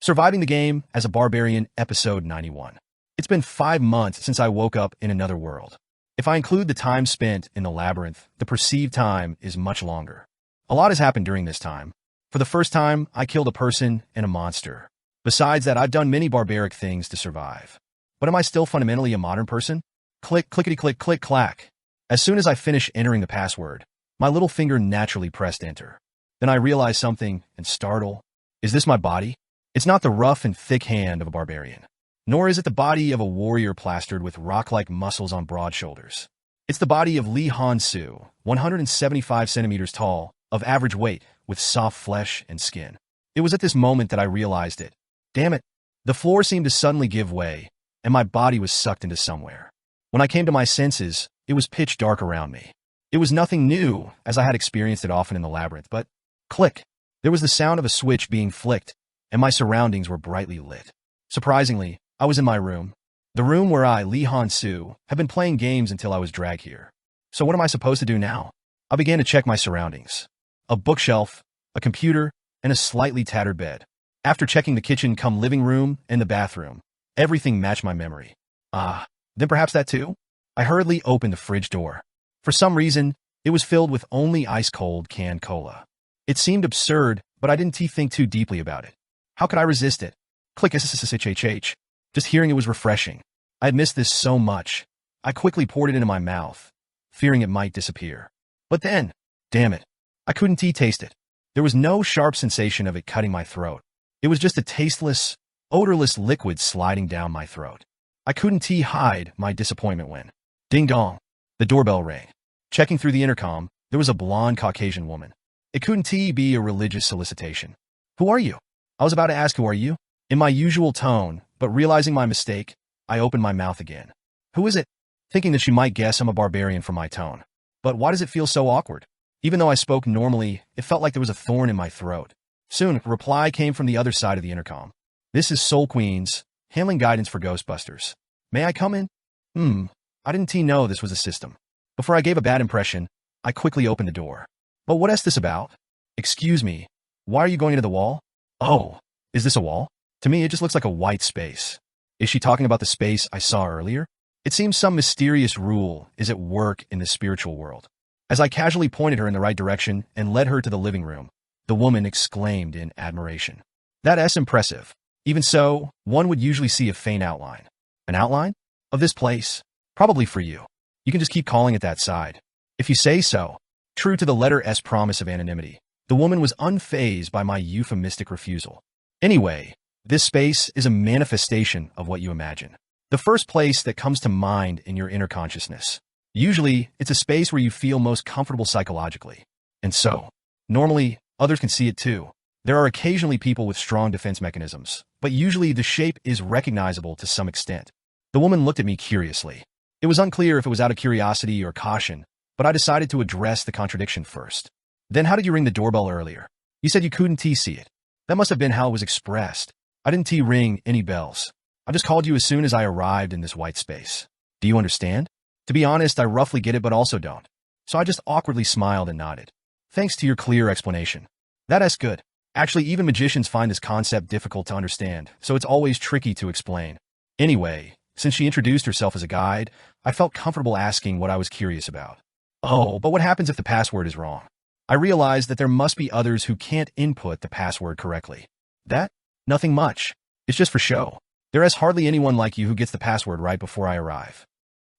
Surviving the Game as a Barbarian, Episode 91. It's been 5 months since I woke up in another world. If I include the time spent in the labyrinth, the perceived time is much longer. A lot has happened during this time. For the first time, I killed a person and a monster. Besides that, I've done many barbaric things to survive. But am I still fundamentally a modern person? Click, clickety click, click, clack. As soon as I finished entering the password, my little finger naturally pressed enter. Then I realized something and startled. Is this my body? It's not the rough and thick hand of a barbarian, nor is it the body of a warrior plastered with rock-like muscles on broad shoulders. It's the body of Lee Han-soo, 175 centimeters tall, of average weight, with soft flesh and skin. It was at this moment that I realized it. Damn it. The floor seemed to suddenly give way, and my body was sucked into somewhere. When I came to my senses, it was pitch dark around me. It was nothing new, as I had experienced it often in the labyrinth, but click. There was the sound of a switch being flicked, and my surroundings were brightly lit. Surprisingly, I was in my room. The room where I, Lee Han-soo, had been playing games until I was dragged here. So what am I supposed to do now? I began to check my surroundings. A bookshelf, a computer, and a slightly tattered bed. After checking the kitchen cum living room and the bathroom, everything matched my memory. Then perhaps that too? I hurriedly opened the fridge door. For some reason, it was filled with only ice-cold canned cola. It seemed absurd, but I didn't think too deeply about it. How could I resist it? Click SSSHHH. Just hearing it was refreshing. I had missed this so much. I quickly poured it into my mouth, fearing it might disappear. But then, damn it, I couldn't taste it. There was no sharp sensation of it cutting my throat. It was just a tasteless, odorless liquid sliding down my throat. I couldn't hide my disappointment when, ding dong, the doorbell rang. Checking through the intercom, there was a blonde Caucasian woman. It couldn't be a religious solicitation. Who are you? I was about to ask, who are you? In my usual tone, but realizing my mistake, I opened my mouth again. Who is it? Thinking that she might guess I'm a barbarian from my tone. But why does it feel so awkward? Even though I spoke normally, it felt like there was a thorn in my throat. Soon, a reply came from the other side of the intercom. This is Soul Queens, handling guidance for Ghostbusters. May I come in? I didn't know this was a system. Before I gave a bad impression, I quickly opened the door. But what is this about? Excuse me, why are you going into the wall? Oh, is this a wall? To me, it just looks like a white space. Is she talking about the space I saw earlier? It seems some mysterious rule is at work in the spiritual world. As I casually pointed her in the right direction and led her to the living room, the woman exclaimed in admiration. That's impressive. Even so, one would usually see a faint outline. An outline? Of this place? Probably for you. You can just keep calling it that side. If you say so. True to the letter S promise of anonymity, the woman was unfazed by my euphemistic refusal. Anyway, this space is a manifestation of what you imagine. The first place that comes to mind in your inner consciousness. Usually, it's a space where you feel most comfortable psychologically. And so, normally, others can see it too. There are occasionally people with strong defense mechanisms, but usually the shape is recognizable to some extent. The woman looked at me curiously. It was unclear if it was out of curiosity or caution, but I decided to address the contradiction first. Then how did you ring the doorbell earlier? You said you couldn't see it. That must have been how it was expressed. I didn't ring any bells. I just called you as soon as I arrived in this white space. Do you understand? To be honest, I roughly get it but also don't. So I just awkwardly smiled and nodded. Thanks to your clear explanation. That's good. Actually, even magicians find this concept difficult to understand, so it's always tricky to explain. Anyway, since she introduced herself as a guide, I felt comfortable asking what I was curious about. Oh, but what happens if the password is wrong? I realized that there must be others who can't input the password correctly. That? Nothing much. It's just for show. There is hardly anyone like you who gets the password right before I arrive.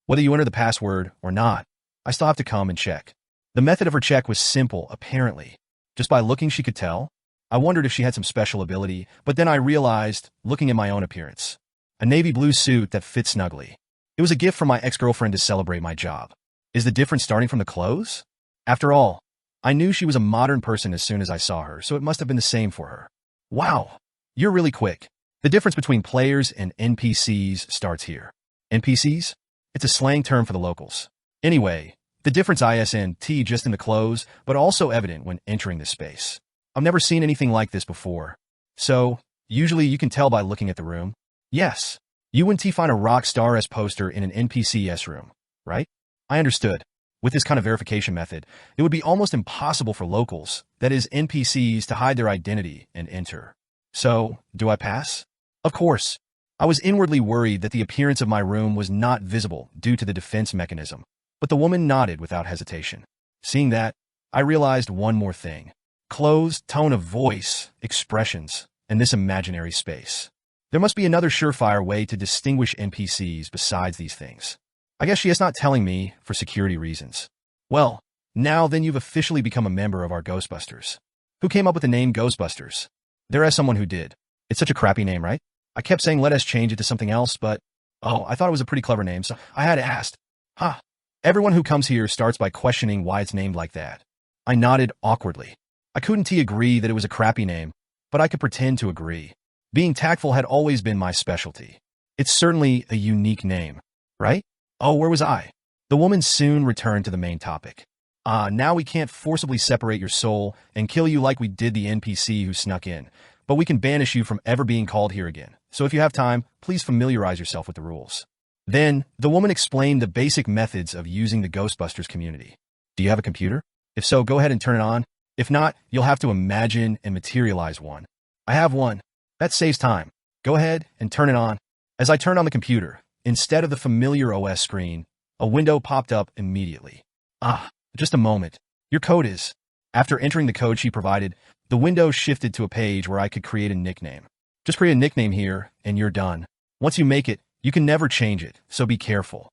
Whether you enter the password or not, I still have to come and check. The method of her check was simple, apparently. Just by looking she could tell. I wondered if she had some special ability, but then I realized, looking at my own appearance. A navy blue suit that fit snugly. It was a gift from my ex-girlfriend to celebrate my job. Is the difference starting from the clothes? After all, I knew she was a modern person as soon as I saw her, so it must have been the same for her. Wow, you're really quick. The difference between players and NPCs starts here. NPCs? It's a slang term for the locals. Anyway, the difference isn't just in the clothes, but also evident when entering this space. I've never seen anything like this before. So, usually you can tell by looking at the room. Yes, you wouldn't find a Rockstar-esque poster in an NPC's room, right? I understood. With this kind of verification method, it would be almost impossible for locals, that is NPCs, to hide their identity and enter. So, do I pass? Of course. I was inwardly worried that the appearance of my room was not visible due to the defense mechanism, but the woman nodded without hesitation. Seeing that, I realized one more thing. Clothes, tone of voice, expressions, and this imaginary space. There must be another surefire way to distinguish NPCs besides these things. I guess she is not telling me for security reasons. Well, now then you've officially become a member of our Ghostbusters. Who came up with the name Ghostbusters? There is someone who did. It's such a crappy name, right? I kept saying let us change it to something else, but I thought it was a pretty clever name, so I had to ask. Everyone who comes here starts by questioning why it's named like that. I nodded awkwardly. I couldn't agree that it was a crappy name, but I could pretend to agree. Being tactful had always been my specialty. It's certainly a unique name, right? Oh, where was I? The woman soon returned to the main topic. Now we can't forcibly separate your soul and kill you like we did the NPC who snuck in, but we can banish you from ever being called here again. So if you have time, please familiarize yourself with the rules. Then, the woman explained the basic methods of using the Ghostbusters community. Do you have a computer? If so, go ahead and turn it on. If not, you'll have to imagine and materialize one. I have one. That saves time. Go ahead and turn it on. As I turned on the computer, instead of the familiar OS screen, a window popped up immediately. Just a moment. Your code is. After entering the code she provided, the window shifted to a page where I could create a nickname. Just create a nickname here, and you're done. Once you make it, you can never change it, so be careful.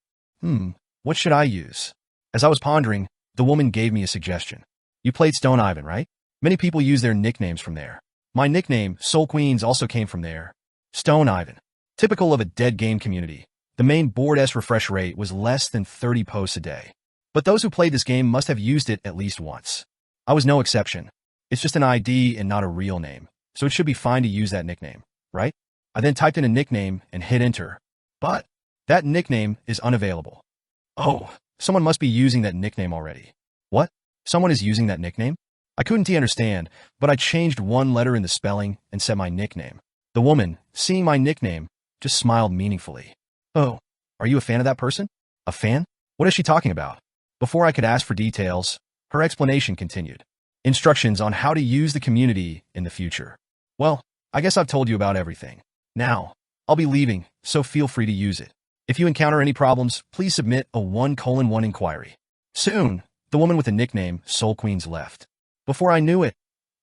What should I use? As I was pondering, the woman gave me a suggestion. You played Stone Ivan, right? Many people use their nicknames from there. My nickname, Soul Queens, also came from there. Stone Ivan. Typical of a dead game community, the main board's refresh rate was less than 30 posts a day. But those who played this game must have used it at least once. I was no exception. It's just an ID and not a real name, so it should be fine to use that nickname, right? I then typed in a nickname and hit enter. But that nickname is unavailable. Oh, someone must be using that nickname already. What? Someone is using that nickname? I couldn't understand, but I changed one letter in the spelling and set my nickname. The woman, seeing my nickname, just smiled meaningfully. Oh, are you a fan of that person? A fan? What is she talking about? Before I could ask for details, her explanation continued. Instructions on how to use the community in the future. Well, I guess I've told you about everything. Now, I'll be leaving, so feel free to use it. If you encounter any problems, please submit a 1:1 inquiry. Soon, the woman with the nickname Soul Queens left. Before I knew it,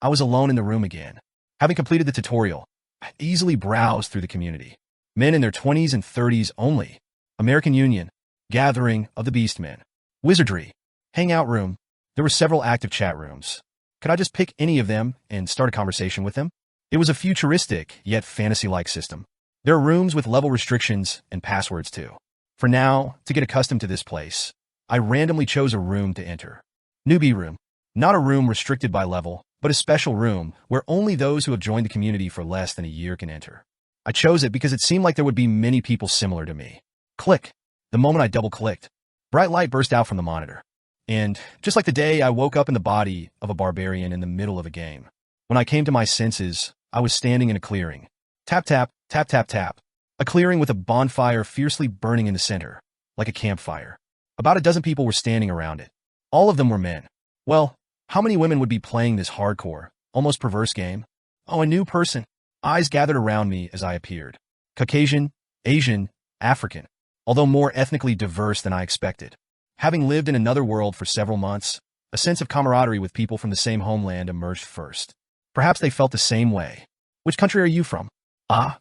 I was alone in the room again. Having completed the tutorial, I easily browsed through the community. Men in their 20s and 30s only. American Union. Gathering of the Beastmen. Wizardry. Hangout room. There were several active chat rooms. Could I just pick any of them and start a conversation with them? It was a futuristic, yet fantasy-like system. There are rooms with level restrictions and passwords too. For now, to get accustomed to this place, I randomly chose a room to enter. Newbie room. Not a room restricted by level, but a special room where only those who have joined the community for less than a year can enter. I chose it because it seemed like there would be many people similar to me. Click. The moment I double-clicked, bright light burst out from the monitor. And, just like the day I woke up in the body of a barbarian in the middle of a game, when I came to my senses, I was standing in a clearing. Tap, tap, tap, tap, tap. A clearing with a bonfire fiercely burning in the center, like a campfire. About a dozen people were standing around it. All of them were men. Well, how many women would be playing this hardcore, almost perverse game? Oh, a new person. Eyes gathered around me as I appeared. Caucasian, Asian, African, although more ethnically diverse than I expected. Having lived in another world for several months, a sense of camaraderie with people from the same homeland emerged first. Perhaps they felt the same way. Which country are you from?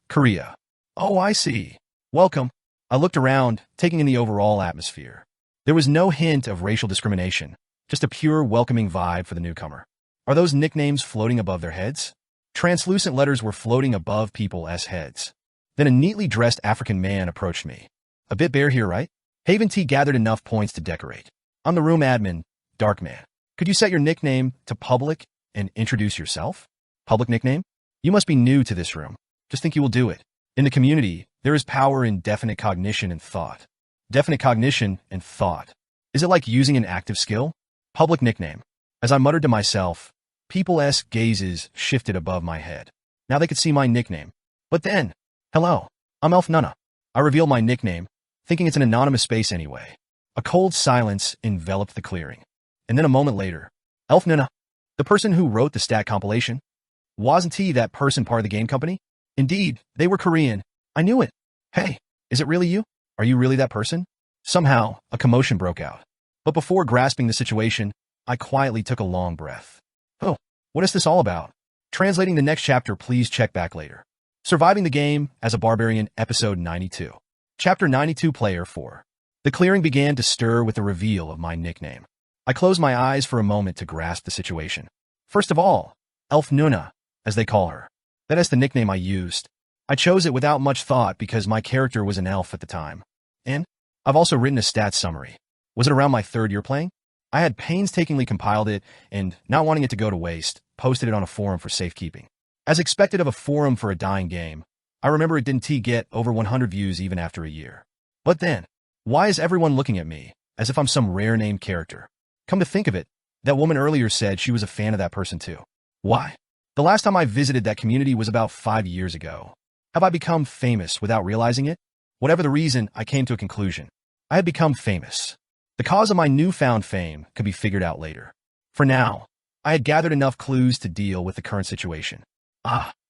Korea. Oh, I see. Welcome. I looked around, taking in the overall atmosphere. There was no hint of racial discrimination, just a pure, welcoming vibe for the newcomer. Are those nicknames floating above their heads? Translucent letters were floating above people's heads. Then a neatly dressed African man approached me. A bit bare here, right? Haven T gathered enough points to decorate. I'm the room admin, Dark Man. Could you set your nickname to public and introduce yourself? Public nickname? You must be new to this room. Just think you will do it. In the community, there is power in definite cognition and thought. Definite cognition and thought. Is it like using an active skill? Public nickname. As I muttered to myself, people's gazes shifted above my head. Now they could see my nickname. But then, hello, I'm Elf Nunna. I revealed my nickname, thinking it's an anonymous space anyway. A cold silence enveloped the clearing. And then a moment later, Elf Nunna, the person who wrote the stat compilation. Wasn't he that person part of the game company? Indeed, they were Korean. I knew it. Hey, is it really you? Are you really that person? Somehow, a commotion broke out. But before grasping the situation, I quietly took a long breath. Oh, what is this all about? Translating the next chapter, please check back later. Surviving the game as a barbarian, episode 92. Chapter 92, Player 4. The clearing began to stir with the reveal of my nickname. I closed my eyes for a moment to grasp the situation. First of all, Elf Nuna, as they call her. That is the nickname I used. I chose it without much thought because my character was an elf at the time. And I've also written a stats summary. Was it around my third year playing? I had painstakingly compiled it and, not wanting it to go to waste, posted it on a forum for safekeeping. As expected of a forum for a dying game, I remember it didn't get over 100 views even after a year. But then, why is everyone looking at me as if I'm some rare named character? Come to think of it, that woman earlier said she was a fan of that person too. Why? The last time I visited that community was about 5 years ago. Have I become famous without realizing it? Whatever the reason, I came to a conclusion. I had become famous. The cause of my newfound fame could be figured out later. For now, I had gathered enough clues to deal with the current situation.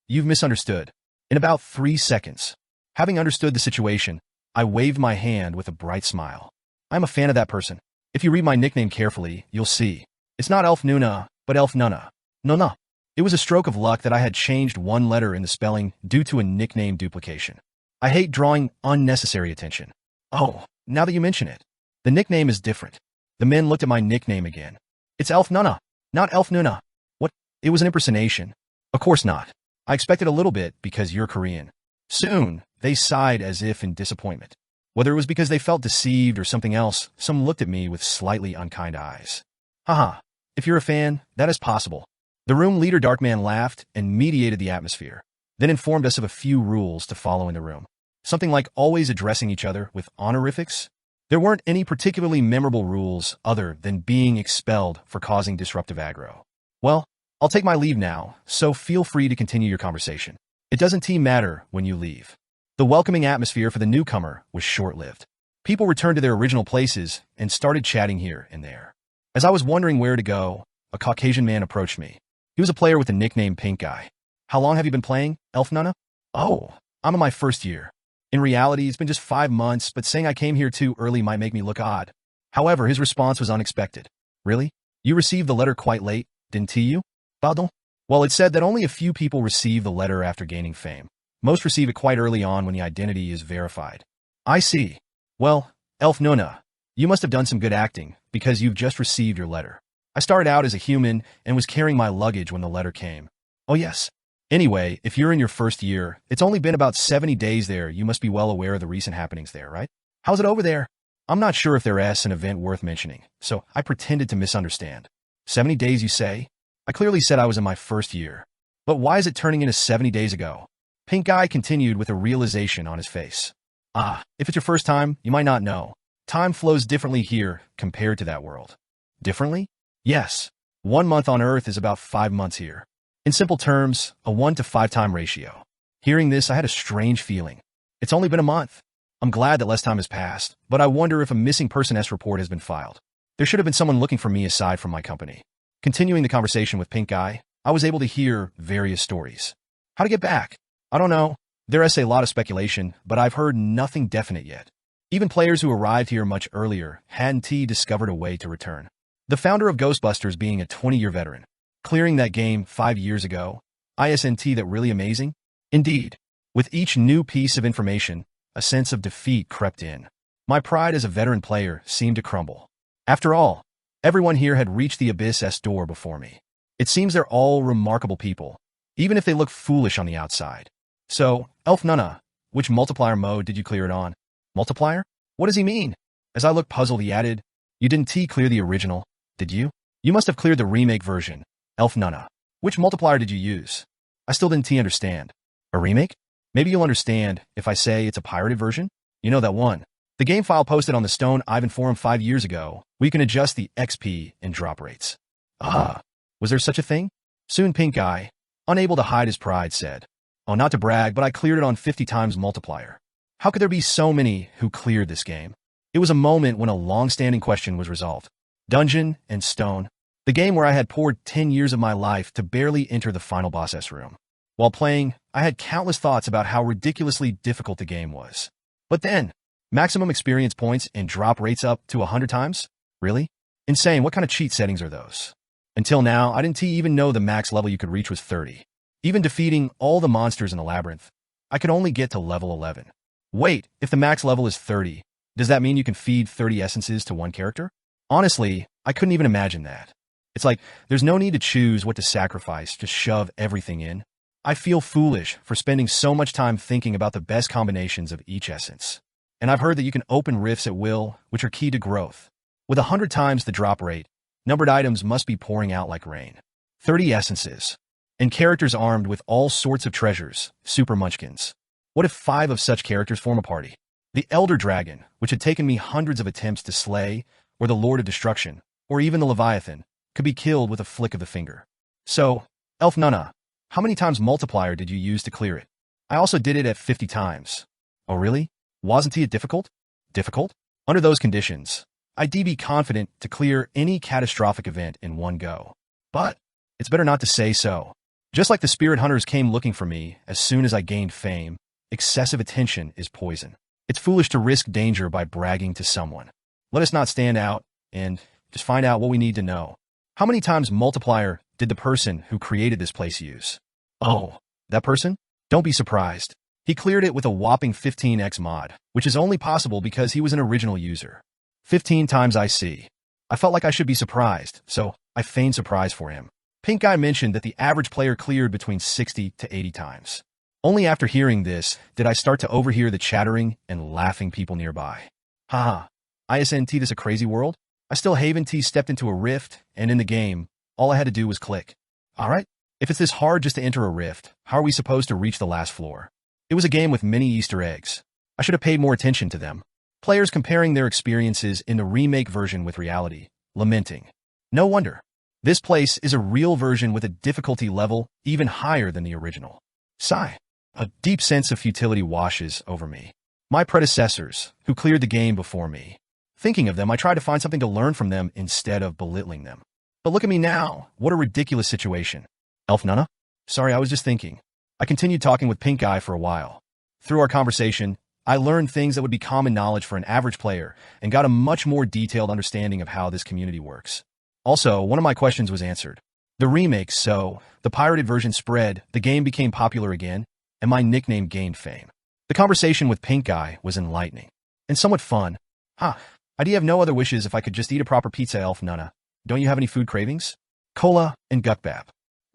You've misunderstood. In about 3 seconds, having understood the situation, I waved my hand with a bright smile. I'm a fan of that person. If you read my nickname carefully, you'll see. It's not Elf Nuna, but Elf Nuna. No. It was a stroke of luck that I had changed one letter in the spelling due to a nickname duplication. I hate drawing unnecessary attention. Oh, now that you mention it, the nickname is different. The men looked at my nickname again. It's Elf Nuna, not Elf Nuna. What? It was an impersonation. Of course not. I expected a little bit because you're Korean. Soon, they sighed as if in disappointment. Whether it was because they felt deceived or something else, some looked at me with slightly unkind eyes. Haha, if you're a fan, that is possible. The room leader Darkman laughed and mediated the atmosphere, then informed us of a few rules to follow in the room. Something like always addressing each other with honorifics. There weren't any particularly memorable rules other than being expelled for causing disruptive aggro. Well, I'll take my leave now, so feel free to continue your conversation. It doesn't matter when you leave. The welcoming atmosphere for the newcomer was short-lived. People returned to their original places and started chatting here and there. As I was wondering where to go, a Caucasian man approached me. He was a player with the nickname Pink Guy. How long have you been playing, Elf Nuna? Oh, I'm in my first year. In reality, it's been just 5 months, but saying I came here too early might make me look odd. However, his response was unexpected. Really? You received the letter quite late, didn't you? Pardon? Well, it said that only a few people receive the letter after gaining fame. Most receive it quite early on when the identity is verified. I see. Well, Elf Nuna, you must have done some good acting, because you've just received your letter. I started out as a human and was carrying my luggage when the letter came. Oh yes. Anyway, if you're in your first year, it's only been about 70 days there. You must be well aware of the recent happenings there, right? How's it over there? I'm not sure if there's an event worth mentioning, so I pretended to misunderstand. 70 days, you say? I clearly said I was in my first year. But why is it turning into 70 days ago? Pink Guy continued with a realization on his face. If it's your first time, you might not know. Time flows differently here compared to that world. Differently? Yes. 1 month on Earth is about 5 months here. In simple terms, a 1 to 5 time ratio. Hearing this, I had a strange feeling. It's only been a month. I'm glad that less time has passed, but I wonder if a missing persons report has been filed. There should have been someone looking for me aside from my company. Continuing the conversation with Pink Guy, I was able to hear various stories. How to get back? I don't know. There is a lot of speculation, but I've heard nothing definite yet. Even players who arrived here much earlier hadn't discovered a way to return. The founder of Ghostbusters being a 20-year veteran, clearing that game 5 years ago, isn't that really amazing? Indeed. With each new piece of information, a sense of defeat crept in. My pride as a veteran player seemed to crumble. After all, everyone here had reached the abyss's door before me. It seems they're all remarkable people, even if they look foolish on the outside. So, Elf Nuna, which multiplier mode did you clear it on? Multiplier? What does he mean? As I looked puzzled, he added, You didn't clear the original, did you? You must have cleared the remake version, Elf Nuna. Which multiplier did you use? I still didn't understand. A remake? Maybe you'll understand if I say it's a pirated version? You know that one. The game file posted on the Stone Ivan forum 5 years ago, we can adjust the XP and drop rates. Was there such a thing? Soon Pink Guy, unable to hide his pride, said, Oh, not to brag, but I cleared it on 50 times multiplier. How could there be so many who cleared this game? It was a moment when a long-standing question was resolved. Dungeon and Stone. The game where I had poured 10 years of my life to barely enter the final boss S room. While playing, I had countless thoughts about how ridiculously difficult the game was. But then, maximum experience points and drop rates up to 100 times? Really? Insane. What kind of cheat settings are those? Until now, I didn't even know the max level you could reach was 30. Even defeating all the monsters in the labyrinth, I could only get to level 11. Wait, if the max level is 30, does that mean you can feed 30 essences to one character? Honestly, I couldn't even imagine that. It's like, there's no need to choose what to sacrifice, just shove everything in. I feel foolish for spending so much time thinking about the best combinations of each essence. And I've heard that you can open rifts at will, which are key to growth. With 100 times the drop rate, numbered items must be pouring out like rain. 30 essences. And characters armed with all sorts of treasures, super munchkins. What if 5 of such characters form a party? The Elder Dragon, which had taken me hundreds of attempts to slay, or the Lord of Destruction, or even the Leviathan, could be killed with a flick of the finger. So, Elf Nunna, how many times multiplier did you use to clear it? I also did it at 50 times. Oh really? Wasn't it difficult? Difficult? Under those conditions, I'd be confident to clear any catastrophic event in one go. But, it's better not to say so. Just like the spirit hunters came looking for me as soon as I gained fame, excessive attention is poison. It's foolish to risk danger by bragging to someone. Let us not stand out and just find out what we need to know. How many times multiplier did the person who created this place use? Oh, that person? Don't be surprised. He cleared it with a whopping 15x mod, which is only possible because he was an original user. 15 times I see. I felt like I should be surprised, so I feigned surprise for him. Pink Guy mentioned that the average player cleared between 60 to 80 times. Only after hearing this did I start to overhear the chattering and laughing people nearby. Haha, ISNT this a crazy world? I still Haven T stepped into a rift, and in the game, all I had to do was click. Alright, if it's this hard just to enter a rift, how are we supposed to reach the last floor? It was a game with many Easter eggs. I should have paid more attention to them. Players comparing their experiences in the remake version with reality, lamenting. No wonder. This place is a real version with a difficulty level even higher than the original. Sigh. A deep sense of futility washes over me. My predecessors, who cleared the game before me. Thinking of them, I try to find something to learn from them instead of belittling them. But look at me now. What a ridiculous situation. Elf Nunna? Sorry, I was just thinking. I continued talking with Pink Guy for a while. Through our conversation, I learned things that would be common knowledge for an average player and got a much more detailed understanding of how this community works. Also, one of my questions was answered. The remake, so the pirated version spread, the game became popular again, and my nickname gained fame. The conversation with Pink Guy was enlightening and somewhat fun. I'd have no other wishes if I could just eat a proper pizza, Elf Nunna. Don't you have any food cravings? Cola and gukbap.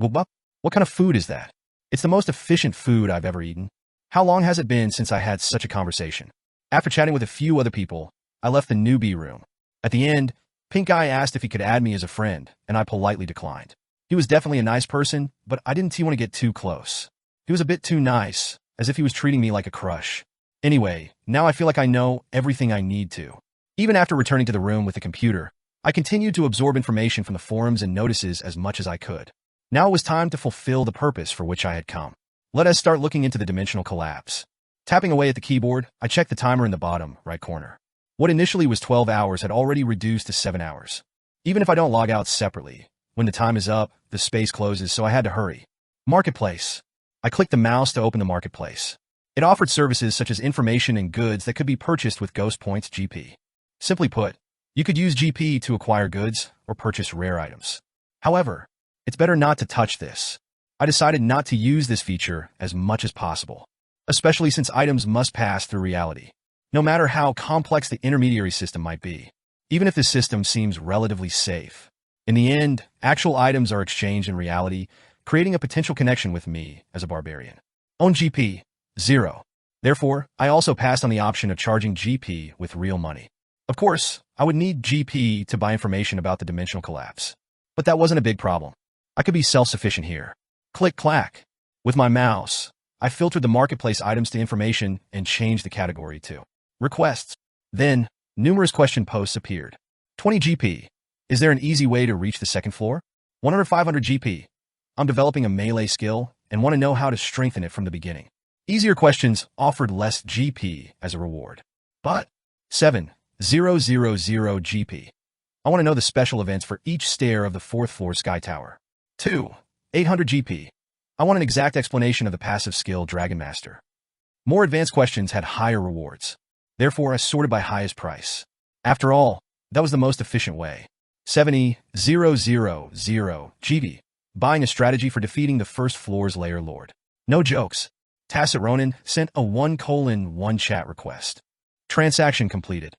Wubbup? What kind of food is that? It's the most efficient food I've ever eaten. How long has it been since I had such a conversation? After chatting with a few other people, I left the newbie room. At the end, Pink Guy asked if he could add me as a friend, and I politely declined. He was definitely a nice person, but I didn't want to get too close. He was a bit too nice, as if he was treating me like a crush. Anyway, now I feel like I know everything I need to. Even after returning to the room with the computer, I continued to absorb information from the forums and notices as much as I could. Now it was time to fulfill the purpose for which I had come. Let us start looking into the dimensional collapse. Tapping away at the keyboard, I checked the timer in the bottom right corner. What initially was 12 hours had already reduced to 7 hours. Even if I don't log out separately, when the time is up, the space closes, so I had to hurry. Marketplace. I clicked the mouse to open the marketplace. It offered services such as information and goods that could be purchased with Ghost Points GP. Simply put, you could use GP to acquire goods or purchase rare items. However, it's better not to touch this. I decided not to use this feature as much as possible, especially since items must pass through reality, no matter how complex the intermediary system might be, even if this system seems relatively safe. In the end, actual items are exchanged in reality, creating a potential connection with me as a barbarian. Own GP, 0. Therefore, I also passed on the option of charging GP with real money. Of course, I would need GP to buy information about the dimensional collapse. But that wasn't a big problem. I could be self-sufficient here. Click, clack. With my mouse, I filtered the marketplace items to information and changed the category to requests. Then, numerous question posts appeared. 20 GP. Is there an easy way to reach the second floor? 500 GP. I'm developing a melee skill and want to know how to strengthen it from the beginning. Easier questions offered less GP as a reward. But 7,000 GP. I want to know the special events for each stair of the 4th floor sky tower. 2. 800 GP. I want an exact explanation of the passive skill Dragon Master. More advanced questions had higher rewards. Therefore, I sorted by highest price. After all, that was the most efficient way. 70,000 GP. Buying a strategy for defeating the 1st floor's layer lord. No jokes. Tacit Ronin sent a 1:1 chat request. Transaction completed.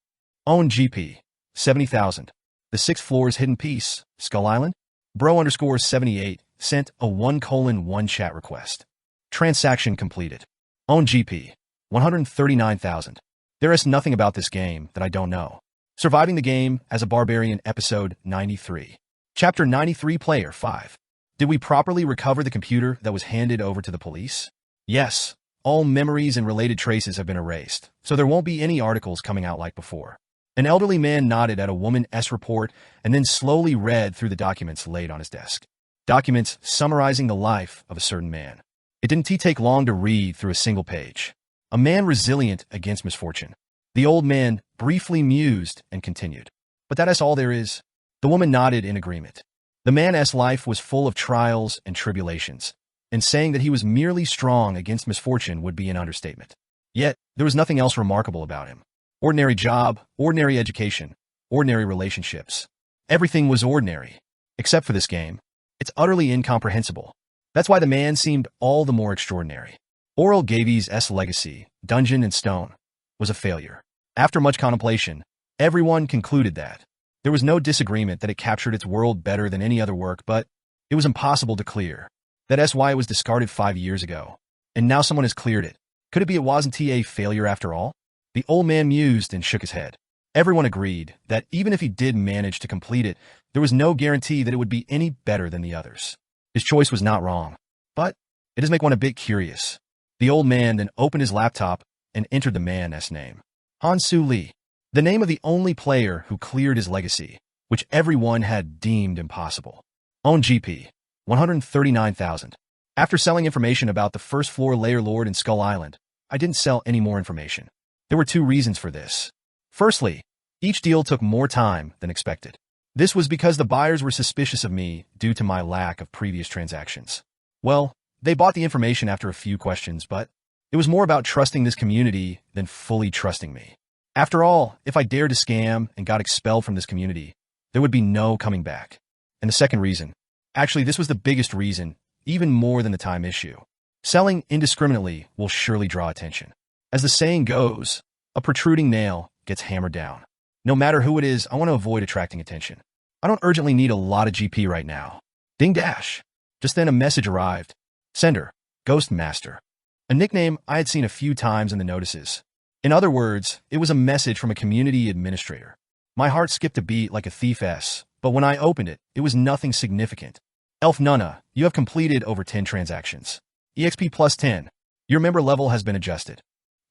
Own GP. 70,000. The 6th floor's hidden piece, Skull Island? Bro_78 sent a 1:1 chat request. Transaction completed. Own GP. 139,000. There is nothing about this game that I don't know. Surviving the game as a barbarian, episode 93. Chapter 93, Player 5. Did we properly recover the computer that was handed over to the police? Yes. All memories and related traces have been erased, so there won't be any articles coming out like before. An elderly man nodded at a woman's report and then slowly read through the documents laid on his desk. Documents summarizing the life of a certain man. It didn't take long to read through a single page. A man resilient against misfortune. The old man briefly mused and continued. But that's all there is. The woman nodded in agreement. The man's life was full of trials and tribulations, and saying that he was merely strong against misfortune would be an understatement. Yet, there was nothing else remarkable about him. Ordinary job, ordinary education, ordinary relationships. Everything was ordinary, except for this game. It's utterly incomprehensible. That's why the man seemed all the more extraordinary. Oral Gavy's legacy, Dungeon and Stone, was a failure. After much contemplation, everyone concluded that. There was no disagreement that it captured its world better than any other work, but it was impossible to clear. That's why it was discarded 5 years ago. And now someone has cleared it. Could it be it wasn't a failure after all? The old man mused and shook his head. Everyone agreed that even if he did manage to complete it, there was no guarantee that it would be any better than the others. His choice was not wrong, but it does make one a bit curious. The old man then opened his laptop and entered the man's name. Han-Soo Lee, the name of the only player who cleared his legacy, which everyone had deemed impossible. Own GP, 139,000. After selling information about the 1st floor layer lord in Skull Island, I didn't sell any more information. There were 2 reasons for this. Firstly, each deal took more time than expected. This was because the buyers were suspicious of me due to my lack of previous transactions. Well, they bought the information after a few questions, but it was more about trusting this community than fully trusting me. After all, if I dared to scam and got expelled from this community, there would be no coming back. And the second reason, actually this was the biggest reason, even more than the time issue. Selling indiscriminately will surely draw attention. As the saying goes, a protruding nail gets hammered down. No matter who it is, I want to avoid attracting attention. I don't urgently need a lot of GP right now. Ding dash. Just then a message arrived. Sender, Ghost Master. A nickname I had seen a few times in the notices. In other words, it was a message from a community administrator. My heart skipped a beat like a thief's, but when I opened it, it was nothing significant. Elf Nunna, you have completed over 10 transactions. EXP plus 10. Your member level has been adjusted.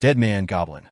Dead Man Goblin.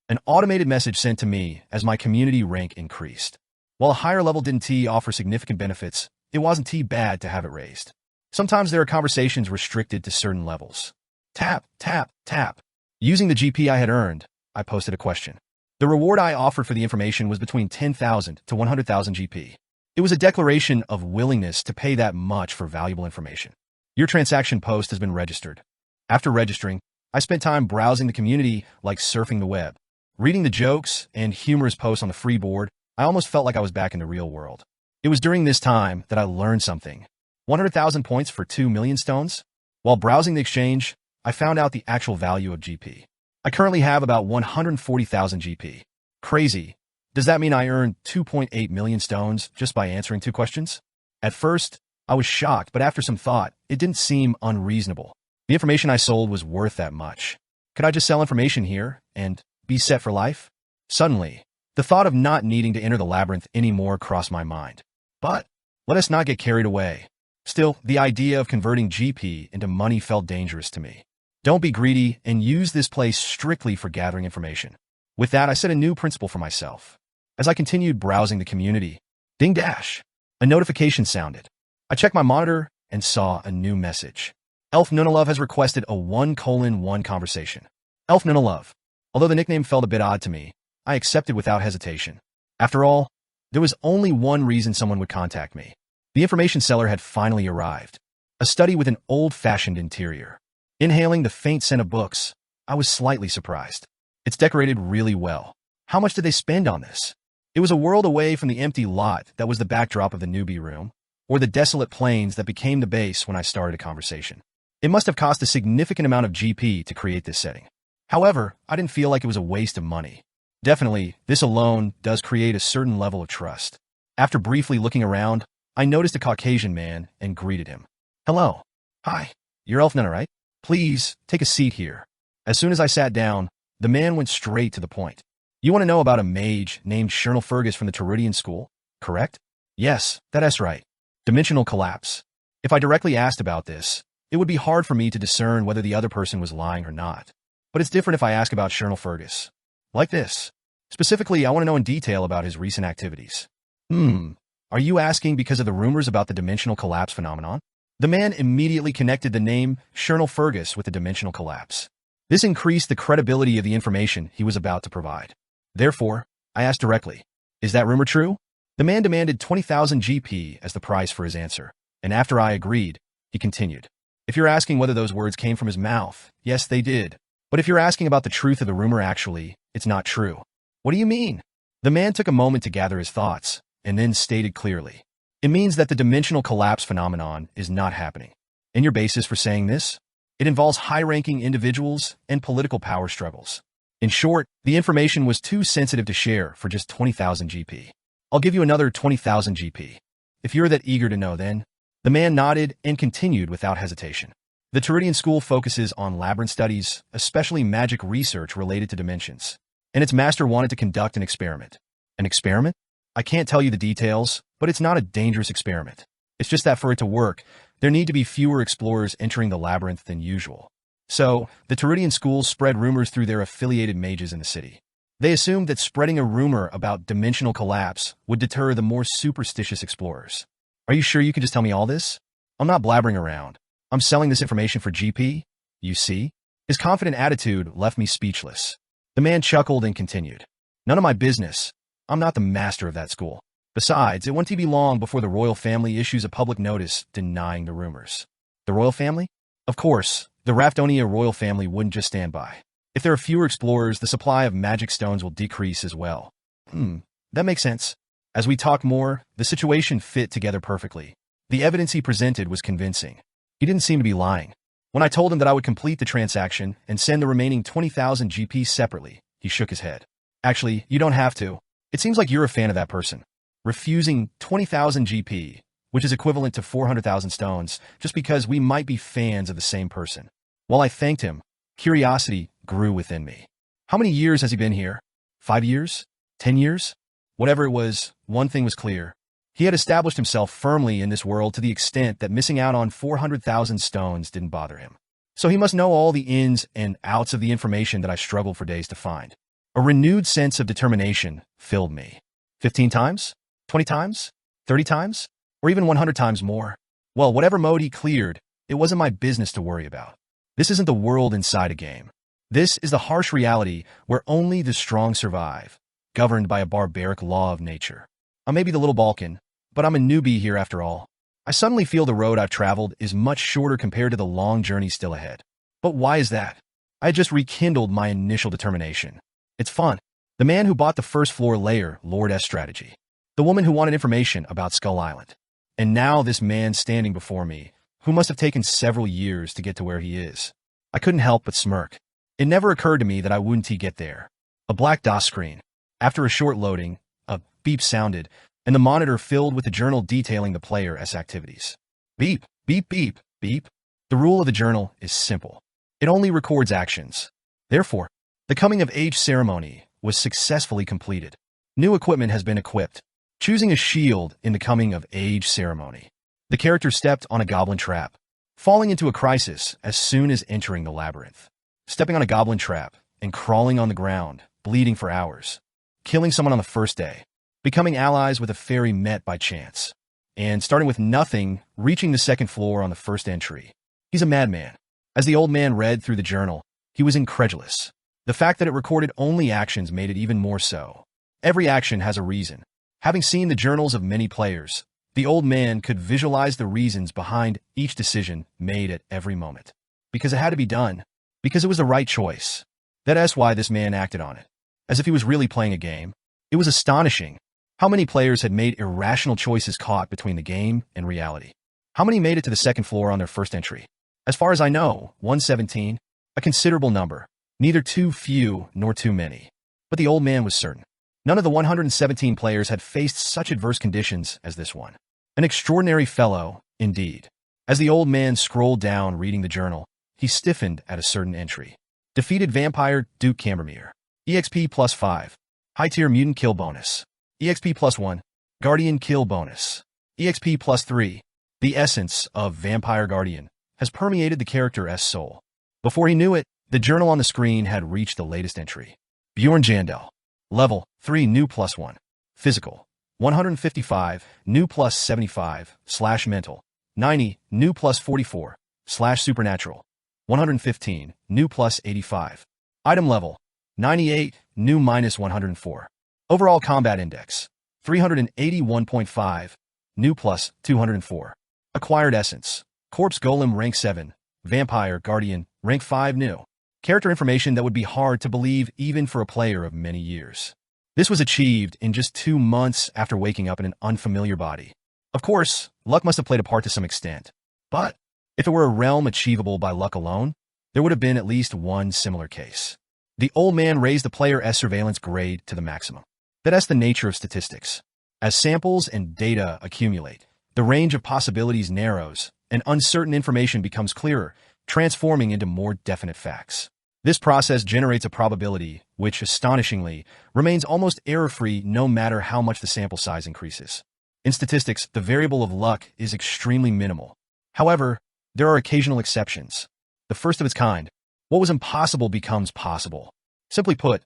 An automated message sent to me as my community rank increased. While a higher level didn't offer significant benefits, it wasn't bad to have it raised. Sometimes there are conversations restricted to certain levels. Tap, tap, tap. Using the GP I had earned, I posted a question. The reward I offered for the information was between 10,000 to 100,000 GP. It was a declaration of willingness to pay that much for valuable information. Your transaction post has been registered. After registering, I spent time browsing the community like surfing the web. Reading the jokes and humorous posts on the free board, I almost felt like I was back in the real world. It was during this time that I learned something. 100,000 points for 2 million stones? While browsing the exchange, I found out the actual value of GP. I currently have about 140,000 GP. Crazy. Does that mean I earned 2.8 million stones just by answering 2 questions? At first, I was shocked, but after some thought, it didn't seem unreasonable. The information I sold was worth that much. Could I just sell information here and be set for life? Suddenly, the thought of not needing to enter the labyrinth anymore crossed my mind. But let us not get carried away. Still, the idea of converting GP into money felt dangerous to me. Don't be greedy and use this place strictly for gathering information. With that, I set a new principle for myself. As I continued browsing the community, ding dash, a notification sounded. I checked my monitor and saw a new message. Elf Nunalove has requested a 1:1 conversation. Elf Nunalove. Although the nickname felt a bit odd to me, I accepted without hesitation. After all, There was only one reason someone would contact me. The information seller had finally arrived. A study with an old-fashioned interior. Inhaling the faint scent of books, I was slightly surprised. It's decorated really well. How much did they spend on this? It was a world away from the empty lot that was the backdrop of the newbie room, or the desolate plains that became the base when I started a conversation. It must have cost a significant amount of GP to create this setting. However, I didn't feel like it was a waste of money. Definitely, this alone does create a certain level of trust. After briefly looking around, I noticed a Caucasian man and greeted him. Hello. Hi. You're Elf Nunna, right? Please, take a seat here. As soon as I sat down, the man went straight to the point. You want to know about a mage named Shernal Fergus from the Teridian school, correct? Yes, that's right. Dimensional collapse. If I directly asked about this, it would be hard for me to discern whether the other person was lying or not. But it's different if I ask about Shernal Fergus. Like this. Specifically, I want to know in detail about his recent activities. Are you asking because of the rumors about the dimensional collapse phenomenon? The man immediately connected the name Shernal Fergus with the dimensional collapse. This increased the credibility of the information he was about to provide. Therefore, I asked directly, is that rumor true? The man demanded 20,000 GP as the price for his answer, and after I agreed, he continued. If you're asking whether those words came from his mouth, yes, they did. But if you're asking about the truth of the rumor actually, it's not true. What do you mean? The man took a moment to gather his thoughts, and then stated clearly. It means that the dimensional collapse phenomenon is not happening. And your basis for saying this? It involves high-ranking individuals and political power struggles. In short, the information was too sensitive to share for just 20,000 GP. I'll give you another 20,000 GP. If you're that eager to know then. The man nodded and continued without hesitation. The Teridian school focuses on labyrinth studies, especially magic research related to dimensions. And its master wanted to conduct an experiment. An experiment? I can't tell you the details, but it's not a dangerous experiment. It's just that for it to work, there need to be fewer explorers entering the labyrinth than usual. So, the Teridian school spread rumors through their affiliated mages in the city. They assumed that spreading a rumor about dimensional collapse would deter the more superstitious explorers. Are you sure you can just tell me all this? I'm not blabbering around. I'm selling this information for GP. You see? His confident attitude left me speechless. The man chuckled and continued. None of my business. I'm not the master of that school. Besides, it won't be long before the royal family issues a public notice denying the rumors. The royal family? Of course, the Rafdonia royal family wouldn't just stand by. If there are fewer explorers, the supply of magic stones will decrease as well. That makes sense. As we talked more, the situation fit together perfectly. The evidence he presented was convincing. He didn't seem to be lying. When I told him that I would complete the transaction and send the remaining 20,000 GP separately, he shook his head. Actually, you don't have to. It seems like you're a fan of that person. Refusing 20,000 GP, which is equivalent to 400,000 stones, just because we might be fans of the same person. While I thanked him, curiosity grew within me. How many years has he been here? 5 years? 10 years? Whatever it was, one thing was clear. He had established himself firmly in this world to the extent that missing out on 400,000 stones didn't bother him. So he must know all the ins and outs of the information that I struggled for days to find. A renewed sense of determination filled me. 15 times? 20 times? 30 times? Or even 100 times more? Well, whatever mode he cleared, it wasn't my business to worry about. This isn't the world inside a game. This is the harsh reality where only the strong survive, governed by a barbaric law of nature. I may be the little Balkan, but I'm a newbie here after all. I suddenly feel the road I've traveled is much shorter compared to the long journey still ahead. But why is that? I had just rekindled my initial determination. It's fun. The man who bought the first floor layer, Lord S strategy. The woman who wanted information about Skull Island. And now this man standing before me, who must have taken several years to get to where he is. I couldn't help but smirk. It never occurred to me that I wouldn't get there. A black DOS screen. After a short loading, a beep sounded, and the monitor filled with a journal detailing the player's activities. Beep, beep, beep, beep. The rule of the journal is simple. It only records actions. Therefore, the coming-of-age ceremony was successfully completed. New equipment has been equipped. Choosing a shield in the coming-of-age ceremony. The character stepped on a goblin trap, falling into a crisis as soon as entering the labyrinth. Stepping on a goblin trap and crawling on the ground, bleeding for hours. Killing someone on the first day. Becoming allies with a fairy met by chance. And starting with nothing, reaching the second floor on the first entry. He's a madman. As the old man read through the journal, he was incredulous. The fact that it recorded only actions made it even more so. Every action has a reason. Having seen the journals of many players, the old man could visualize the reasons behind each decision made at every moment. Because it had to be done. Because it was the right choice. That's why this man acted on it. As if he was really playing a game. It was astonishing how many players had made irrational choices caught between the game and reality. How many made it to the second floor on their first entry? As far as I know, 117, a considerable number, neither too few nor too many. But the old man was certain. None of the 117 players had faced such adverse conditions as this one. An extraordinary fellow, indeed. As the old man scrolled down reading the journal, he stiffened at a certain entry. Defeated vampire Duke Cambermere. EXP plus 5. High-tier mutant kill bonus. EXP plus 1. Guardian kill bonus. EXP plus 3. The essence of Vampire Guardian has permeated the character's soul. Before he knew it, the journal on the screen had reached the latest entry. Bjorn Jandel. Level 3 new plus 1. Physical. 155 new plus 75 / mental. 90 new plus 44 / supernatural. 115 new plus 85. Item level. 98 new minus 104. Overall combat index. 381.5 new plus 204. Acquired essence. Corpse Golem rank 7. Vampire Guardian rank 5 new. Character information that would be hard to believe even for a player of many years. This was achieved in just 2 months after waking up in an unfamiliar body. Of course, luck must have played a part to some extent. But if it were a realm achievable by luck alone, there would have been at least one similar case. The old man raised the player's surveillance grade to the maximum. That's the nature of statistics. As samples and data accumulate, the range of possibilities narrows, and uncertain information becomes clearer, transforming into more definite facts. This process generates a probability, which, astonishingly, remains almost error-free no matter how much the sample size increases. In statistics, the variable of luck is extremely minimal. However, there are occasional exceptions. The first of its kind. What was impossible becomes possible. Simply put,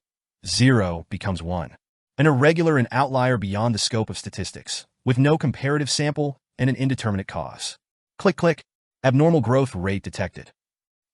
0 becomes 1. An irregular and outlier beyond the scope of statistics, with no comparative sample and an indeterminate cause. Click, click. Abnormal growth rate detected.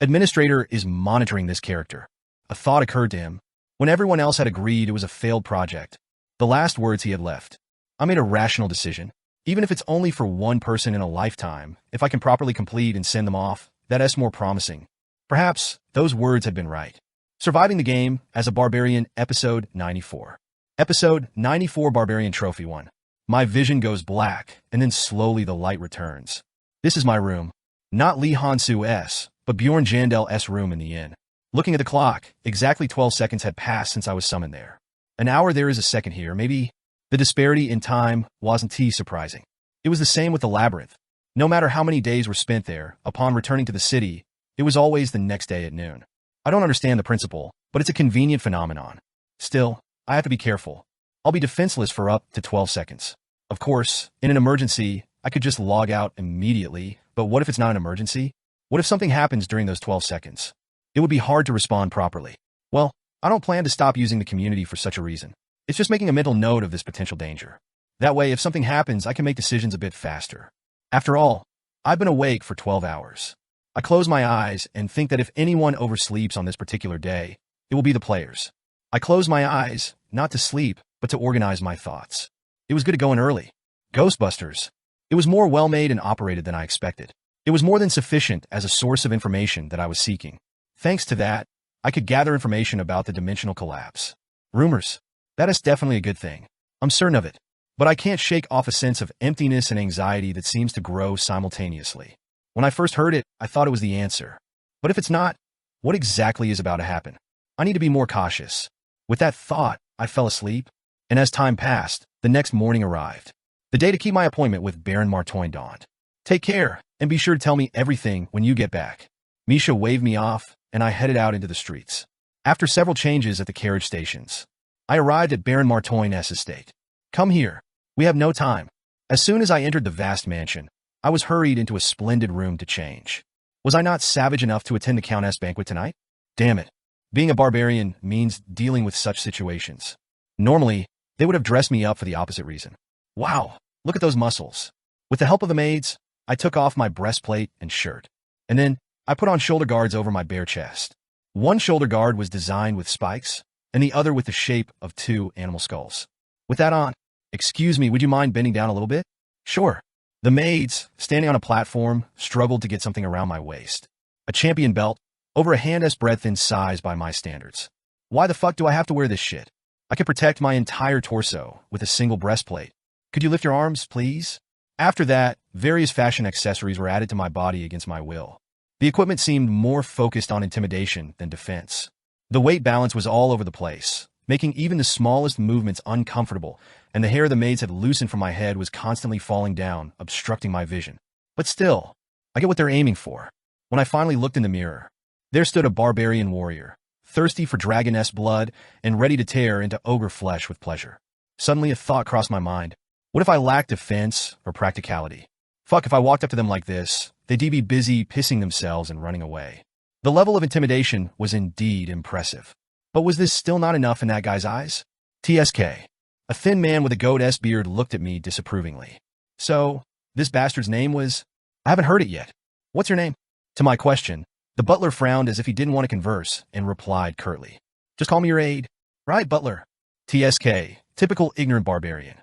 Administrator is monitoring this character. A thought occurred to him. When everyone else had agreed it was a failed project, the last words he had left. I made a rational decision. Even if it's only for one person in a lifetime, if I can properly complete and send them off, that's more promising. Perhaps those words had been right. Surviving the game as a barbarian, episode 94. Episode 94 Barbarian Trophy 1. My vision goes black, and then slowly the light returns. This is my room. Not Lee Hansu-S, but Bjorn Jandel's room in the inn. Looking at the clock, exactly 12 seconds had passed since I was summoned there. An hour there is a second here, maybe. The disparity in time wasn't too surprising. It was the same with the labyrinth. No matter how many days were spent there, upon returning to the city, it was always the next day at noon. I don't understand the principle, but it's a convenient phenomenon. Still, I have to be careful. I'll be defenseless for up to 12 seconds. Of course, in an emergency, I could just log out immediately, but what if it's not an emergency? What if something happens during those 12 seconds? It would be hard to respond properly. Well, I don't plan to stop using the community for such a reason. It's just making a mental note of this potential danger. That way, if something happens, I can make decisions a bit faster. After all, I've been awake for 12 hours. I close my eyes and think that if anyone oversleeps on this particular day, it will be the players. I close my eyes, not to sleep, but to organize my thoughts. It was good to go in early. Ghostbusters. It was more well-made and operated than I expected. It was more than sufficient as a source of information that I was seeking. Thanks to that, I could gather information about the dimensional collapse. Rumors. That is definitely a good thing. I'm certain of it. But I can't shake off a sense of emptiness and anxiety that seems to grow simultaneously. When I first heard it, I thought it was the answer. But if it's not, what exactly is about to happen? I need to be more cautious. With that thought, I fell asleep, and as time passed, the next morning arrived. The day to keep my appointment with Baron Martoin dawned. Take care, and be sure to tell me everything when you get back. Misha waved me off, and I headed out into the streets. After several changes at the carriage stations, I arrived at Baron Martoin's estate. Come here. We have no time. As soon as I entered the vast mansion, I was hurried into a splendid room to change. Was I not savage enough to attend the Countess' banquet tonight? Damn it. Being a barbarian means dealing with such situations. Normally, they would have dressed me up for the opposite reason. Wow, look at those muscles. With the help of the maids, I took off my breastplate and shirt. And then, I put on shoulder guards over my bare chest. One shoulder guard was designed with spikes, and the other with the shape of 2 animal skulls. With that on, Excuse me, would you mind bending down a little bit? Sure. The maids, standing on a platform, struggled to get something around my waist. A champion belt, over a hand's breadth in size by my standards. Why the fuck do I have to wear this shit? I could protect my entire torso with a single breastplate. Could you lift your arms, please? After that, various fashion accessories were added to my body against my will. The equipment seemed more focused on intimidation than defense. The weight balance was all over the place, making even the smallest movements uncomfortable, and the hair the maids had loosened from my head was constantly falling down, obstructing my vision. But still, I get what they're aiming for. When I finally looked in the mirror, there stood a barbarian warrior, thirsty for dragoness blood and ready to tear into ogre flesh with pleasure. Suddenly a thought crossed my mind. What if I lacked defense or practicality? Fuck, if I walked up to them like this, they'd be busy pissing themselves and running away. The level of intimidation was indeed impressive. But was this still not enough in that guy's eyes? TSK. A thin man with a goat-s beard looked at me disapprovingly. So, this bastard's name was... I haven't heard it yet. What's your name? To my question, the butler frowned as if he didn't want to converse and replied curtly. Just call me your aide. Right, butler. TSK. Typical ignorant barbarian.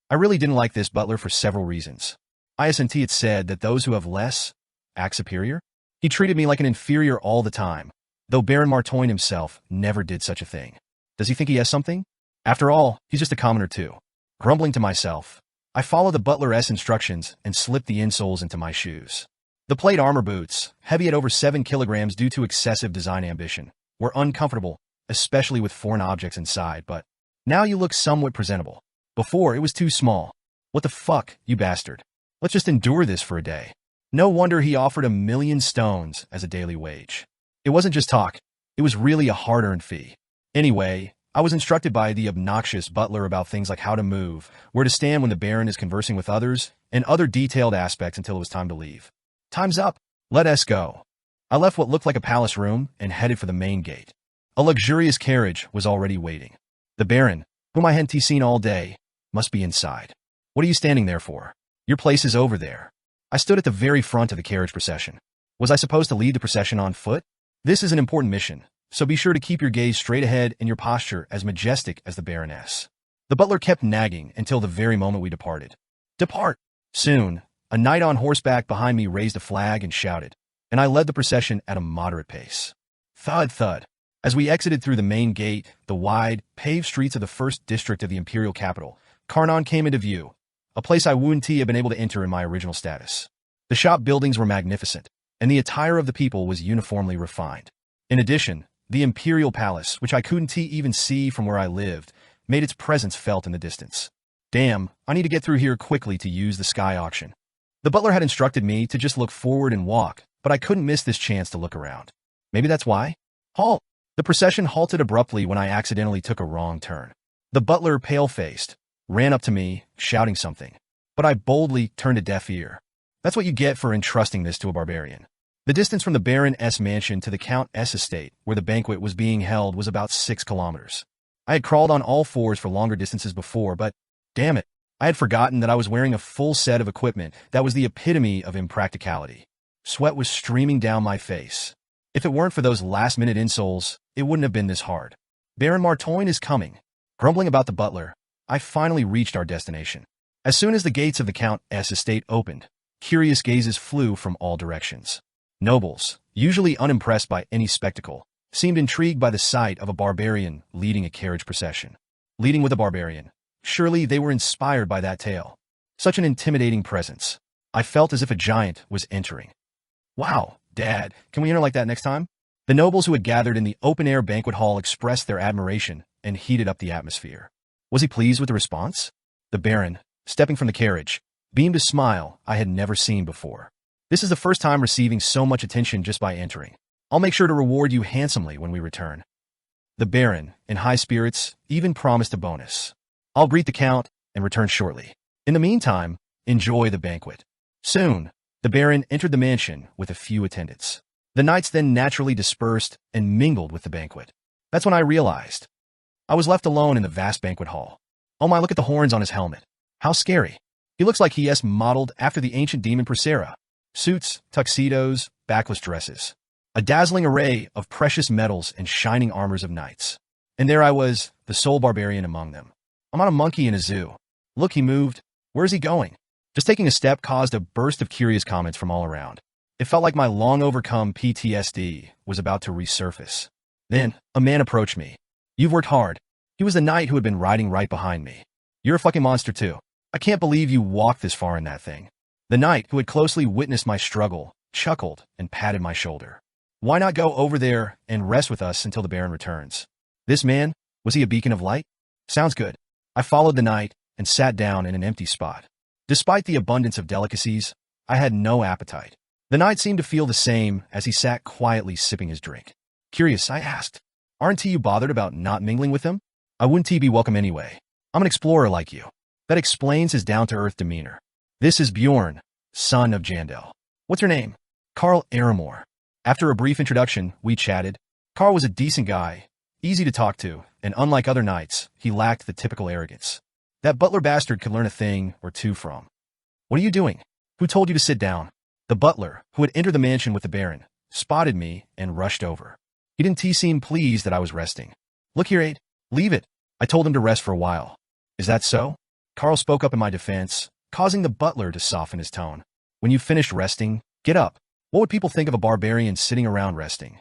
I really didn't like this butler for several reasons. ISNT had said that those who have less act superior. He treated me like an inferior all the time, though Baron Martoin himself never did such a thing. Does he think he has something? After all, he's just a commoner too. Grumbling to myself, I followed the butler's instructions and slipped the insoles into my shoes. The plate armor boots, heavy at over 7 kilograms due to excessive design ambition, were uncomfortable, especially with foreign objects inside, but now you look somewhat presentable. Before, it was too small. What the fuck, you bastard? Let's just endure this for a day. No wonder he offered 1,000,000 stones as a daily wage. It wasn't just talk. It was really a hard-earned fee. Anyway, I was instructed by the obnoxious butler about things like how to move, where to stand when the Baron is conversing with others, and other detailed aspects until it was time to leave. Time's up. Let us go. I left what looked like a palace room and headed for the main gate. A luxurious carriage was already waiting. The Baron, whom I hadn't seen all day, must be inside. What are you standing there for? Your place is over there. I stood at the very front of the carriage procession. Was I supposed to lead the procession on foot? This is an important mission, so be sure to keep your gaze straight ahead and your posture as majestic as the Baroness. The butler kept nagging until the very moment we departed. Depart! Soon, a knight on horseback behind me raised a flag and shouted, and I led the procession at a moderate pace. Thud, thud. As we exited through the main gate, the wide, paved streets of the first district of the imperial capital, Karnan came into view, a place I wouldn't have been able to enter in my original status. The shop buildings were magnificent, and the attire of the people was uniformly refined. In addition, the imperial palace, which I couldn't even see from where I lived, made its presence felt in the distance. Damn, I need to get through here quickly to use the sky auction. The butler had instructed me to just look forward and walk, but I couldn't miss this chance to look around. Maybe that's why? Halt! The procession halted abruptly when I accidentally took a wrong turn. The butler, pale-faced, ran up to me, shouting something, but I boldly turned a deaf ear. That's what you get for entrusting this to a barbarian. The distance from the Baron's mansion to the Count's estate, where the banquet was being held, was about 6 kilometers. I had crawled on all fours for longer distances before, but, damn it, I had forgotten that I was wearing a full set of equipment that was the epitome of impracticality. Sweat was streaming down my face. If it weren't for those last-minute insoles, it wouldn't have been this hard. Baron Martoin is coming. Grumbling about the butler, I finally reached our destination. As soon as the gates of the Count's estate opened, curious gazes flew from all directions. Nobles, usually unimpressed by any spectacle, seemed intrigued by the sight of a barbarian leading a carriage procession. Leading with a barbarian. Surely they were inspired by that tale. Such an intimidating presence. I felt as if a giant was entering. Wow, Dad, can we enter like that next time? The nobles who had gathered in the open-air banquet hall expressed their admiration and heated up the atmosphere. Was he pleased with the response? The Baron, stepping from the carriage, beamed a smile I had never seen before. This is the first time receiving so much attention just by entering. I'll make sure to reward you handsomely when we return. The Baron, in high spirits, even promised a bonus. I'll greet the Count and return shortly. In the meantime, enjoy the banquet. Soon, the Baron entered the mansion with a few attendants. The knights then naturally dispersed and mingled with the banquet. That's when I realized. I was left alone in the vast banquet hall. Oh my, look at the horns on his helmet. How scary. He looks like he is modeled after the ancient demon Procera. Suits, tuxedos, backless dresses. A dazzling array of precious metals and shining armors of knights. And there I was, the sole barbarian among them. I'm not a monkey in a zoo. Look, he moved. Where's he going? Just taking a step caused a burst of curious comments from all around. It felt like my long-overcome PTSD was about to resurface. Then, a man approached me. You've worked hard. He was the knight who had been riding right behind me. You're a fucking monster too. I can't believe you walked this far in that thing. The knight, who had closely witnessed my struggle, chuckled and patted my shoulder. Why not go over there and rest with us until the Baron returns? This man, was he a beacon of light? Sounds good. I followed the knight and sat down in an empty spot. Despite the abundance of delicacies, I had no appetite. The knight seemed to feel the same as he sat quietly sipping his drink. Curious, I asked, aren't you bothered about not mingling with him? I wouldn't be welcome anyway. I'm an explorer like you. That explains his down-to-earth demeanor. This is Bjorn, son of Jandel. What's your name? Carl Aramore. After a brief introduction, we chatted. Carl was a decent guy, easy to talk to, and unlike other knights, he lacked the typical arrogance that butler bastard could learn a thing or two from. What are you doing? Who told you to sit down? The butler, who had entered the mansion with the Baron, spotted me and rushed over. He didn't seem pleased that I was resting. Look here, Aid. Leave it. I told him to rest for a while. Is that so? Carl spoke up in my defense, causing the butler to soften his tone. When you've finished resting, get up. What would people think of a barbarian sitting around resting?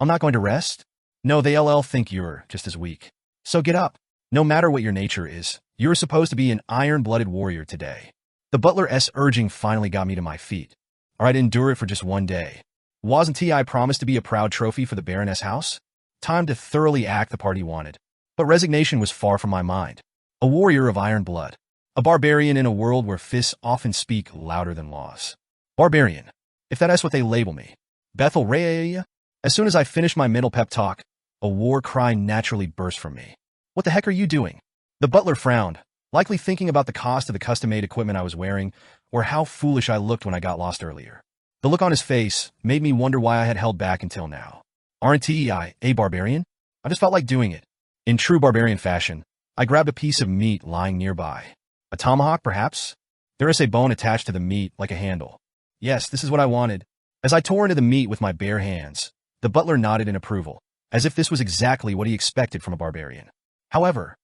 I'm not going to rest? No, they think you're just as weak. So get up. No matter what your nature is, you're supposed to be an iron-blooded warrior today. The butler's urging finally got me to my feet. Or I'd endure it for just one day. Wasn't I promised to be a proud trophy for the Baroness house? Time to thoroughly act the part he wanted. But resignation was far from my mind. A warrior of iron blood. A barbarian in a world where fists often speak louder than laws. Barbarian. If that's what they label me. Bethel Ray. As soon as I finished my mental pep talk, a war cry naturally burst from me. What the heck are you doing? The butler frowned, likely thinking about the cost of the custom-made equipment I was wearing, or how foolish I looked when I got lost earlier. The look on his face made me wonder why I had held back until now. Aren't I a barbarian? I just felt like doing it. In true barbarian fashion, I grabbed a piece of meat lying nearby. A tomahawk, perhaps? There is a bone attached to the meat like a handle. Yes, this is what I wanted. As I tore into the meat with my bare hands, the butler nodded in approval, as if this was exactly what he expected from a barbarian. However,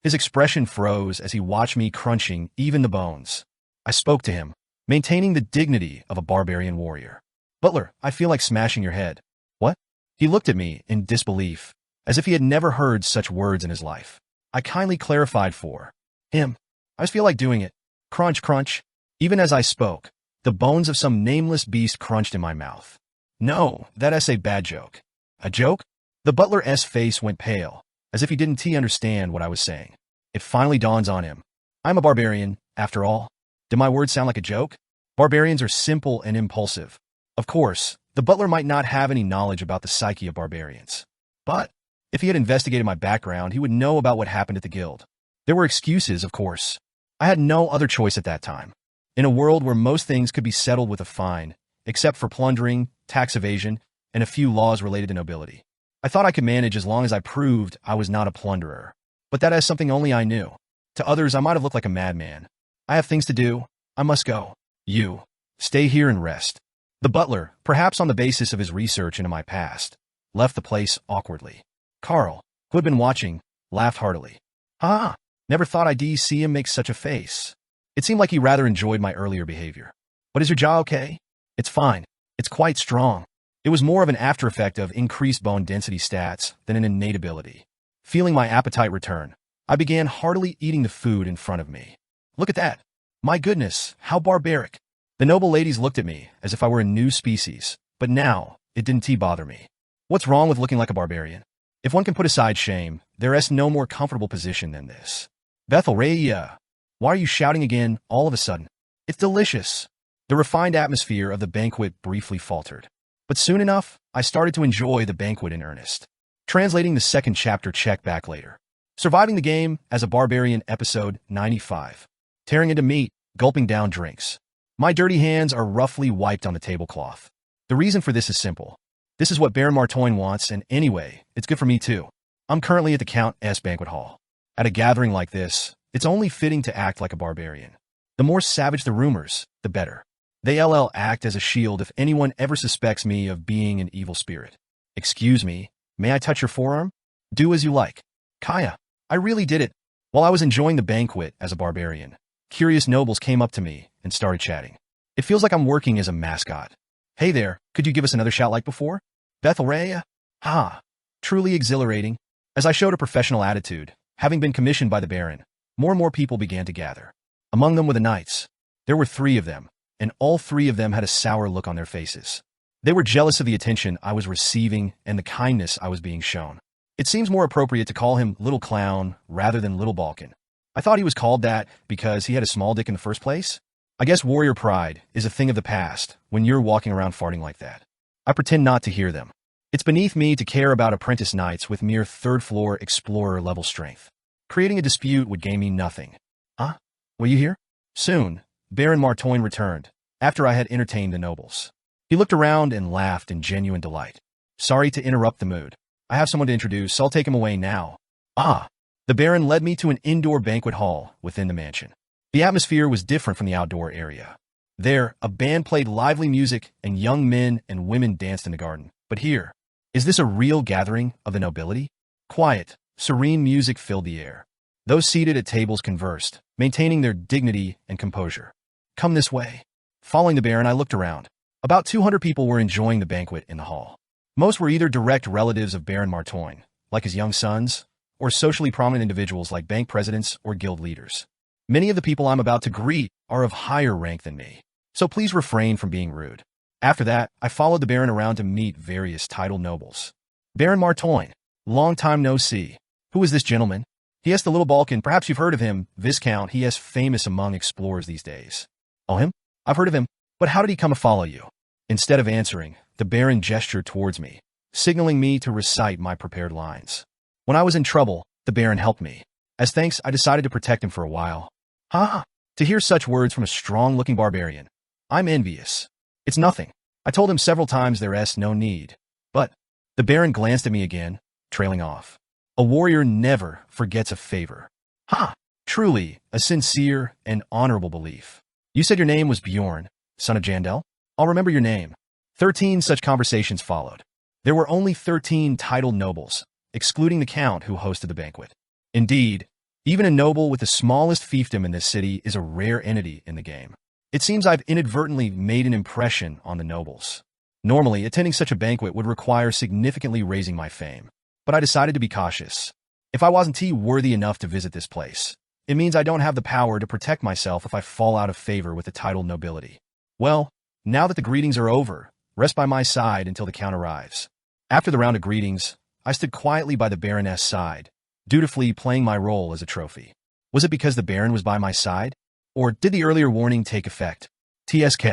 his expression froze as he watched me crunching even the bones. I spoke to him, maintaining the dignity of a barbarian warrior. Butler, I feel like smashing your head. What? He looked at me in disbelief, as if he had never heard such words in his life. I kindly clarified for him. I just feel like doing it. Crunch, crunch. Even as I spoke, the bones of some nameless beast crunched in my mouth. No, that's a bad joke. A joke? The butler's face went pale, as if he didn't understand what I was saying. It finally dawns on him. I'm a barbarian, after all. Did my words sound like a joke? Barbarians are simple and impulsive. Of course, the butler might not have any knowledge about the psyche of barbarians. But if he had investigated my background, he would know about what happened at the guild. There were excuses, of course. I had no other choice at that time. In a world where most things could be settled with a fine, except for plundering, tax evasion, and a few laws related to nobility. I thought I could manage as long as I proved I was not a plunderer. But that is something only I knew. To others, I might have looked like a madman. I have things to do. I must go. You. Stay here and rest. The butler, perhaps on the basis of his research into my past, left the place awkwardly. Carl, who had been watching, laughed heartily. Ha! Never thought I'd see him make such a face. It seemed like he rather enjoyed my earlier behavior. But is your jaw okay? It's fine. It's quite strong. It was more of an after effect of increased bone density stats than an innate ability. Feeling my appetite return, I began heartily eating the food in front of me. Look at that. My goodness, how barbaric. The noble ladies looked at me as if I were a new species, but now it didn't bother me. What's wrong with looking like a barbarian? If one can put aside shame, there is no more comfortable position than this. Bethel Raya, why are you shouting again all of a sudden? It's delicious. The refined atmosphere of the banquet briefly faltered. But soon enough, I started to enjoy the banquet in earnest. Translating the second chapter, check back later. Surviving the game as a barbarian, episode 95. Tearing into meat, gulping down drinks. My dirty hands are roughly wiped on the tablecloth. The reason for this is simple. This is what Baron Martoin wants, and anyway, it's good for me too. I'm currently at the Count's banquet hall. At a gathering like this, it's only fitting to act like a barbarian. The more savage the rumors, the better. They act as a shield if anyone ever suspects me of being an evil spirit. Excuse me, may I touch your forearm? Do as you like. Kaya, I really did it. While I was enjoying the banquet as a barbarian, curious nobles came up to me and started chatting. It feels like I'm working as a mascot. Hey there, could you give us another shout like before? Bethelrea? Ha! Truly exhilarating. As I showed a professional attitude, having been commissioned by the Baron, more and more people began to gather. Among them were the knights. There were 3 of them, and all 3 of them had a sour look on their faces. They were jealous of the attention I was receiving and the kindness I was being shown. It seems more appropriate to call him Little Clown rather than Little Balkan. I thought he was called that because he had a small dick in the first place. I guess warrior pride is a thing of the past when you're walking around farting like that. I pretend not to hear them. It's beneath me to care about apprentice knights with mere third-floor explorer-level strength. Creating a dispute would gain me nothing. Huh? Were you here? Soon, Baron Martoin returned, after I had entertained the nobles. He looked around and laughed in genuine delight. Sorry to interrupt the mood. I have someone to introduce, so I'll take him away now. Ah! The Baron led me to an indoor banquet hall within the mansion. The atmosphere was different from the outdoor area. There, a band played lively music and young men and women danced in the garden. But here, is this a real gathering of the nobility? Quiet, serene music filled the air. Those seated at tables conversed, maintaining their dignity and composure. Come this way. Following the Baron, I looked around. About 200 people were enjoying the banquet in the hall. Most were either direct relatives of Baron Martoin, like his young sons, or socially prominent individuals like bank presidents or guild leaders. Many of the people I'm about to greet are of higher rank than me, so please refrain from being rude. After that, I followed the Baron around to meet various titled nobles. Baron Martoin, long time no see. Who is this gentleman? He asked the Little Balkan. Perhaps you've heard of him, Viscount. He is famous among explorers these days. Oh, him? I've heard of him, but how did he come to follow you? Instead of answering, the Baron gestured towards me, signaling me to recite my prepared lines. When I was in trouble, the Baron helped me. As thanks, I decided to protect him for a while. Ha! To hear such words from a strong-looking barbarian. I'm envious. It's nothing. I told him several times there's no need. But the Baron glanced at me again, trailing off. A warrior never forgets a favor. Ha! Truly, a sincere and honorable belief. You said your name was Bjorn, son of Jandel? I'll remember your name. 13 such conversations followed. There were only 13 titled nobles, excluding the Count who hosted the banquet. Indeed, even a noble with the smallest fiefdom in this city is a rare entity in the game. It seems I've inadvertently made an impression on the nobles. Normally, attending such a banquet would require significantly raising my fame, but I decided to be cautious. If I wasn't worthy enough to visit this place, it means I don't have the power to protect myself if I fall out of favor with the titled nobility. Well, now that the greetings are over, rest by my side until the Count arrives. After the round of greetings, I stood quietly by the Baroness' side, dutifully playing my role as a trophy. Was it because the Baron was by my side? Or did the earlier warning take effect? TSK.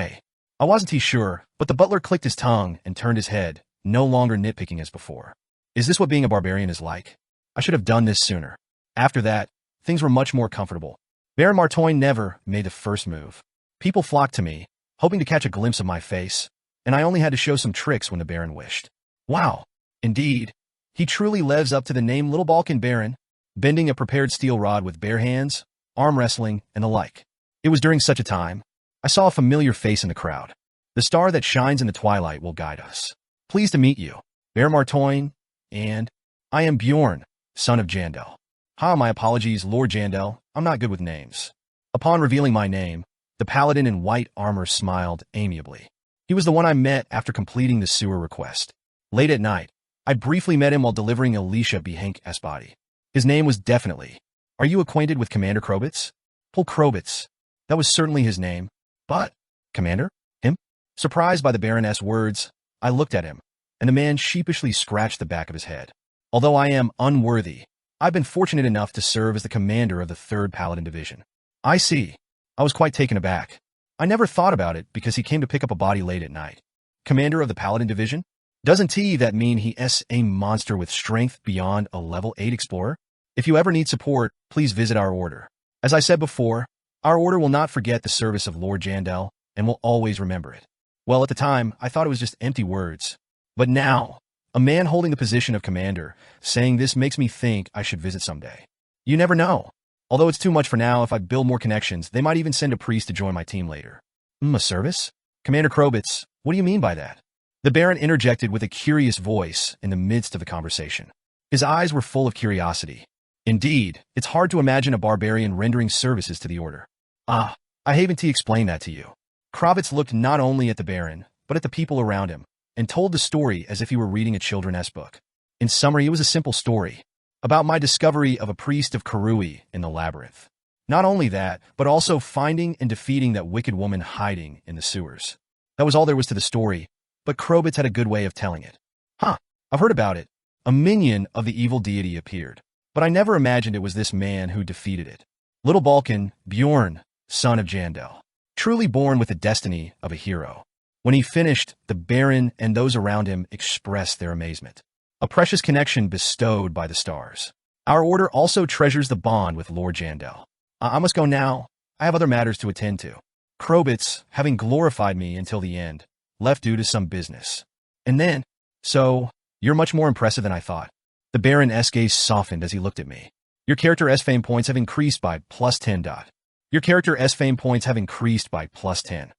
I wasn't sure, but the butler clicked his tongue and turned his head, no longer nitpicking as before. Is this what being a barbarian is like? I should have done this sooner. After that, things were much more comfortable. Baron Martoin never made the first move. People flocked to me, hoping to catch a glimpse of my face, and I only had to show some tricks when the Baron wished. Wow, indeed, he truly lives up to the name Little Balkan Baron, bending a prepared steel rod with bare hands, arm wrestling, and the like. It was during such a time, I saw a familiar face in the crowd. The star that shines in the twilight will guide us. Pleased to meet you, Baron Martoin, and I am Bjorn, son of Jandel. My apologies, Lord Jandel, I'm not good with names. Upon revealing my name, the paladin in white armor smiled amiably. He was the one I met after completing the sewer request. Late at night, I briefly met him while delivering Alicia Behank's body. His name was definitely. Are you acquainted with Commander Krobitz? Pol Krobitz. That was certainly his name. But, Commander? Him? Surprised by the Baroness' words, I looked at him, and the man sheepishly scratched the back of his head. Although I am unworthy, I've been fortunate enough to serve as the commander of the 3rd Paladin Division. I see. I was quite taken aback. I never thought about it because he came to pick up a body late at night. Commander of the Paladin Division? Doesn't that mean he is a monster with strength beyond a level 8 explorer? If you ever need support, please visit our order. As I said before, our order will not forget the service of Lord Jandel and will always remember it. Well, at the time, I thought it was just empty words. But now, a man holding the position of commander, saying this makes me think I should visit someday. You never know. Although it's too much for now, if I build more connections, they might even send a priest to join my team later. A service? Commander Krobitz, what do you mean by that? The Baron interjected with a curious voice in the midst of the conversation. His eyes were full of curiosity. Indeed, it's hard to imagine a barbarian rendering services to the order. Ah, I haven't to explain that to you. Kravitz looked not only at the Baron, but at the people around him, and told the story as if he were reading a children's book. In summary, it was a simple story about my discovery of a priest of Karui in the labyrinth. Not only that, but also finding and defeating that wicked woman hiding in the sewers. That was all there was to the story, but Kravitz had a good way of telling it. Huh, I've heard about it. A minion of the evil deity appeared, but I never imagined it was this man who defeated it. Little Balkan, Bjorn, son of Jandel, truly born with the destiny of a hero. When he finished, the Baron and those around him expressed their amazement. A precious connection bestowed by the stars. Our order also treasures the bond with Lord Jandel. I must go now. I have other matters to attend to. Kravitz, having glorified me until the end, left due to some business. And then, so, you're much more impressive than I thought. The Baron's gaze softened as he looked at me. Your character's fame points have increased by +10. Your character's fame points have increased by +10.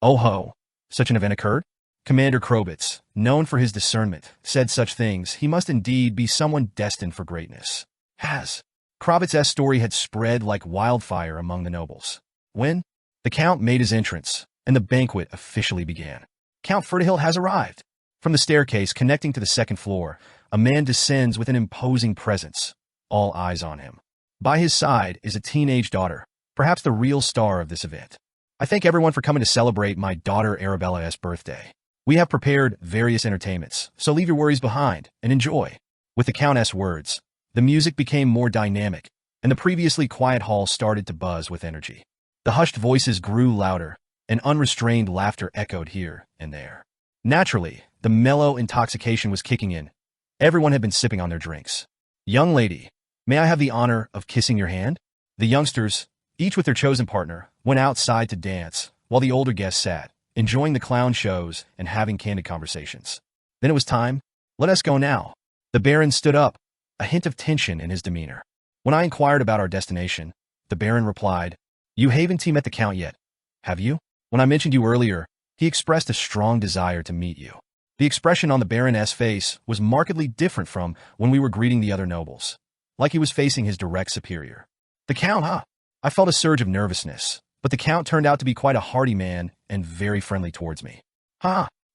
Oh ho, such an event occurred? Commander Kravitz, known for his discernment, said such things. He must indeed be someone destined for greatness. Kravitz's story had spread like wildfire among the nobles. When the Count made his entrance, and the banquet officially began. Count Fertihill has arrived. From the staircase connecting to the second floor, a man descends with an imposing presence, all eyes on him. By his side is a teenage daughter, perhaps the real star of this event. I thank everyone for coming to celebrate my daughter Arabella's birthday. We have prepared various entertainments, so leave your worries behind and enjoy. With the Countess' words, the music became more dynamic, and the previously quiet hall started to buzz with energy. The hushed voices grew louder, and unrestrained laughter echoed here and there. Naturally, the mellow intoxication was kicking in. Everyone had been sipping on their drinks. Young lady, may I have the honor of kissing your hand? The youngsters, each with their chosen partner, went outside to dance, while the older guests sat, enjoying the clown shows and having candid conversations. Then it was time. Let us go now. The Baron stood up, a hint of tension in his demeanor. When I inquired about our destination, the Baron replied, You haven't met the Count yet, have you? When I mentioned you earlier, he expressed a strong desire to meet you. The expression on the Baron's face was markedly different from when we were greeting the other nobles, like he was facing his direct superior. The Count, huh? I felt a surge of nervousness, but the Count turned out to be quite a hearty man and very friendly towards me.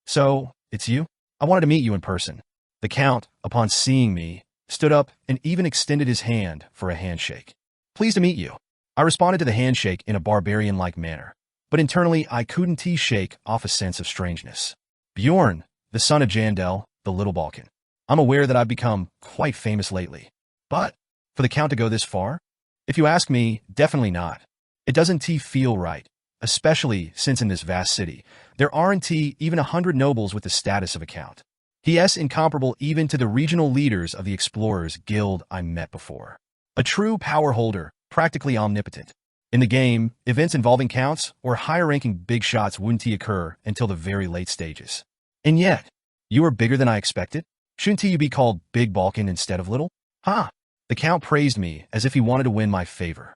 So, it's you? I wanted to meet you in person. The Count, upon seeing me, stood up and even extended his hand for a handshake. Pleased to meet you. I responded to the handshake in a barbarian-like manner, but internally I couldn't shake off a sense of strangeness. Bjorn, the son of Jandel, the Little Balkan. I'm aware that I've become quite famous lately, but for the Count to go this far? If you ask me, definitely not. It doesn't feel right, especially since in this vast city, there aren't even 100 nobles with the status of a Count. He is incomparable even to the regional leaders of the Explorers Guild I met before. A true power holder, practically omnipotent. In the game, events involving Counts or higher-ranking big shots wouldn't occur until the very late stages. And yet, you are bigger than I expected? Shouldn't you be called Big Balkan instead of Little? The Count praised me as if he wanted to win my favor.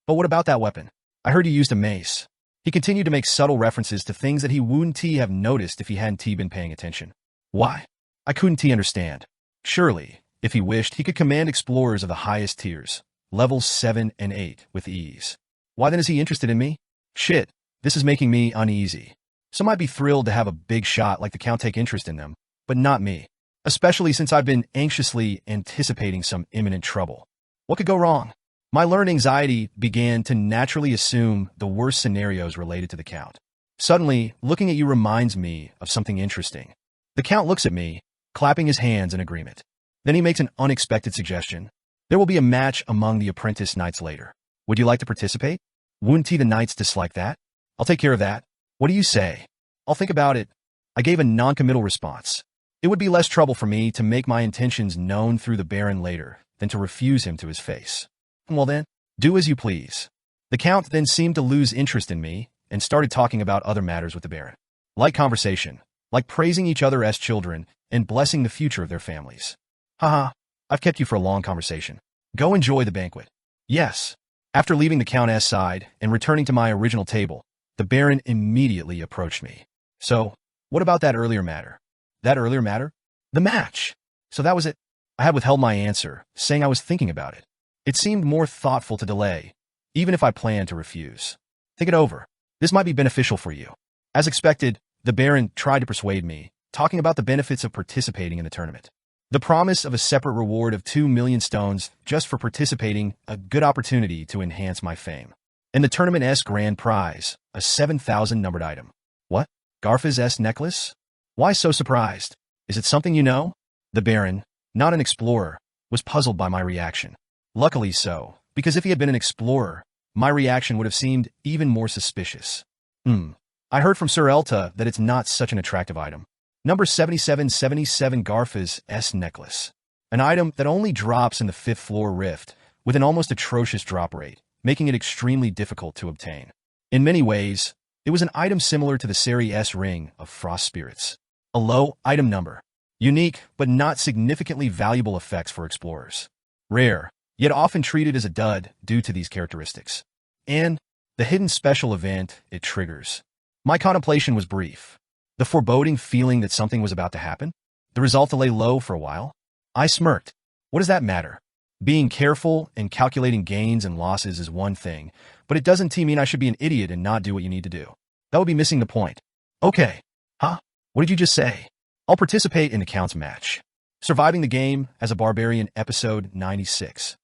But what about that weapon? I heard you used a mace. He continued to make subtle references to things that he wouldn't have noticed if he hadn't been paying attention. Why? I couldn't understand. Surely, if he wished, he could command explorers of the highest tiers, levels 7 and 8, with ease. Why then is he interested in me? Shit, this is making me uneasy. Some might be thrilled to have a big shot like the Count take interest in them, but not me. Especially since I've been anxiously anticipating some imminent trouble. What could go wrong? My learned anxiety began to naturally assume the worst scenarios related to the Count. Suddenly, looking at you reminds me of something interesting. The Count looks at me, clapping his hands in agreement. Then he makes an unexpected suggestion. There will be a match among the apprentice knights later. Would you like to participate? Wouldn't the knights dislike that? I'll take care of that. What do you say? I'll think about it. I gave a non-committal response. It would be less trouble for me to make my intentions known through the Baron later than to refuse him to his face. Well then, do as you please. The Count then seemed to lose interest in me and started talking about other matters with the Baron. Like conversation, like praising each other as children and blessing the future of their families. I've kept you for a long conversation. Go enjoy the banquet. Yes. After leaving the Countess' side and returning to my original table, the Baron immediately approached me. So, what about that earlier matter? That earlier matter? The match. So that was it. I had withheld my answer, saying I was thinking about it. It seemed more thoughtful to delay, even if I planned to refuse. Think it over. This might be beneficial for you. As expected, the Baron tried to persuade me, talking about the benefits of participating in the tournament. The promise of a separate reward of 2 million stones just for participating, a good opportunity to enhance my fame. And the tournament's grand prize, a 7,000 numbered item. What? Garfa's necklace? Why so surprised? Is it something you know? The Baron, not an explorer, was puzzled by my reaction. Luckily so, because if he had been an explorer, my reaction would have seemed even more suspicious. I heard from Sir Elta that it's not such an attractive item. Number 7777 Garfa's necklace. An item that only drops in the 5th floor rift, with an almost atrocious drop rate, making it extremely difficult to obtain. In many ways, it was an item similar to the Sari's Ring of Frost Spirits. A low item number. Unique, but not significantly valuable effects for explorers. Rare, yet often treated as a dud due to these characteristics. And the hidden special event it triggers. My contemplation was brief. The foreboding feeling that something was about to happen? The result to lay low for a while? I smirked. What does that matter? Being careful and calculating gains and losses is one thing, but it doesn't mean I should be an idiot and not do what you need to do. That would be missing the point. Okay. Huh? What did you just say? I'll participate in the Count's match. Surviving the game as a barbarian, episode 96.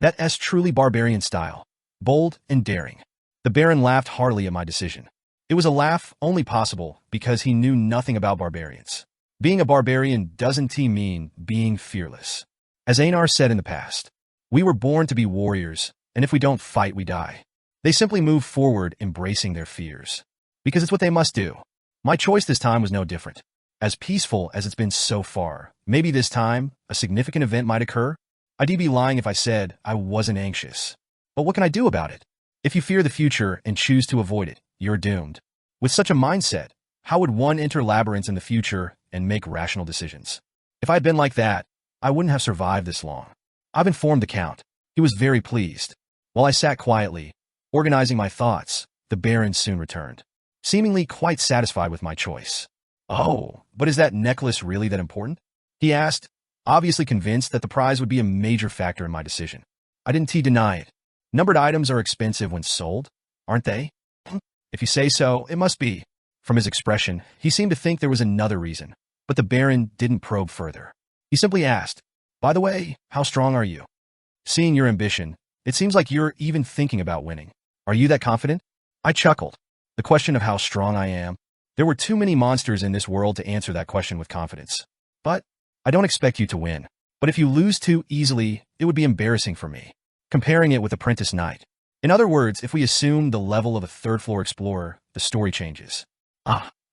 That's truly barbarian style. Bold and daring. The Baron laughed heartily at my decision. It was a laugh only possible because he knew nothing about barbarians. Being a barbarian doesn't mean being fearless. As Einar said in the past, we were born to be warriors, and if we don't fight, we die. They simply move forward embracing their fears. Because it's what they must do. My choice this time was no different. As peaceful as it's been so far, maybe this time, a significant event might occur. I'd be lying if I said I wasn't anxious. But what can I do about it? If you fear the future and choose to avoid it, you're doomed. With such a mindset, how would one enter labyrinths in the future and make rational decisions? If I had been like that, I wouldn't have survived this long. I've informed the Count. He was very pleased. While I sat quietly, organizing my thoughts, the Baron soon returned, seemingly quite satisfied with my choice. Oh, but is that necklace really that important? He asked, obviously convinced that the prize would be a major factor in my decision. I didn't deny it. Numbered items are expensive when sold, aren't they? If you say so, it must be. From his expression, he seemed to think there was another reason, but the Baron didn't probe further. He simply asked, by the way, how strong are you? Seeing your ambition, it seems like you're even thinking about winning. Are you that confident? I chuckled. The question of how strong I am. There were too many monsters in this world to answer that question with confidence. But I don't expect you to win. But if you lose too easily, it would be embarrassing for me. Comparing it with Apprentice Knight. In other words, if we assume the level of a third-floor explorer, the story changes.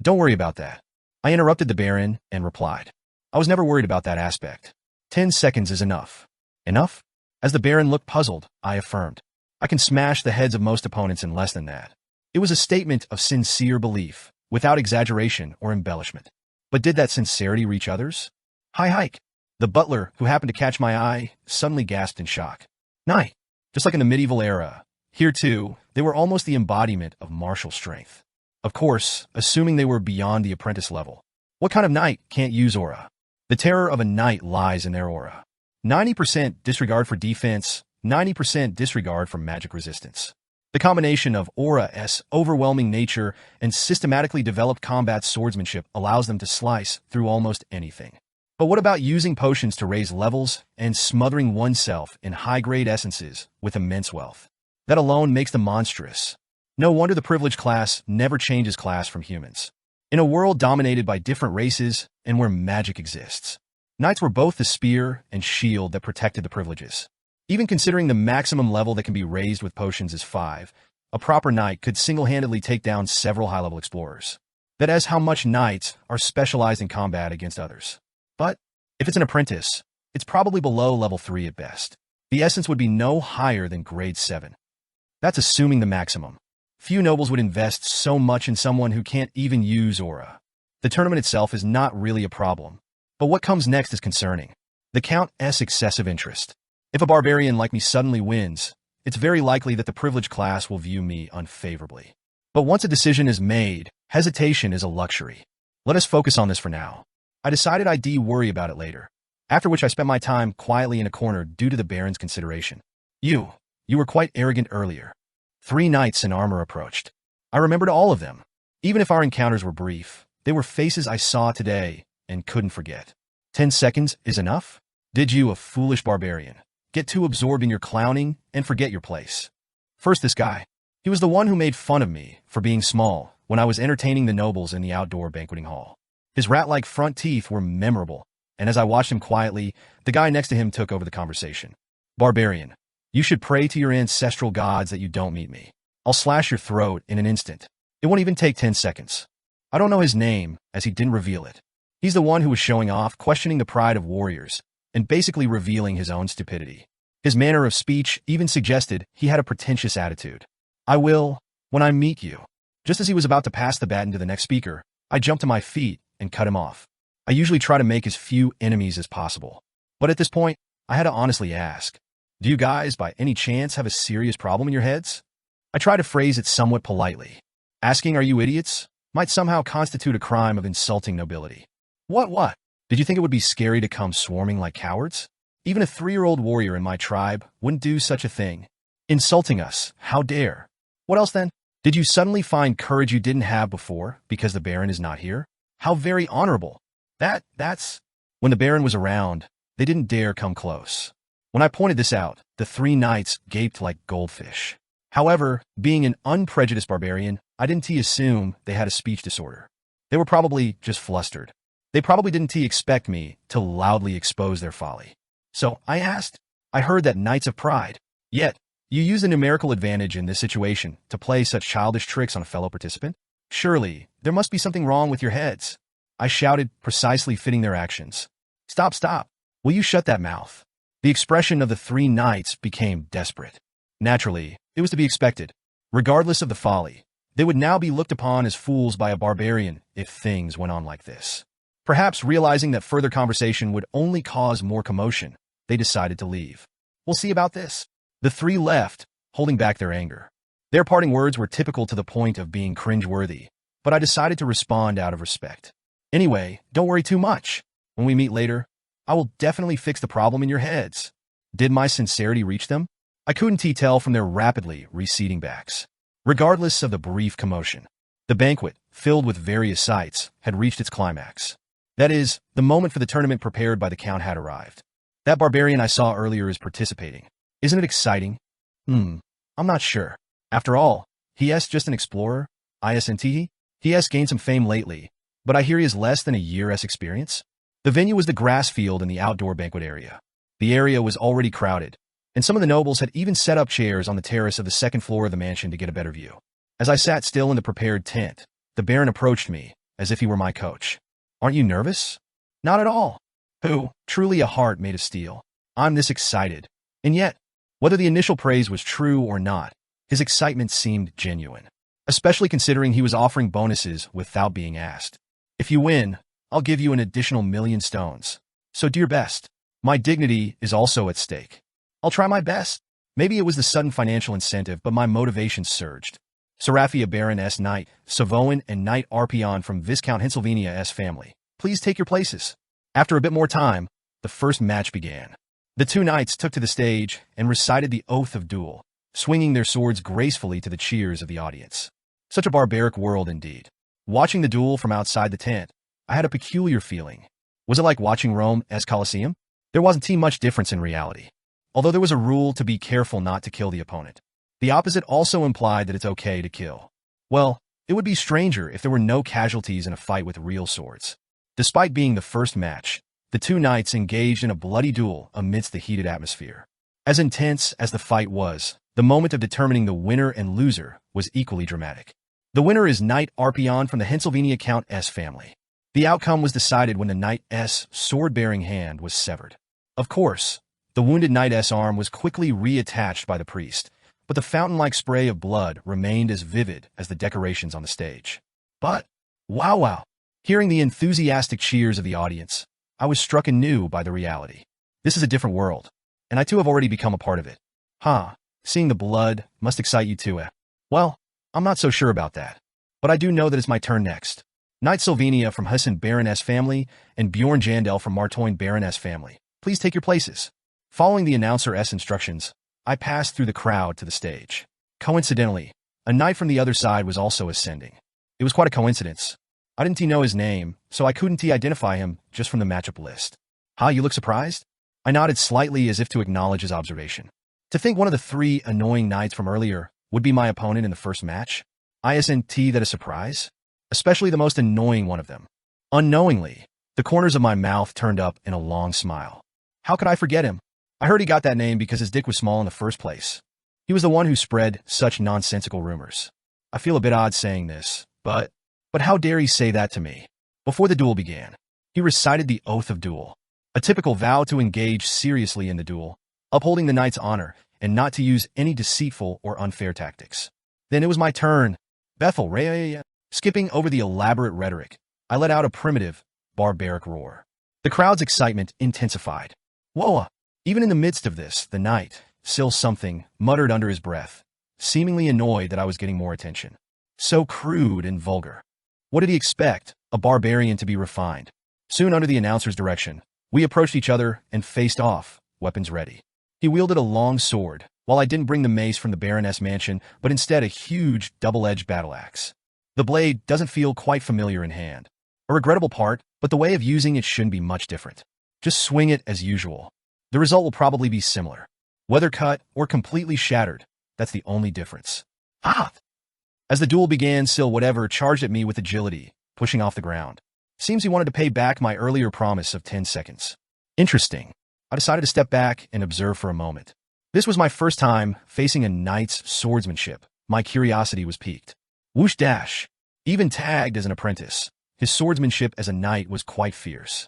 Don't worry about that. I interrupted the Baron and replied. I was never worried about that aspect. 10 seconds is enough. Enough? As the Baron looked puzzled, I affirmed. I can smash the heads of most opponents in less than that. It was a statement of sincere belief, without exaggeration or embellishment. But did that sincerity reach others? Hi hike. The butler, who happened to catch my eye, suddenly gasped in shock. Knight. Just like in the medieval era. Here, too, they were almost the embodiment of martial strength. Of course, assuming they were beyond the apprentice level. What kind of knight can't use aura? The terror of a knight lies in their aura. 90% disregard for defense, 90% disregard for magic resistance. The combination of aura's overwhelming nature and systematically developed combat swordsmanship allows them to slice through almost anything. But what about using potions to raise levels and smothering oneself in high-grade essences with immense wealth? That alone makes them monstrous. No wonder the privileged class never changes class from humans. In a world dominated by different races and where magic exists, knights were both the spear and shield that protected the privileges. Even considering the maximum level that can be raised with potions is 5, a proper knight could single-handedly take down several high-level explorers. That is how much knights are specialized in combat against others. But if it's an apprentice, it's probably below level 3 at best. The essence would be no higher than grade 7. That's assuming the maximum. Few nobles would invest so much in someone who can't even use aura. The tournament itself is not really a problem. But what comes next is concerning. The Count's excessive interest. If a barbarian like me suddenly wins, it's very likely that the privileged class will view me unfavorably. But once a decision is made, hesitation is a luxury. Let us focus on this for now. I decided I'd worry about it later. after which I spent my time quietly in a corner due to the Baron's consideration. You were quite arrogant earlier. 3 knights in armor approached. I remembered all of them. Even if our encounters were brief, they were faces I saw today and couldn't forget. 10 seconds is enough? Did you, a foolish barbarian, get too absorbed in your clowning and forget your place? First, this guy. He was the one who made fun of me for being small when I was entertaining the nobles in the outdoor banqueting hall. His rat-like front teeth were memorable, and as I watched him quietly, the guy next to him took over the conversation. Barbarian, you should pray to your ancestral gods that you don't meet me. I'll slash your throat in an instant. It won't even take 10 seconds. I don't know his name, as he didn't reveal it. He's the one who was showing off, questioning the pride of warriors, and basically revealing his own stupidity. His manner of speech even suggested he had a pretentious attitude. I will, when I meet you. Just as he was about to pass the baton to the next speaker, I jumped to my feet and cut him off. I usually try to make as few enemies as possible. But at this point, I had to honestly ask, do you guys, by any chance, have a serious problem in your heads? I try to phrase it somewhat politely. Asking, are you idiots, might somehow constitute a crime of insulting nobility. What? Did you think it would be scary to come swarming like cowards? Even a 3-year-old warrior in my tribe wouldn't do such a thing. Insulting us, how dare? What else then? Did you suddenly find courage you didn't have before because the Baron is not here? How very honorable. That's... When the Baron was around, they didn't dare come close. When I pointed this out, the 3 knights gaped like goldfish. However, being an unprejudiced barbarian, I didn't assume they had a speech disorder. They were probably just flustered. They probably didn't expect me to loudly expose their folly. So I asked, I heard that Knights of Pride. Yet, you use a numerical advantage in this situation to play such childish tricks on a fellow participant? Surely, there must be something wrong with your heads. I shouted, precisely fitting their actions. Stop. Will you shut that mouth? The expression of the 3 knights became desperate. Naturally, it was to be expected. Regardless of the folly, they would now be looked upon as fools by a barbarian if things went on like this. Perhaps realizing that further conversation would only cause more commotion, they decided to leave. We'll see about this. The 3 left, holding back their anger. Their parting words were typical to the point of being cringeworthy, but I decided to respond out of respect. Anyway, don't worry too much. When we meet later, I will definitely fix the problem in your heads. Did my sincerity reach them? I couldn't tell from their rapidly receding backs. Regardless of the brief commotion, the banquet, filled with various sights, had reached its climax. That is, the moment for the tournament prepared by the Count had arrived. That barbarian I saw earlier is participating. Isn't it exciting? I'm not sure. After all, he's just an explorer, isn't he? He has gained some fame lately, but I hear he has less than a year's experience. The venue was the grass field in the outdoor banquet area. The area was already crowded, and some of the nobles had even set up chairs on the terrace of the 2nd floor of the mansion to get a better view. As I sat still in the prepared tent, the Baron approached me, as if he were my coach. Aren't you nervous? Not at all. Who, truly a heart made of steel. I'm this excited. And yet, whether the initial praise was true or not, his excitement seemed genuine, especially considering he was offering bonuses without being asked. If you win, I'll give you an additional 1,000,000 stones. So do your best. My dignity is also at stake. I'll try my best. Maybe it was the sudden financial incentive, but my motivation surged. Seraphia Baron S. Knight, Savoan and Knight Arpion from Viscount Pennsylvania S. family. Please take your places. After a bit more time, the first match began. The 2 knights took to the stage and recited the oath of duel, swinging their swords gracefully to the cheers of the audience. Such a barbaric world indeed. Watching the duel from outside the tent, I had a peculiar feeling. Was it like watching Rome's Colosseum? There wasn't much difference in reality. Although there was a rule to be careful not to kill the opponent, the opposite also implied that it's okay to kill. Well, it would be stranger if there were no casualties in a fight with real swords. Despite being the first match, the 2 knights engaged in a bloody duel amidst the heated atmosphere. As intense as the fight was, the moment of determining the winner and loser was equally dramatic. The winner is Knight Arpion from the Pennsylvania Count S family. The outcome was decided when the Knight's sword-bearing hand was severed. Of course, the wounded Knight's arm was quickly reattached by the priest, but the fountain-like spray of blood remained as vivid as the decorations on the stage. But, wow! Hearing the enthusiastic cheers of the audience, I was struck anew by the reality. This is a different world, and I too have already become a part of it. Seeing the blood must excite you too, eh? Well, I'm not so sure about that, but I do know that it's my turn next. Knight Sylvania from Hessen Baroness family and Bjorn Jandel from Martoin Baroness family. Please take your places. Following the announcer's instructions, I passed through the crowd to the stage. Coincidentally, a knight from the other side was also ascending. It was quite a coincidence. I didn't know his name, so I couldn't identify him just from the matchup list. Huh, you look surprised? I nodded slightly as if to acknowledge his observation. To think one of the 3 annoying knights from earlier would be my opponent in the first match? Isn't that a surprise? Especially the most annoying one of them. Unknowingly, the corners of my mouth turned up in a long smile. How could I forget him? I heard he got that name because his dick was small in the first place. He was the one who spread such nonsensical rumors. I feel a bit odd saying this, but how dare he say that to me? Before the duel began, he recited the oath of duel, a typical vow to engage seriously in the duel, upholding the knight's honor and not to use any deceitful or unfair tactics. Then it was my turn. Bethel Ray. Skipping over the elaborate rhetoric, I let out a primitive, barbaric roar. The crowd's excitement intensified. Whoa! Even in the midst of this, the knight, still something, muttered under his breath, seemingly annoyed that I was getting more attention. So crude and vulgar. What did he expect? A barbarian to be refined. Soon under the announcer's direction, we approached each other and faced off, weapons ready. He wielded a long sword, while I didn't bring the mace from the Baroness mansion, but instead a huge, double-edged battle axe. The blade doesn't feel quite familiar in hand. A regrettable part, but the way of using it shouldn't be much different. Just swing it as usual. The result will probably be similar. Whether cut or completely shattered, that's the only difference. Ah! As the duel began, Sil whatever charged at me with agility, pushing off the ground. Seems he wanted to pay back my earlier promise of 10 seconds. Interesting. I decided to step back and observe for a moment. This was my first time facing a knight's swordsmanship. My curiosity was piqued. Whoosh dash. Even tagged as an apprentice, his swordsmanship as a knight was quite fierce.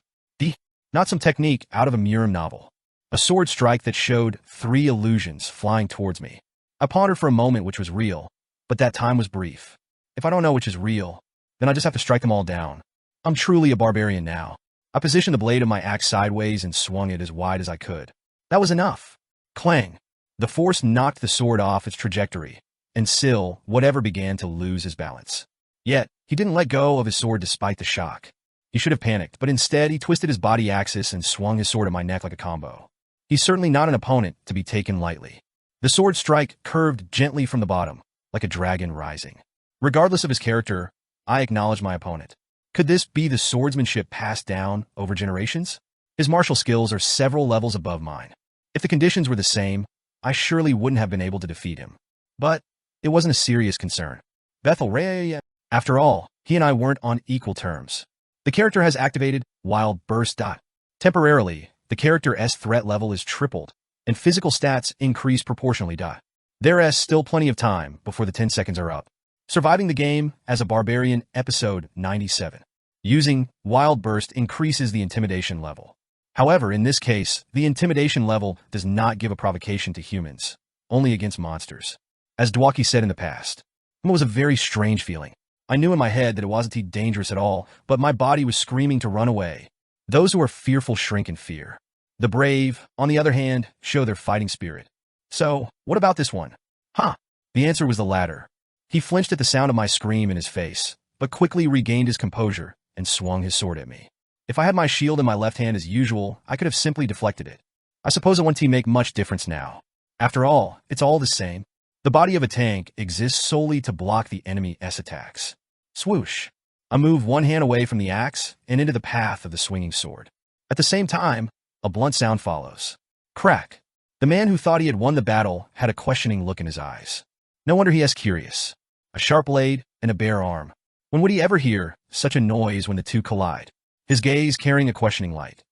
Not some technique out of a Murim novel. A sword strike that showed 3 illusions flying towards me. I pondered for a moment which was real, but that time was brief. If I don't know which is real, then I just have to strike them all down. I'm truly a barbarian now. I positioned the blade of my axe sideways and swung it as wide as I could. That was enough. Clang. The force knocked the sword off its trajectory, and Sil, whatever, began to lose his balance. Yet, he didn't let go of his sword despite the shock. He should have panicked, but instead he twisted his body axis and swung his sword at my neck like a combo. He's certainly not an opponent to be taken lightly. The sword strike curved gently from the bottom, like a dragon rising. Regardless of his character, I acknowledged my opponent. Could this be the swordsmanship passed down over generations? His martial skills are several levels above mine. If the conditions were the same, I surely wouldn't have been able to defeat him. But it wasn't a serious concern. Bethel Ray. After all, he and I weren't on equal terms. The character has activated Wild Burst. Temporarily, the character's threat level is tripled, and physical stats increase proportionally. There's still plenty of time before the 10 seconds are up. Surviving the game as a barbarian, episode 97. Using Wild Burst increases the intimidation level. However, in this case, the intimidation level does not give a provocation to humans, only against monsters. As Dwaki said in the past, it was a very strange feeling. I knew in my head that it wasn't dangerous at all, but my body was screaming to run away. Those who are fearful shrink in fear. The brave, on the other hand, show their fighting spirit. So, what about this one? The answer was the latter. He flinched at the sound of my scream in his face, but quickly regained his composure and swung his sword at me. If I had my shield in my left hand as usual, I could have simply deflected it. I suppose it wouldn't make much difference now. After all, it's all the same. The body of a tank exists solely to block the enemy's attacks. Swoosh. I move one hand away from the axe and into the path of the swinging sword. At the same time, a blunt sound follows. Crack. The man who thought he had won the battle had a questioning look in his eyes. No wonder he is curious. A sharp blade and a bare arm. When would he ever hear such a noise when the two collide? His gaze carrying a questioning light.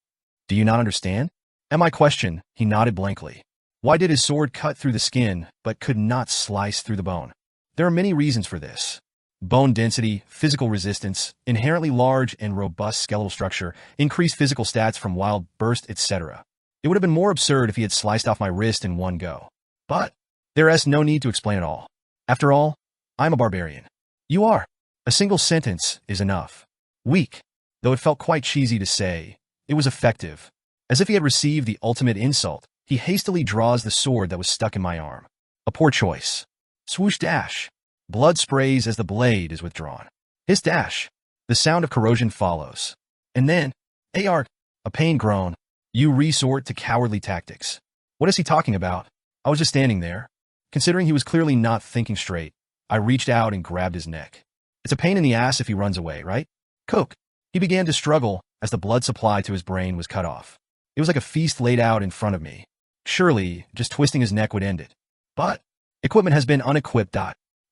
Do you not understand? At my question, he nodded blankly. Why did his sword cut through the skin, but could not slice through the bone? There are many reasons for this. Bone density, physical resistance, inherently large and robust skeletal structure, increased physical stats from Wild Burst, etc. It would have been more absurd if he had sliced off my wrist in one go. But there is no need to explain it all. After all, I'm a barbarian. You are. A single sentence is enough. Weak. Though it felt quite cheesy to say, it was effective. As if he had received the ultimate insult, he hastily draws the sword that was stuck in my arm. A poor choice. Swoosh dash. Blood sprays as the blade is withdrawn. Hiss dash. The sound of corrosion follows. And then, AR, a pain groan. You resort to cowardly tactics. What is he talking about? I was just standing there. Considering he was clearly not thinking straight, I reached out and grabbed his neck. It's a pain in the ass if he runs away, right? Coke. He began to struggle as the blood supply to his brain was cut off. It was like a feast laid out in front of me. Surely, just twisting his neck would end it. But, equipment has been unequipped.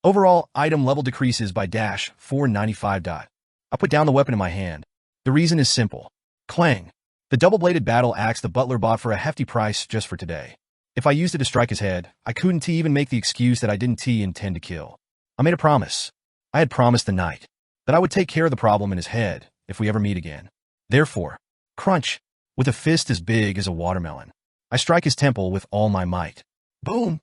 Overall, item level decreases by -495. I put down the weapon in my hand. The reason is simple. Clang. The double-bladed battle axe the butler bought for a hefty price just for today. If I used it to strike his head, I couldn't even make the excuse that I didn't intend to kill. I made a promise. I had promised the knight that I would take care of the problem in his head if we ever meet again. Therefore, crunch, with a fist as big as a watermelon, I strike his temple with all my might. Boom!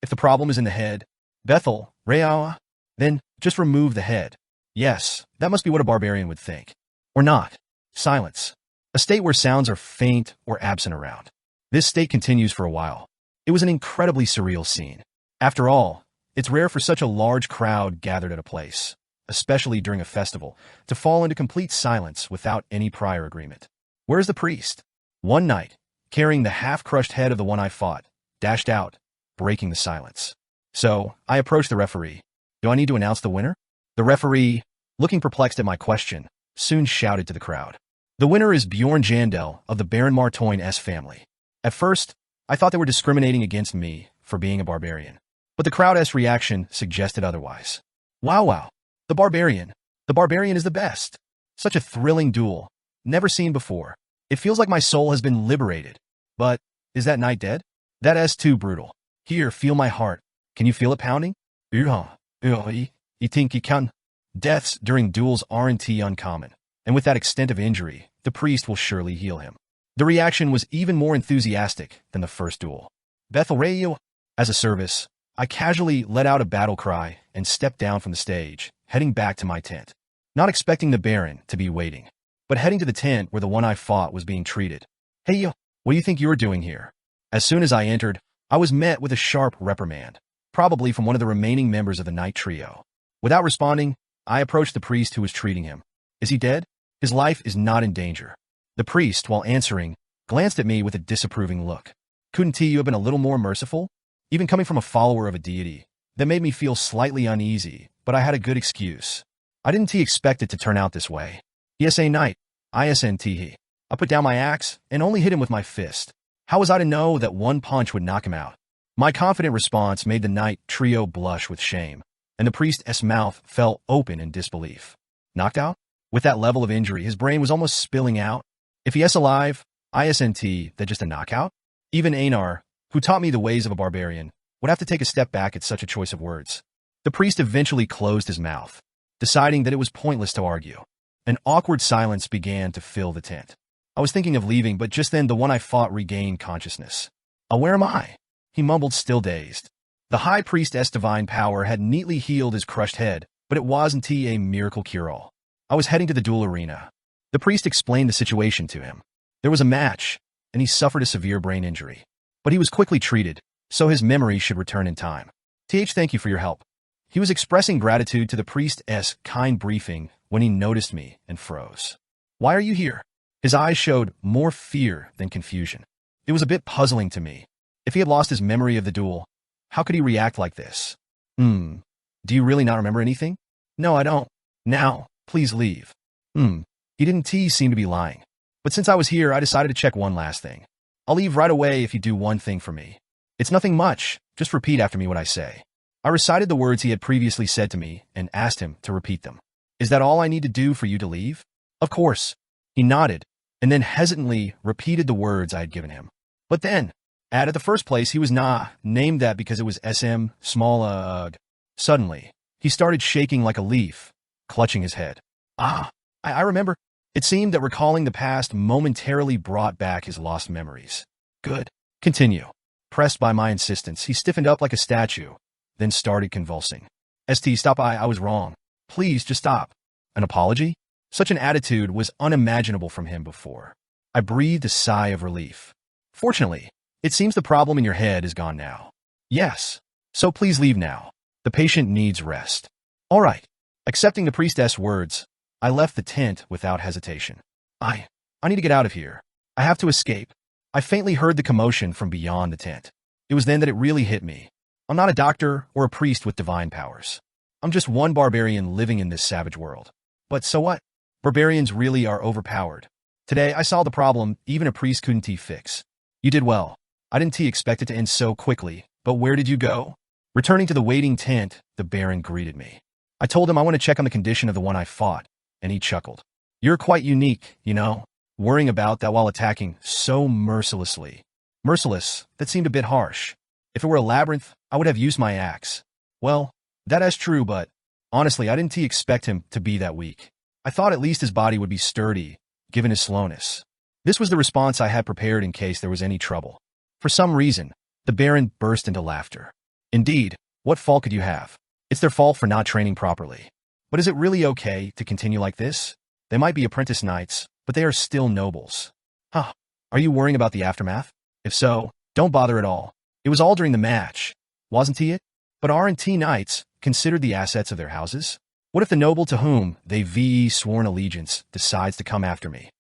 If the problem is in the head, Bethel, Reawa, then just remove the head. Yes, that must be what a barbarian would think. Or not. Silence. A state where sounds are faint or absent around. This state continues for a while. It was an incredibly surreal scene. After all, it's rare for such a large crowd gathered at a place, especially during a festival, to fall into complete silence without any prior agreement. Where's the priest? One knight, carrying the half-crushed head of the one I fought, dashed out, breaking the silence. So, I approached the referee. Do I need to announce the winner? The referee, looking perplexed at my question, soon shouted to the crowd. The winner is Bjorn Jandel of the Baron Martoin family. At first, I thought they were discriminating against me for being a barbarian. But the crowd's reaction suggested otherwise. Wow. The barbarian. The barbarian is the best. Such a thrilling duel. Never seen before. It feels like my soul has been liberated. But, is that knight dead? That is too brutal. Here, feel my heart. Can you feel it pounding? You think you can? Deaths during duels aren't uncommon. And with that extent of injury, the priest will surely heal him. The reaction was even more enthusiastic than the first duel. Bethel Rayo. As a service, I casually let out a battle cry and stepped down from the stage, heading back to my tent. Not expecting the Baron to be waiting, but heading to the tent where the one I fought was being treated. Hey, what do you think you're doing here? As soon as I entered, I was met with a sharp reprimand, probably from one of the remaining members of the night trio. Without responding, I approached the priest who was treating him. Is he dead? His life is not in danger. The priest, while answering, glanced at me with a disapproving look. Couldn't you have been a little more merciful? Even coming from a follower of a deity, that made me feel slightly uneasy, but I had a good excuse. I didn't expect it to turn out this way. ESA knight, ISNT. I put down my axe and only hit him with my fist. How was I to know that one punch would knock him out? My confident response made the knight trio blush with shame, and the priest's mouth fell open in disbelief. Knocked out? With that level of injury, his brain was almost spilling out. If he is alive, ISNT, that just a knockout? Even Einar, who taught me the ways of a barbarian, would have to take a step back at such a choice of words. The priest eventually closed his mouth, deciding that it was pointless to argue. An awkward silence began to fill the tent. I was thinking of leaving, but just then the one I fought regained consciousness. Where am I? He mumbled, still dazed. The high priest's divine power had neatly healed his crushed head, but it wasn't a miracle cure-all. I was heading to the duel arena. The priest explained the situation to him. There was a match, and he suffered a severe brain injury. But he was quickly treated, so his memory should return in time. Thank you for your help. He was expressing gratitude to the priest's kind briefing when he noticed me and froze. Why are you here? His eyes showed more fear than confusion. It was a bit puzzling to me. If he had lost his memory of the duel, how could he react like this? Do you really not remember anything? No, I don't. Now, please leave. He didn't seem to be lying. But since I was here, I decided to check one last thing. I'll leave right away if you do one thing for me. It's nothing much, just repeat after me what I say. I recited the words he had previously said to me and asked him to repeat them. Is that all I need to do for you to leave? Of course. He nodded, and then hesitantly repeated the words I had given him. But then, at the first place, he was named that because it was SM, small, Suddenly, he started shaking like a leaf, clutching his head. I remember. It seemed that recalling the past momentarily brought back his lost memories. Good. Continue. Pressed by my insistence, he stiffened up like a statue, then started convulsing. Stop, I was wrong. Please, just stop. An apology? Such an attitude was unimaginable from him before. I breathed a sigh of relief. Fortunately, it seems the problem in your head is gone now. Yes. So please leave now. The patient needs rest. All right. Accepting the priestess' words, I left the tent without hesitation. I need to get out of here. I have to escape. I faintly heard the commotion from beyond the tent. It was then that it really hit me. I'm not a doctor or a priest with divine powers. I'm just one barbarian living in this savage world. But so what? Barbarians really are overpowered. Today, I saw the problem even a priest couldn't fix. You did well. I didn't expect it to end so quickly, but where did you go? Returning to the waiting tent, the Baron greeted me. I told him I want to check on the condition of the one I fought, and he chuckled. You're quite unique, you know, worrying about that while attacking so mercilessly. Merciless, that seemed a bit harsh. If it were a labyrinth, I would have used my axe. Well, that is true, but honestly, I didn't expect him to be that weak. I thought at least his body would be sturdy, given his slowness. This was the response I had prepared in case there was any trouble. For some reason, the Baron burst into laughter. Indeed, what fault could you have? It's their fault for not training properly. But is it really okay to continue like this? They might be apprentice knights, but they are still nobles. Huh, are you worrying about the aftermath? If so, don't bother at all. It was all during the match, wasn't it? But aren't knights considered the assets of their houses? What if the noble to whom they've sworn allegiance decides to come after me?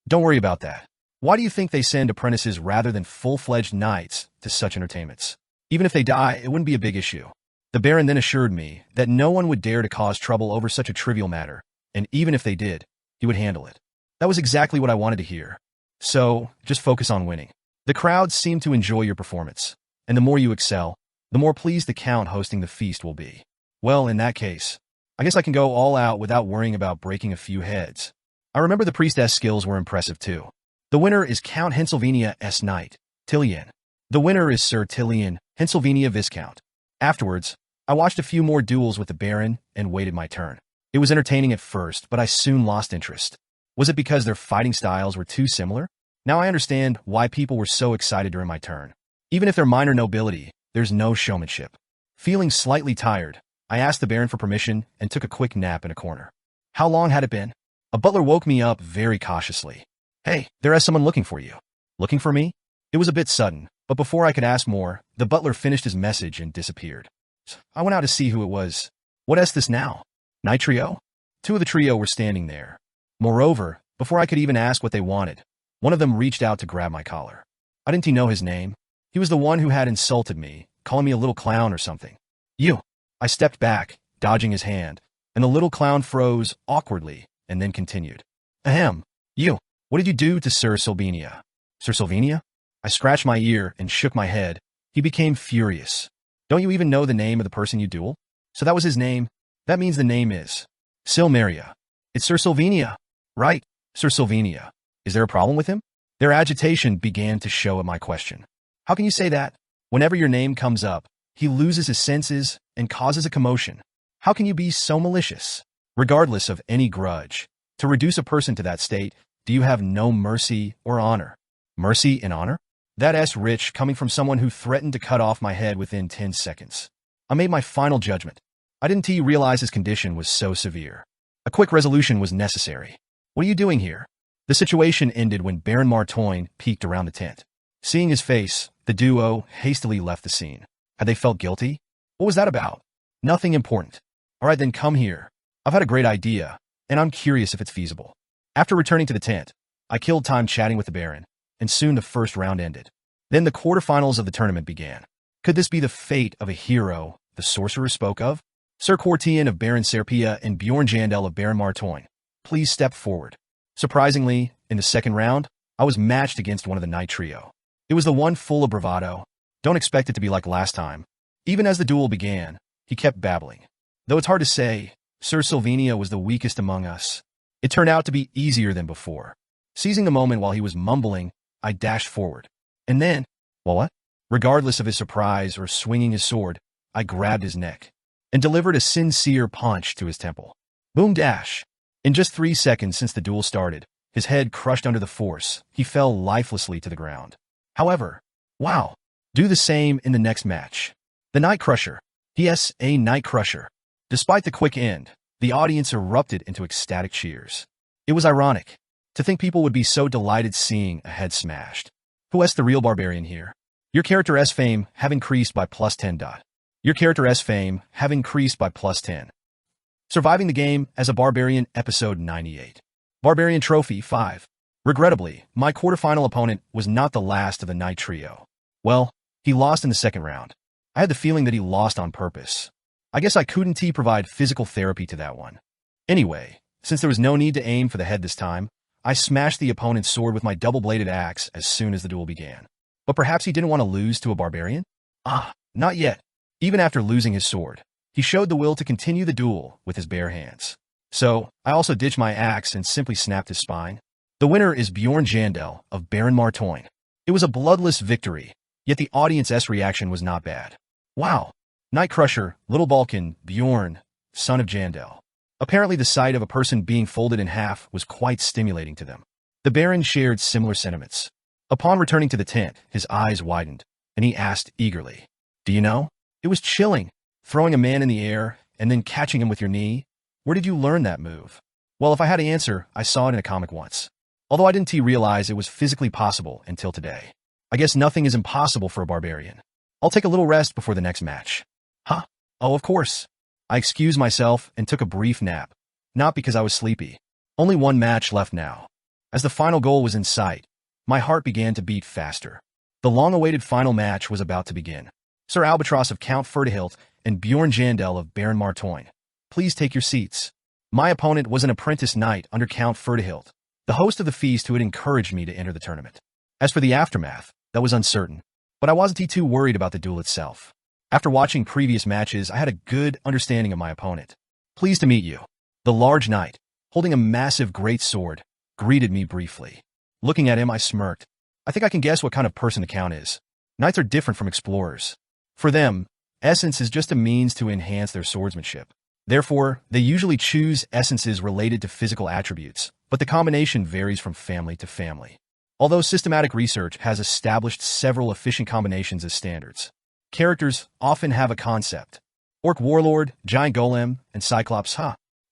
Don't worry about that. Why do you think they send apprentices rather than full-fledged knights to such entertainments? Even if they die, it wouldn't be a big issue. The Baron then assured me that no one would dare to cause trouble over such a trivial matter, and even if they did, he would handle it. That was exactly what I wanted to hear. So, just focus on winning. The crowd seemed to enjoy your performance, and the more you excel, the more pleased the count hosting the feast will be. Well, in that case, I guess I can go all out without worrying about breaking a few heads. I remember the priestess skills were impressive too. The winner is Count Henselvania Knight, Tillian. The winner is Sir Tillian, Henselvania Viscount. Afterwards, I watched a few more duels with the Baron and waited my turn. It was entertaining at first, but I soon lost interest. Was it because their fighting styles were too similar? Now I understand why people were so excited during my turn. Even if they're minor nobility, there's no showmanship. Feeling slightly tired, I asked the Baron for permission and took a quick nap in a corner. How long had it been? A butler woke me up very cautiously. Hey, there is someone looking for you. Looking for me? It was a bit sudden, but before I could ask more, the butler finished his message and disappeared. I went out to see who it was. What is this now? Night trio? Two of the trio were standing there. Moreover, before I could even ask what they wanted, one of them reached out to grab my collar. I didn't know his name. He was the one who had insulted me, calling me a little clown or something. You! I stepped back, dodging his hand, and the little clown froze awkwardly and then continued. Ahem, you! What did you do to Sir Sylvania? Sir Sylvania? I scratched my ear and shook my head. He became furious. Don't you even know the name of the person you duel? So that was his name? That means the name is Silmeria. It's Sir Sylvania. Right, Sir Sylvania. Is there a problem with him? Their agitation began to show at my question. How can you say that? Whenever your name comes up, he loses his senses and causes a commotion. How can you be so malicious? Regardless of any grudge, to reduce a person to that state, do you have no mercy or honor? Mercy and honor? That's rich coming from someone who threatened to cut off my head within 10 seconds. I made my final judgment. I didn't realize his condition was so severe. A quick resolution was necessary. What are you doing here? The situation ended when Baron Martoin peeked around the tent. Seeing his face, the duo hastily left the scene. Had they felt guilty? What was that about? Nothing important. All right, then come here. I've had a great idea, and I'm curious if it's feasible. After returning to the tent, I killed time chatting with the Baron, and soon the first round ended. Then the quarterfinals of the tournament began. Could this be the fate of a hero the sorcerer spoke of? Sir Quartian of Baron Serpia and Bjorn Jandel of Baron Martoin, please step forward. Surprisingly, in the second round, I was matched against one of the night trio. It was the one full of bravado. Don't expect it to be like last time. Even as the duel began, he kept babbling. Though it's hard to say, Sir Sylvania was the weakest among us. It turned out to be easier than before. Seizing the moment while he was mumbling, I dashed forward. And then, well, what? Regardless of his surprise or swinging his sword, I grabbed his neck and delivered a sincere punch to his temple. Boom dash. In just 3 seconds since the duel started, his head crushed under the force. He fell lifelessly to the ground. However, wow, do the same in the next match. The Night Crusher. Yes, a Night Crusher. Despite the quick end, the audience erupted into ecstatic cheers. It was ironic to think people would be so delighted seeing a head smashed. Who is the real barbarian here? Your character's fame have increased by +10. Your character's fame have increased by +10. Surviving the game as a barbarian, episode 98. Barbarian Trophy 5. Regrettably, my quarterfinal opponent was not the last of the Knight trio. Well, he lost in the second round. I had the feeling that he lost on purpose. I guess I couldn't provide physical therapy to that one. Anyway, since there was no need to aim for the head this time, I smashed the opponent's sword with my double-bladed axe as soon as the duel began. But perhaps he didn't want to lose to a barbarian? Not yet. Even after losing his sword, he showed the will to continue the duel with his bare hands. So, I also ditched my axe and simply snapped his spine. The winner is Bjorn of Baron-To. It was a bloodless victory, yet the audience's reaction was not bad. Wow! Night Crusher, Little Balkan, Bjorn, son of Jandel. Apparently the sight of a person being folded in half was quite stimulating to them. The Baron shared similar sentiments. Upon returning to the tent, his eyes widened, and he asked eagerly, "Do you know? It was chilling, throwing a man in the air and then catching him with your knee. Where did you learn that move?" Well, if I had to answer, I saw it in a comic once. Although I didn't realize it was physically possible until today. I guess nothing is impossible for a barbarian. I'll take a little rest before the next match. Huh? Oh, of course. I excused myself and took a brief nap. Not because I was sleepy. Only one match left now. As the final goal was in sight, my heart began to beat faster. The long-awaited final match was about to begin. Sir Albatross of Count Fertihilt and Bjorn of Baron-To. Please take your seats. My opponent was an apprentice knight under Count Fertihilt, the host of the feast who had encouraged me to enter the tournament. As for the aftermath, that was uncertain, but I wasn't too worried about the duel itself. After watching previous matches, I had a good understanding of my opponent. "Pleased to meet you." The large knight, holding a massive great sword, greeted me briefly. Looking at him, I smirked. I think I can guess what kind of person the Count is. Knights are different from explorers. For them, essence is just a means to enhance their swordsmanship. Therefore, they usually choose essences related to physical attributes, but the combination varies from family to family. Although systematic research has established several efficient combinations as standards, characters often have a concept. Orc Warlord, Giant Golem, and Cyclops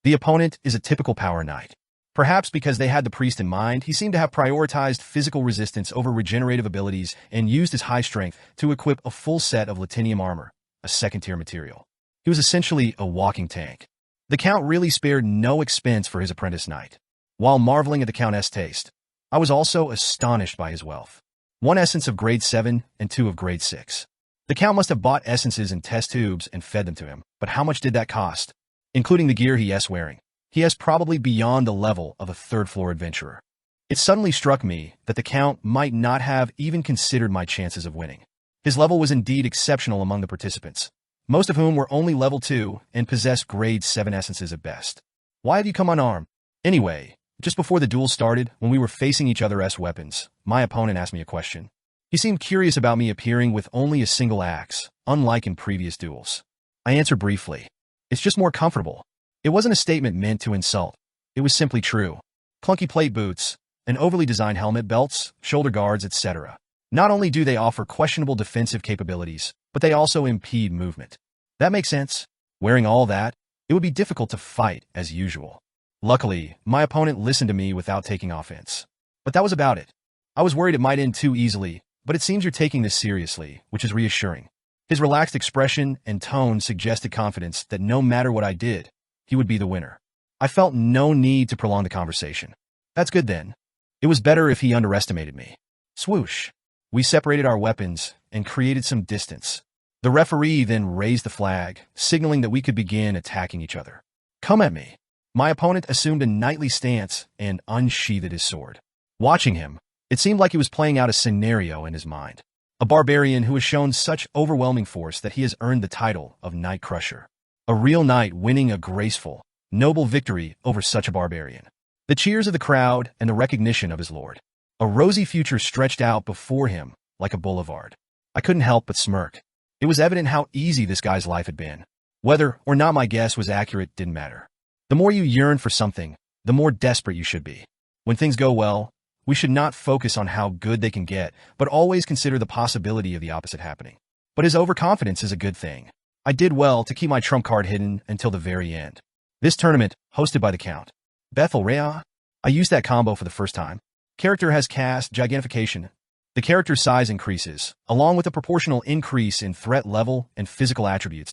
The opponent is a typical power knight. Perhaps because they had the priest in mind, he seemed to have prioritized physical resistance over regenerative abilities and used his high strength to equip a full set of Latinium armor, a second-tier material. He was essentially a walking tank. The Count really spared no expense for his apprentice knight. While marveling at the Count's taste, I was also astonished by his wealth. 1 essence of grade 7 and 2 of grade 6. The Count must have bought essences in test tubes and fed them to him, but how much did that cost? Including the gear he is wearing. He is probably beyond the level of a third-floor adventurer. It suddenly struck me that the Count might not have even considered my chances of winning. His level was indeed exceptional among the participants, most of whom were only level 2 and possessed grade 7 essences at best. Why have you come unarmed? Anyway, just before the duel started, when we were facing each other's weapons, my opponent asked me a question. He seemed curious about me appearing with only a single axe, unlike in previous duels. I answered briefly. It's just more comfortable. It wasn't a statement meant to insult. It was simply true. Clunky plate boots, an overly designed helmet, belts, shoulder guards, etc. Not only do they offer questionable defensive capabilities, but they also impede movement. That makes sense. Wearing all that, it would be difficult to fight as usual. Luckily, my opponent listened to me without taking offense. But that was about it. I was worried it might end too easily, but it seems you're taking this seriously, which is reassuring. His relaxed expression and tone suggested confidence that no matter what I did, he would be the winner. I felt no need to prolong the conversation. That's good then. It was better if he underestimated me. Swoosh. We separated our weapons and created some distance. The referee then raised the flag, signaling that we could begin attacking each other. Come at me. My opponent assumed a knightly stance and unsheathed his sword. Watching him, it seemed like he was playing out a scenario in his mind. A barbarian who has shown such overwhelming force that he has earned the title of Night Crusher. A real knight winning a graceful, noble victory over such a barbarian. The cheers of the crowd and the recognition of his lord. A rosy future stretched out before him like a boulevard. I couldn't help but smirk. It was evident how easy this guy's life had been. Whether or not my guess was accurate didn't matter. The more you yearn for something, the more desperate you should be. When things go well, we should not focus on how good they can get, but always consider the possibility of the opposite happening. But his overconfidence is a good thing. I did well to keep my trump card hidden until the very end. This tournament, hosted by the Count. Bethel Rea. I used that combo for the first time. Character has cast Gigantfication. The character's size increases, along with a proportional increase in threat level and physical attributes.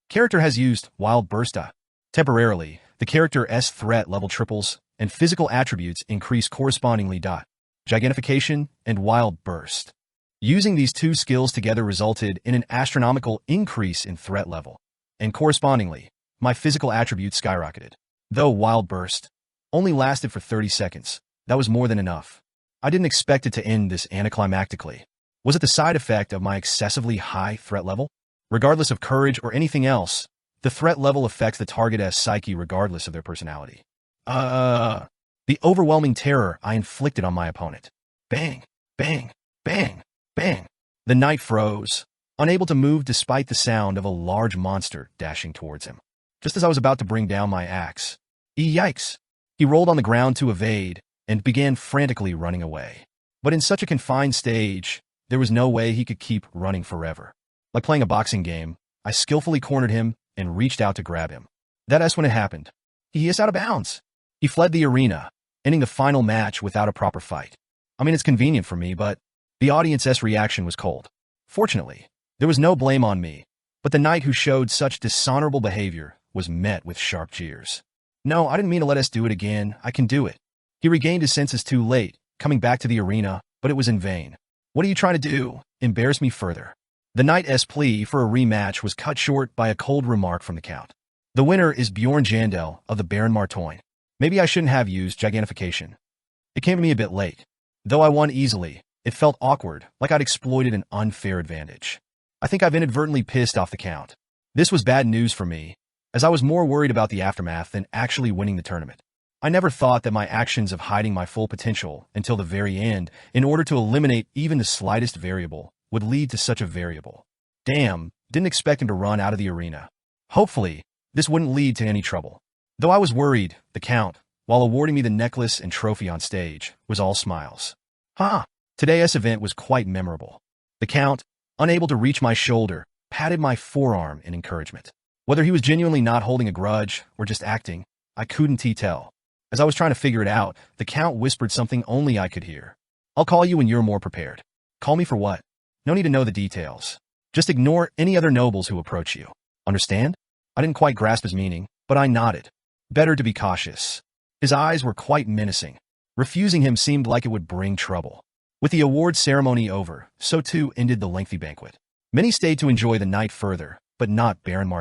Character has used Wild Burst. Temporarily, the character's threat level triples, and physical attributes increase correspondingly. Gigantfication and wild burst. Using these two skills together resulted in an astronomical increase in threat level, and correspondingly, my physical attributes skyrocketed. Though wild burst only lasted for 30 seconds, that was more than enough. I didn't expect it to end this anticlimactically. Was it the side effect of my excessively high threat level? Regardless of courage or anything else, the threat level affects the target's psyche regardless of their personality. The overwhelming terror I inflicted on my opponent. Bang, bang, bang, bang. The knight froze, unable to move despite the sound of a large monster dashing towards him. Just as I was about to bring down my axe, yikes! He rolled on the ground to evade and began frantically running away. But in such a confined stage, there was no way he could keep running forever. Like playing a boxing game, I skillfully cornered him and reached out to grab him. That's when it happened. He is out of bounds. He fled the arena, ending the final match without a proper fight. I mean, it's convenient for me, but the audience's reaction was cold. Fortunately, there was no blame on me, but the knight who showed such dishonorable behavior was met with sharp jeers. No, I didn't mean to let us do it again. I can do it. He regained his senses too late, coming back to the arena, but it was in vain. What are you trying to do? Embarrass me further. The knight's plea for a rematch was cut short by a cold remark from the count. The winner is Bjorn Jandel of the Baron. Maybe I shouldn't have used gigantification. It came to me a bit late. Though I won easily, it felt awkward, like I'd exploited an unfair advantage. I think I've inadvertently pissed off the count. This was bad news for me, as I was more worried about the aftermath than actually winning the tournament. I never thought that my actions of hiding my full potential until the very end, in order to eliminate even the slightest variable, would lead to such a variable. Damn, didn't expect him to run out of the arena. Hopefully, this wouldn't lead to any trouble. Though I was worried, the count, while awarding me the necklace and trophy on stage, was all smiles. Today's event was quite memorable. The count, unable to reach my shoulder, patted my forearm in encouragement. Whether he was genuinely not holding a grudge or just acting, I couldn't tell. As I was trying to figure it out, the count whispered something only I could hear. I'll call you when you're more prepared. Call me for what? No need to know the details. Just ignore any other nobles who approach you. Understand? I didn't quite grasp his meaning, but I nodded. Better to be cautious. His eyes were quite menacing. Refusing him seemed like it would bring trouble. With the award ceremony over, so too ended the lengthy banquet. Many stayed to enjoy the night further, but not Baron.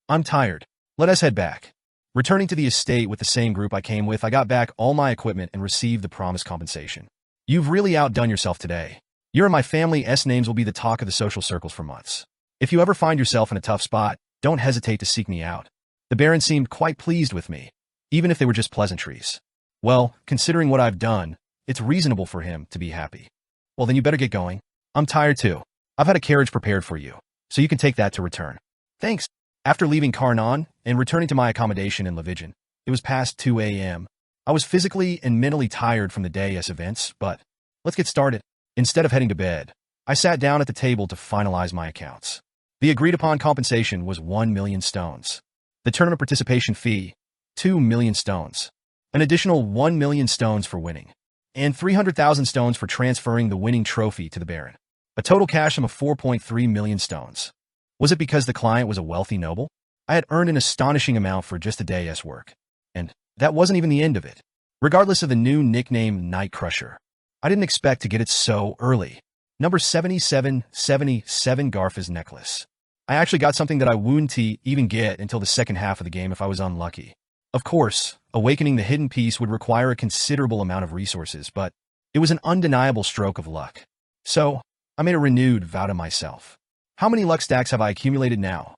I'm tired. Let us head back. Returning to the estate with the same group I came with, I got back all my equipment and received the promised compensation. You've really outdone yourself today. Your and my family's names will be the talk of the social circles for months. If you ever find yourself in a tough spot, don't hesitate to seek me out. The Baron seemed quite pleased with me, even if they were just pleasantries. Well, considering what I've done, it's reasonable for him to be happy. Well, then you better get going. I'm tired too. I've had a carriage prepared for you, so you can take that to return. Thanks. After leaving Karnan and returning to my accommodation in Levigen, it was past 2 a.m. I was physically and mentally tired from the day's events, but let's get started. Instead of heading to bed, I sat down at the table to finalize my accounts. The agreed-upon compensation was 1 million stones. The tournament participation fee, 2 million stones. An additional 1 million stones for winning, and 300,000 stones for transferring the winning trophy to the Baron. A total cash sum of 4.3 million stones. Was it because the client was a wealthy noble? I had earned an astonishing amount for just a day's work. And that wasn't even the end of it. Regardless of the new nickname Night Crusher, I didn't expect to get it so early. Number 7777 Garfa's necklace. I actually got something that I wouldn't even get until the second half of the game if I was unlucky. Of course, awakening the hidden piece would require a considerable amount of resources, but it was an undeniable stroke of luck. So, I made a renewed vow to myself. How many luck stacks have I accumulated now?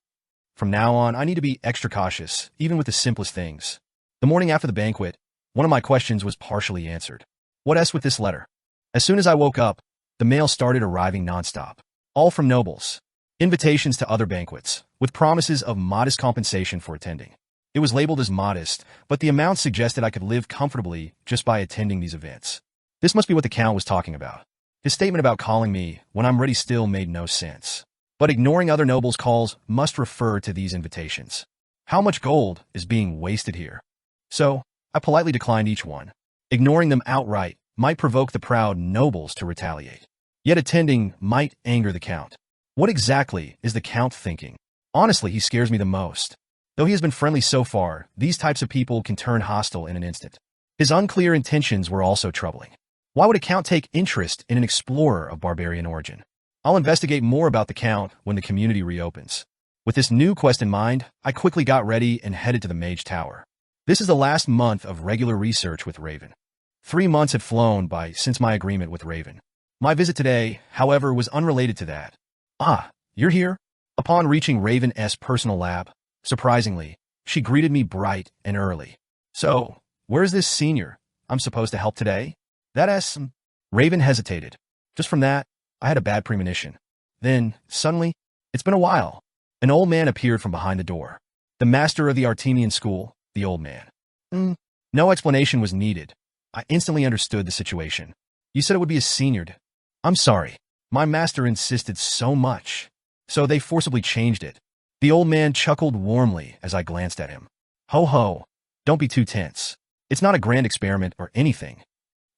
From now on, I need to be extra cautious, even with the simplest things. The morning after the banquet, one of my questions was partially answered. What with this letter? As soon as I woke up, the mail started arriving nonstop. All from nobles. Invitations to other banquets, with promises of modest compensation for attending. It was labeled as modest, but the amount suggested I could live comfortably just by attending these events. This must be what the count was talking about. His statement about calling me when I'm ready still made no sense. But ignoring other nobles' calls must refer to these invitations. How much gold is being wasted here? So, I politely declined each one. Ignoring them outright might provoke the proud nobles to retaliate. Yet attending might anger the count. What exactly is the count thinking? Honestly, he scares me the most. Though he has been friendly so far, these types of people can turn hostile in an instant. His unclear intentions were also troubling. Why would a count take interest in an explorer of barbarian origin? I'll investigate more about the count when the community reopens. With this new quest in mind, I quickly got ready and headed to the Mage Tower. This is the last month of regular research with Raven. 3 months had flown by since my agreement with Raven. My visit today, however, was unrelated to that. Ah, you're here? Upon reaching Raven's personal lab, surprisingly, she greeted me bright and early. So, where's this senior I'm supposed to help today? Raven hesitated. Just from that, I had a bad premonition. Then, suddenly, it's been a while. An old man appeared from behind the door. The master of the Artemian school, the old man. No explanation was needed. I instantly understood the situation. You said it would be a senior. I'm sorry. My master insisted so much. So they forcibly changed it. The old man chuckled warmly as I glanced at him. Ho ho, don't be too tense. It's not a grand experiment or anything.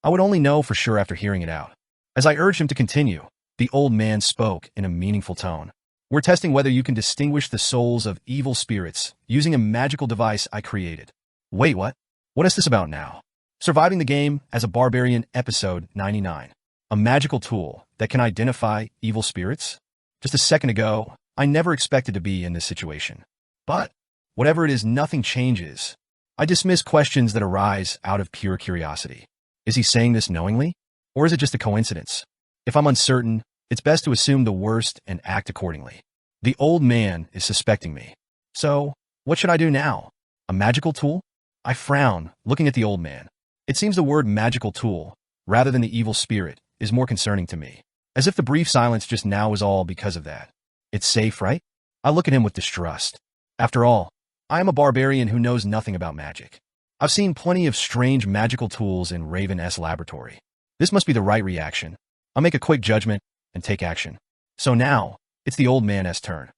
I would only know for sure after hearing it out. As I urged him to continue, the old man spoke in a meaningful tone. We're testing whether you can distinguish the souls of evil spirits using a magical device I created. Wait, what? What is this about now? Surviving the game as a barbarian, episode 99. A magical tool that can identify evil spirits? Just a second ago, I never expected to be in this situation. But, whatever it is, nothing changes. I dismiss questions that arise out of pure curiosity. Is he saying this knowingly? Or is it just a coincidence? If I'm uncertain, it's best to assume the worst and act accordingly. The old man is suspecting me. So, what should I do now? A magical tool? I frown, looking at the old man. It seems the word magical tool, rather than the evil spirit, is more concerning to me. As if the brief silence just now was all because of that. It's safe, right? I look at him with distrust. After all, I am a barbarian who knows nothing about magic. I've seen plenty of strange magical tools in Raven's laboratory. This must be the right reaction. I'll make a quick judgment and take action. So now, it's the old man's turn.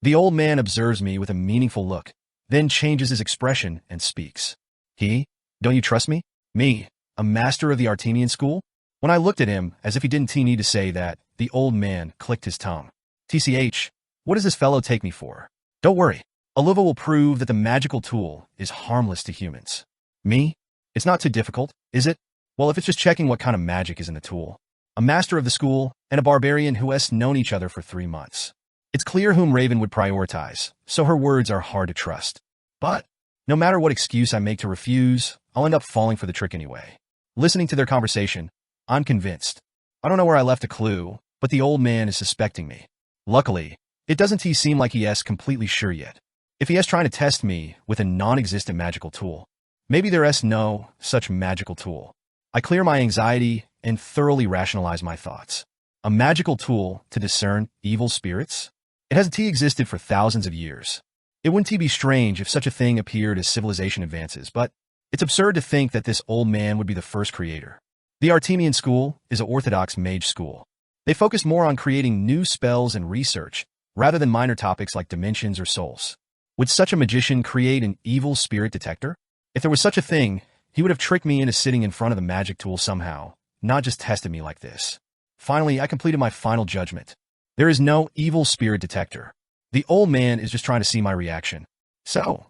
The old man observes me with a meaningful look, then changes his expression and speaks. Don't you trust me? Me, a master of the Artemian school? When I looked at him, as if he didn't need to say that, the old man clicked his tongue. TCH, what does this fellow take me for? Don't worry. Oliva will prove that the magical tool is harmless to humans. Me? It's not too difficult, is it? Well, if it's just checking what kind of magic is in the tool. A master of the school and a barbarian who has known each other for 3 months. It's clear whom Raven would prioritize, so her words are hard to trust. But, no matter what excuse I make to refuse, I'll end up falling for the trick anyway. Listening to their conversation, I'm convinced. I don't know where I left a clue, but the old man is suspecting me. Luckily, it doesn't seem like he is completely sure yet. If he is trying to test me with a non-existent magical tool, maybe there is no such magical tool. I clear my anxiety and thoroughly rationalize my thoughts. A magical tool to discern evil spirits? It hasn't existed for thousands of years. It wouldn't be strange if such a thing appeared as civilization advances, but it's absurd to think that this old man would be the first creator. The Artemian school is an orthodox mage school. They focus more on creating new spells and research, rather than minor topics like dimensions or souls. Would such a magician create an evil spirit detector? If there was such a thing, he would have tricked me into sitting in front of the magic tool somehow, not just tested me like this. Finally, I completed my final judgment. There is no evil spirit detector. The old man is just trying to see my reaction. So,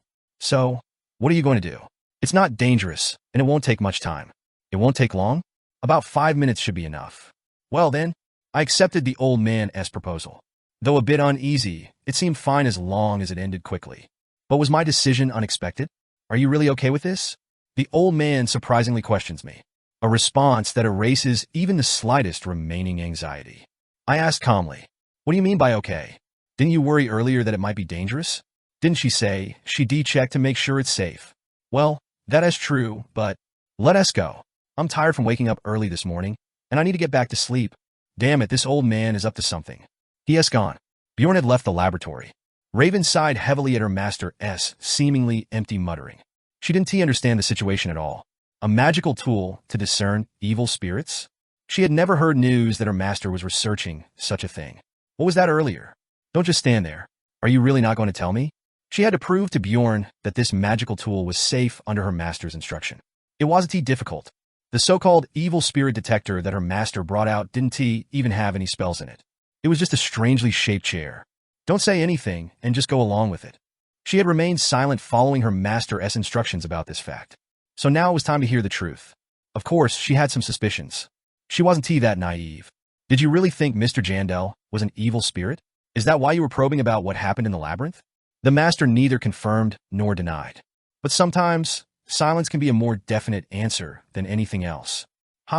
what are you going to do? It's not dangerous, and it won't take much time. It won't take long? About 5 minutes should be enough. Well then, I accepted the old man's proposal. Though a bit uneasy, it seemed fine as long as it ended quickly. But was my decision unexpected? Are you really okay with this? The old man surprisingly questions me. A response that erases even the slightest remaining anxiety. I asked calmly, what do you mean by okay? Didn't you worry earlier that it might be dangerous? Didn't she say she checked to make sure it's safe? Well, that is true, but let us go. I'm tired from waking up early this morning, and I need to get back to sleep. Damn it, this old man is up to something. He has gone. Bjorn had left the laboratory. Raven sighed heavily at her master's seemingly empty muttering. She didn't understand the situation at all. A magical tool to discern evil spirits? She had never heard news that her master was researching such a thing. What was that earlier? Don't just stand there. Are you really not going to tell me? She had to prove to Bjorn that this magical tool was safe under her master's instruction. It wasn't difficult. The so-called evil spirit detector that her master brought out didn't even have any spells in it. It was just a strangely shaped chair. Don't say anything and just go along with it. She had remained silent following her master's instructions about this fact. So now it was time to hear the truth. Of course, she had some suspicions. She wasn't that naive. Did you really think Mr. Jandel was an evil spirit? Is that why you were probing about what happened in the labyrinth? The master neither confirmed nor denied. But sometimes, silence can be a more definite answer than anything else.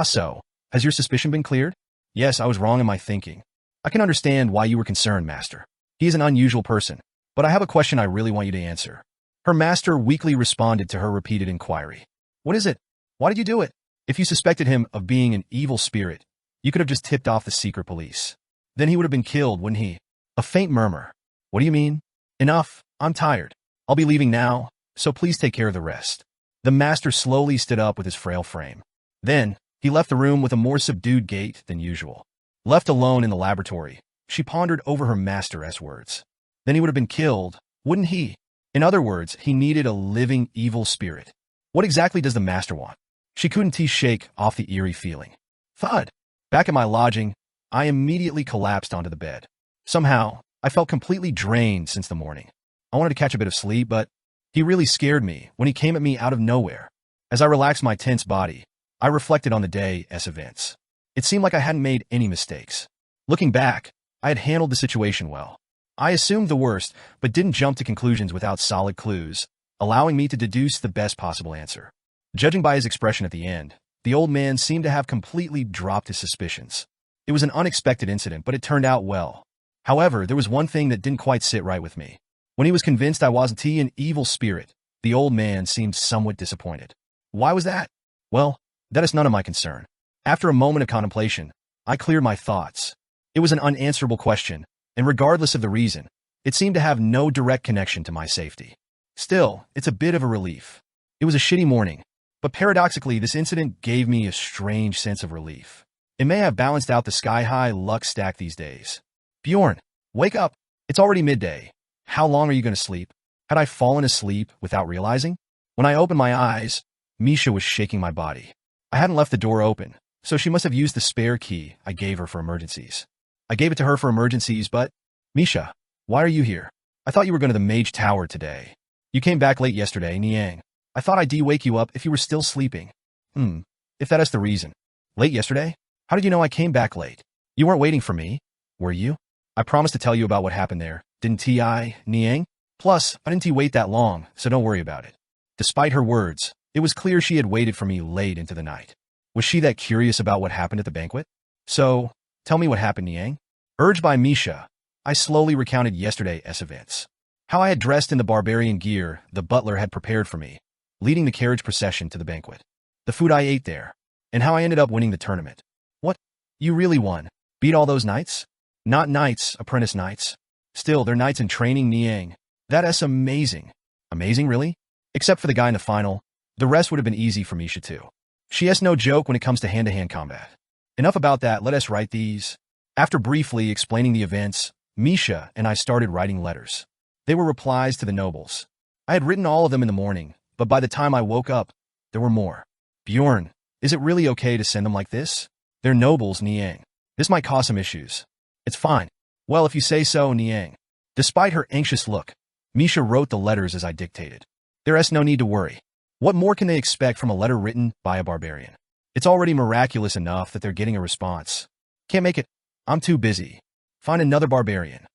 So, has your suspicion been cleared? Yes, I was wrong in my thinking. I can understand why you were concerned, master. He is an unusual person. But I have a question I really want you to answer. Her master weakly responded to her repeated inquiry. What is it? Why did you do it? If you suspected him of being an evil spirit, you could have just tipped off the secret police. Then he would have been killed, wouldn't he? A faint murmur. What do you mean? Enough. I'm tired. I'll be leaving now, so please take care of the rest. The master slowly stood up with his frail frame. Then, he left the room with a more subdued gait than usual. Left alone in the laboratory, she pondered over her master's words. Then he would have been killed, wouldn't he? In other words, he needed a living evil spirit. What exactly does the master want? She couldn't shake off the eerie feeling. Thud. Back at my lodging, I immediately collapsed onto the bed. Somehow, I felt completely drained since the morning. I wanted to catch a bit of sleep, but he really scared me when he came at me out of nowhere. As I relaxed my tense body, I reflected on the day's events. It seemed like I hadn't made any mistakes. Looking back, I had handled the situation well. I assumed the worst, but didn't jump to conclusions without solid clues, allowing me to deduce the best possible answer. Judging by his expression at the end, the old man seemed to have completely dropped his suspicions. It was an unexpected incident, but it turned out well. However, there was one thing that didn't quite sit right with me. When he was convinced I wasn't an evil spirit, the old man seemed somewhat disappointed. Why was that? Well, that is none of my concern. After a moment of contemplation, I cleared my thoughts. It was an unanswerable question, and regardless of the reason, it seemed to have no direct connection to my safety. Still, it's a bit of a relief. It was a shitty morning, but paradoxically, this incident gave me a strange sense of relief. It may have balanced out the sky-high luck stack these days. Bjorn, wake up. It's already midday. How long are you going to sleep? Had I fallen asleep without realizing? When I opened my eyes, Misha was shaking my body. I hadn't left the door open, so she must have used the spare key I gave her for emergencies. I gave it to her for emergencies, but... Misha, why are you here? I thought you were going to the Mage Tower today. You came back late yesterday, Niang. I thought I'd wake you up if you were still sleeping. If that is the reason. Late yesterday? How did you know I came back late? You weren't waiting for me, were you? I promised to tell you about what happened there, didn't I, Niang? Plus, I didn't wait that long, so don't worry about it. Despite her words, it was clear she had waited for me late into the night. Was she that curious about what happened at the banquet? So, tell me what happened, Niang. Urged by Misha, I slowly recounted yesterday's events. How I had dressed in the barbarian gear the butler had prepared for me, leading the carriage procession to the banquet. The food I ate there, and how I ended up winning the tournament. What? You really won? Beat all those knights? Not knights, apprentice knights. Still, they're knights in training, Niang. That's amazing. Amazing, really? Except for the guy in the final, the rest would have been easy for Misha too. She has no joke when it comes to hand-to-hand combat. Enough about that, let us write these. After briefly explaining the events, Misha and I started writing letters. They were replies to the nobles. I had written all of them in the morning, but by the time I woke up, there were more. Bjorn, is it really okay to send them like this? They're nobles, Niang. This might cause some issues. It's fine. Well, if you say so, Niang. Despite her anxious look, Misha wrote the letters as I dictated. There's no need to worry. What more can they expect from a letter written by a barbarian? It's already miraculous enough that they're getting a response. Can't make it. I'm too busy. Find another barbarian.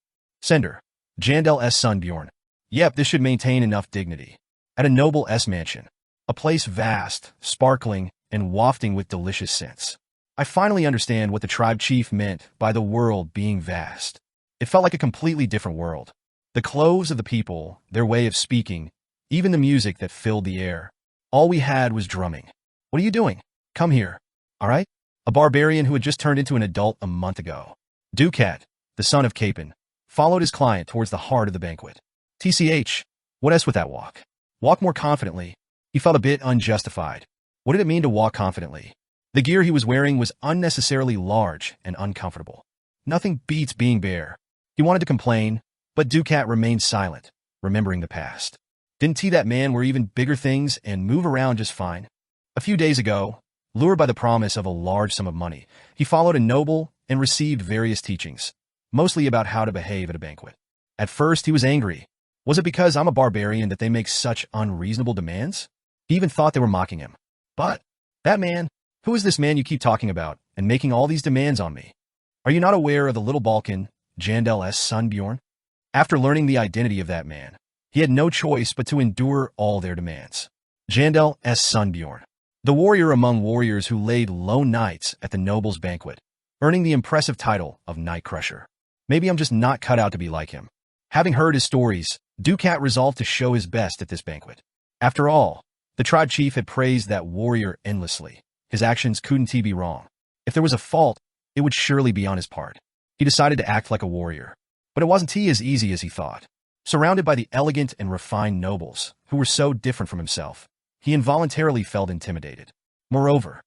Sender. Jandel's son Bjorn. Yep, this should maintain enough dignity. At a noble mansion. A place vast, sparkling, and wafting with delicious scents. I finally understand what the tribe chief meant by the world being vast. It felt like a completely different world. The clothes of the people, their way of speaking, even the music that filled the air. All we had was drumming. What are you doing? Come here. All right? A barbarian who had just turned into an adult a month ago. Ducat, the son of Capon, followed his client towards the heart of the banquet. TCH, what else with that walk? Walk more confidently. He felt a bit unjustified. What did it mean to walk confidently? The gear he was wearing was unnecessarily large and uncomfortable. Nothing beats being bare. He wanted to complain, but Ducat remained silent, remembering the past. Didn't that man wear even bigger things and move around just fine? A few days ago, lured by the promise of a large sum of money, he followed a noble and received various teachings, mostly about how to behave at a banquet. At first, he was angry. Was it because I'm a barbarian that they make such unreasonable demands? He even thought they were mocking him. But that man, who is this man you keep talking about and making all these demands on me? Are you not aware of the little Balkan, Jandel's son Bjorn? After learning the identity of that man, he had no choice but to endure all their demands. Jandel's son Bjorn, the warrior among warriors who laid low nights at the noble's banquet, earning the impressive title of Night Crusher. Maybe I'm just not cut out to be like him. Having heard his stories, Dukat resolved to show his best at this banquet. After all, the tribe chief had praised that warrior endlessly. His actions couldn't be wrong. If there was a fault, it would surely be on his part. He decided to act like a warrior. But it wasn't as easy as he thought. Surrounded by the elegant and refined nobles, who were so different from himself, he involuntarily felt intimidated. Moreover,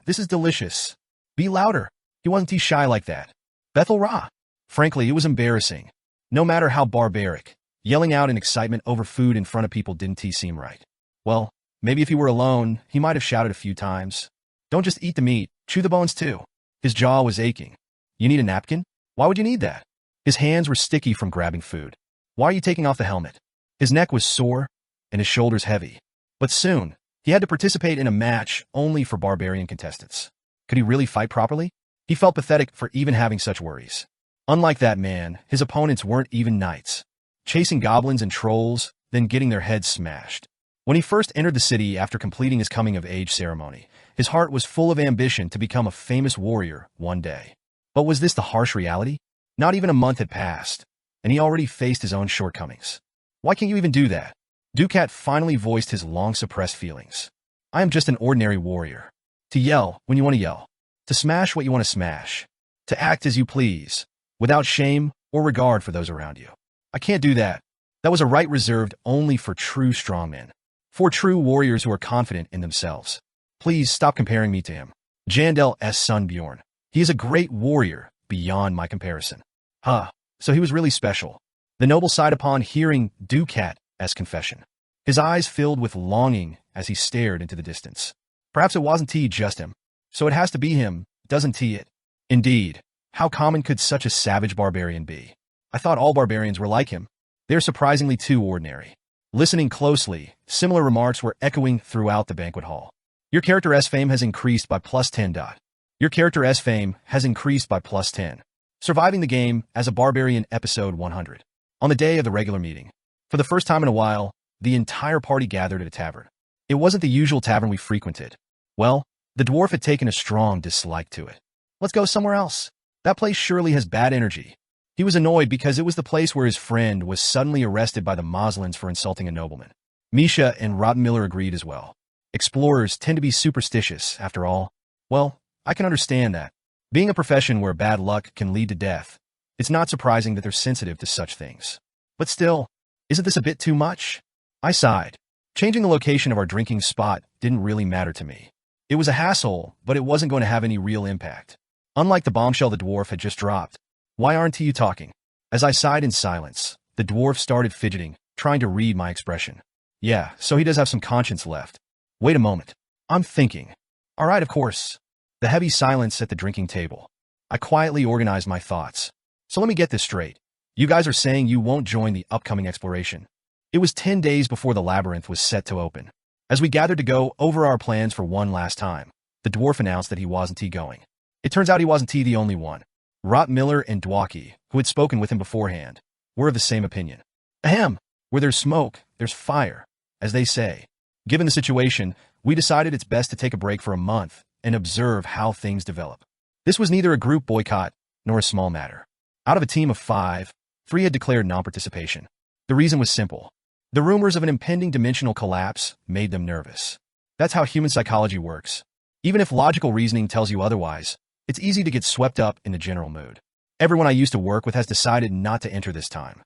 this is delicious. Be louder. He wasn't shy like that. Bethel Ra. Frankly, it was embarrassing. No matter how barbaric, yelling out in excitement over food in front of people didn't seem right. Well, maybe if he were alone, he might have shouted a few times. Don't just eat the meat, chew the bones too. His jaw was aching. You need a napkin? Why would you need that? His hands were sticky from grabbing food. Why are you taking off the helmet? His neck was sore and his shoulders heavy. But soon, he had to participate in a match only for barbarian contestants. Could he really fight properly? He felt pathetic for even having such worries. Unlike that man, his opponents weren't even knights, chasing goblins and trolls, then getting their heads smashed. When he first entered the city after completing his coming-of-age ceremony, his heart was full of ambition to become a famous warrior one day. But was this the harsh reality? Not even a month had passed, and he already faced his own shortcomings. Why can't you even do that? Dukat finally voiced his long-suppressed feelings. I am just an ordinary warrior. To yell when you want to yell. To smash what you want to smash. To act as you please, without shame or regard for those around you. I can't do that. That was a right reserved only for true strongmen. For true warriors who are confident in themselves. Please stop comparing me to him. Jandel's son Bjorn. He is a great warrior beyond my comparison. So he was really special. The noble sighed upon hearing Dukat's confession. His eyes filled with longing as he stared into the distance. Perhaps it wasn't just him. So it has to be him, doesn't it? Indeed. How common could such a savage barbarian be? I thought all barbarians were like him. They are surprisingly too ordinary. Listening closely, similar remarks were echoing throughout the banquet hall. Your character's fame has increased by +10. Your character's fame has increased by +10. Surviving the game as a barbarian episode 100. On the day of the regular meeting, for the first time in a while, the entire party gathered at a tavern. It wasn't the usual tavern we frequented. Well, the dwarf had taken a strong dislike to it. Let's go somewhere else. That place surely has bad energy. He was annoyed because it was the place where his friend was suddenly arrested by the Moslins for insulting a nobleman. Misha and Rottenmiller agreed as well. Explorers tend to be superstitious, after all. Well, I can understand that. Being a profession where bad luck can lead to death, it's not surprising that they're sensitive to such things. But still, isn't this a bit too much? I sighed. Changing the location of our drinking spot didn't really matter to me. It was a hassle, but it wasn't going to have any real impact. Unlike the bombshell the dwarf had just dropped. Why aren't you talking? As I sighed in silence, the dwarf started fidgeting, trying to read my expression. Yeah, so he does have some conscience left. Wait a moment. I'm thinking. All right, of course. The heavy silence at the drinking table. I quietly organized my thoughts. So let me get this straight. You guys are saying you won't join the upcoming exploration. It was 10 days before the labyrinth was set to open. As we gathered to go over our plans for one last time, the dwarf announced that he wasn't going. It turns out he wasn't the only one. Rotmiller and Dwaki, who had spoken with him beforehand, were of the same opinion. Ahem! Where there's smoke, there's fire, as they say. Given the situation, we decided it's best to take a break for a month and observe how things develop. This was neither a group boycott nor a small matter. Out of a team of 5, 3 had declared non-participation. The reason was simple. The rumors of an impending dimensional collapse made them nervous. That's how human psychology works. Even if logical reasoning tells you otherwise, it's easy to get swept up in the general mood. Everyone I used to work with has decided not to enter this time.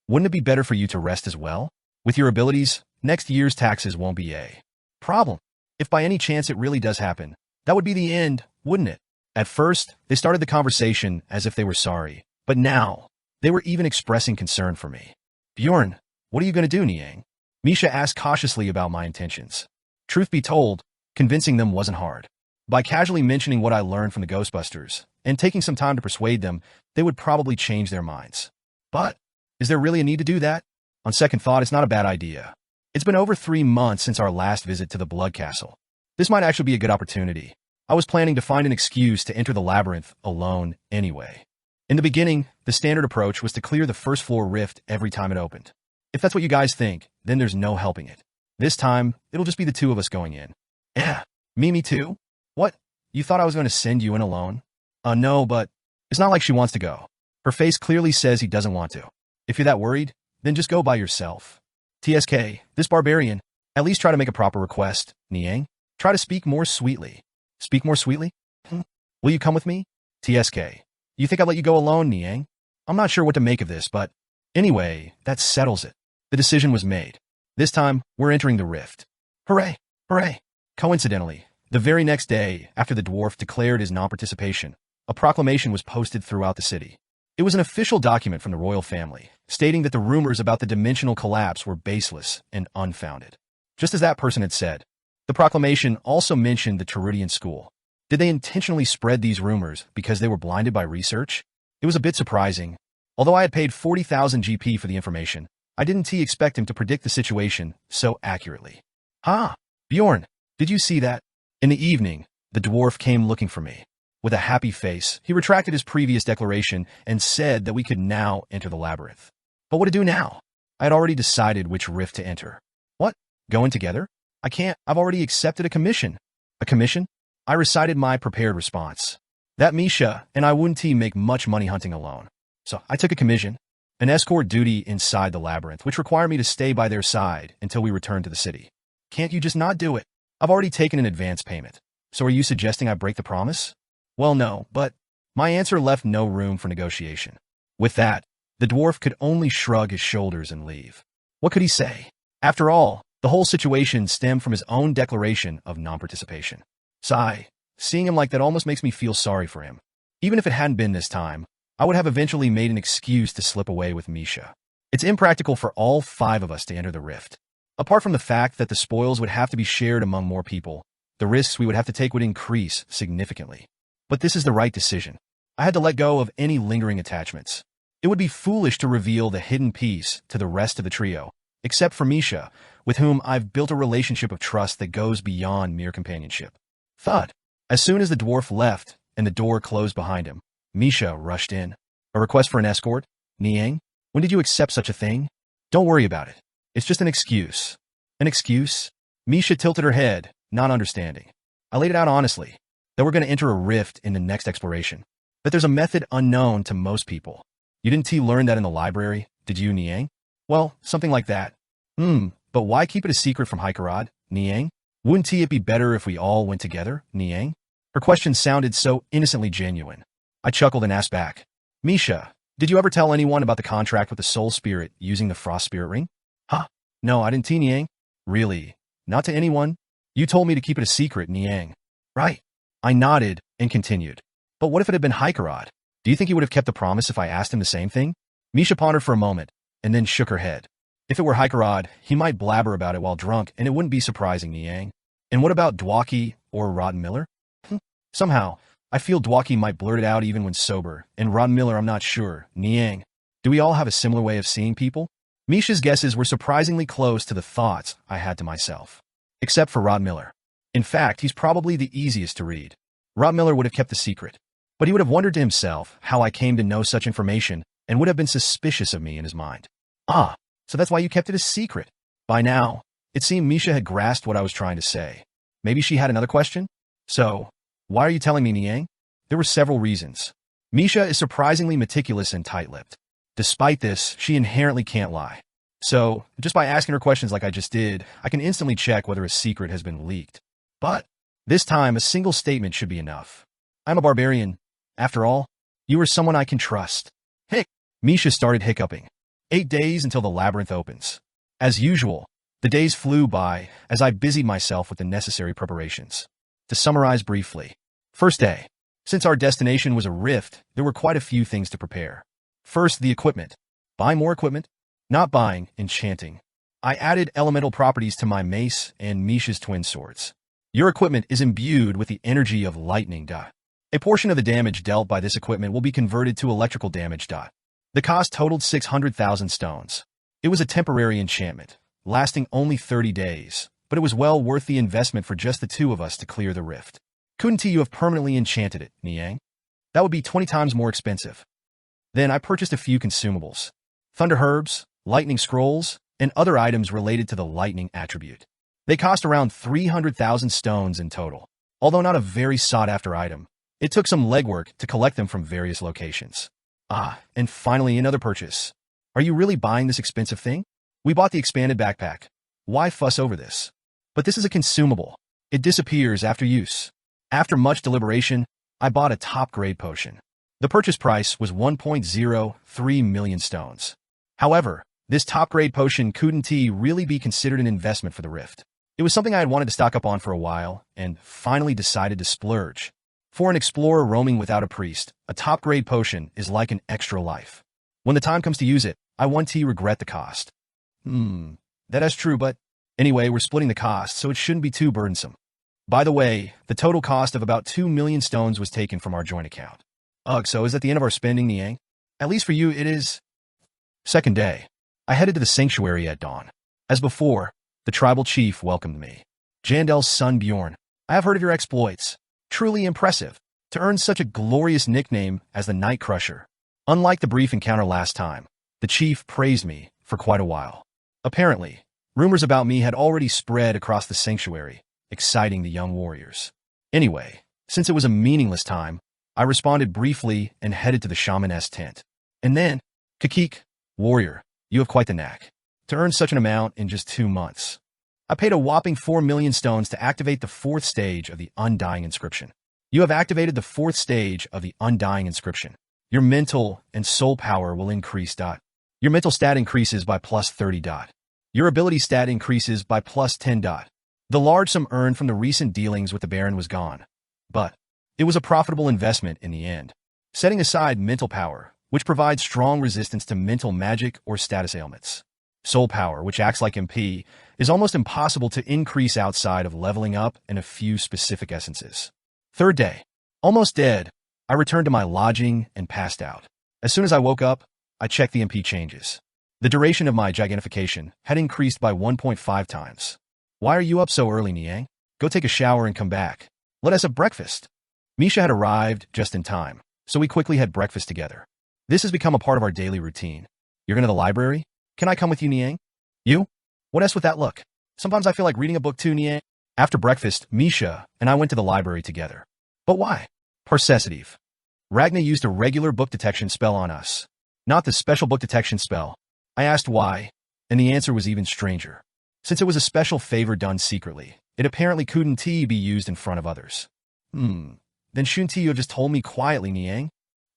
Wouldn't it be better for you to rest as well? With your abilities, next year's taxes won't be a problem. If by any chance it really does happen, that would be the end, wouldn't it? At first, they started the conversation as if they were sorry, but now, they were even expressing concern for me. Bjorn, what are you going to do, Niang? Misha asked cautiously about my intentions. Truth be told, convincing them wasn't hard. By casually mentioning what I learned from the Ghostbusters, and taking some time to persuade them, they would probably change their minds. But, is there really a need to do that? On second thought, it's not a bad idea. It's been over 3 months since our last visit to the Blood Castle. This might actually be a good opportunity. I was planning to find an excuse to enter the labyrinth alone anyway. In the beginning, the standard approach was to clear the first floor rift every time it opened. If that's what you guys think, then there's no helping it. This time, it'll just be the two of us going in. Yeah, me too? What? You thought I was going to send you in alone? No, but it's not like she wants to go. Her face clearly says he doesn't want to. If you're that worried, then just go by yourself. TSK, this barbarian, at least try to make a proper request, Niang. Try to speak more sweetly. Speak more sweetly? Will you come with me? TSK, you think I'll let you go alone, Niang? I'm not sure what to make of this, but anyway, that settles it. The decision was made. This time, we're entering the rift. Hooray! Hooray! Coincidentally, the very next day, after the dwarf declared his non-participation, a proclamation was posted throughout the city. It was an official document from the royal family, stating that the rumors about the dimensional collapse were baseless and unfounded. Just as that person had said, the proclamation also mentioned the Teridian school. Did they intentionally spread these rumors because they were blinded by research? It was a bit surprising. Although I had paid 40,000 GP for the information, I didn't expect him to predict the situation so accurately. Bjorn, did you see that? In the evening, the dwarf came looking for me. With a happy face, he retracted his previous declaration and said that we could now enter the labyrinth. But what to do now? I had already decided which rift to enter. What? Go in together? I can't. I've already accepted a commission. A commission? I recited my prepared response. That Misha and I wouldn't make much money hunting alone. So I took a commission, an escort duty inside the labyrinth, which required me to stay by their side until we returned to the city. Can't you just not do it? I've already taken an advance payment. So are you suggesting I break the promise? Well, no, but my answer left no room for negotiation. With that, the dwarf could only shrug his shoulders and leave. What could he say? After all, the whole situation stemmed from his own declaration of non-participation. Sigh, seeing him like that almost makes me feel sorry for him. Even if it hadn't been this time, I would have eventually made an excuse to slip away with Misha. It's impractical for all 5 of us to enter the rift. Apart from the fact that the spoils would have to be shared among more people, the risks we would have to take would increase significantly. But this is the right decision. I had to let go of any lingering attachments. It would be foolish to reveal the hidden piece to the rest of the trio, except for Misha, with whom I've built a relationship of trust that goes beyond mere companionship. Thud. As soon as the dwarf left and the door closed behind him, Misha rushed in. A request for an escort? Niang? When did you accept such a thing? Don't worry about it. It's just an excuse. An excuse? Misha tilted her head, not understanding. I laid it out honestly, that we're going to enter a rift in the next exploration, that there's a method unknown to most people. You didn't learn that in the library, did you, Niang? Well, something like that. But why keep it a secret from Hikarad, Niang? Wouldn't it be better if we all went together, Niang? Her question sounded so innocently genuine. I chuckled and asked back, Misha, did you ever tell anyone about the contract with the soul spirit using the frost spirit ring? No, I didn't, Niang. Really? Not to anyone? You told me to keep it a secret, Niang. Right. I nodded and continued. But what if it had been Hikarad? Do you think he would have kept the promise if I asked him the same thing? Misha pondered for a moment, and then shook her head. If it were Hikarad, he might blabber about it while drunk, and it wouldn't be surprising, Niang. And what about Dwaki or Rotten Miller? Somehow, I feel Dwaki might blurt it out even when sober, and Rotten Miller I'm not sure. Niang, do we all have a similar way of seeing people? Misha's guesses were surprisingly close to the thoughts I had to myself. Except for Rotten Miller. In fact, he's probably the easiest to read. Rotten Miller would have kept the secret, but he would have wondered to himself how I came to know such information and would have been suspicious of me in his mind. So that's why you kept it a secret. By now, it seemed Misha had grasped what I was trying to say. Maybe she had another question? So, why are you telling me, Niang? There were several reasons. Misha is surprisingly meticulous and tight-lipped. Despite this, she inherently can't lie. So, just by asking her questions like I just did, I can instantly check whether a secret has been leaked. But, this time, a single statement should be enough. I'm a barbarian. After all, you are someone I can trust. Hic. Misha started hiccuping. 8 days until the labyrinth opens. As usual, the days flew by as I busied myself with the necessary preparations. To summarize briefly. First day. Since our destination was a rift, there were quite a few things to prepare. First, the equipment. Buy more equipment? Not buying, enchanting. I added elemental properties to my mace and Misha's twin swords. Your equipment is imbued with the energy of lightning. A portion of the damage dealt by this equipment will be converted to electrical damage. The cost totaled 600,000 stones. It was a temporary enchantment, lasting only 30 days, but it was well worth the investment for just the two of us to clear the rift. Couldn't you have permanently enchanted it, Niang? That would be 20 times more expensive. Then I purchased a few consumables, thunder herbs, lightning scrolls, and other items related to the lightning attribute. They cost around 300,000 stones in total. Although not a very sought-after item, it took some legwork to collect them from various locations. And finally another purchase. Are you really buying this expensive thing? We bought the expanded backpack. Why fuss over this? But this is a consumable. It disappears after use. After much deliberation, I bought a top-grade potion. The purchase price was 1.03 million stones. However, this top-grade potion couldn't really be considered an investment for the rift. It was something I had wanted to stock up on for a while, and finally decided to splurge. For an explorer roaming without a priest, a top-grade potion is like an extra life. When the time comes to use it, I won't regret the cost. That is true, but anyway, we're splitting the cost, so it shouldn't be too burdensome. By the way, the total cost of about 2 million stones was taken from our joint account. Ugh, so is that the end of our spending, Niang? At least for you, it is. Second day. I headed to the sanctuary at dawn. As before, the tribal chief welcomed me. Jandel's son Bjorn, I have heard of your exploits. Truly impressive. To earn such a glorious nickname as the Night Crusher. Unlike the brief encounter last time, the chief praised me for quite a while. Apparently, rumors about me had already spread across the sanctuary, exciting the young warriors. Anyway, since it was a meaningless time, I responded briefly and headed to the shamaness tent. And then, Kakik, warrior, you have quite the knack. To earn such an amount in just 2 months. I paid a whopping 4 million stones to activate the 4th stage of the Undying Inscription. You have activated the 4th stage of the Undying Inscription. Your mental and soul power will increase. Your mental stat increases by plus 30. Your ability stat increases by plus 10. The large sum earned from the recent dealings with the Baron was gone. But it was a profitable investment in the end. Setting aside mental power, which provides strong resistance to mental magic or status ailments. Soul power, which acts like MP, is almost impossible to increase outside of leveling up and a few specific essences. Third day. Almost dead, I returned to my lodging and passed out. As soon as I woke up, I checked the MP changes. The duration of my gigantification had increased by 1.5 times. Why are you up so early, Niang? Go take a shower and come back. Let us have breakfast. Misha had arrived just in time, so we quickly had breakfast together. This has become a part of our daily routine. You're going to the library? Can I come with you, Niang? You? What else with that look? Sometimes I feel like reading a book too, Niang. After breakfast, Misha and I went to the library together. But why? Persensitive. Ragna used a regular book detection spell on us, not the special book detection spell. I asked why, and the answer was even stranger. Since it was a special favor done secretly, it apparently couldn't be used in front of others. Then shouldn't you have just told me quietly, Niang?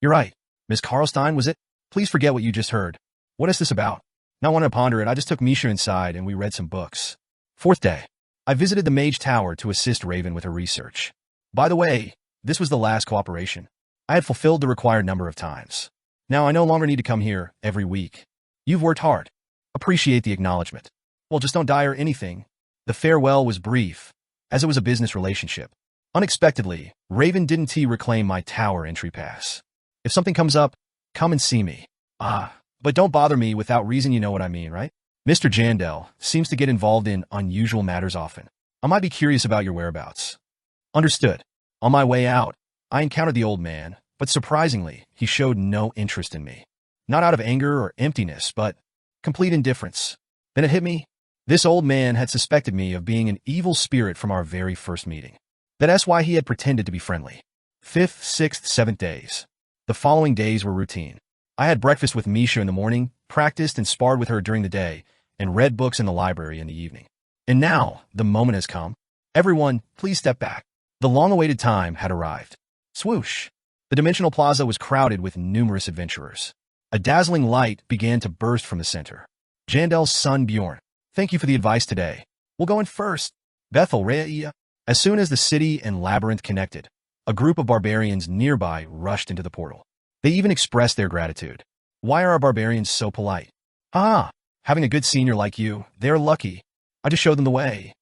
You're right. Miss Karlstein, was it? Please forget what you just heard. What is this about? Not wanting to ponder it, I just took Misha inside and we read some books. Fourth day. I visited the Mage Tower to assist Raven with her research. By the way, this was the last cooperation. I had fulfilled the required number of times. Now I no longer need to come here every week. You've worked hard. Appreciate the acknowledgement. Well, just don't die or anything. The farewell was brief, as it was a business relationship. Unexpectedly, Raven didn't reclaim my tower entry pass. If something comes up, come and see me. But don't bother me without reason, you know what I mean, right? Mr. Jandel seems to get involved in unusual matters often. I might be curious about your whereabouts. Understood. On my way out, I encountered the old man, but surprisingly, he showed no interest in me. Not out of anger or emptiness, but complete indifference. Then it hit me. This old man had suspected me of being an evil spirit from our very first meeting. That's why he had pretended to be friendly. 5th, 6th, 7th days. The following days were routine. I had breakfast with Misha in the morning, practiced and sparred with her during the day, and read books in the library in the evening. And now, the moment has come. Everyone, please step back. The long-awaited time had arrived. Swoosh! The dimensional plaza was crowded with numerous adventurers. A dazzling light began to burst from the center. Jandel's son Bjorn, thank you for the advice today. We'll go in first. Bethel Rea. As soon as the city and labyrinth connected, a group of barbarians nearby rushed into the portal. They even expressed their gratitude. Why are our barbarians so polite? Having a good senior like you, they're lucky. I just showed them the way.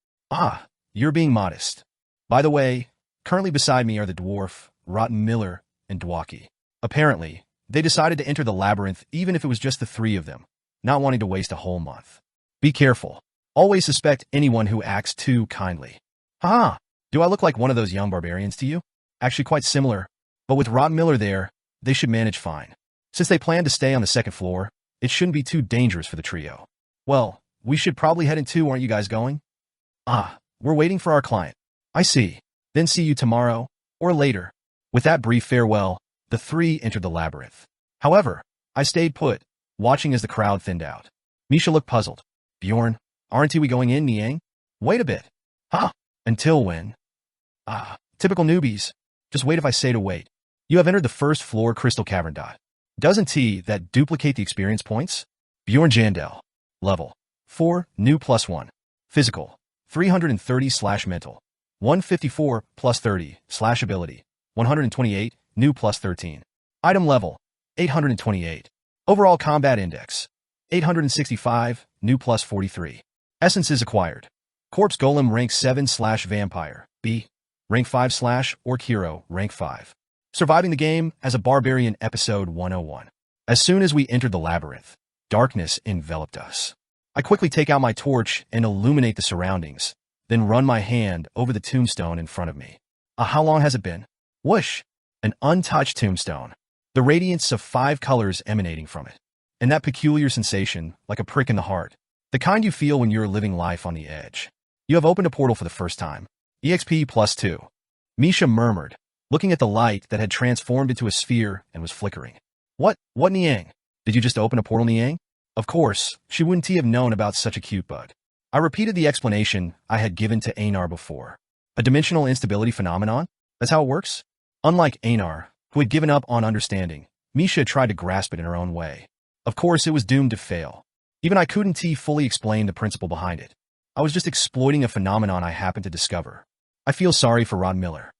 You're being modest. By the way, currently beside me are the dwarf, Rotten Miller, and Dwaki. Apparently, they decided to enter the labyrinth even if it was just the 3 of them. not wanting to waste a whole month. Be careful. Always suspect anyone who acts too kindly. Haha, do I look like one of those young barbarians to you? Actually quite similar, but with Rod Miller there, they should manage fine. Since they plan to stay on the second floor, it shouldn't be too dangerous for the trio. Well, we should probably head in too, aren't you guys going? Ah, we're waiting for our client. I see. Then see you tomorrow, or later. With that brief farewell, the three entered the labyrinth. However, I stayed put, watching as the crowd thinned out. Misha looked puzzled. Bjorn, aren't we going in, Niang? Wait a bit. Huh? Until when? Typical newbies. Just wait if I say to wait. You have entered the first floor crystal cavern. Doesn't that duplicate the experience points? Bjorn Jandel. Level 4, new +1. Physical, 330/mental. 154 +30/ability. 128, new +13. Item level, 828. Overall combat index, 865, new +43. Essences acquired. Corpse Golem rank 7/vampire, B. Rank 5/orc hero, rank 5. Surviving the game as a barbarian episode 101. As soon as we entered the labyrinth, darkness enveloped us. I quickly take out my torch and illuminate the surroundings, then run my hand over the tombstone in front of me. How long has it been? Whoosh! An untouched tombstone. The radiance of 5 colors emanating from it. And that peculiar sensation, like a prick in the heart. The kind you feel when you're living life on the edge. You have opened a portal for the first time. EXP +2. Misha murmured, looking at the light that had transformed into a sphere and was flickering. What Niang? Did you just open a portal, Niang? Of course, she wouldn't have known about such a cute bug. I repeated the explanation I had given to Einar before. A dimensional instability phenomenon? That's how it works? Unlike Einar, who had given up on understanding, Misha tried to grasp it in her own way. Of course, it was doomed to fail. Even I couldn't fully explain the principle behind it. I was just exploiting a phenomenon I happened to discover. I feel sorry for Rod Miller.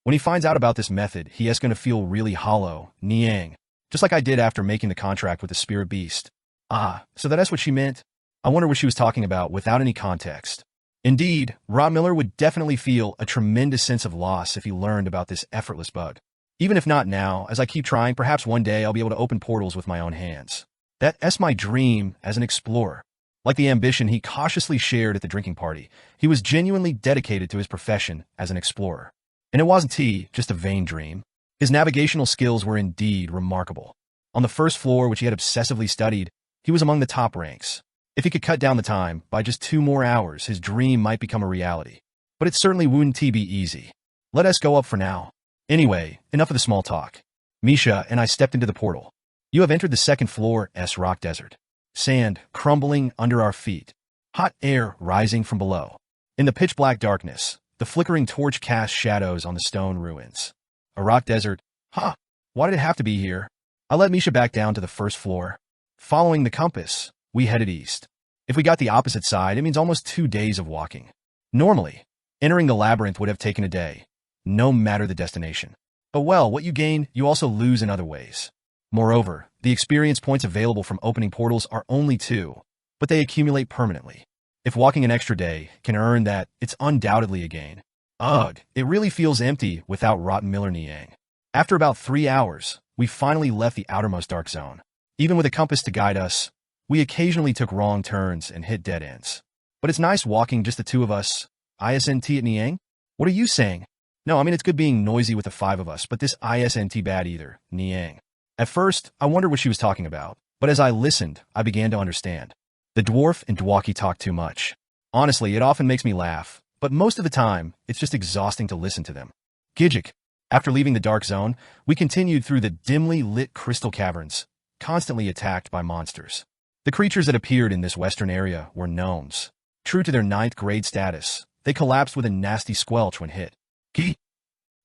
When he finds out about this method, he is going to feel really hollow, Niang, just like I did after making the contract with the spirit beast. So that's what she meant? I wonder what she was talking about without any context. Indeed, Rod Miller would definitely feel a tremendous sense of loss if he learned about this effortless bug. Even if not now, as I keep trying, perhaps one day I'll be able to open portals with my own hands. That's my dream as an explorer. Like the ambition he cautiously shared at the drinking party, he was genuinely dedicated to his profession as an explorer. And it wasn't just a vain dream. His navigational skills were indeed remarkable. On the first floor, which he had obsessively studied, he was among the top ranks. If he could cut down the time by just 2 more hours, his dream might become a reality. But it certainly wouldn't be easy. Let us go up for now. Anyway, enough of the small talk. Misha and I stepped into the portal. You have entered the second floor's rock desert. Sand crumbling under our feet. Hot air rising from below. In the pitch-black darkness, the flickering torch cast shadows on the stone ruins. A rock desert. Why did it have to be here? I led Misha back down to the first floor. Following the compass, we headed east. If we got the opposite side, it means almost 2 days of walking. Normally, entering the labyrinth would have taken a day, no matter the destination. But well, what you gain, you also lose in other ways. Moreover, the experience points available from opening portals are only 2, but they accumulate permanently. If walking an extra day can earn that, it's undoubtedly a gain. Ugh, it really feels empty without Rotten Miller Niang. After about 3 hours, we finally left the outermost dark zone. Even with a compass to guide us, we occasionally took wrong turns and hit dead ends. But it's nice walking just the 2 of us. ISNT at Niang? What are you saying? No, I mean it's good being noisy with the 5 of us, but this ISNT bad either, Niang. At first, I wondered what she was talking about, but as I listened, I began to understand. The dwarf and Dwaki talk too much. Honestly, it often makes me laugh, but most of the time, it's just exhausting to listen to them. Gijik. After leaving the dark zone, we continued through the dimly lit crystal caverns, constantly attacked by monsters. The creatures that appeared in this western area were gnomes. True to their 9th grade status, they collapsed with a nasty squelch when hit.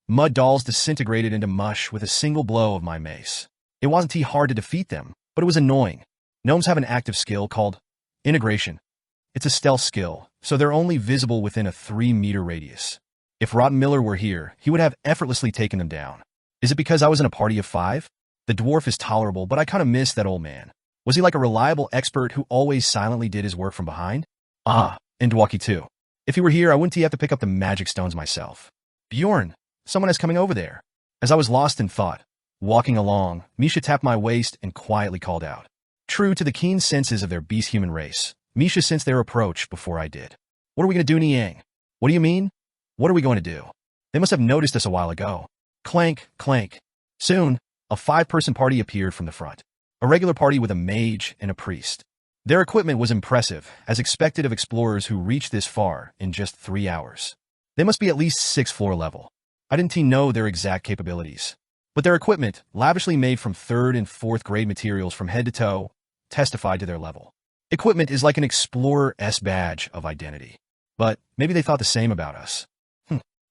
Mud dolls disintegrated into mush with a single blow of my mace. It wasn't hard to defeat them, but it was annoying. Gnomes have an active skill called integration. It's a stealth skill, so they're only visible within a 3-meter radius. If Rotten Miller were here, he would have effortlessly taken them down. Is it because I was in a party of 5? The dwarf is tolerable, but I kind of miss that old man. Was he like a reliable expert who always silently did his work from behind? And Dwaki too. If he were here, I wouldn't have to pick up the magic stones myself. Bjorn, someone is coming over there. As I was lost in thought, walking along, Misha tapped my waist and quietly called out. True to the keen senses of their beast-human race, Misha sensed their approach before I did. What are we going to do, Niang? What do you mean? What are we going to do? They must have noticed us a while ago. Clank, clank. Soon, a 5-person party appeared from the front. A regular party with a mage and a priest. Their equipment was impressive, as expected of explorers who reached this far in just 3 hours. They must be at least 6th floor level. I didn't know their exact capabilities. But their equipment, lavishly made from 3rd and 4th grade materials from head to toe, testified to their level. Equipment is like an explorer's badge of identity. But maybe they thought the same about us.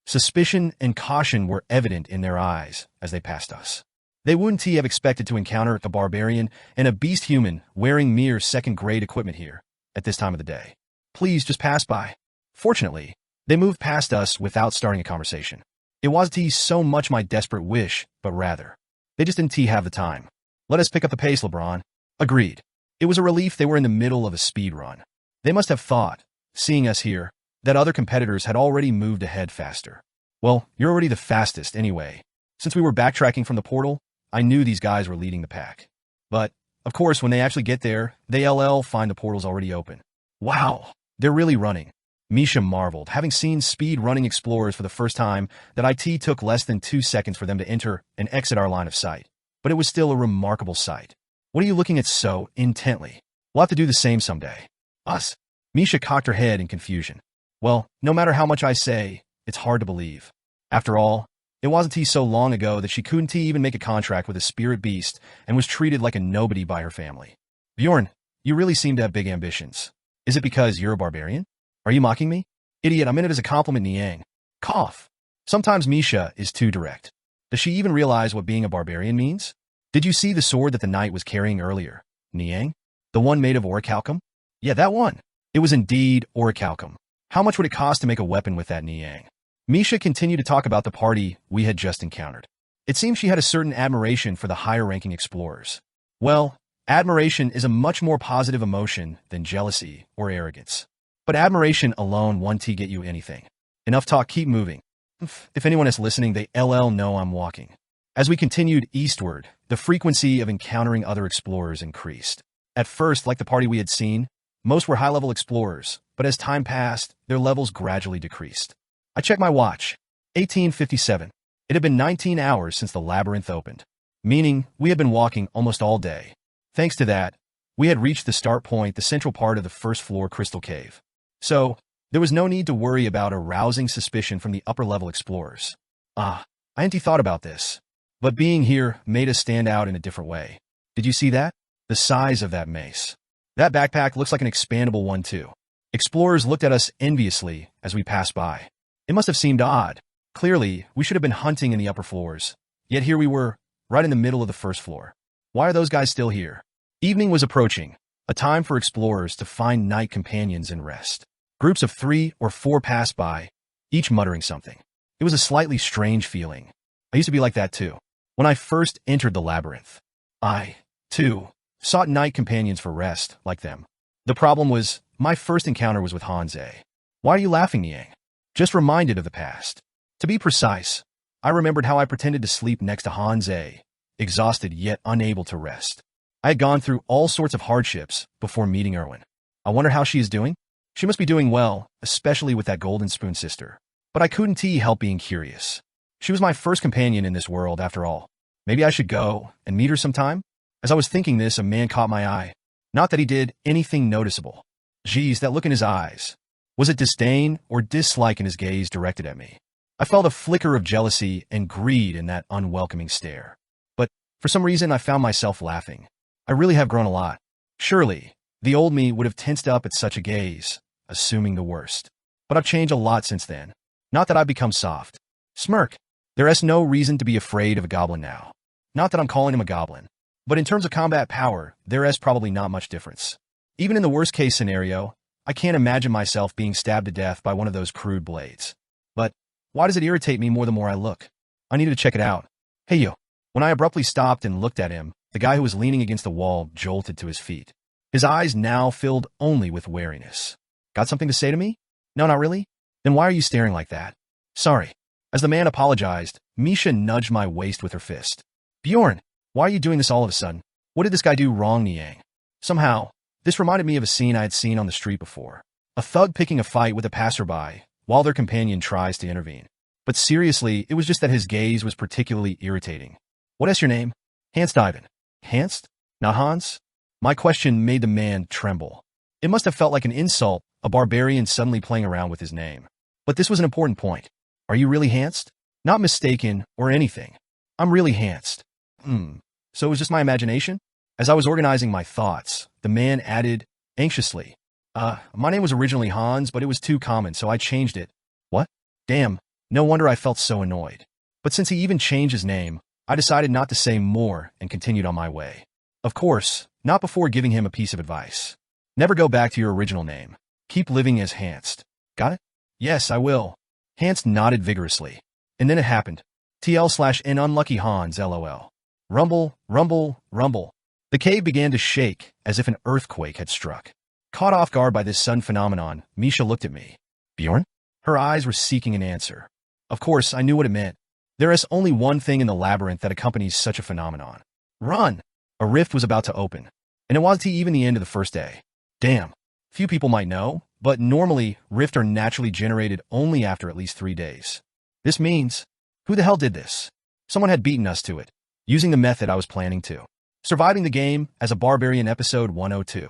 Suspicion and caution were evident in their eyes as they passed us. They wouldn't have expected to encounter a barbarian and a beast human wearing mere 2nd grade equipment here at this time of the day. Please just pass by. Fortunately, they moved past us without starting a conversation. It wasn't so much my desperate wish, but rather, they just didn't have the time. Let us pick up the pace, LeBron. Agreed. It was a relief they were in the middle of a speed run. They must have thought, seeing us here, that other competitors had already moved ahead faster. Well, you're already the fastest anyway. Since we were backtracking from the portal, I knew these guys were leading the pack. But, of course, when they actually get there, they find the portal's already open. Wow, they're really running. Misha marveled, having seen speed-running explorers for the first time, that it took less than 2 seconds for them to enter and exit our line of sight. But it was still a remarkable sight. What are you looking at so intently? We'll have to do the same someday. Us? Misha cocked her head in confusion. Well, no matter how much I say, it's hard to believe. After all, it wasn't so long ago that she couldn't even make a contract with a spirit beast and was treated like a nobody by her family. Bjorn, you really seem to have big ambitions. Is it because you're a barbarian? Are you mocking me? Idiot, I meant it as a compliment, Niang. Cough. Sometimes Misha is too direct. Does she even realize what being a barbarian means? Did you see the sword that the knight was carrying earlier, Niang? The one made of orichalcum? Yeah, that one. It was indeed orichalcum. How much would it cost to make a weapon with that, Niang? Misha continued to talk about the party we had just encountered. It seemed she had a certain admiration for the higher-ranking explorers. Well, admiration is a much more positive emotion than jealousy or arrogance. But admiration alone won't get you anything. Enough talk, keep moving. If anyone is listening, they know I'm walking. As we continued eastward, the frequency of encountering other explorers increased. At first, like the party we had seen, most were high-level explorers, but as time passed, their levels gradually decreased. I checked my watch. 1857. It had been 19 hours since the labyrinth opened, meaning we had been walking almost all day. Thanks to that, we had reached the start point, the central part of the 1st floor crystal cave. So, there was no need to worry about arousing suspicion from the upper-level explorers. I hadn't thought about this, but being here made us stand out in a different way. Did you see that? The size of that mace. That backpack looks like an expandable one too. Explorers looked at us enviously as we passed by. It must have seemed odd. Clearly, we should have been hunting in the upper floors. Yet here we were, right in the middle of the 1st floor. Why are those guys still here? Evening was approaching, a time for explorers to find night companions and rest. Groups of 3 or 4 passed by, each muttering something. It was a slightly strange feeling. I used to be like that too. When I first entered the labyrinth, I, too, sought night companions for rest, like them. The problem was, my first encounter was with Hanze. Why are you laughing, Niang? Just reminded of the past. To be precise, I remembered how I pretended to sleep next to Hanze, exhausted yet unable to rest. I had gone through all sorts of hardships before meeting Erwin. I wonder how she is doing? She must be doing well, especially with that golden spoon sister. But I couldn't help being curious. She was my first companion in this world, after all. Maybe I should go and meet her sometime? As I was thinking this, a man caught my eye. Not that he did anything noticeable. Geez, that look in his eyes. Was it disdain or dislike in his gaze directed at me? I felt a flicker of jealousy and greed in that unwelcoming stare. But for some reason, I found myself laughing. I really have grown a lot. Surely, the old me would have tensed up at such a gaze, assuming the worst. But I've changed a lot since then. Not that I've become soft. Smirk. There is no reason to be afraid of a goblin now. Not that I'm calling him a goblin. But in terms of combat power, there is probably not much difference. Even in the worst-case scenario, I can't imagine myself being stabbed to death by one of those crude blades. But why does it irritate me more the more I look? I needed to check it out. Hey you. When I abruptly stopped and looked at him, the guy who was leaning against the wall jolted to his feet. His eyes now filled only with wariness. Got something to say to me? No, not really? Then why are you staring like that? Sorry. As the man apologized, Misha nudged my waist with her fist. Bjorn, why are you doing this all of a sudden? What did this guy do wrong, Niang? Somehow, this reminded me of a scene I had seen on the street before. A thug picking a fight with a passerby while their companion tries to intervene. But seriously, it was just that his gaze was particularly irritating. What is your name? Hans Ivan. Hans? Not Hans? My question made the man tremble. It must have felt like an insult, a barbarian suddenly playing around with his name. But this was an important point. Are you really Hans? Not mistaken or anything. I'm really Hans. So it was just my imagination? As I was organizing my thoughts, the man added, anxiously, my name was originally Hans, but it was too common, so I changed it. What? Damn, no wonder I felt so annoyed. But since he even changed his name, I decided not to say more and continued on my way. Of course, not before giving him a piece of advice. Never go back to your original name. Keep living as Hans. Got it? Yes, I will. Hans nodded vigorously. And then it happened. TL/N unlucky Hans LOL. Rumble, rumble, rumble. The cave began to shake as if an earthquake had struck. Caught off guard by this sudden phenomenon, Misha looked at me. Bjorn? Her eyes were seeking an answer. Of course, I knew what it meant. There is only one thing in the labyrinth that accompanies such a phenomenon. Run! A rift was about to open. And it wasn't even the end of the first day. Damn. Few people might know, but normally, rifts are naturally generated only after at least 3 days. This means, who the hell did this? Someone had beaten us to it, using the method I was planning to. Surviving the game as a barbarian episode 102.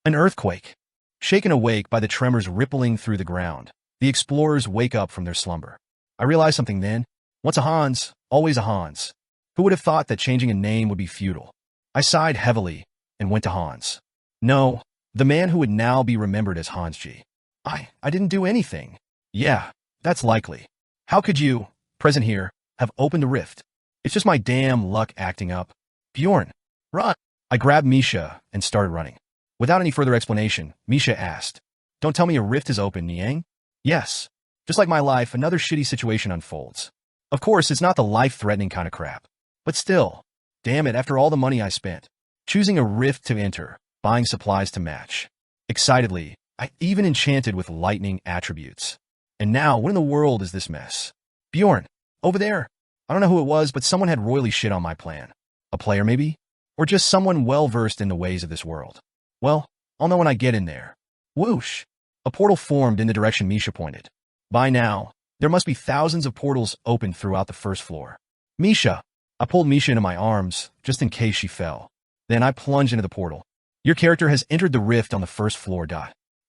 An earthquake. Shaken awake by the tremors rippling through the ground, the explorers wake up from their slumber. I realized something then. Once a Hans, always a Hans. Who would have thought that changing a name would be futile? I sighed heavily and went to Hans. No, the man who would now be remembered as Hans G. I didn't do anything. Yeah, that's likely. How could you, present here, have opened the rift? It's just my damn luck acting up. Bjorn, run. I grabbed Misha and started running. Without any further explanation, Misha asked, Don't tell me a rift is open, Niang? Yes. Just like my life, another shitty situation unfolds. Of course, it's not the life-threatening kind of crap. But still, damn it, after all the money I spent, choosing a rift to enter, buying supplies to match. Excitedly, I even enchanted with lightning attributes. And now, what in the world is this mess? Bjorn, over there. I don't know who it was, but someone had royally shit on my plan. A player, maybe? Or just someone well-versed in the ways of this world. Well, I'll know when I get in there. Whoosh! A portal formed in the direction Misha pointed. By now, there must be thousands of portals open throughout the first floor. Misha! I pulled Misha into my arms, just in case she fell. Then I plunged into the portal. Your character has entered the rift on the first floor.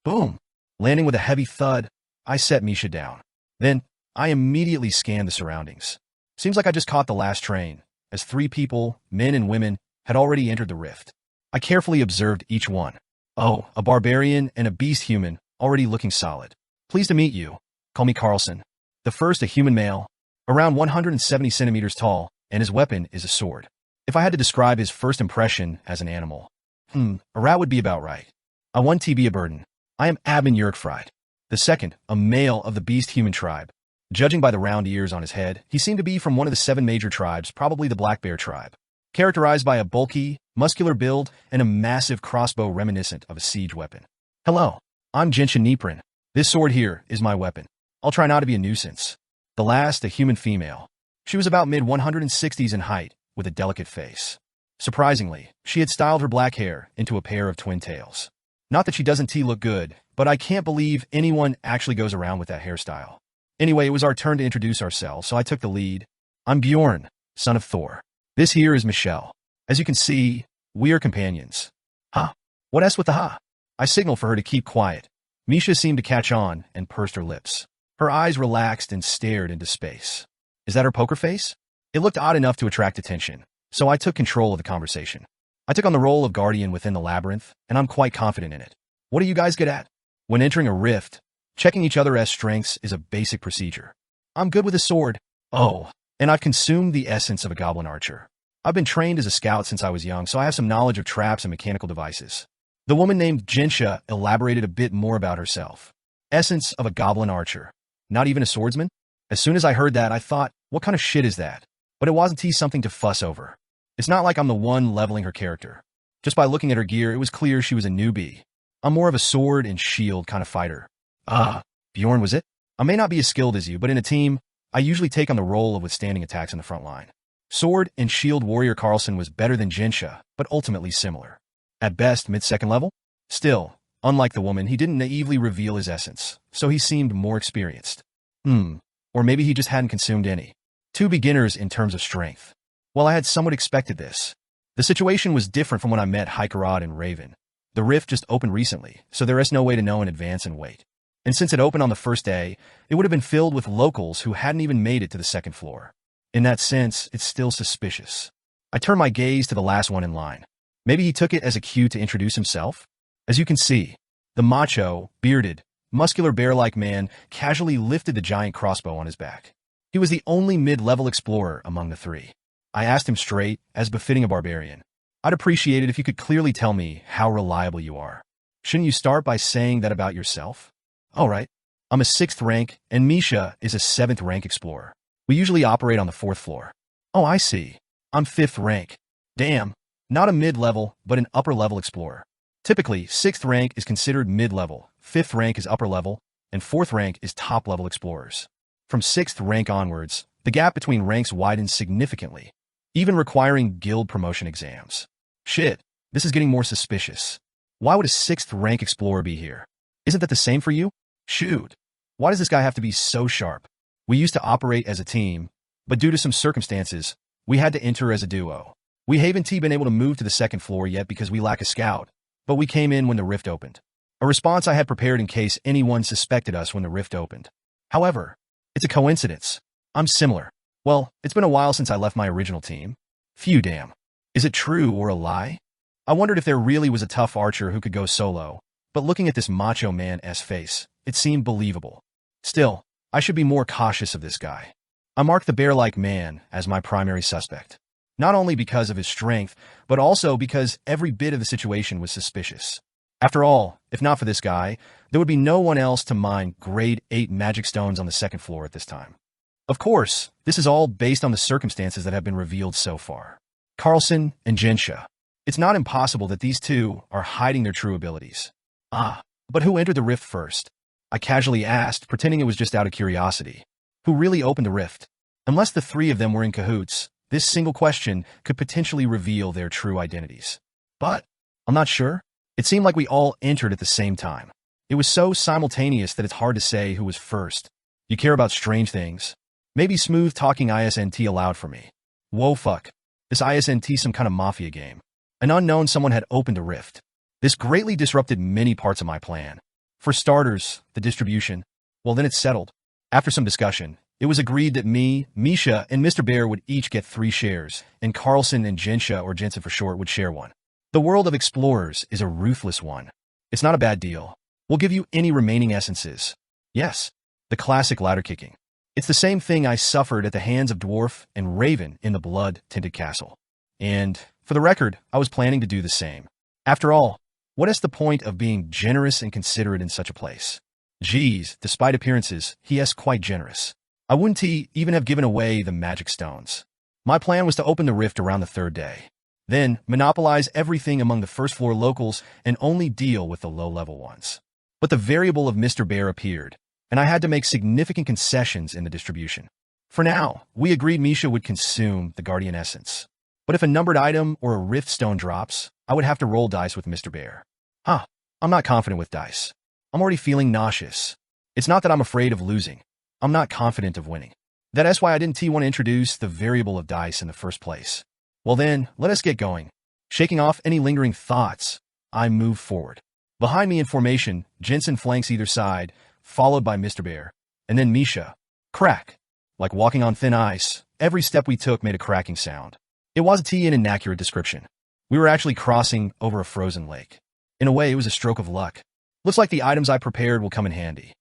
Boom! Landing with a heavy thud, I set Misha down. Then, I immediately scanned the surroundings. Seems like I just caught the last train, as 3 people, men and women, had already entered the rift. I carefully observed each one. Oh, a barbarian and a beast human, already looking solid. Pleased to meet you. Call me Carlson. The first a human male, around 170 centimeters tall, and his weapon is a sword. If I had to describe his first impression as an animal, a rat would be about right. I 1 TB a burden. I am Abin Yerkfried. The second, a male of the beast human tribe. Judging by the round ears on his head, he seemed to be from one of the 7 major tribes, probably the Black Bear tribe. Characterized by a bulky, muscular build and a massive crossbow reminiscent of a siege weapon. Hello, I'm Genshin Niprin. This sword here is my weapon. I'll try not to be a nuisance. The last, a human female. She was about mid-160s in height, with a delicate face. Surprisingly, she had styled her black hair into a pair of twin tails. Not that she doesn't look good, but I can't believe anyone actually goes around with that hairstyle. Anyway, it was our turn to introduce ourselves, so I took the lead. I'm Bjorn, son of Thor. This here is Michelle. As you can see, we are companions. Huh? What S with the ha? I signaled for her to keep quiet. Misha seemed to catch on and pursed her lips. Her eyes relaxed and stared into space. Is that her poker face? It looked odd enough to attract attention, so I took control of the conversation. I took on the role of guardian within the labyrinth, and I'm quite confident in it. What do you guys good at? When entering a rift, checking each other's strengths is a basic procedure. I'm good with a sword. Oh, and I've consumed the essence of a goblin archer. I've been trained as a scout since I was young, so I have some knowledge of traps and mechanical devices. The woman named Gensha elaborated a bit more about herself. Essence of a goblin archer. Not even a swordsman? As soon as I heard that, I thought, what kind of shit is that? But it wasn't something to fuss over. It's not like I'm the one leveling her character. Just by looking at her gear, it was clear she was a newbie. I'm more of a sword and shield kind of fighter. Bjorn was it? I may not be as skilled as you, but in a team, I usually take on the role of withstanding attacks in the front line. Sword and shield warrior Carlson was better than Gensha, but ultimately similar. At best, mid-second level? Still, unlike the woman, he didn't naively reveal his essence, so he seemed more experienced. Or maybe he just hadn't consumed any. Two beginners in terms of strength. Well, I had somewhat expected this. The situation was different from when I met Hikerod and Raven. The rift just opened recently, so there is no way to know in advance and wait. And since it opened on the first day, it would have been filled with locals who hadn't even made it to the second floor. In that sense, it's still suspicious. I turned my gaze to the last one in line. Maybe he took it as a cue to introduce himself? As you can see, the macho, bearded, muscular bear-like man casually lifted the giant crossbow on his back. He was the only mid-level explorer among the three. I asked him straight, as befitting a barbarian. I'd appreciate it if you could clearly tell me how reliable you are. Shouldn't you start by saying that about yourself? All right. I'm a 6th rank, and Misha is a 7th rank explorer. We usually operate on the 4th floor. Oh, I see. I'm 5th rank. Damn. Not a mid-level, but an upper-level explorer. Typically, 6th rank is considered mid-level, 5th rank is upper-level, and 4th rank is top-level explorers. From 6th rank onwards, the gap between ranks widens significantly, even requiring guild promotion exams. Shit, this is getting more suspicious. Why would a 6th rank explorer be here? Isn't that the same for you? Shoot. Why does this guy have to be so sharp? We used to operate as a team, but due to some circumstances, we had to enter as a duo. We haven't been able to move to the second floor yet because we lack a scout, but we came in when the rift opened. A response I had prepared in case anyone suspected us when the rift opened. However, it's a coincidence. I'm similar. Well, it's been a while since I left my original team. Phew damn. Is it true or a lie? I wondered if there really was a tough archer who could go solo, but looking at this macho man's face, it seemed believable. Still, I should be more cautious of this guy. I marked the bear-like man as my primary suspect. Not only because of his strength, but also because every bit of the situation was suspicious. After all, if not for this guy, there would be no one else to mine grade 8 magic stones on the second floor at this time. Of course, this is all based on the circumstances that have been revealed so far. Carlson and Jensha. It's not impossible that these two are hiding their true abilities. But who entered the rift first? I casually asked, pretending it was just out of curiosity. Who really opened the rift? Unless the three of them were in cahoots, this single question could potentially reveal their true identities. But I'm not sure. It seemed like we all entered at the same time. It was so simultaneous that it's hard to say who was first. You care about strange things. Maybe smooth-talking ISNT allowed for me. Whoa fuck. This ISNT some kind of mafia game. An unknown someone had opened a rift. This greatly disrupted many parts of my plan. For starters, the distribution. Well, then it's settled. After some discussion, it was agreed that me, Misha, and Mr. Bear would each get 3 shares, and Carlson and Jensha, or Jensen for short, would share 1. The world of explorers is a ruthless one. It's not a bad deal. We'll give you any remaining essences. Yes, the classic ladder kicking. It's the same thing I suffered at the hands of Dwarf and Raven in the blood-tinted castle. And, for the record, I was planning to do the same. After all, what is the point of being generous and considerate in such a place? Geez, despite appearances, he is quite generous. I wouldn't even have given away the magic stones. My plan was to open the rift around the 3rd day. Then, monopolize everything among the first-floor locals and only deal with the low-level ones. But the variable of Mr. Bear appeared, and I had to make significant concessions in the distribution. For now, we agreed Misha would consume the Guardian Essence. But if a numbered item or a rift stone drops, I would have to roll dice with Mr. Bear. I'm not confident with dice. I'm already feeling nauseous. It's not that I'm afraid of losing. I'm not confident of winning. That's why I didn't want to introduce the variable of dice in the first place. Well then, let us get going. Shaking off any lingering thoughts, I move forward. Behind me in formation, Jensen flanks either side, followed by Mr. Bear, and then Misha. Crack. Like walking on thin ice, every step we took made a cracking sound. It wasn't an inaccurate description. We were actually crossing over a frozen lake. In a way, it was a stroke of luck. Looks like the items I prepared will come in handy.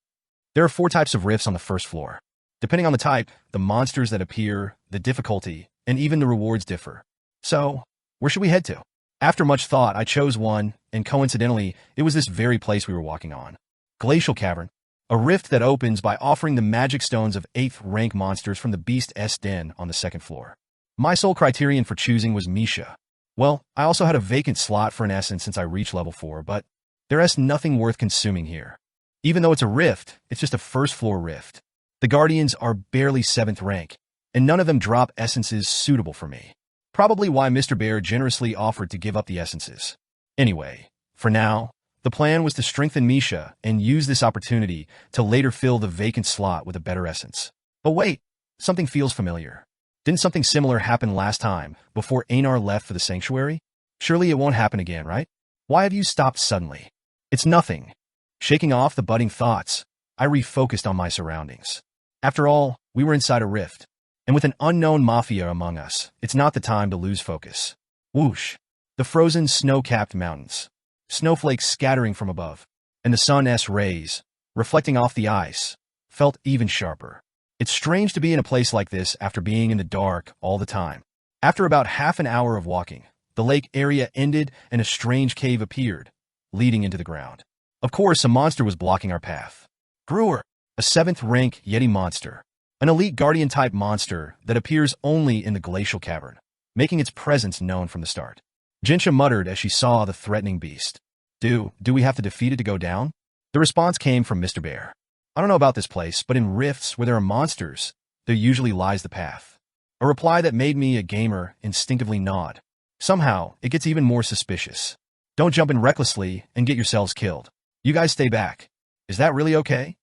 There are 4 types of rifts on the first floor. Depending on the type, the monsters that appear, the difficulty, and even the rewards differ. So, where should we head to? After much thought, I chose one, and coincidentally, it was this very place we were walking on. Glacial Cavern, a rift that opens by offering the magic stones of 8th rank monsters from the Beast's Den on the 2nd floor. My sole criterion for choosing was Misha. Well, I also had a vacant slot for an essence since I reached level 4, but there is nothing worth consuming here. Even though it's a rift, it's just a first-floor rift. The Guardians are barely 7th rank, and none of them drop essences suitable for me. Probably why Mr. Bear generously offered to give up the essences. Anyway, for now, the plan was to strengthen Misha and use this opportunity to later fill the vacant slot with a better essence. But wait, something feels familiar. Didn't something similar happen last time, before Einar left for the sanctuary? Surely it won't happen again, right? Why have you stopped suddenly? It's nothing. Shaking off the budding thoughts, I refocused on my surroundings. After all, we were inside a rift. And with an unknown mafia among us, it's not the time to lose focus. Whoosh! The frozen snow-capped mountains. Snowflakes scattering from above. And the sun's rays, reflecting off the ice, felt even sharper. It's strange to be in a place like this after being in the dark all the time. After about half an hour of walking, the lake area ended and a strange cave appeared, leading into the ground. Of course, a monster was blocking our path. Brewer, a 7th-rank Yeti monster. An elite guardian-type monster that appears only in the glacial cavern, making its presence known from the start. Jinsha muttered as she saw the threatening beast. Do we have to defeat it to go down? The response came from Mr. Bear. I don't know about this place, but in rifts where there are monsters, there usually lies the path. A reply that made me, a gamer, instinctively nod. Somehow, it gets even more suspicious. Don't jump in recklessly and get yourselves killed. You guys stay back. Is that really okay?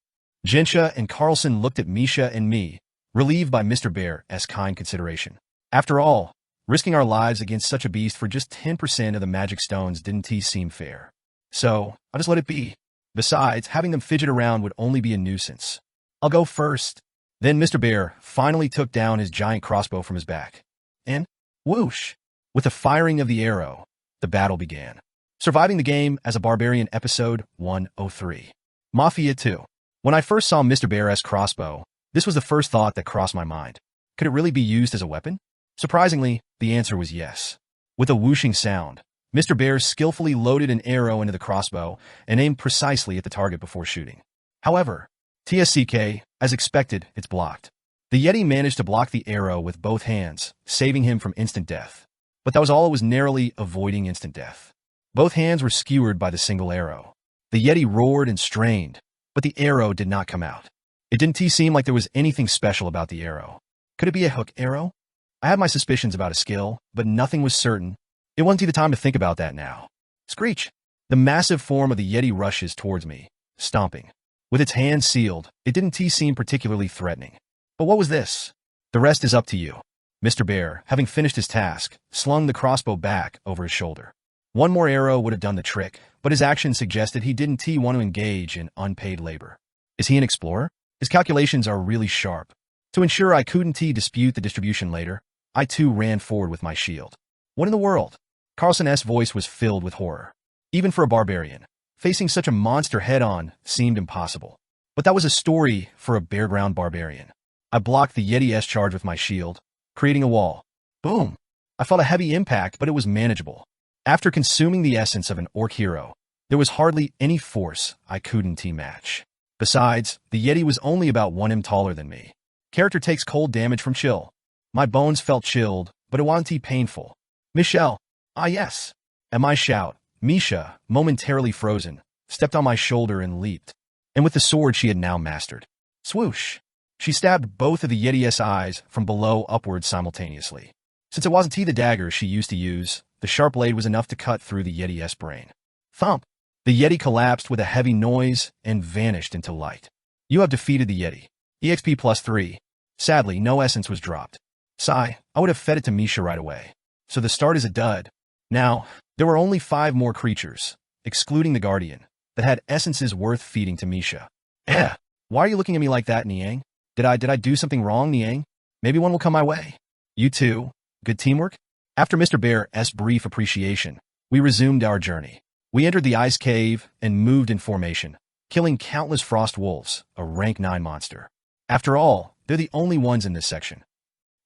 Jinsha and Carlson looked at Misha and me, relieved by Mr. Bear's kind consideration. After all, risking our lives against such a beast for just 10% of the magic stones didn't seem fair. So, I'll just let it be. Besides, having them fidget around would only be a nuisance. I'll go first. Then Mr. Bear finally took down his giant crossbow from his back. And, whoosh! With the firing of the arrow, the battle began. Surviving the game as a barbarian, episode 103. Mafia 2. When I first saw Mr. Bear's crossbow, this was the first thought that crossed my mind. Could it really be used as a weapon? Surprisingly, the answer was yes. With a whooshing sound, Mr. Bear skillfully loaded an arrow into the crossbow and aimed precisely at the target before shooting. However, TSCK, as expected, it's blocked. The Yeti managed to block the arrow with both hands, saving him from instant death. But that was all it was, narrowly avoiding instant death. Both hands were skewered by the single arrow. The Yeti roared and strained, but the arrow did not come out. It didn't seem like there was anything special about the arrow. Could it be a hook arrow? I had my suspicions about a skill, but nothing was certain. It wasn't the time to think about that now. Screech! The massive form of the Yeti rushes towards me, stomping. With its hands sealed, it didn't seem particularly threatening. But what was this? The rest is up to you. Mr. Bear, having finished his task, slung the crossbow back over his shoulder. One more arrow would have done the trick, but his action suggested he didn't want to engage in unpaid labor. Is he an explorer? His calculations are really sharp. To ensure I couldn't dispute the distribution later, I too ran forward with my shield. What in the world? Carlson's voice was filled with horror. Even for a barbarian, facing such a monster head-on seemed impossible. But that was a story for a bare-ground barbarian. I blocked the Yeti's charge with my shield, creating a wall. Boom! I felt a heavy impact, but it was manageable. After consuming the essence of an orc hero, there was hardly any force I couldn't match. Besides, the Yeti was only about 1 taller than me. Character takes cold damage from chill. My bones felt chilled, but it wasn't painful. Michelle! Ah yes! At my shout, Misha, momentarily frozen, stepped on my shoulder and leaped. And with the sword she had now mastered. Swoosh! She stabbed both of the Yeti's eyes from below upwards simultaneously. Since it wasn't the dagger she used to use, the sharp blade was enough to cut through the Yeti's brain. Thump! The Yeti collapsed with a heavy noise and vanished into light. You have defeated the Yeti. EXP +3. Sadly, no essence was dropped. Sigh, I would have fed it to Misha right away. So the start is a dud. Now, there were only 5 more creatures, excluding the Guardian, that had essences worth feeding to Misha. Why are you looking at me like that, Niang? Did I do something wrong, Niang? Maybe one will come my way. You too. Good teamwork? After Mr. Bear's brief appreciation, we resumed our journey. We entered the ice cave and moved in formation, killing countless frost wolves, a rank 9 monster. After all, they're the only ones in this section.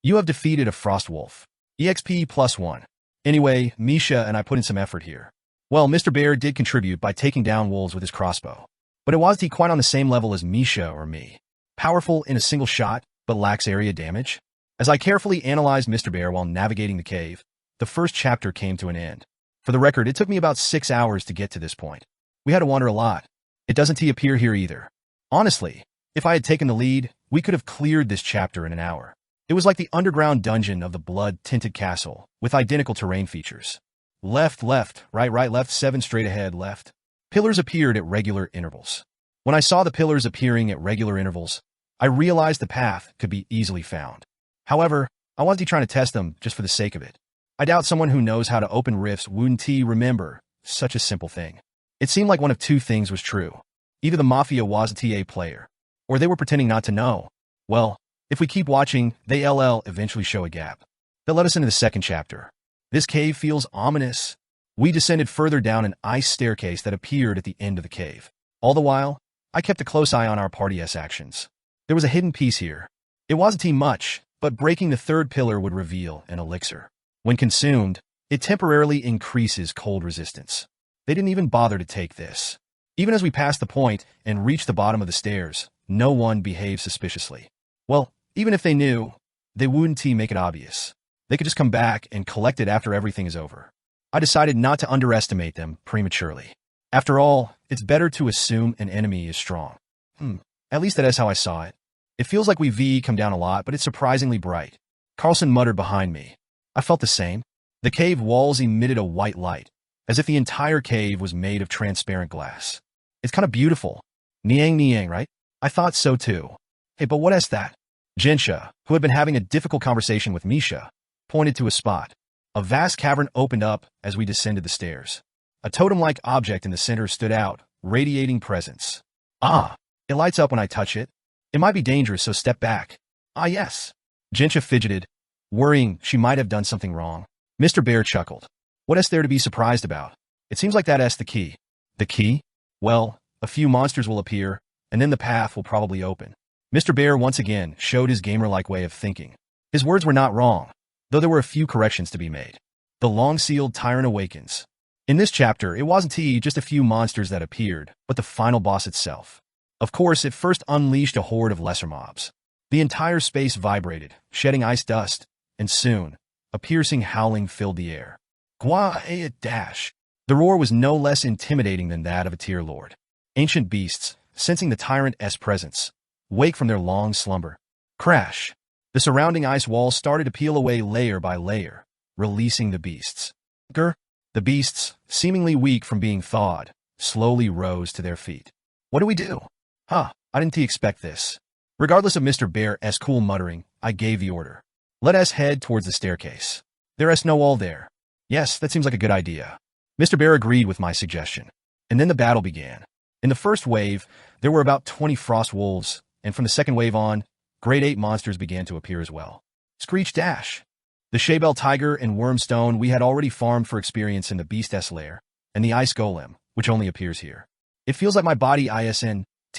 You have defeated a frost wolf. EXP +1. Anyway, Misha and I put in some effort here. Well, Mr. Bear did contribute by taking down wolves with his crossbow. But it wasn't quite on the same level as Misha or me. Powerful in a single shot, but lacks area damage. As I carefully analyzed Mr. Bear while navigating the cave, the first chapter came to an end. For the record, it took me about 6 hours to get to this point. We had to wander a lot. It doesn't appear here either. Honestly, if I had taken the lead, we could have cleared this chapter in an hour. It was like the underground dungeon of the blood-tinted castle, with identical terrain features. Left, left, right, right, left, 7 straight ahead, left. Pillars appeared at regular intervals. When I saw the pillars appearing at regular intervals, I realized the path could be easily found. However, I wasn't trying to test them just for the sake of it. I doubt someone who knows how to open rifts wouldn't remember such a simple thing. It seemed like one of two things was true. Either the Mafia wasn't a player, or they were pretending not to know. Well, if we keep watching, they'll eventually show a gap. That led us into the second chapter. This cave feels ominous. We descended further down an ice staircase that appeared at the end of the cave. All the while, I kept a close eye on our party's actions. There was a hidden piece here. It wasn't much, but breaking the third pillar would reveal an elixir. When consumed, it temporarily increases cold resistance. They didn't even bother to take this. Even as we passed the point and reached the bottom of the stairs, no one behaved suspiciously. Well, even if they knew, they wouldn't make it obvious. They could just come back and collect it after everything is over. I decided not to underestimate them prematurely. After all, it's better to assume an enemy is strong. At least that is how I saw it. It feels like we've come down a lot, but it's surprisingly bright. Carlson muttered behind me. I felt the same. The cave walls emitted a white light, as if the entire cave was made of transparent glass. It's kind of beautiful. Niang, right? I thought so too. Hey, but what is that? Jinsha, who had been having a difficult conversation with Misha, pointed to a spot. A vast cavern opened up as we descended the stairs. A totem-like object in the center stood out, radiating presence. It lights up when I touch it. It might be dangerous, so step back. Yes. Jinsha fidgeted, worrying she might have done something wrong. Mr. Bear chuckled. What is there to be surprised about? It seems like that's the key. The key? Well, a few monsters will appear, and then the path will probably open. Mr. Bear once again showed his gamer-like way of thinking. His words were not wrong, though there were a few corrections to be made. The long-sealed tyrant awakens. In this chapter, it wasn't just a few monsters that appeared, but the final boss itself. Of course, it first unleashed a horde of lesser mobs. The entire space vibrated, shedding ice dust, and soon, a piercing howling filled the air. Dash. The roar was no less intimidating than that of a tier lord. Ancient beasts, sensing the tyrant's presence, wake from their long slumber. Crash. The surrounding ice walls started to peel away layer by layer, releasing the beasts. The beasts, seemingly weak from being thawed, slowly rose to their feet. What do we do? I didn't expect this. Regardless of Mr. Bear's cool muttering, I gave the order. Let us head towards the staircase. There's no wall there. Yes, that seems like a good idea. Mr. Bear agreed with my suggestion. And then the battle began. In the first wave, there were about 20 frost wolves, and from the second wave on, grade 8 monsters began to appear as well. Screech Dash. The Shaybell Tiger and Wormstone we had already farmed for experience in the Beast's lair, and the Ice Golem, which only appears here. It feels like my body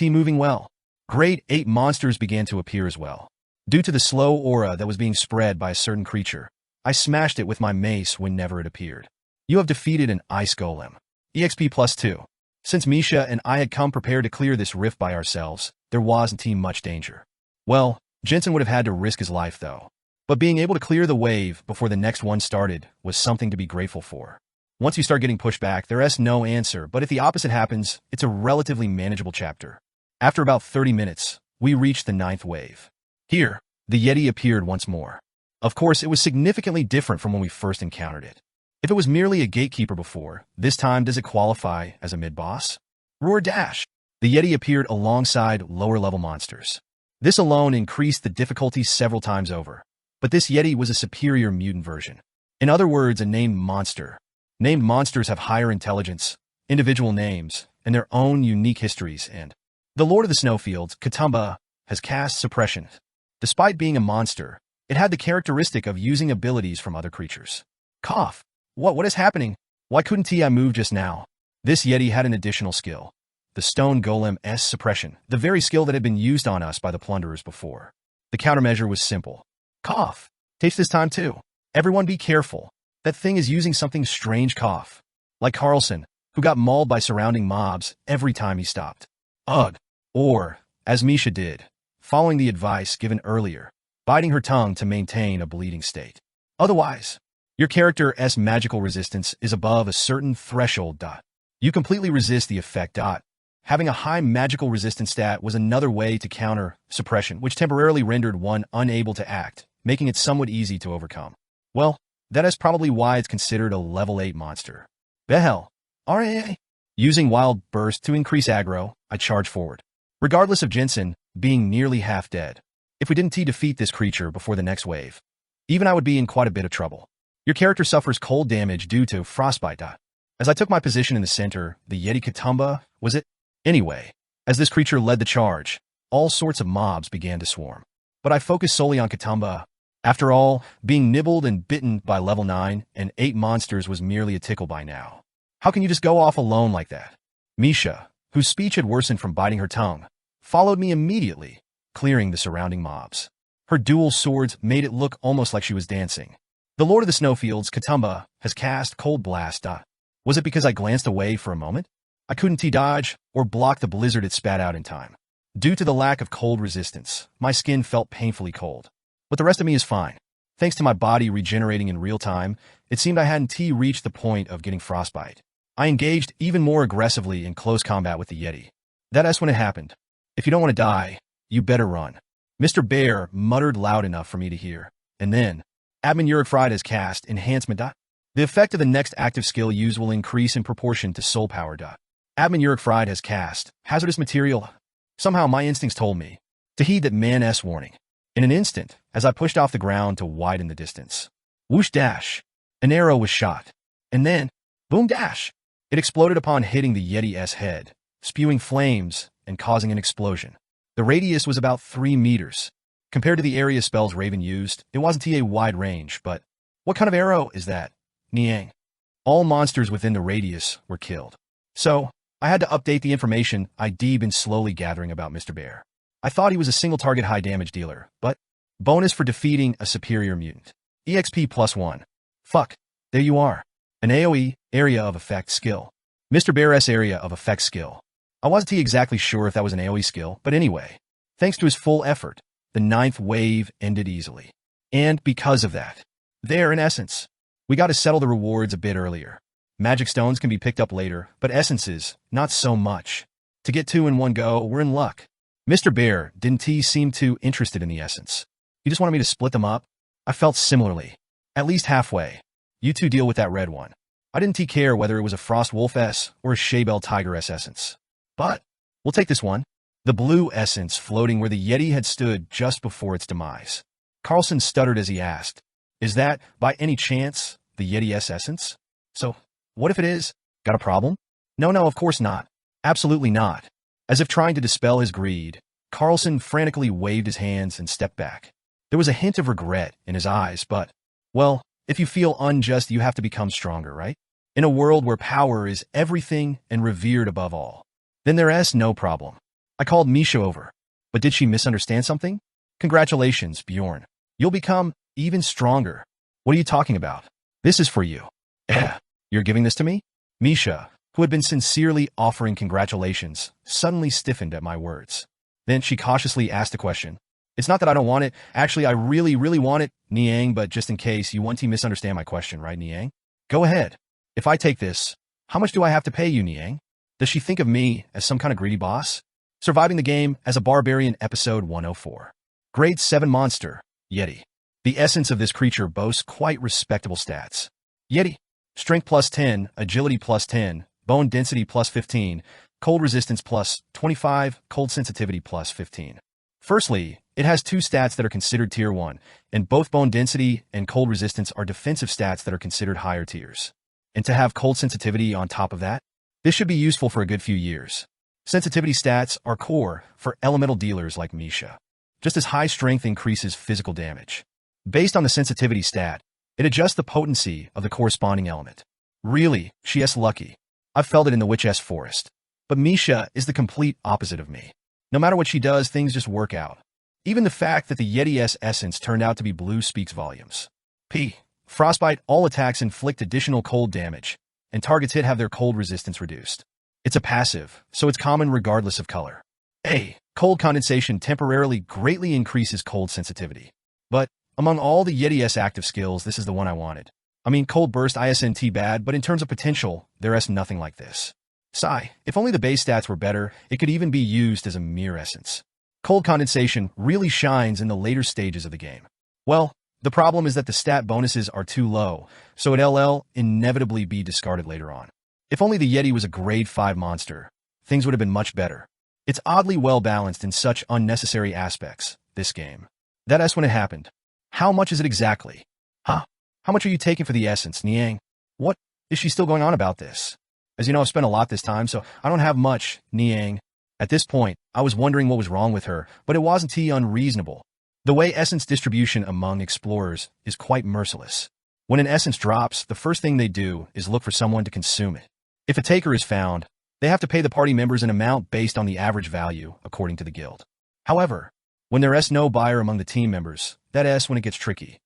moving well. Grade 8 monsters began to appear as well. Due to the slow aura that was being spread by a certain creature, I smashed it with my mace whenever it appeared. You have defeated an Ice Golem. EXP +2. Since Misha and I had come prepared to clear this rift by ourselves, there wasn't much danger. Well, Jensen would have had to risk his life though. But being able to clear the wave before the next one started was something to be grateful for. Once you start getting pushed back, there's no answer, but if the opposite happens, it's a relatively manageable chapter. After about 30 minutes, we reached the 9th wave. Here, the Yeti appeared once more. Of course, it was significantly different from when we first encountered it. If it was merely a gatekeeper before, this time does it qualify as a mid-boss? Roar Dash. The Yeti appeared alongside lower-level monsters. This alone increased the difficulty several times over. But this Yeti was a superior mutant version. In other words, a named monster. Named monsters have higher intelligence, individual names, and their own unique histories, and the Lord of the Snowfields, Katumba, has cast suppression. Despite being a monster, it had the characteristic of using abilities from other creatures. Cough. What is happening? Why couldn't I move just now? This Yeti had an additional skill. The Stone Golem's suppression, the very skill that had been used on us by the plunderers before. The countermeasure was simple. Cough. Taste this time too. Everyone be careful. That thing is using something strange. Cough. Like Carlson, who got mauled by surrounding mobs every time he stopped. Ugh. Or, as Misha did, following the advice given earlier, biting her tongue to maintain a bleeding state. Otherwise, your character's magical resistance is above a certain threshold. You completely resist the effect. Having a high magical resistance stat was another way to counter suppression, which temporarily rendered one unable to act, making it somewhat easy to overcome. Well, That is probably why it's considered a level 8 monster. Behel. RAA. Using Wild Burst to increase aggro, I charge forward. Regardless of Jensen being nearly half dead, if we didn't defeat this creature before the next wave, even I would be in quite a bit of trouble. Your character suffers cold damage due to frostbite. As I took my position in the center, the Yeti Katumba, was it? Anyway, as this creature led the charge, all sorts of mobs began to swarm. But I focused solely on Katumba. After all, being nibbled and bitten by level 9 and 8 monsters was merely a tickle by now. How can you just go off alone like that? Misha, whose speech had worsened from biting her tongue, followed me immediately, clearing the surrounding mobs. Her dual swords made it look almost like she was dancing. The Lord of the Snowfields, Katumba, has cast Cold Blast. Was it because I glanced away for a moment? I couldn't dodge or block the blizzard it spat out in time. Due to the lack of cold resistance, my skin felt painfully cold. But the rest of me is fine. Thanks to my body regenerating in real time, it seemed I hadn't reached the point of getting frostbite. I engaged even more aggressively in close combat with the Yeti. That's when it happened. If you don't want to die, you better run. Mr. Bear muttered loud enough for me to hear. And then, Admin Urikfried has cast Enhancement. The effect of the next active skill used will increase in proportion to soul power. Admin Urikfried has cast Hazardous Material. Somehow my instincts told me to heed that man's warning. In an instant, as I pushed off the ground to widen the distance. Whoosh dash. An arrow was shot. And then, boom dash. It exploded upon hitting the Yeti's head, spewing flames and causing an explosion. The radius was about 3 meters. Compared to the area spells Raven used, it wasn't a wide range, but what kind of arrow is that? Niang. All monsters within the radius were killed. So, I had to update the information I'd been slowly gathering about Mr. Bear. I thought he was a single-target high-damage dealer, but bonus for defeating a superior mutant. EXP +1. Fuck. There you are. An AoE, Area of Effect skill. Mr. Bear's Area of Effect skill. I wasn't exactly sure if that was an AoE skill, but anyway. Thanks to his full effort, the 9th wave ended easily. And because of that, there in essence, we got to settle the rewards a bit earlier. Magic stones can be picked up later, but essences, not so much. To get 2 in one go, we're in luck. Mr. Bear didn't seem too interested in the essence. He just wanted me to split them up. I felt similarly. At least halfway. You two deal with that red one. I didn't care whether it was a Frost Wolf S or a Shaybell Tiger S essence. But we'll take this one. The blue essence floating where the Yeti had stood just before its demise. Carlson stuttered as he asked, "Is that, by any chance, the Yeti's essence? So, what if it is? Got a problem?" No, of course not. Absolutely not. As if trying to dispel his greed, Carlson frantically waved his hands and stepped back. There was a hint of regret in his eyes, but, well, if you feel unjust, you have to become stronger, right? In a world where power is everything and revered above all. Then there's no problem. I called Misha over. But did she misunderstand something? Congratulations, Bjorn. You'll become even stronger. What are you talking about? This is for you. You're giving this to me? Misha, who had been sincerely offering congratulations, suddenly stiffened at my words. Then she cautiously asked a question. It's not that I don't want it. Actually, I really want it, Niang, but just in case you want to misunderstand my question, right, Niang? Go ahead. If I take this, how much do I have to pay you, Niang? Does she think of me as some kind of greedy boss? Surviving the game as a barbarian, episode 104. Grade 7 monster, Yeti. The essence of this creature boasts quite respectable stats. Yeti. Strength +10, agility +10, bone density +15, cold resistance +25, cold sensitivity +15. Firstly, it has 2 stats that are considered tier 1, and both bone density and cold resistance are defensive stats that are considered higher tiers. And to have cold sensitivity on top of that, this should be useful for a good few years. Sensitivity stats are core for elemental dealers like Misha, just as high strength increases physical damage. Based on the sensitivity stat, it adjusts the potency of the corresponding element. Really, she's lucky. I've felt it in the Witch's Forest. But Misha is the complete opposite of me. No matter what she does, things just work out. Even the fact that the Yeti's essence turned out to be blue speaks volumes. Frostbite, all attacks inflict additional cold damage, and targets hit have their cold resistance reduced. It's a passive, so it's common regardless of color. Cold condensation temporarily greatly increases cold sensitivity. But among all the Yeti's active skills, this is the one I wanted. I mean, cold burst isn't bad, but in terms of potential, there's nothing like this. Sigh, if only the base stats were better, it could even be used as a mere essence. Cold condensation really shines in the later stages of the game. Well, The problem is that the stat bonuses are too low, so it'll inevitably be discarded later on. If only the Yeti was a grade 5 monster, things would have been much better. It's oddly well balanced in such unnecessary aspects, this game. That's when it happened. How much is it exactly? Huh? How much are you taking for the essence, Niang? What is she still going on about this? As you know, I've spent a lot this time, so I don't have much, Niang. At this point, I was wondering what was wrong with her, but it wasn't unreasonable. The way essence distribution among explorers is quite merciless. When an essence drops, the first thing they do is look for someone to consume it. If a taker is found, they have to pay the party members an amount based on the average value, according to the guild. However, when there is no buyer among the team members, that's when it gets tricky.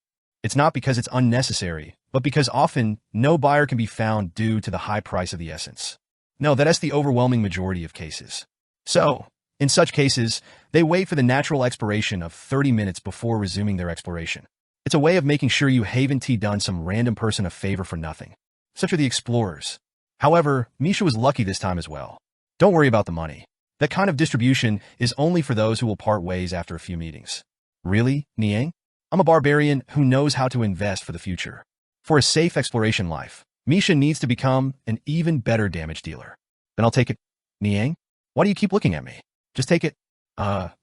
It's not because it's unnecessary, but because often no buyer can be found due to the high price of the essence. No, that's the overwhelming majority of cases. So, in such cases, they wait for the natural expiration of 30 minutes before resuming their exploration. It's a way of making sure you haven't done some random person a favor for nothing. Such are the explorers. However, Misha was lucky this time as well. Don't worry about the money. That kind of distribution is only for those who will part ways after a few meetings. Really, Niang? I'm a barbarian who knows how to invest for the future. For a safe exploration life, Misha needs to become an even better damage dealer. Then I'll take it. Niang? Why do you keep looking at me? Just take it.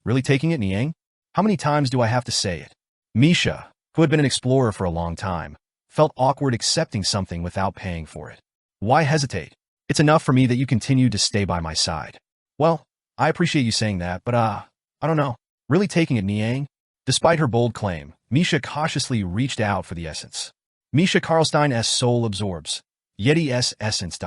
Really taking it, Niang? How many times do I have to say it? Misha, who had been an explorer for a long time, felt awkward accepting something without paying for it. Why hesitate? It's enough for me that you continue to stay by my side. Well, I appreciate you saying that, but I don't know. Really taking it, Niang? Despite her bold claim, Misha cautiously reached out for the essence. Misha Karlstein's soul absorbs. Yeti's essence.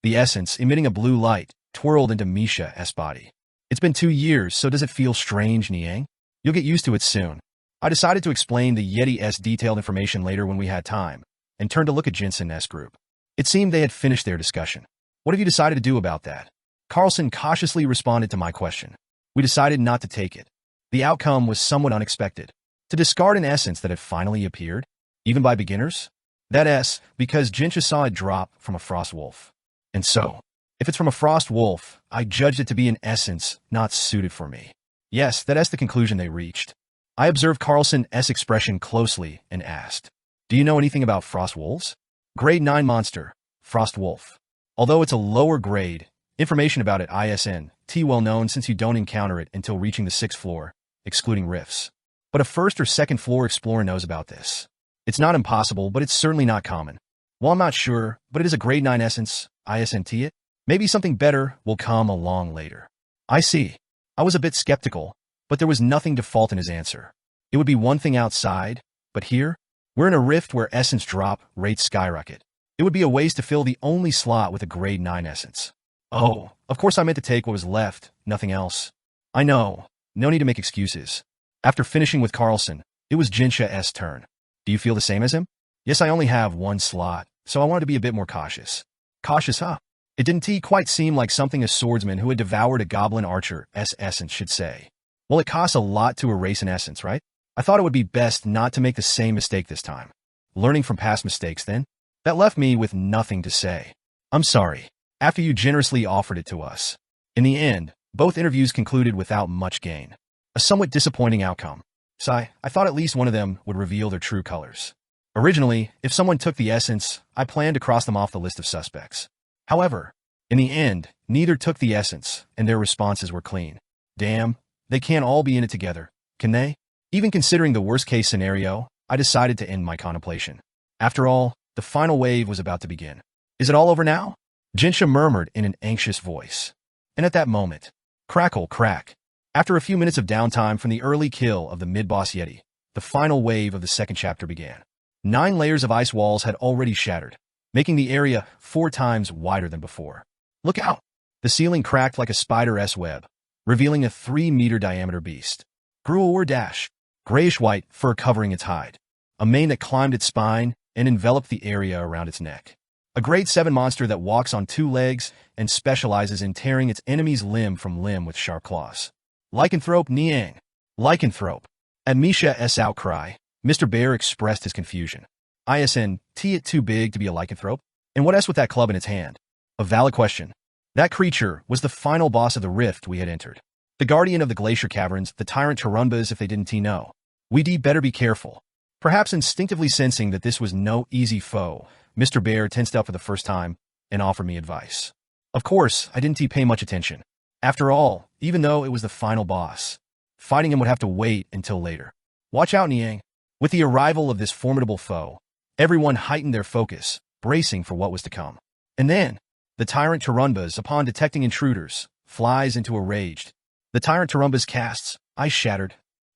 The essence, emitting a blue light, twirled into Misha's body. It's been 2 years, so does it feel strange, Niang? You'll get used to it soon. I decided to explain the Yeti's detailed information later when we had time, and turned to look at Jensen's group. It seemed they had finished their discussion. What have you decided to do about that? Carlson cautiously responded to my question. We decided not to take it. The outcome was somewhat unexpected. To discard an essence that had finally appeared, even by beginners? That's because Jinsha saw it drop from a frost wolf. And so, if it's from a frost wolf, I judged it to be an essence not suited for me. Yes, that's the conclusion they reached. I observed Carlson's expression closely and asked, do you know anything about frost wolves? Grade 9 monster, frost wolf. Although it's a lower grade, information about it isn't well known since you don't encounter it until reaching the 6th floor, excluding rifts. But a 1st or 2nd floor explorer knows about this. It's not impossible, but it's certainly not common. Well, I'm not sure, but it is a grade 9 essence, isn't it? Maybe something better will come along later. I see. I was a bit skeptical, but there was nothing to fault in his answer. It would be one thing outside, but here, we're in a rift where essence drop rates skyrocket. It would be a waste to fill the only slot with a grade 9 essence. Oh, of course I meant to take what was left, nothing else. I know, no need to make excuses. After finishing with Carlson, it was Jinsha's turn. Do you feel the same as him? Yes, I only have one slot, so I wanted to be a bit more cautious. Cautious, huh? It didn't quite seem like something a swordsman who had devoured a goblin archer's essence should say. Well, it costs a lot to erase an essence, right? I thought it would be best not to make the same mistake this time. Learning from past mistakes, then? That left me with nothing to say. I'm sorry. After you generously offered it to us. In the end, both interviews concluded without much gain. A somewhat disappointing outcome. I thought at least one of them would reveal their true colors. Originally, if someone took the essence, I planned to cross them off the list of suspects. However, in the end, neither took the essence, and their responses were clean. Damn, they can't all be in it together, can they? Even considering the worst-case scenario, I decided to end my contemplation. After all, the final wave was about to begin. Is it all over now? Jinsha murmured in an anxious voice. And at that moment, crackle, crack. After a few minutes of downtime from the early kill of the mid-boss Yeti, the final wave of the second chapter began. 9 layers of ice walls had already shattered, making the area 4 times wider than before. Look out! The ceiling cracked like a spider's web, revealing a 3-meter diameter beast. Gruel dash, grayish-white fur covering its hide, a mane that climbed its spine and enveloped the area around its neck. A grade 7 monster that walks on 2 legs and specializes in tearing its enemy's limb from limb with sharp claws. Lycanthrope Niang. Lycanthrope. At Misha's outcry, Mr. Bear expressed his confusion. Isn't it too big to be a lycanthrope? And what else with that club in its hand? A valid question. That creature was the final boss of the rift we had entered. The guardian of the glacier caverns, the tyrant Tarumbas if they didn't know. We'd better be careful. Perhaps instinctively sensing that this was no easy foe, Mr. Bear tensed up for the first time and offered me advice. Of course, I didn't pay much attention. After all, even though it was the final boss, fighting him would have to wait until later. Watch out, Niang. With the arrival of this formidable foe, everyone heightened their focus, bracing for what was to come. And then, the tyrant Tarunbas, upon detecting intruders, flies into a rage. The tyrant Tarunbas casts, ice shattered.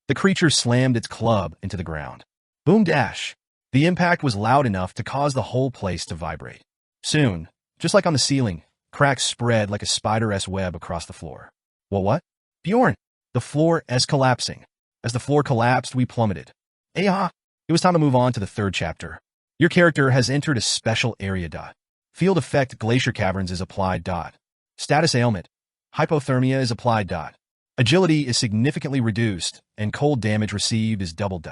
The creature slammed its club into the ground. Boom dash. The impact was loud enough to cause the whole place to vibrate. Soon, just like on the ceiling, cracks spread like a spider-esque web across the floor. What? Bjorn! The floor-esque collapsing. As the floor collapsed, we plummeted. Aha! It was time to move on to the third chapter. Your character has entered a special area. Field effect Glacier Caverns is applied. Status ailment. Hypothermia is applied. Agility is significantly reduced, and cold damage received is doubled.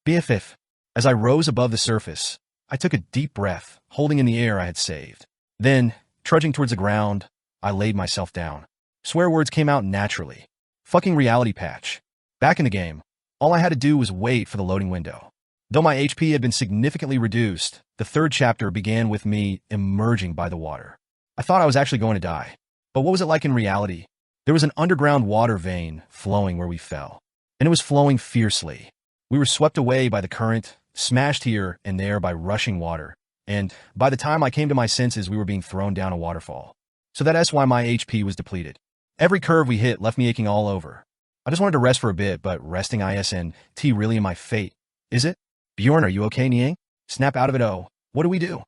BFF. As I rose above the surface, I took a deep breath, holding in the air I had saved. Then, trudging towards the ground, I laid myself down. Swear words came out naturally. Fucking reality patch. Back in the game, all I had to do was wait for the loading window. Though my HP had been significantly reduced, the third chapter began with me emerging by the water. I thought I was actually going to die. But what was it like in reality? There was an underground water vein flowing where we fell, and it was flowing fiercely. We were swept away by the current, smashed here and there by rushing water, and by the time I came to my senses, we were being thrown down a waterfall. So that's why my HP was depleted. Every curve we hit left me aching all over. I just wanted to rest for a bit, but resting isn't really in my fate, is it? Bjorn, are you okay, Niang? Snap out of it. Oh, what do we do?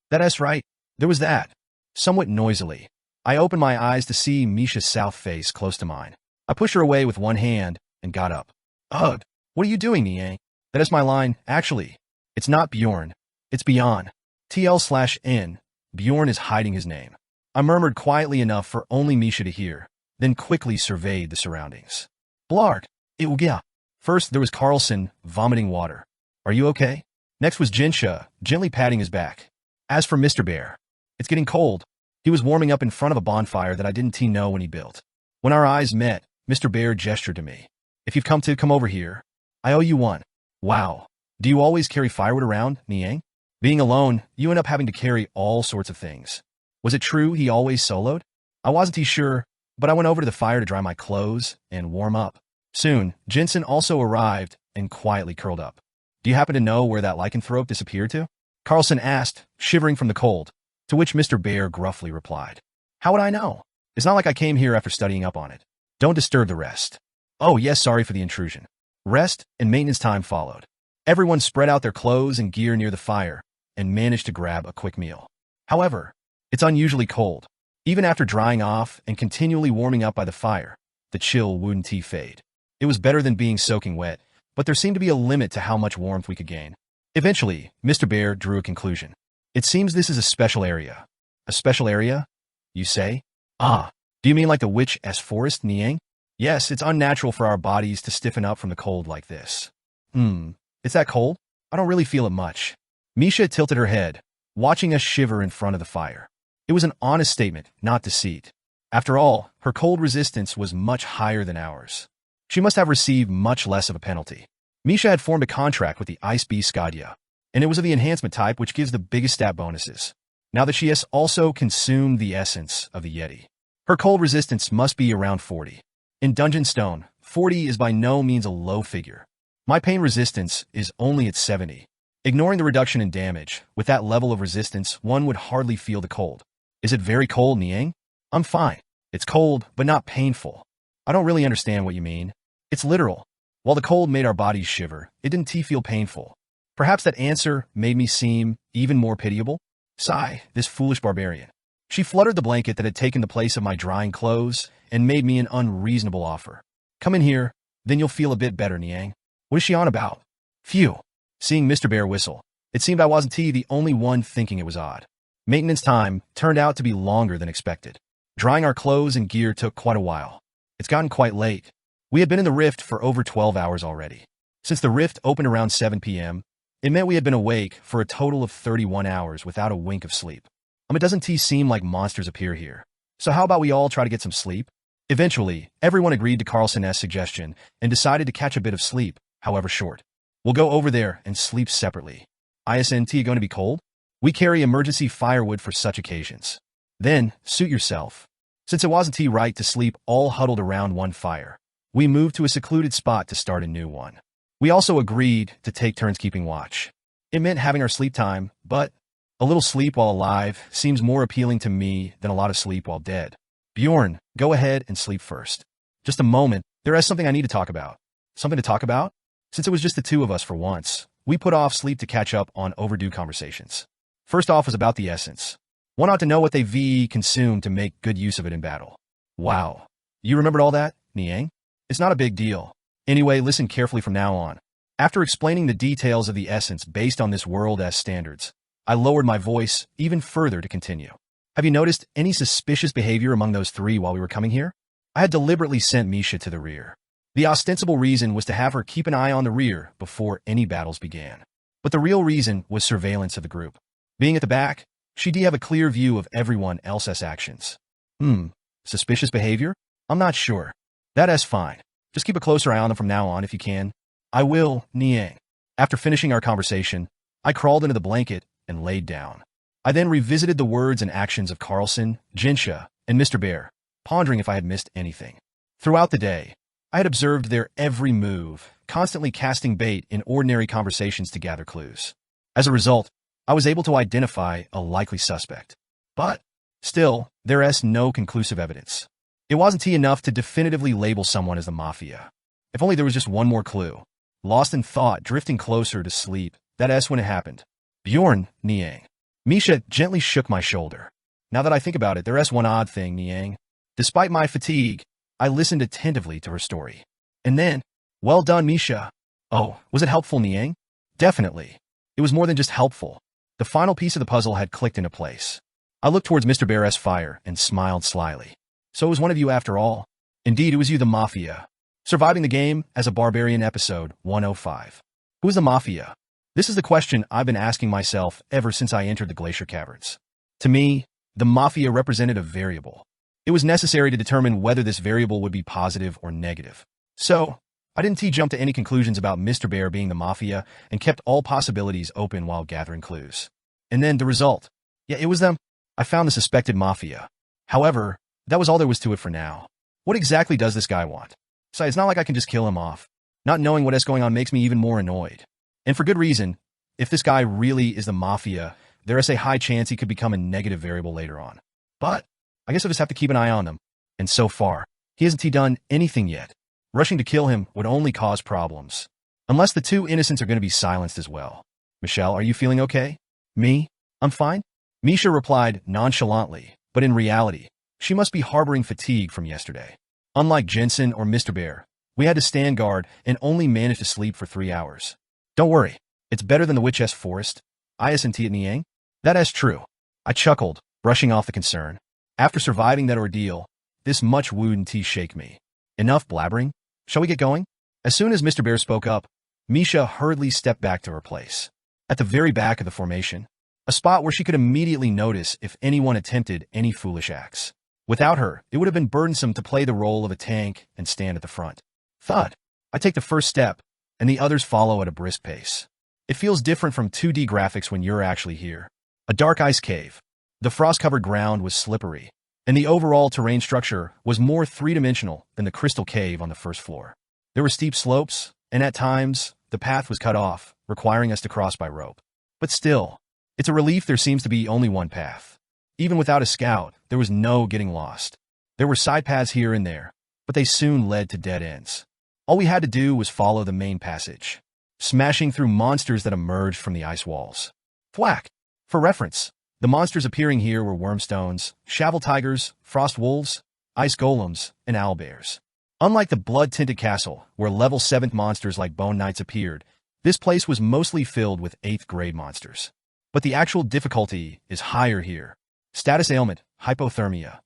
That's right. There was that. Somewhat noisily, I opened my eyes to see Misha's south face close to mine. I pushed her away with one hand and got up. Ugh, what are you doing, Niang? That is my line. Actually, it's not Bjorn. It's Beyond. TL/N. Bjorn is hiding his name. I murmured quietly enough for only Misha to hear, then quickly surveyed the surroundings. Blart. Yeah. First, there was Carlson, vomiting water. Are you okay? Next was Jinsha, gently patting his back. As for Mr. Bear, it's getting cold. He was warming up in front of a bonfire that I didn't know when he built. When our eyes met, Mr. Bear gestured to me. If you've come over here, I owe you one. Wow. Do you always carry firewood around, Niang? Being alone, you end up having to carry all sorts of things. Was it true he always soloed? I wasn't sure, but I went over to the fire to dry my clothes and warm up. Soon, Jensen also arrived and quietly curled up. Do you happen to know where that lycanthrope disappeared to? Carlson asked, shivering from the cold, to which Mr. Bear gruffly replied. How would I know? It's not like I came here after studying up on it. Don't disturb the rest. Oh yes, sorry for the intrusion. Rest and maintenance time followed. Everyone spread out their clothes and gear near the fire and managed to grab a quick meal. However, it's unusually cold. Even after drying off and continually warming up by the fire, the chill wouldn't fade. It was better than being soaking wet, but there seemed to be a limit to how much warmth we could gain. Eventually, Mr. Bear drew a conclusion. It seems this is a special area. A special area? You say? Do you mean like the witch-s forest, Niang? Yes, it's unnatural for our bodies to stiffen up from the cold like this. It's that cold? I don't really feel it much. Misha tilted her head, watching us shiver in front of the fire. It was an honest statement, not deceit. After all, her cold resistance was much higher than ours. She must have received much less of a penalty. Misha had formed a contract with the Ice Beast Skadia, and it was of the enhancement type which gives the biggest stat bonuses. Now that she has also consumed the essence of the Yeti, her cold resistance must be around 40. In Dungeon Stone, 40 is by no means a low figure. My pain resistance is only at 70. Ignoring the reduction in damage, with that level of resistance, one would hardly feel the cold. Is it very cold, Niang? I'm fine. It's cold, but not painful. I don't really understand what you mean. It's literal. While the cold made our bodies shiver, it didn't feel painful. Perhaps that answer made me seem even more pitiable? Sigh, this foolish barbarian. She fluttered the blanket that had taken the place of my drying clothes and made me an unreasonable offer. Come in here, then you'll feel a bit better, Niang. What is she on about? Phew. Seeing Mr. Bear whistle, it seemed I wasn't the only one thinking it was odd. Maintenance time turned out to be longer than expected. Drying our clothes and gear took quite a while. It's gotten quite late. We had been in the rift for over 12 hours already. Since the rift opened around 7 p.m., it meant we had been awake for a total of 31 hours without a wink of sleep. It doesn't seem like monsters appear here. So how about we all try to get some sleep? Eventually, everyone agreed to Carlson's suggestion and decided to catch a bit of sleep, however short. We'll go over there and sleep separately. Isn't going to be cold? We carry emergency firewood for such occasions. Then, suit yourself. Since it wasn't right to sleep all huddled around one fire, we moved to a secluded spot to start a new one. We also agreed to take turns keeping watch. It meant having our sleep time, but a little sleep while alive seems more appealing to me than a lot of sleep while dead. Bjorn, go ahead and sleep first. Just a moment, there is something I need to talk about. Something to talk about? Since it was just the two of us for once, we put off sleep to catch up on overdue conversations. First off was about the essence. One ought to know what they consume to make good use of it in battle. Wow. You remembered all that, Niang? It's not a big deal. Anyway, listen carefully from now on. After explaining the details of the essence based on this world's standards, I lowered my voice even further to continue. Have you noticed any suspicious behavior among those three while we were coming here? I had deliberately sent Misha to the rear. The ostensible reason was to have her keep an eye on the rear before any battles began. But the real reason was surveillance of the group. Being at the back, she'd have a clear view of everyone else's actions. Suspicious behavior? I'm not sure. That's fine. Just keep a closer eye on them from now on if you can. I will, Niang. After finishing our conversation, I crawled into the blanket and laid down. I then revisited the words and actions of Carlson, Jinsha, and Mr. Bear, pondering if I had missed anything. Throughout the day, I had observed their every move, constantly casting bait in ordinary conversations to gather clues. As a result, I was able to identify a likely suspect. But, still, there's no conclusive evidence. It wasn't enough to definitively label someone as the Mafia. If only there was just one more clue. Lost in thought, drifting closer to sleep, that's when it happened. Bjorn, Niang. Misha gently shook my shoulder. Now that I think about it, there's one odd thing, Niang. Despite my fatigue, I listened attentively to her story. And then, well done, Misha. Oh, was it helpful, Niang? Definitely. It was more than just helpful. The final piece of the puzzle had clicked into place. I looked towards Mr. Bear's fire and smiled slyly. So it was one of you after all. Indeed, it was you, the Mafia. Surviving the game as a barbarian, episode 105. Who is the Mafia? This is the question I've been asking myself ever since I entered the glacier caverns. To me, the Mafia represented a variable. It was necessary to determine whether this variable would be positive or negative. So, I didn't jump to any conclusions about Mr. Bear being the Mafia and kept all possibilities open while gathering clues. And then the result. Yeah, it was them. I found the suspected Mafia. However, that was all there was to it for now. What exactly does this guy want? So it's not like I can just kill him off. Not knowing what's going on makes me even more annoyed. And for good reason. If this guy really is the Mafia, there is a high chance he could become a negative variable later on. But I guess I'll just have to keep an eye on him. And so far, he hasn't done anything yet. Rushing to kill him would only cause problems. Unless the two innocents are going to be silenced as well. Michelle, are you feeling okay? Me? I'm fine? Misha replied nonchalantly, but in reality, she must be harboring fatigue from yesterday. Unlike Jensen or Mr. Bear, we had to stand guard and only managed to sleep for 3 hours. Don't worry, it's better than the Witch's Forest. Isn't it, Niang? That is true. I chuckled, brushing off the concern. After surviving that ordeal, this much wouldn't shake me. Enough blabbering? Shall we get going? As soon as Mr. Bear spoke up, Misha hurriedly stepped back to her place. At the very back of the formation, a spot where she could immediately notice if anyone attempted any foolish acts. Without her, it would have been burdensome to play the role of a tank and stand at the front. Thud. I take the first step, and the others follow at a brisk pace. It feels different from 2D graphics when you're actually here. A dark ice cave. The frost-covered ground was slippery, and the overall terrain structure was more three-dimensional than the crystal cave on the first floor. There were steep slopes, and at times, the path was cut off, requiring us to cross by rope. But still, it's a relief there seems to be only one path. Even without a scout, there was no getting lost. There were side paths here and there, but they soon led to dead ends. All we had to do was follow the main passage, smashing through monsters that emerged from the ice walls. Thwack! For reference, the monsters appearing here were wormstones, shovel tigers, frost wolves, ice golems, and owlbears. Unlike the blood-tinted castle, where level 7th monsters like bone knights appeared, this place was mostly filled with 8th grade monsters. But the actual difficulty is higher here. Status ailment, hypothermia.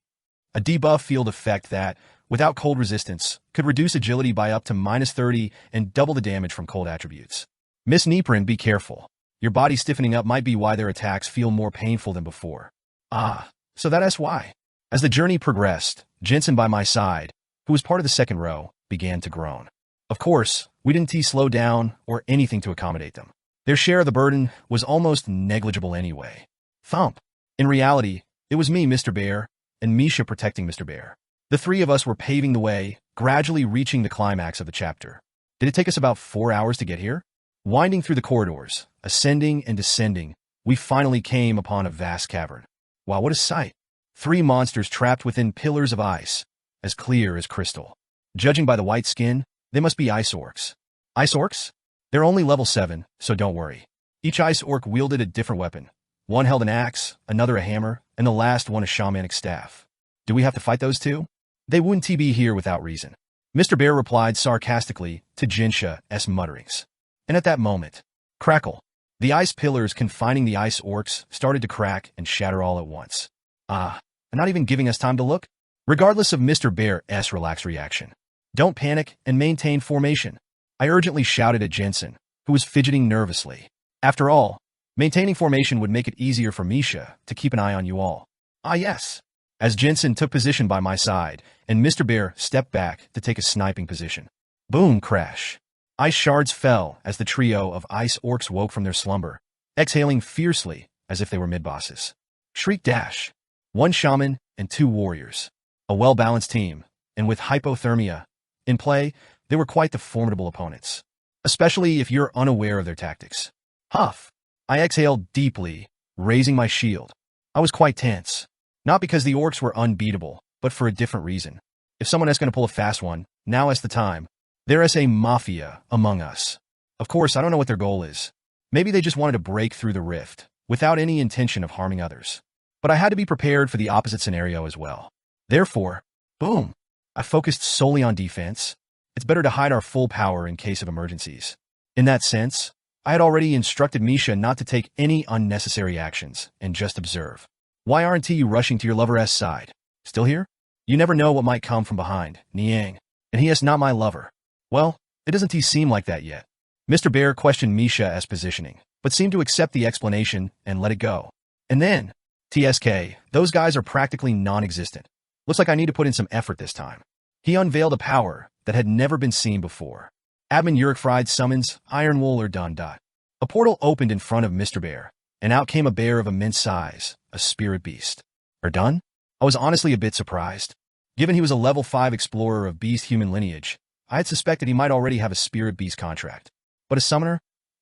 A debuff field effect that, without cold resistance, could reduce agility by up to -30 and double the damage from cold attributes. Miss Niprin, be careful. Your body stiffening up might be why their attacks feel more painful than before. Ah, so that's why. As the journey progressed, Jensen by my side, who was part of the second row, began to groan. Of course, we didn't slow down or anything to accommodate them. Their share of the burden was almost negligible anyway. Thump. In reality, it was me, Mr. Bear, and Misha protecting Mr. Bear. The three of us were paving the way, gradually reaching the climax of the chapter. Did it take us about 4 hours to get here? Winding through the corridors, ascending and descending, we finally came upon a vast cavern. Wow, what a sight! 3 monsters trapped within pillars of ice, as clear as crystal. Judging by the white skin, they must be ice orcs. Ice orcs? They're only level 7, so don't worry. Each ice orc wielded a different weapon. One held an axe, another a hammer, and the last one a shamanic staff. Do we have to fight those two? They wouldn't be here without reason. Mr. Bear replied sarcastically to Jinsha's mutterings. And at that moment, crackle, the ice pillars confining the ice orcs started to crack and shatter all at once. And not even giving us time to look? Regardless of Mr. Bear's relaxed reaction. Don't panic and maintain formation. I urgently shouted at Jensen, who was fidgeting nervously. After all, maintaining formation would make it easier for Misha to keep an eye on you all. Ah yes. As Jensen took position by my side, and Mr. Bear stepped back to take a sniping position. Boom, crash. Ice shards fell as the trio of ice orcs woke from their slumber, exhaling fiercely as if they were mid-bosses. Shriek dash. 1 shaman and 2 warriors. A well-balanced team, and with hypothermia in play, they were quite the formidable opponents. Especially if you're unaware of their tactics. Huff. I exhaled deeply, raising my shield. I was quite tense. Not because the orcs were unbeatable, but for a different reason. If someone is going to pull a fast one, now is the time. There is a mafia among us. Of course, I don't know what their goal is. Maybe they just wanted to break through the rift, without any intention of harming others. But I had to be prepared for the opposite scenario as well. Therefore, boom, I focused solely on defense. It's better to hide our full power in case of emergencies. In that sense, I had already instructed Misha not to take any unnecessary actions and just observe. Why aren't you rushing to your lover's side? Still here? You never know what might come from behind, Niang. And he is not my lover. Well, it doesn't seem like that yet. Mr. Bear questioned Misha's positioning, but seemed to accept the explanation and let it go. And then, TSK, those guys are practically non-existent. Looks like I need to put in some effort this time. He unveiled a power that had never been seen before. Admin Uric Fried summons Iron Wool or Dun. A portal opened in front of Mr. Bear, and out came a bear of immense size, a spirit beast. Or done? I was honestly a bit surprised. Given he was a level 5 explorer of beast-human lineage, I had suspected he might already have a spirit beast contract. But a summoner?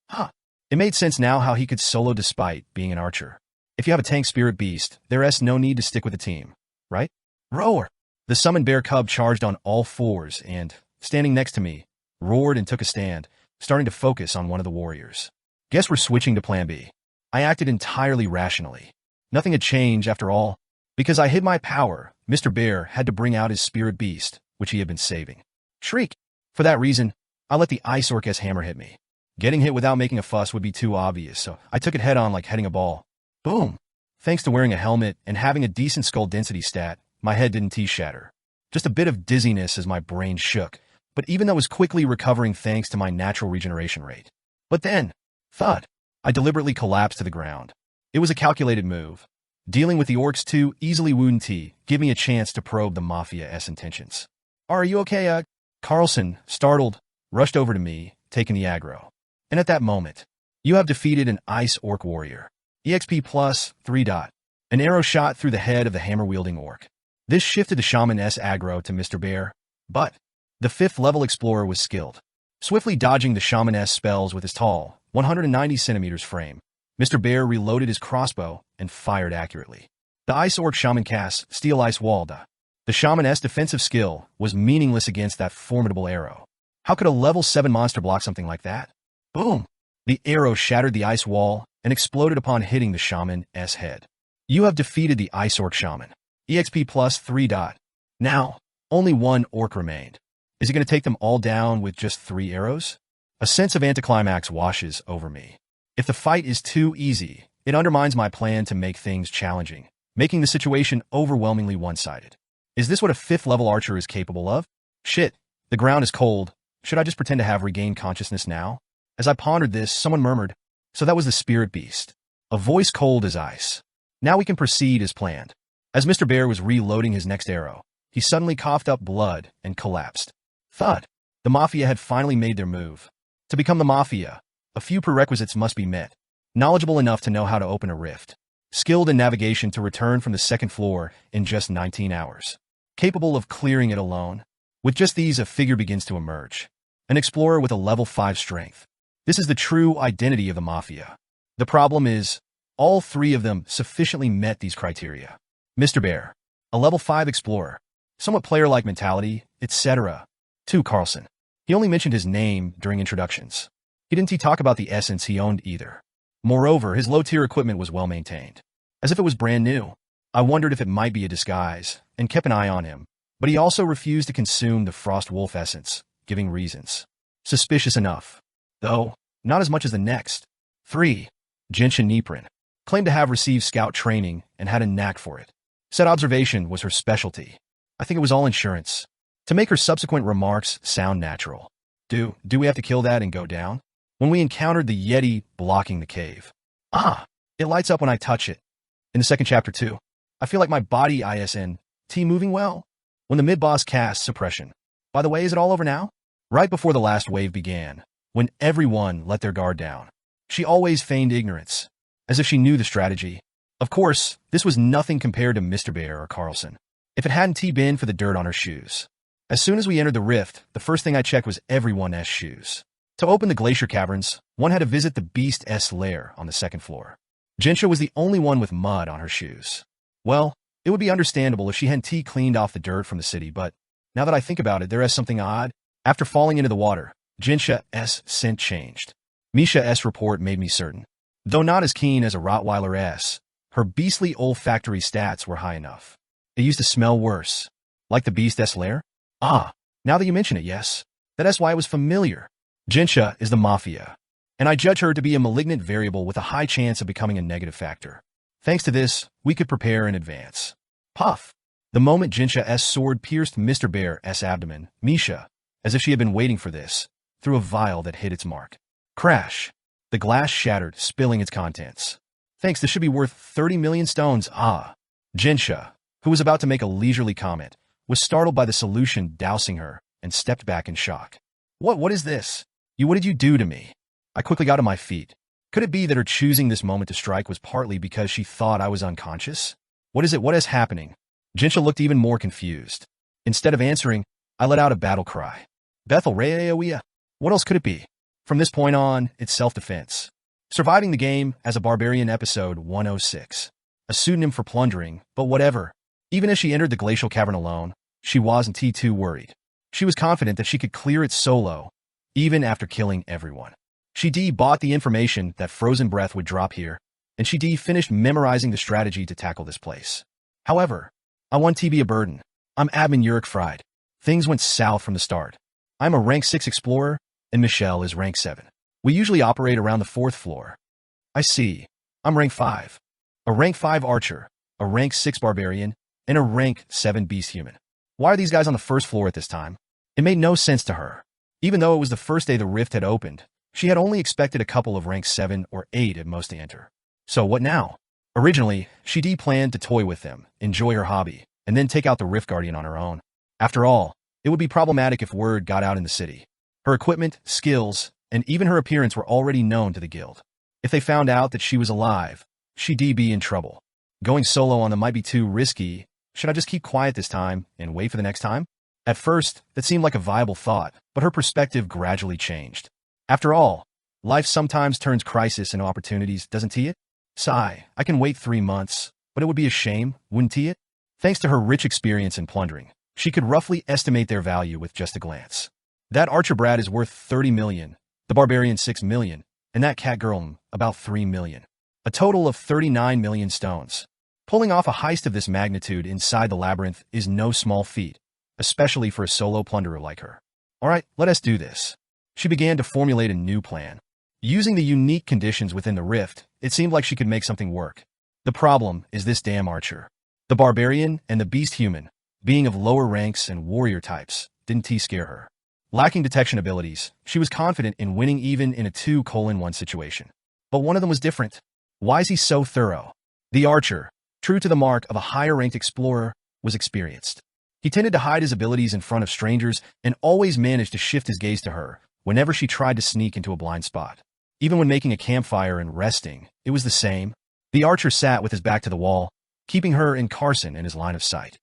Huh. It made sense now how he could solo despite being an archer. If you have a tank spirit beast, there's no need to stick with a team, right? Roar! The summoned bear cub charged on all 4s and, standing next to me, roared and took a stand, starting to focus on one of the warriors. Guess we're switching to plan B. I acted entirely rationally. Nothing had changed after all. Because I hid my power, Mr. Bear had to bring out his spirit beast, which he had been saving. Shriek! For that reason, I let the ice orc's hammer hit me. Getting hit without making a fuss would be too obvious, so I took it head-on like heading a ball. Boom! Thanks to wearing a helmet and having a decent skull density stat, my head didn't shatter. Just a bit of dizziness as my brain shook, but even though I was quickly recovering thanks to my natural regeneration rate. But then, thud, I deliberately collapsed to the ground. It was a calculated move. Dealing with the orcs too easily wouldn't give me a chance to probe the Mafia's intentions. Are you okay, Carlson, startled, rushed over to me, taking the aggro. And at that moment, you have defeated an ice orc warrior. EXP plus 3. An arrow shot through the head of the hammer-wielding orc. This shifted the shaman's aggro to Mr. Bear, but the 5th level explorer was skilled. Swiftly dodging the shaman's spells with his tall, 190 centimeters frame, Mr. Bear reloaded his crossbow and fired accurately. The ice orc shaman cast Steel Ice Wall. The shaman's defensive skill was meaningless against that formidable arrow. How could a level 7 monster block something like that? Boom! The arrow shattered the ice wall and exploded upon hitting the shaman's head. You have defeated the ice orc shaman. EXP plus 3. Now, only 1 orc remained. Is he going to take them all down with just 3 arrows? A sense of anticlimax washes over me. If the fight is too easy, it undermines my plan to make things challenging, making the situation overwhelmingly one-sided. Is this what a 5th level archer is capable of? Shit, the ground is cold. Should I just pretend to have regained consciousness now? As I pondered this, someone murmured, so that was the spirit beast. A voice cold as ice. Now we can proceed as planned. As Mr. Bear was reloading his next arrow, he suddenly coughed up blood and collapsed. Thud. The Mafia had finally made their move. To become the Mafia, a few prerequisites must be met. Knowledgeable enough to know how to open a rift. Skilled in navigation to return from the second floor in just 19 hours. Capable of clearing it alone. With just these, a figure begins to emerge. An explorer with a level 5 strength. This is the true identity of the Mafia. The problem is, all three of them sufficiently met these criteria. Mr. Bear, a level 5 explorer, somewhat player-like mentality, etc. 2. Carlson. He only mentioned his name during introductions. He didn't talk about the essence he owned either. Moreover, his low-tier equipment was well-maintained. As if it was brand new. I wondered if it might be a disguise, and kept an eye on him. But he also refused to consume the Frost Wolf essence, giving reasons. Suspicious enough. Though, not as much as the next. 3. Genshin Niprin. Claimed to have received scout training and had a knack for it. Said observation was her specialty. I think it was all insurance. To make her subsequent remarks sound natural. Do we have to kill that and go down? When we encountered the Yeti blocking the cave. It lights up when I touch it. In the second chapter too. I feel like my body ISNT moving well. When the mid-boss cast suppression. By the way, is it all over now? Right before the last wave began, when everyone let their guard down. She always feigned ignorance, as if she knew the strategy. Of course, this was nothing compared to Mr. Bear or Carlson. If it hadn't been for the dirt on her shoes. As soon as we entered the rift, the first thing I checked was everyone's shoes. To open the glacier caverns, one had to visit the beast's lair on the second floor. Gensha was the only one with mud on her shoes. Well, it would be understandable if she hadn't cleaned off the dirt from the city, but now that I think about it, there is something odd. After falling into the water, Gensha's scent changed. Misha's report made me certain. Though not as keen as a Rottweiler's, her beastly olfactory stats were high enough. It used to smell worse. Like the beast's lair? Now that you mention it, yes. That's why it was familiar. Gensha is the Mafia, and I judge her to be a malignant variable with a high chance of becoming a negative factor. Thanks to this, we could prepare in advance. Puff! The moment Gensha's sword pierced Mr. Bear's abdomen, Misha, as if she had been waiting for this, threw a vial that hit its mark. Crash! The glass shattered, spilling its contents. Thanks, this should be worth 30 million stones. Gensha, who was about to make a leisurely comment, was startled by the solution dousing her and stepped back in shock. What is this? What did you do to me? I quickly got to my feet. Could it be that her choosing this moment to strike was partly because she thought I was unconscious? What is it? What is happening? Gensha looked even more confused. Instead of answering, I let out a battle cry. Bethel Reaoia. What else could it be? From this point on, it's self-defense. Surviving the game as a barbarian episode 106. A pseudonym for plundering, but whatever. Even as she entered the glacial cavern alone, she wasn't too worried. She was confident that she could clear it solo, even after killing everyone. She bought the information that frozen breath would drop here, and she finished memorizing the strategy to tackle this place. However, I want to be a burden. I'm admin Yurik fried. Things went south from the start. I'm a rank 6 explorer, and Michelle is rank 7. We usually operate around the 4th floor. I see. I'm rank 5. A rank 5 archer, a rank 6 barbarian, and a rank 7 beast human. Why are these guys on the 1st floor at this time? It made no sense to her. Even though it was the first day the rift had opened, she had only expected a couple of rank 7 or 8 at most to enter. So what now? Originally, she planned to toy with them, enjoy her hobby, and then take out the Rift Guardian on her own. After all, it would be problematic if word got out in the city. Her equipment, skills, and even her appearance were already known to the guild. If they found out that she was alive, she'd be in trouble. Going solo on them might be too risky. Should I just keep quiet this time and wait for the next time? At first, that seemed like a viable thought, but her perspective gradually changed. After all, life sometimes turns crisis into opportunities, doesn't it? Sigh, I can wait 3 months, but it would be a shame, wouldn't it? Thanks to her rich experience in plundering, she could roughly estimate their value with just a glance. That archer brat is worth 30 million, the barbarian 6 million, and that cat girl about 3 million. A total of 39 million stones. Pulling off a heist of this magnitude inside the labyrinth is no small feat, especially for a solo plunderer like her. Alright, let us do this. She began to formulate a new plan. Using the unique conditions within the rift, it seemed like she could make something work. The problem is this damn archer. The barbarian and the beast human, being of lower ranks and warrior types, didn't scare her. Lacking detection abilities, she was confident in winning even in a 2:1 situation. But one of them was different. Why is he so thorough? The archer, true to the mark of a higher-ranked explorer, was experienced. He tended to hide his abilities in front of strangers and always managed to shift his gaze to her whenever she tried to sneak into a blind spot. Even when making a campfire and resting, it was the same. The archer sat with his back to the wall, keeping her and Carson in his line of sight.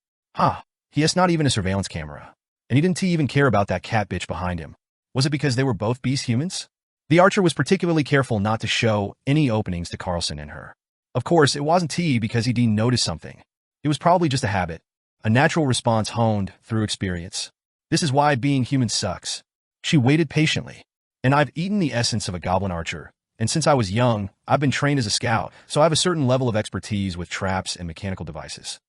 He has not even a surveillance camera. And he didn't even care about that cat bitch behind him. Was it because they were both beast humans? The archer was particularly careful not to show any openings to Carlson and her. Of course, it wasn't because he didn't notice something. It was probably just a habit, a natural response honed through experience. This is why being human sucks. She waited patiently. And I've eaten the essence of a goblin archer, and since I was young, I've been trained as a scout, so I have a certain level of expertise with traps and mechanical devices.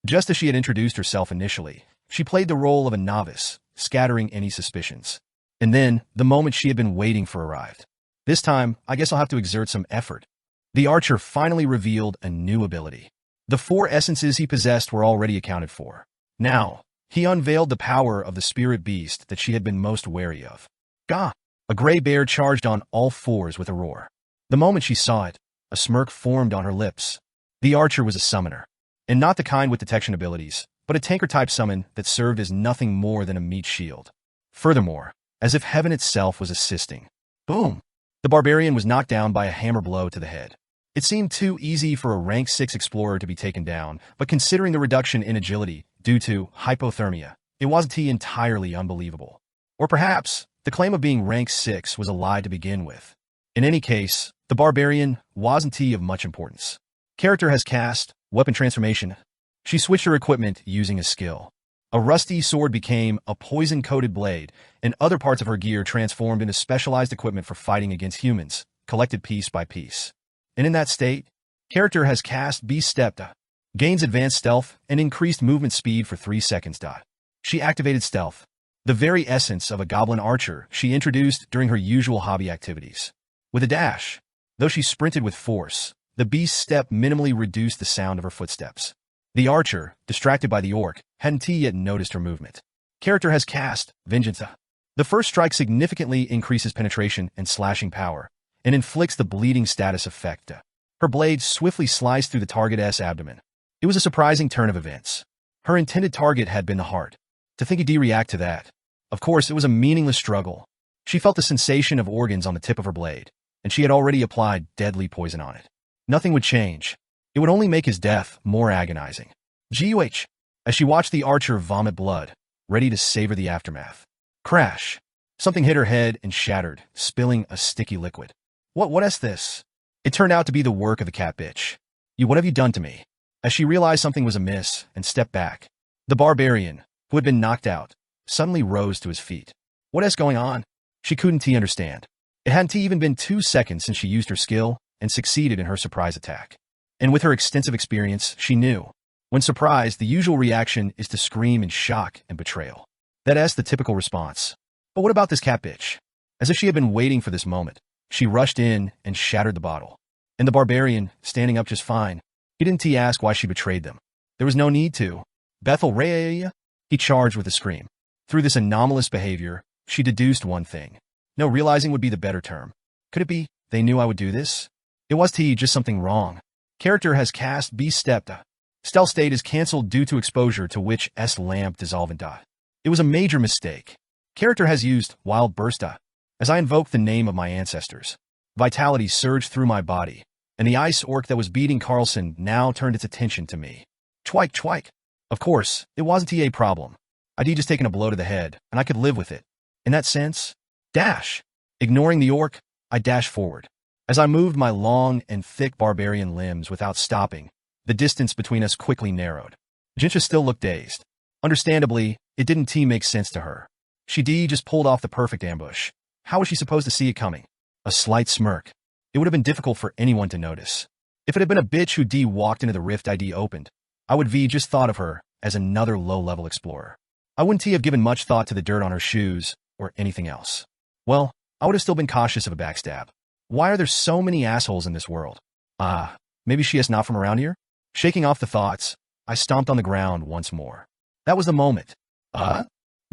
Just as she had introduced herself initially, she played the role of a novice, scattering any suspicions. And then, the moment she had been waiting for arrived. This time, I guess I'll have to exert some effort. The archer finally revealed a new ability. The 4 essences he possessed were already accounted for. Now, he unveiled the power of the spirit beast that she had been most wary of. Gah! A gray bear charged on all 4s with a roar. The moment she saw it, a smirk formed on her lips. The archer was a summoner, and not the kind with detection abilities, but a tanker-type summon that served as nothing more than a meat shield. Furthermore, as if heaven itself was assisting. Boom! The barbarian was knocked down by a hammer blow to the head. It seemed too easy for a rank 6 explorer to be taken down, but considering the reduction in agility due to hypothermia, it wasn't entirely unbelievable. Or perhaps, the claim of being rank 6 was a lie to begin with. In any case, the barbarian wasn't of much importance. Character has cast weapon transformation. She switched her equipment using a skill. A rusty sword became a poison-coated blade, and other parts of her gear transformed into specialized equipment for fighting against humans, collected piece by piece. And in that state, character has cast Beast Step, gains advanced stealth, and increased movement speed for 3 seconds. She activated stealth, the very essence of a goblin archer she introduced during her usual hobby activities. With a dash, though she sprinted with force, the beast step minimally reduced the sound of her footsteps. The archer, distracted by the orc, hadn't yet noticed her movement. Character has cast Vengeance. The first strike significantly increases penetration and slashing power, and inflicts the bleeding status effect. Her blade swiftly sliced through the target's abdomen. It was a surprising turn of events. Her intended target had been the heart. To think he'd react to that. Of course, it was a meaningless struggle. She felt the sensation of organs on the tip of her blade, and she had already applied deadly poison on it. Nothing would change. It would only make his death more agonizing. GUH! As she watched the archer vomit blood, ready to savor the aftermath. Crash! Something hit her head and shattered, spilling a sticky liquid. What is this? It turned out to be the work of the cat bitch. What have you done to me? As she realized something was amiss and stepped back, the barbarian, who had been knocked out, suddenly rose to his feet. What is going on? She couldn't understand. It hadn't even been 2 seconds since she used her skill and succeeded in her surprise attack. And with her extensive experience, she knew. When surprised, the usual reaction is to scream in shock and betrayal. That's the typical response. But what about this cat bitch? As if she had been waiting for this moment, she rushed in and shattered the bottle. And the barbarian, standing up just fine, he didn't ask why she betrayed them. There was no need to. Bethel Ray, he charged with a scream. Through this anomalous behavior, she deduced one thing. No, realizing would be the better term. Could it be they knew I would do this? It was just something wrong. Character has cast Beast Step. Stealth state is cancelled due to exposure to witch's lamp dissolvent. It was a major mistake. Character has used Wild Burst. As I invoked the name of my ancestors, vitality surged through my body, and the ice orc that was beating Carlson now turned its attention to me. Twike, twike. Of course, it wasn't a problem. I'd just taken a blow to the head, and I could live with it. In that sense, dash. Ignoring the orc, I dashed forward. As I moved my long and thick barbarian limbs without stopping, the distance between us quickly narrowed. Jincha still looked dazed. Understandably, it didn't make sense to her. She just pulled off the perfect ambush. How was she supposed to see it coming? A slight smirk. It would have been difficult for anyone to notice. If it had been a bitch who walked into the rift I opened, I would just thought of her as another low-level explorer. I wouldn't have given much thought to the dirt on her shoes or anything else. Well, I would have still been cautious of a backstab. Why are there so many assholes in this world? Maybe she is not from around here? Shaking off the thoughts, I stomped on the ground once more. That was the moment.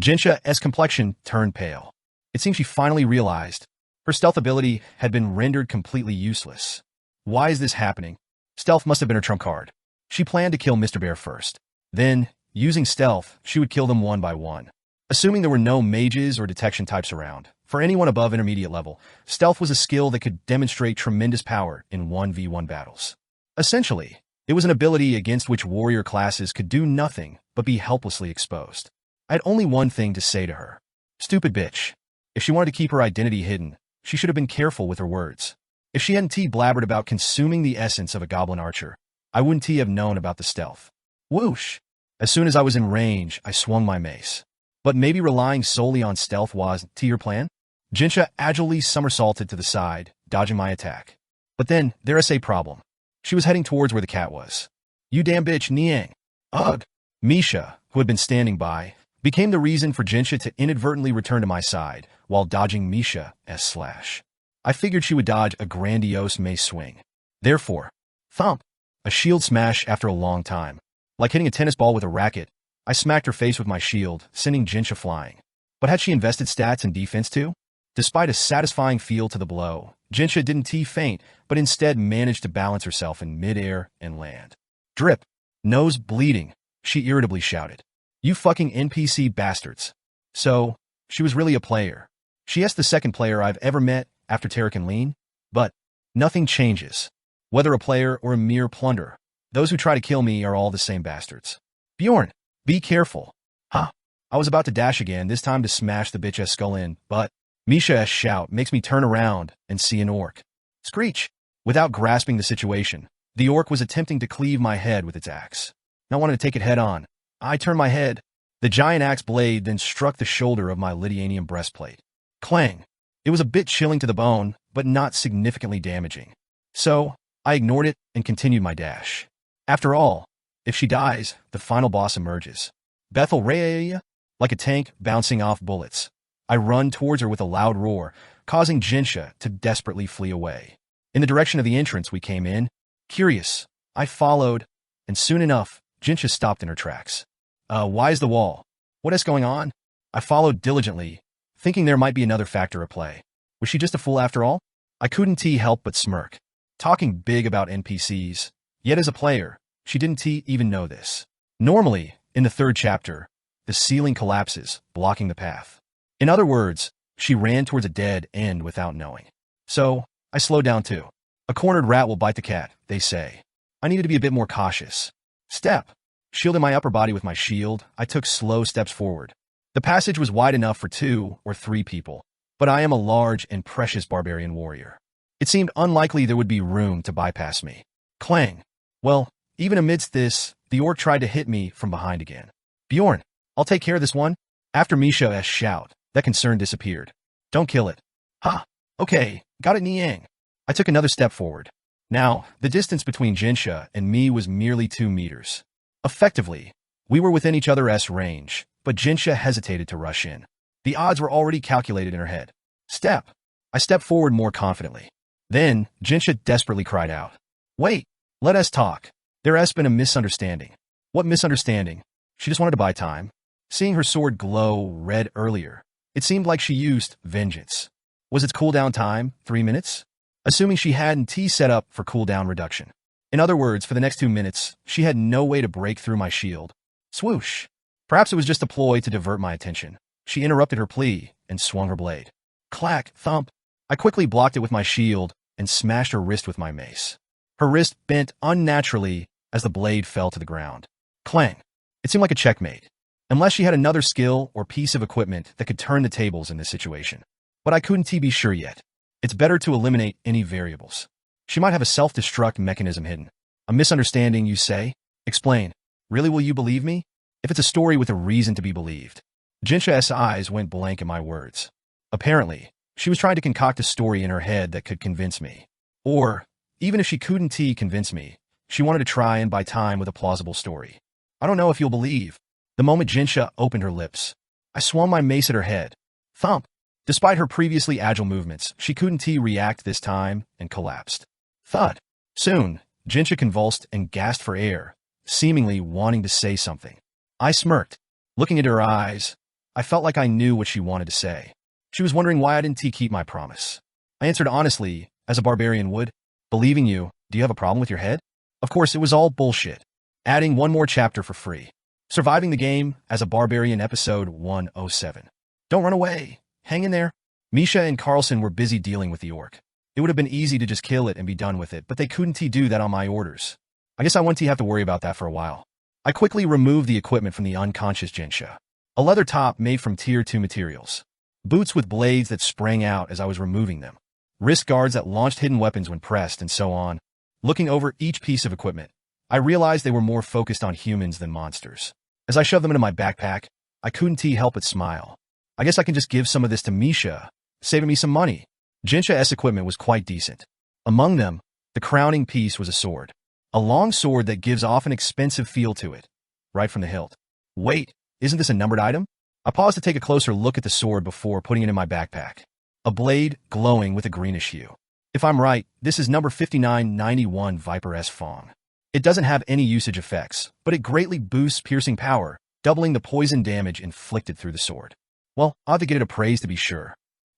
Jinsha's complexion turned pale. It seemed she finally realized her stealth ability had been rendered completely useless. Why is this happening? Stealth must have been her trump card. She planned to kill Mr. Bear first. Then, Using stealth, she would kill them one by one. Assuming there were no mages or detection types around, for anyone above intermediate level, stealth was a skill that could demonstrate tremendous power in 1v1 battles. Essentially, it was an ability against which warrior classes could do nothing but be helplessly exposed. I had only one thing to say to her. Stupid bitch. If she wanted to keep her identity hidden, she should have been careful with her words. If she hadn't blabbered about consuming the essence of a goblin archer, I wouldn't have known about the stealth. Whoosh! As soon as I was in range, I swung my mace. But maybe relying solely on stealth was your plan? Jinsha agilely somersaulted to the side, dodging my attack. But then, there's a problem. She was heading towards where the cat was. You damn bitch, Niang. Ugh. Misha, who had been standing by, became the reason for Jinsha to inadvertently return to my side, while dodging Misha's slash. I figured she would dodge a grandiose mace swing. Therefore, thump! A shield smash after a long time. Like hitting a tennis ball with a racket, I smacked her face with my shield, sending Jinsha flying. But had she invested stats in defense too? Despite a satisfying feel to the blow, Jinsha didn't faint, but instead managed to balance herself in midair and land. Drip! Nose bleeding, she irritably shouted. You fucking NPC bastards. So, she was really a player. She is the second player I've ever met after Tarek and Lean, but nothing changes. Whether a player or a mere plunderer, those who try to kill me are all the same bastards. Bjorn, be careful. Huh. I was about to dash again, this time to smash the bitch's skull in, but Misha's shout makes me turn around and see an orc. Screech! Without grasping the situation, the orc was attempting to cleave my head with its axe. I wanted to take it head on. I turned my head. The giant axe blade then struck the shoulder of my Lydianium breastplate. Clang! It was a bit chilling to the bone, but not significantly damaging. So, I ignored it and continued my dash. After all, if she dies, the final boss emerges. Bethel Raya, like a tank bouncing off bullets. I run towards her with a loud roar, causing Jinsha to desperately flee away. In the direction of the entrance we came in, curious, I followed, and soon enough, Jinsha stopped in her tracks. Why is the wall? What is going on? I followed diligently, thinking there might be another factor at play. Was she just a fool after all? I couldn't help but smirk. Talking big about NPCs, yet as a player, she didn't even know this. Normally, in the third chapter, the ceiling collapses, blocking the path. In other words, she ran towards a dead end without knowing. So, I slowed down too. A cornered rat will bite the cat, they say. I needed to be a bit more cautious. Step. Shielding my upper body with my shield, I took slow steps forward. The passage was wide enough for 2 or 3 people, but I am a large and precious barbarian warrior. It seemed unlikely there would be room to bypass me. Clang. Well, even amidst this, the orc tried to hit me from behind again. Bjorn, I'll take care of this one. After Misha's shout, that concern disappeared. Don't kill it. Ha! Okay, got it, Niang. I took another step forward. Now, the distance between Jinsha and me was merely 2 meters. Effectively, we were within each other's range, but Jinsha hesitated to rush in. The odds were already calculated in her head. Step. I stepped forward more confidently. Then, Jinsha desperately cried out. Wait, let us talk. There has been a misunderstanding. What misunderstanding? She just wanted to buy time. Seeing her sword glow red earlier, it seemed like she used vengeance. Was its cooldown time 3 minutes? Assuming she hadn't set up for cooldown reduction. In other words, for the next 2 minutes, she had no way to break through my shield. Swoosh. Perhaps it was just a ploy to divert my attention. She interrupted her plea and swung her blade. Clack, thump. I quickly blocked it with my shield and smashed her wrist with my mace. Her wrist bent unnaturally as the blade fell to the ground. Clang. It seemed like a checkmate. Unless she had another skill or piece of equipment that could turn the tables in this situation. But I couldn't be sure yet. It's better to eliminate any variables. She might have a self-destruct mechanism hidden. A misunderstanding, you say? Explain. Really, will you believe me? If it's a story with a reason to be believed. Jinsha's eyes went blank at my words. Apparently, she was trying to concoct a story in her head that could convince me. Or, even if she couldn't convince me, she wanted to try and buy time with a plausible story. I don't know if you'll believe. The moment Jinsha opened her lips, I swung my mace at her head. Thump. Despite her previously agile movements, she couldn't react this time and collapsed. Thud. Soon, Jinsha convulsed and gasped for air, seemingly wanting to say something. I smirked. Looking into her eyes, I felt like I knew what she wanted to say. She was wondering why I didn't keep my promise. I answered honestly, as a barbarian would. Believing you, do you have a problem with your head? Of course, it was all bullshit. Adding one more chapter for free. Surviving the game as a barbarian, episode 107. Don't run away. Hang in there. Misha and Carlson were busy dealing with the orc. It would have been easy to just kill it and be done with it, but they couldn't do that on my orders. I guess I wouldn't have to worry about that for a while. I quickly removed the equipment from the unconscious Jinsha. A leather top made from tier 2 materials. Boots with blades that sprang out as I was removing them. Wrist guards that launched hidden weapons when pressed, and so on. Looking over each piece of equipment, I realized they were more focused on humans than monsters. As I shoved them into my backpack, I couldn't help but smile. I guess I can just give some of this to Misha, saving me some money. Jinsha's equipment was quite decent. Among them, the crowning piece was a sword. A long sword that gives off an expensive feel to it, right from the hilt. Wait, isn't this a numbered item? I paused to take a closer look at the sword before putting it in my backpack. A blade glowing with a greenish hue. If I'm right, this is number 5991 Viper S Fong. It doesn't have any usage effects, but it greatly boosts piercing power, doubling the poison damage inflicted through the sword. Well, I'll have to get it appraised to be sure.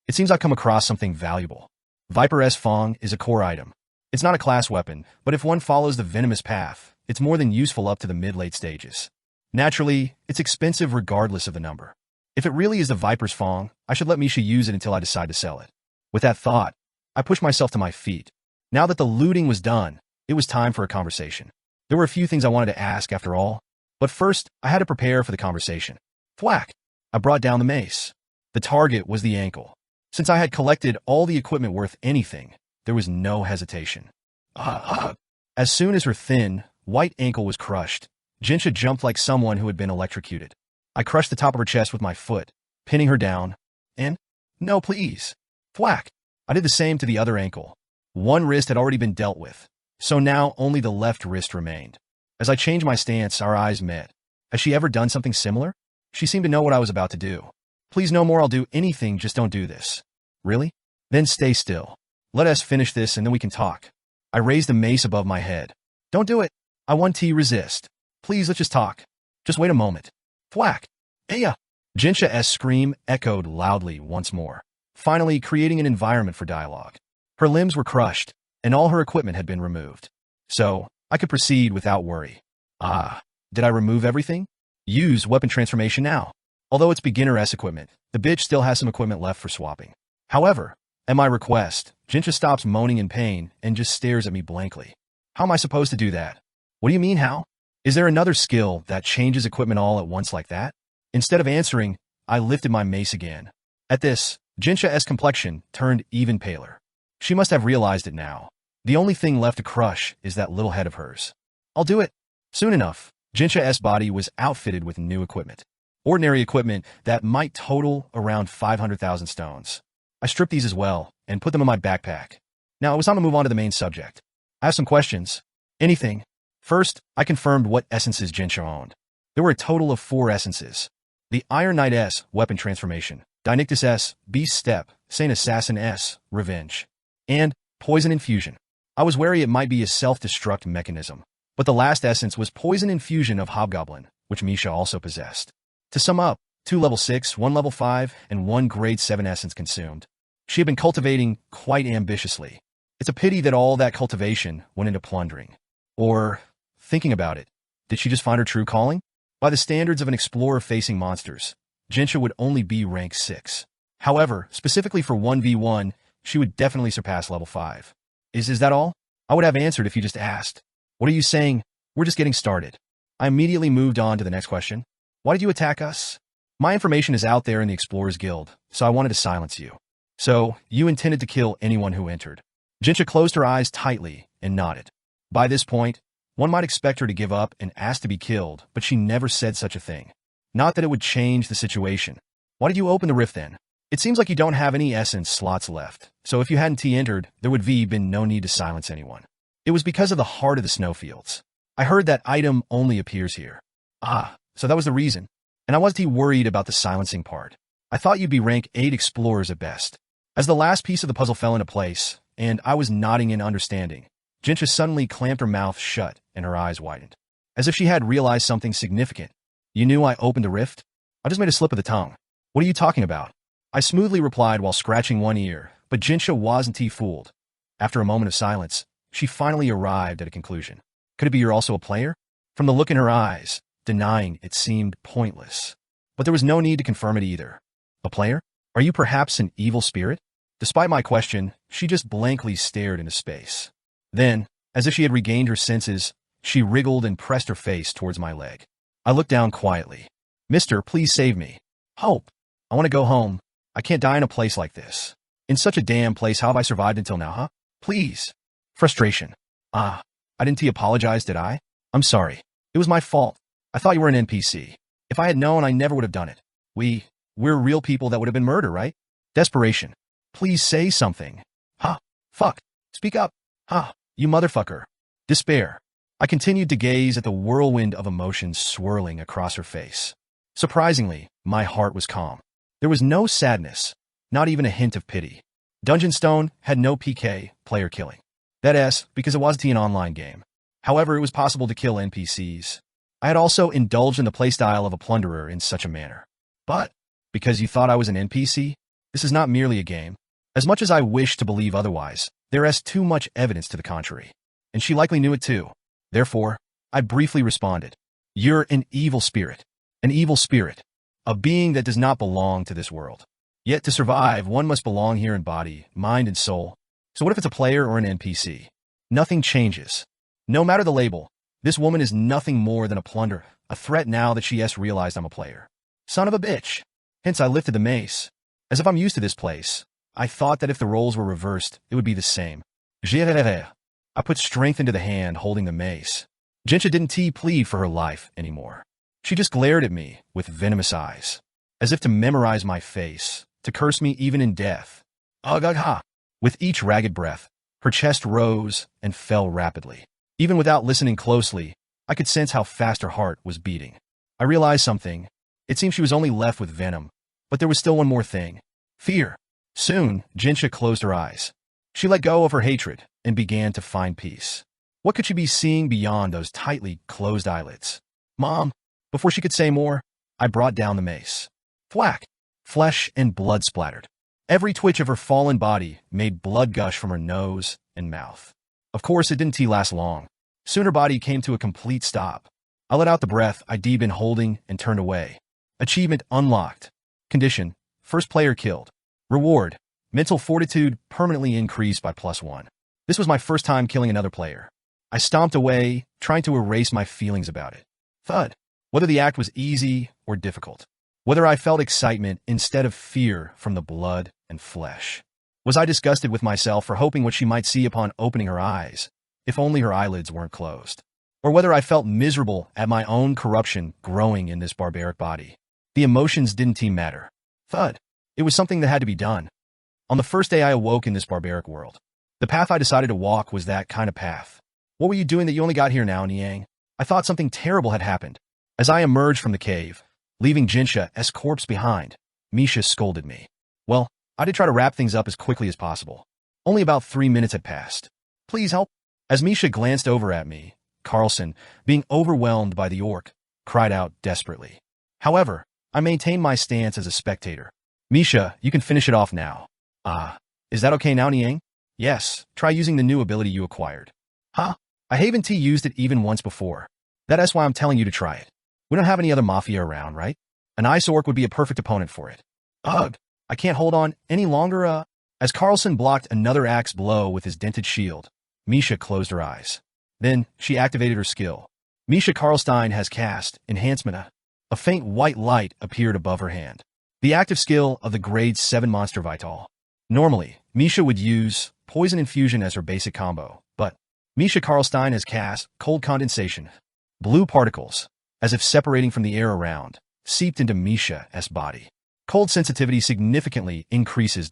It seems I've come across something valuable. Viper S Fong is a core item. It's not a class weapon, but if one follows the venomous path, it's more than useful up to the mid-late stages. Naturally, it's expensive regardless of the number. If it really is the Viper's Fong, I should let Misha use it until I decide to sell it. With that thought, I pushed myself to my feet. Now that the looting was done, it was time for a conversation. There were a few things I wanted to ask after all, but first, I had to prepare for the conversation. Thwack! I brought down the mace. The target was the ankle. Since I had collected all the equipment worth anything, there was no hesitation. As soon as her thin, white ankle was crushed, Jinsha jumped like someone who had been electrocuted. I crushed the top of her chest with my foot, pinning her down, and, no please. Thwack! I did the same to the other ankle. One wrist had already been dealt with, so now only the left wrist remained. As I changed my stance, our eyes met. Has she ever done something similar? She seemed to know what I was about to do. Please no more, I'll do anything, just don't do this. Really? Then stay still. Let us finish this and then we can talk. I raised the mace above my head. Don't do it. I want to resist. Please, let's just talk. Just wait a moment. Thwack! Aya! Jinsha's scream echoed loudly once more, finally creating an environment for dialogue. Her limbs were crushed, and all her equipment had been removed. So, I could proceed without worry. Did I remove everything? Use weapon transformation now. Although it's beginner-s equipment, the bitch still has some equipment left for swapping. However, at my request, Jinsha stops moaning in pain and just stares at me blankly. How am I supposed to do that? What do you mean, how? Is there another skill that changes equipment all at once like that? Instead of answering, I lifted my mace again. At this, Jinsha's complexion turned even paler. She must have realized it now. The only thing left to crush is that little head of hers. I'll do it. Soon enough, Jinsha's body was outfitted with new equipment. Ordinary equipment that might total around 500,000 stones. I stripped these as well and put them in my backpack. Now it was time to move on to the main subject. I have some questions. Anything. First, I confirmed what essences Jinsha owned. There were a total of 4 essences. The Iron Knight S, Weapon Transformation, Dinictus S, Beast Step, Saint Assassin S, Revenge, and Poison Infusion. I was wary it might be a self-destruct mechanism, but the last essence was Poison Infusion of Hobgoblin, which Misha also possessed. To sum up, 2 level 6, 1 level 5, and 1 grade 7 essence consumed. She had been cultivating quite ambitiously. It's a pity that all that cultivation went into plundering. Or, thinking about it, did she just find her true calling? By the standards of an explorer facing monsters, Jinsha would only be rank 6. However, specifically for 1v1, she would definitely surpass level 5. Is that all? I would have answered if you just asked. What are you saying? We're just getting started. I immediately moved on to the next question. Why did you attack us? My information is out there in the Explorers Guild, so I wanted to silence you. So, you intended to kill anyone who entered. Jinsha closed her eyes tightly and nodded. By this point, one might expect her to give up and ask to be killed, but she never said such a thing. Not that it would change the situation. Why did you open the rift then? It seems like you don't have any essence slots left, so if you hadn't entered, there would have been no need to silence anyone. It was because of the heart of the snowfields. I heard that item only appears here. So that was the reason. And I wasn't worried about the silencing part. I thought you'd be rank 8 explorers at best. As the last piece of the puzzle fell into place, and I was nodding in understanding, Jinsha suddenly clamped her mouth shut and her eyes widened, as if she had realized something significant. You knew I opened the rift? I just made a slip of the tongue. What are you talking about? I smoothly replied while scratching one ear, but Jinsha wasn't fooled. After a moment of silence, she finally arrived at a conclusion. Could it be you're also a player? From the look in her eyes, Denying it seemed pointless. But there was no need to confirm it either. A player? Are you perhaps an evil spirit? Despite my question, she just blankly stared into space. Then, as if she had regained her senses, she wriggled and pressed her face towards my leg. I looked down quietly. Mister, please save me. Hope. I want to go home. I can't die in a place like this. In such a damn place, how have I survived until now, huh? Please. Frustration. I didn't apologize, did I? I'm sorry. It was my fault. I thought you were an NPC. If I had known, I never would have done it. We're real people that would have been murdered, right? Desperation. Please say something. Fuck. Speak up. You motherfucker. Despair. I continued to gaze at the whirlwind of emotions swirling across her face. Surprisingly, my heart was calm. There was no sadness, not even a hint of pity. Dungeon Stone had no PK, player killing. That is, because it wasn't an online game. However, it was possible to kill NPCs. I had also indulged in the playstyle of a plunderer in such a manner. But, because you thought I was an NPC, this is not merely a game. As much as I wish to believe otherwise, there is too much evidence to the contrary. And she likely knew it too. Therefore, I briefly responded. You're an evil spirit. An evil spirit. A being that does not belong to this world. Yet to survive, one must belong here in body, mind, and soul. So what if it's a player or an NPC? Nothing changes. No matter the label, this woman is nothing more than a plunderer, a threat now that she has realized I'm a player. Son of a bitch. Hence I lifted the mace. As if I'm used to this place. I thought that if the roles were reversed, it would be the same. I put strength into the hand holding the mace. Jinsha didn't plead for her life anymore. She just glared at me with venomous eyes, as if to memorize my face, to curse me even in death. Ugh. With each ragged breath, her chest rose and fell rapidly. Even without listening closely, I could sense how fast her heart was beating. I realized something. It seemed she was only left with venom, but there was still one more thing. Fear. Soon, Jinsha closed her eyes. She let go of her hatred and began to find peace. What could she be seeing beyond those tightly closed eyelids? Mom. Before she could say more, I brought down the mace. Thwack. Flesh and blood splattered. Every twitch of her fallen body made blood gush from her nose and mouth. Of course, it didn't last long. Soon her body came to a complete stop. I let out the breath I'd been holding and turned away. Achievement unlocked. Condition: first player killed. Reward: mental fortitude permanently increased by +1. This was my first time killing another player. I stomped away, trying to erase my feelings about it. Thud. Whether the act was easy or difficult. Whether I felt excitement instead of fear from the blood and flesh. Was I disgusted with myself for hoping what she might see upon opening her eyes, if only her eyelids weren't closed? Or whether I felt miserable at my own corruption growing in this barbaric body. The emotions didn't matter. Thud. It was something that had to be done. On the first day I awoke in this barbaric world, the path I decided to walk was that kind of path. What were you doing that you only got here now, Niang? I thought something terrible had happened. As I emerged from the cave, leaving Jinsha's corpse behind, Misha scolded me. Well, I did try to wrap things up as quickly as possible. Only about 3 minutes had passed. Please help. As Misha glanced over at me, Carlson, being overwhelmed by the orc, cried out desperately. However, I maintained my stance as a spectator. Misha, you can finish it off now. Is that okay now, Niang? Yes, try using the new ability you acquired. I haven't used it even once before. That's why I'm telling you to try it. We don't have any other mafia around, right? An ice orc would be a perfect opponent for it. Ugh, I can't hold on any longer, As Carlson blocked another axe blow with his dented shield, Misha closed her eyes. Then, she activated her skill. Misha Karlstein has cast Enhancement. A faint white light appeared above her hand. The active skill of the Grade 7 monster Vital. Normally, Misha would use Poison Infusion as her basic combo, but Misha Karlstein has cast Cold Condensation. Blue particles, as if separating from the air around, seeped into Misha's body. Cold sensitivity significantly increases.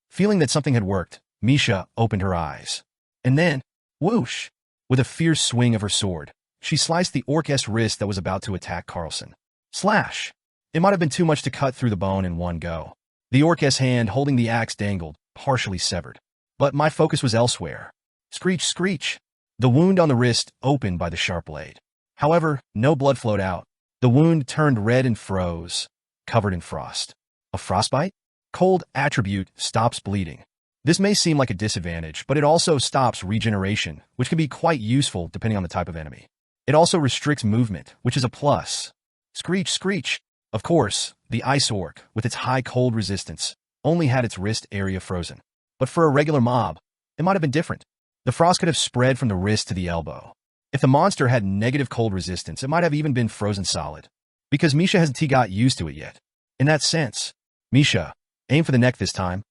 Feeling that something had worked, Misha opened her eyes. And then, whoosh! With a fierce swing of her sword, she sliced the orc's wrist that was about to attack Carlson. Slash! It might have been too much to cut through the bone in one go. The orc's hand holding the axe dangled, partially severed. But my focus was elsewhere. Screech, screech! The wound on the wrist opened by the sharp blade. However, no blood flowed out. The wound turned red and froze, covered in frost. A frostbite? Cold attribute stops bleeding. This may seem like a disadvantage, but it also stops regeneration, which can be quite useful depending on the type of enemy. It also restricts movement, which is a plus. Screech, screech. Of course, the ice orc, with its high cold resistance, only had its wrist area frozen. But for a regular mob, it might have been different. The frost could have spread from the wrist to the elbow. If the monster had negative cold resistance, it might have even been frozen solid. Because Misha hasn't got used to it yet. In that sense, Misha, aim for the neck this time.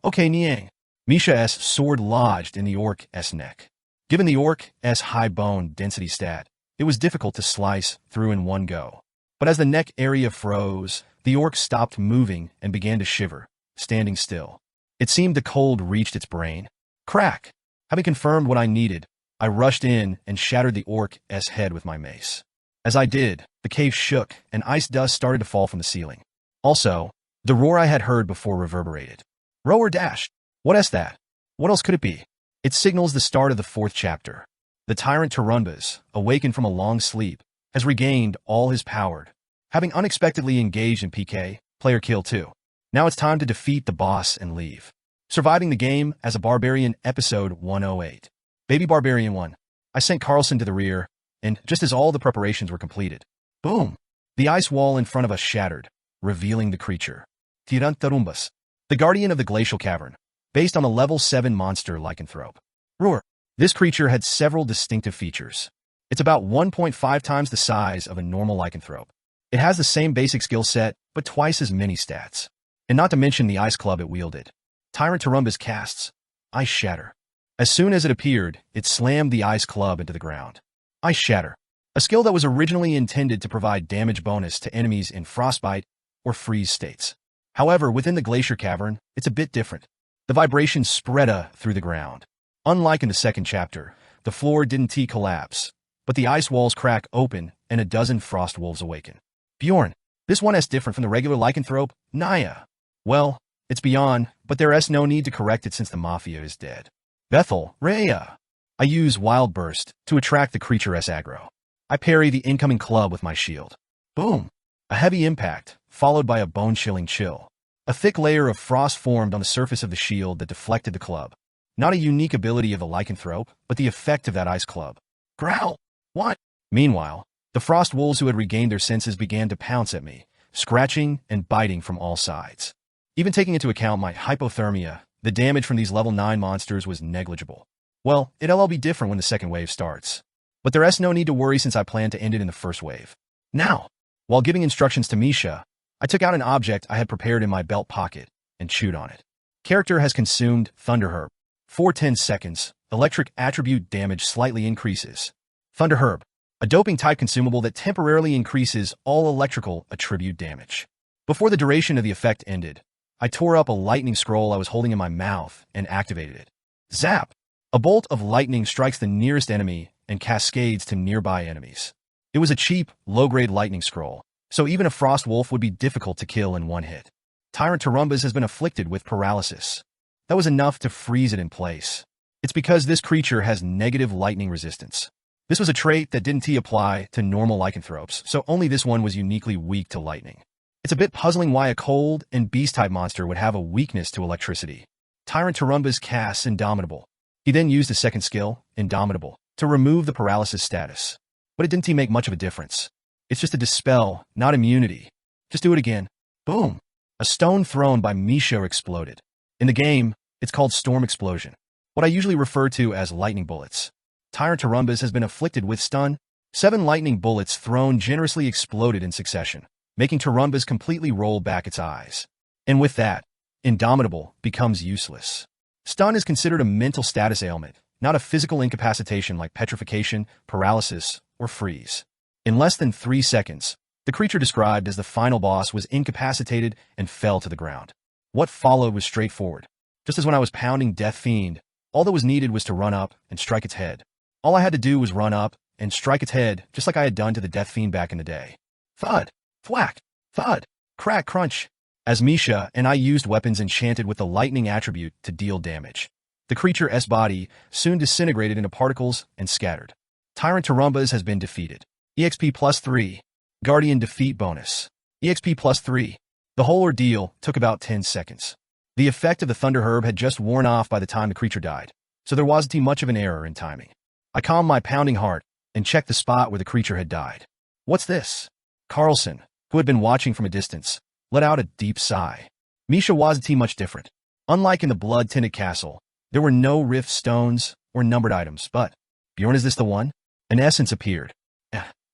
Okay, Niang. Misha's sword lodged in the orc's neck. Given the orc's high bone density stat, it was difficult to slice through in one go. But as the neck area froze, the orc stopped moving and began to shiver, standing still. It seemed the cold reached its brain. Crack! Having confirmed what I needed, I rushed in and shattered the orc's head with my mace. As I did, the cave shook and ice dust started to fall from the ceiling. Also, the roar I had heard before reverberated. Rower dash. What is that? What else could it be? It signals the start of the 4th chapter. The tyrant Tarunbas, awakened from a long sleep, has regained all his power, having unexpectedly engaged in PK, player kill 2. Now it's time to defeat the boss and leave. Surviving the game as a barbarian, episode 108. Baby Barbarian 1. I sent Carlson to the rear, and just as all the preparations were completed, boom! The ice wall in front of us shattered, revealing the creature. Tyrant Tarumbas, the guardian of the glacial cavern, based on a level 7 monster lycanthrope. Roar. This creature had several distinctive features. It's about 1.5 times the size of a normal lycanthrope. It has the same basic skill set, but twice as many stats. And not to mention the ice club it wielded. Tyrant Tarumbas casts Ice Shatter. As soon as it appeared, it slammed the ice club into the ground. Ice Shatter, a skill that was originally intended to provide damage bonus to enemies in frostbite or freeze states. However, within the glacier cavern, it's a bit different. The vibrations spread through the ground. Unlike in the 2nd chapter, the floor didn't collapse, but the ice walls crack open and a dozen frost wolves awaken. Bjorn, this one is different from the regular lycanthrope, Naya. Well, it's beyond, but there is no need to correct it since the Mafia is dead. Bethel, Rhea. I use Wild Burst to attract the creature's aggro. I parry the incoming club with my shield. Boom! A heavy impact, followed by a bone-chilling chill. A thick layer of frost formed on the surface of the shield that deflected the club. Not a unique ability of the lycanthrope, but the effect of that ice club. Growl! What? Meanwhile, the frost wolves who had regained their senses began to pounce at me, scratching and biting from all sides. Even taking into account my hypothermia, the damage from these level 9 monsters was negligible. Well, it'll be different when the 2nd wave starts. But there is no need to worry since I plan to end it in the 1st wave. Now, while giving instructions to Misha, I took out an object I had prepared in my belt pocket and chewed on it. Character has consumed Thunderherb. For 10 seconds, electric attribute damage slightly increases. Thunderherb, a doping type consumable that temporarily increases all electrical attribute damage. Before the duration of the effect ended, I tore up a lightning scroll I was holding in my mouth and activated it. Zap! A bolt of lightning strikes the nearest enemy and cascades to nearby enemies. It was a cheap, low-grade lightning scroll, so even a frost wolf would be difficult to kill in one hit. Tyrant Tarumbas has been afflicted with paralysis. That was enough to freeze it in place. It's because this creature has negative lightning resistance. This was a trait that didn't apply to normal lycanthropes, so only this one was uniquely weak to lightning. It's a bit puzzling why a cold and beast-type monster would have a weakness to electricity. Tyrant Tarumbas casts Indomitable. He then used his 2nd skill, Indomitable, to remove the paralysis status. But it didn't make much of a difference. It's just a dispel, not immunity. Just do it again. Boom! A stone thrown by Misha exploded. In the game, it's called Storm Explosion, what I usually refer to as lightning bullets. Tyrant Tarumbas has been afflicted with stun. 7 lightning bullets thrown generously exploded in succession, making Tarumbas completely roll back its eyes. And with that, Indomitable becomes useless. Stun is considered a mental status ailment, not a physical incapacitation like petrification, paralysis, or freeze. In less than 3 seconds, the creature described as the final boss was incapacitated and fell to the ground. What followed was straightforward. Just as when I was pounding Death Fiend, all that was needed was to run up and strike its head. All I had to do was run up and strike its head just like I had done to the Death Fiend back in the day. Thud! Thwack! Thud! Crack! Crunch! As Misha and I used weapons enchanted with the lightning attribute to deal damage. The creature's body soon disintegrated into particles and scattered. Tyrant Tarumbas has been defeated. EXP plus 3. Guardian defeat bonus. EXP plus 3. The whole ordeal took about 10 seconds. The effect of the Thunderherb had just worn off by the time the creature died, so there wasn't much of an error in timing. I calmed my pounding heart and checked the spot where the creature had died. What's this? Carlson, who had been watching from a distance, let out a deep sigh. Misha wasn't much different. Unlike in the blood-tinted castle, there were no rift stones or numbered items, but, Bjorn, is this the one? An essence appeared.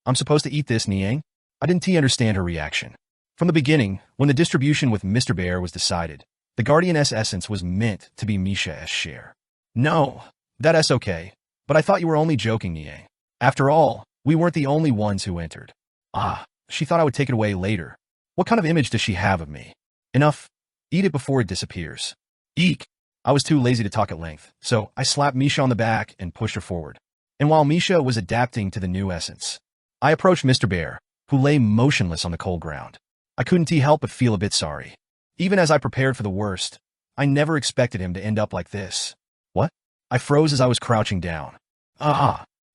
I'm supposed to eat this, Niang? I didn't understand her reaction. From the beginning, when the distribution with Mr. Bear was decided, the Guardianess essence was meant to be Misha's share. No, that's okay, but I thought you were only joking, Niang. After all, we weren't the only ones who entered. She thought I would take it away later. What kind of image does she have of me? Enough. Eat it before it disappears. Eek! I was too lazy to talk at length, so I slapped Misha on the back and pushed her forward. And while Misha was adapting to the new essence, I approached Mr. Bear, who lay motionless on the cold ground. I couldn't help but feel a bit sorry. Even as I prepared for the worst, I never expected him to end up like this. What? I froze as I was crouching down.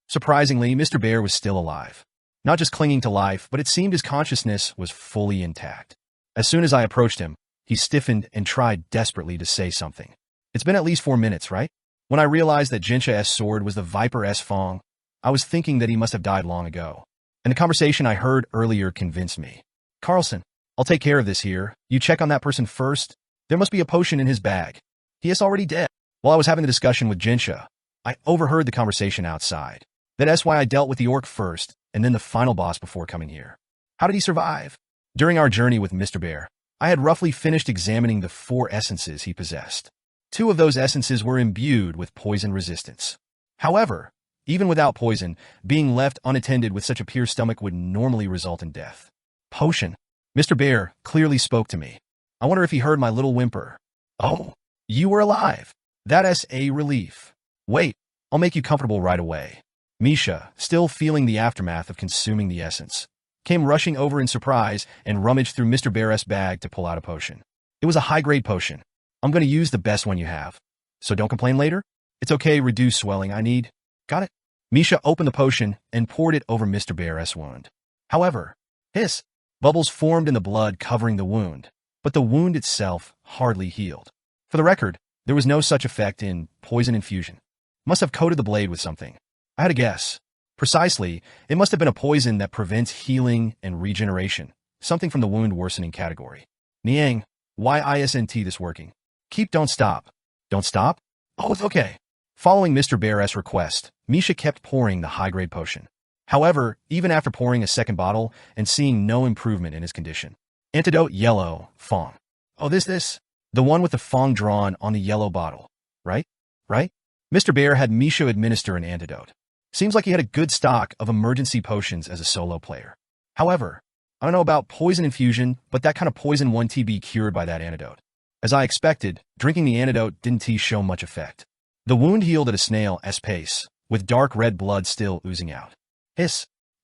Surprisingly, Mr. Bear was still alive. Not just clinging to life, but it seemed his consciousness was fully intact. As soon as I approached him, he stiffened and tried desperately to say something. It's been at least 4 minutes, right? When I realized that Jinsha's sword was the Viper-S Fong, I was thinking that he must have died long ago. And the conversation I heard earlier convinced me. Carlson, I'll take care of this here. You check on that person first. There must be a potion in his bag. He is already dead. While I was having the discussion with Jinsha, I overheard the conversation outside. That's why I dealt with the orc first, and then the final boss before coming here. How did he survive? During our journey with Mr. Bear, I had roughly finished examining the 4 essences he possessed. 2 of those essences were imbued with poison resistance. However, even without poison, being left unattended with such a pure stomach would normally result in death. Potion. Mr. Bear clearly spoke to me. I wonder if he heard my little whimper. Oh, you were alive. That's a relief. Wait, I'll make you comfortable right away. Misha, still feeling the aftermath of consuming the essence, came rushing over in surprise and rummaged through Mr. Bear's bag to pull out a potion. It was a high-grade potion. I'm going to use the best one you have. So don't complain later? It's okay, reduce swelling I need. Got it? Misha opened the potion and poured it over Mr. Bear's wound. However, bubbles formed in the blood covering the wound, but the wound itself hardly healed. For the record, there was no such effect in poison infusion. Must have coated the blade with something. I had a guess. Precisely, it must have been a poison that prevents healing and regeneration, something from the wound worsening category. Niang, why isn't this working? Don't stop. Don't stop? Oh, it's okay. Following Mr. Bear's request, Misha kept pouring the high-grade potion. However, even after pouring a second bottle and seeing no improvement in his condition. Antidote yellow, Fong. Oh, this? The one with the Fong drawn on the yellow bottle. Right? Mr. Bear had Misha administer an antidote. Seems like he had a good stock of emergency potions as a solo player. However, I don't know about poison infusion, but that kind of poison won't be cured by that antidote. As I expected, drinking the antidote didn't show much effect. The wound healed at a snail's pace, with dark red blood still oozing out.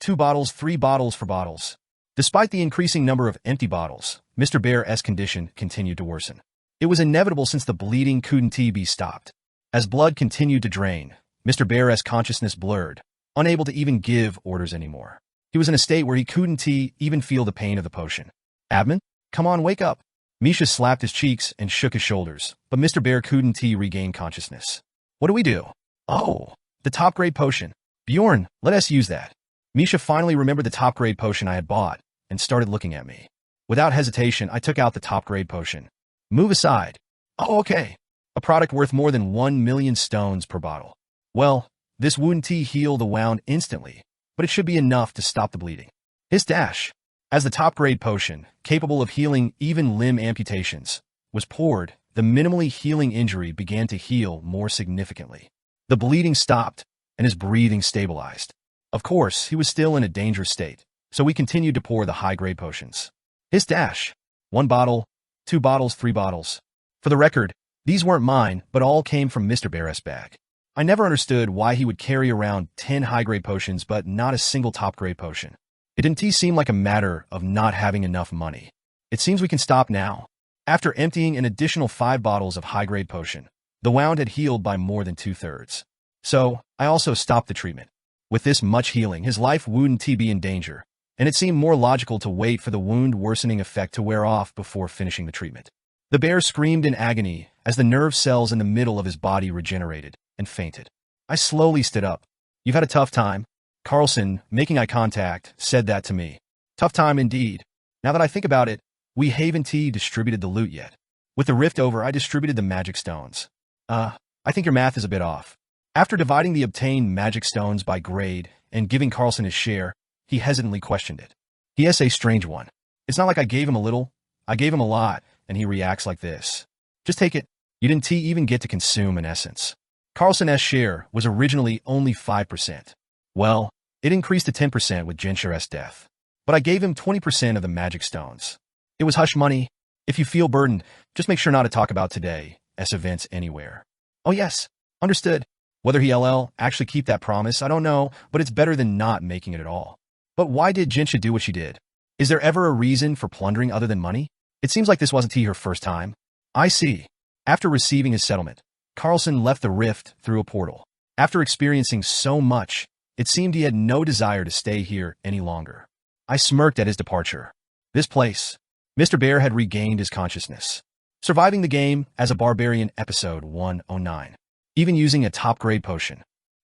2 bottles, 3 bottles for bottles. Despite the increasing number of empty bottles, Mr. Bear's condition continued to worsen. It was inevitable since the bleeding couldn't be stopped. As blood continued to drain, Mr. Bear's consciousness blurred, unable to even give orders anymore. He was in a state where he couldn't even feel the pain of the potion. Abman, come on, wake up. Misha slapped his cheeks and shook his shoulders, but Mr. Bear couldn't regain consciousness. What do we do? Oh, the top-grade potion. Bjorn, let us use that. Misha finally remembered the top-grade potion I had bought and started looking at me. Without hesitation, I took out the top-grade potion. Move aside. Oh, okay. A product worth more than 1 million stones per bottle. Well, this wouldn't heal the wound instantly, but it should be enough to stop the bleeding. As the top-grade potion, capable of healing even limb amputations, was poured, the minimally healing injury began to heal more significantly. The bleeding stopped, and his breathing stabilized. Of course, he was still in a dangerous state, so we continued to pour the high-grade potions. 1 bottle, 2 bottles, 3 bottles. For the record, these weren't mine, but all came from Mr. Bear's bag. I never understood why he would carry around 10 high-grade potions but not a single top-grade potion. It didn't seem like a matter of not having enough money. It seems we can stop now. After emptying an additional 5 bottles of high-grade potion, the wound had healed by more than 2/3. So, I also stopped the treatment. With this much healing, his life wouldn't be in danger, and it seemed more logical to wait for the wound worsening effect to wear off before finishing the treatment. The bear screamed in agony as the nerve cells in the middle of his body regenerated and fainted. I slowly stood up. You've had a tough time. Carlson, making eye contact, said that to me. Tough time indeed. Now that I think about it, we haven't distributed the loot yet. With the rift over, I distributed the magic stones. I think your math is a bit off. After dividing the obtained magic stones by grade and giving Carlson his share, he hesitantly questioned it. He is a strange one. It's not like I gave him a little, I gave him a lot, and he reacts like this. Just take it. You didn't even get to consume an essence. Carlson's share was originally only 5%. Well, it increased to 10% with Jinsha's death. But I gave him 20% of the magic stones. It was hush money. If you feel burdened, just make sure not to talk about today's events anywhere. Oh yes, understood. Whether he'll actually keep that promise, I don't know, but it's better than not making it at all. But why did Jinsha do what she did? Is there ever a reason for plundering other than money? It seems like this wasn't her first time. I see. After receiving his settlement, Carlson left the rift through a portal. After experiencing so much, it seemed he had no desire to stay here any longer. I smirked at his departure. This place. Mr. Bear had regained his consciousness. Surviving the game as a barbarian, episode 109. Even using a top-grade potion.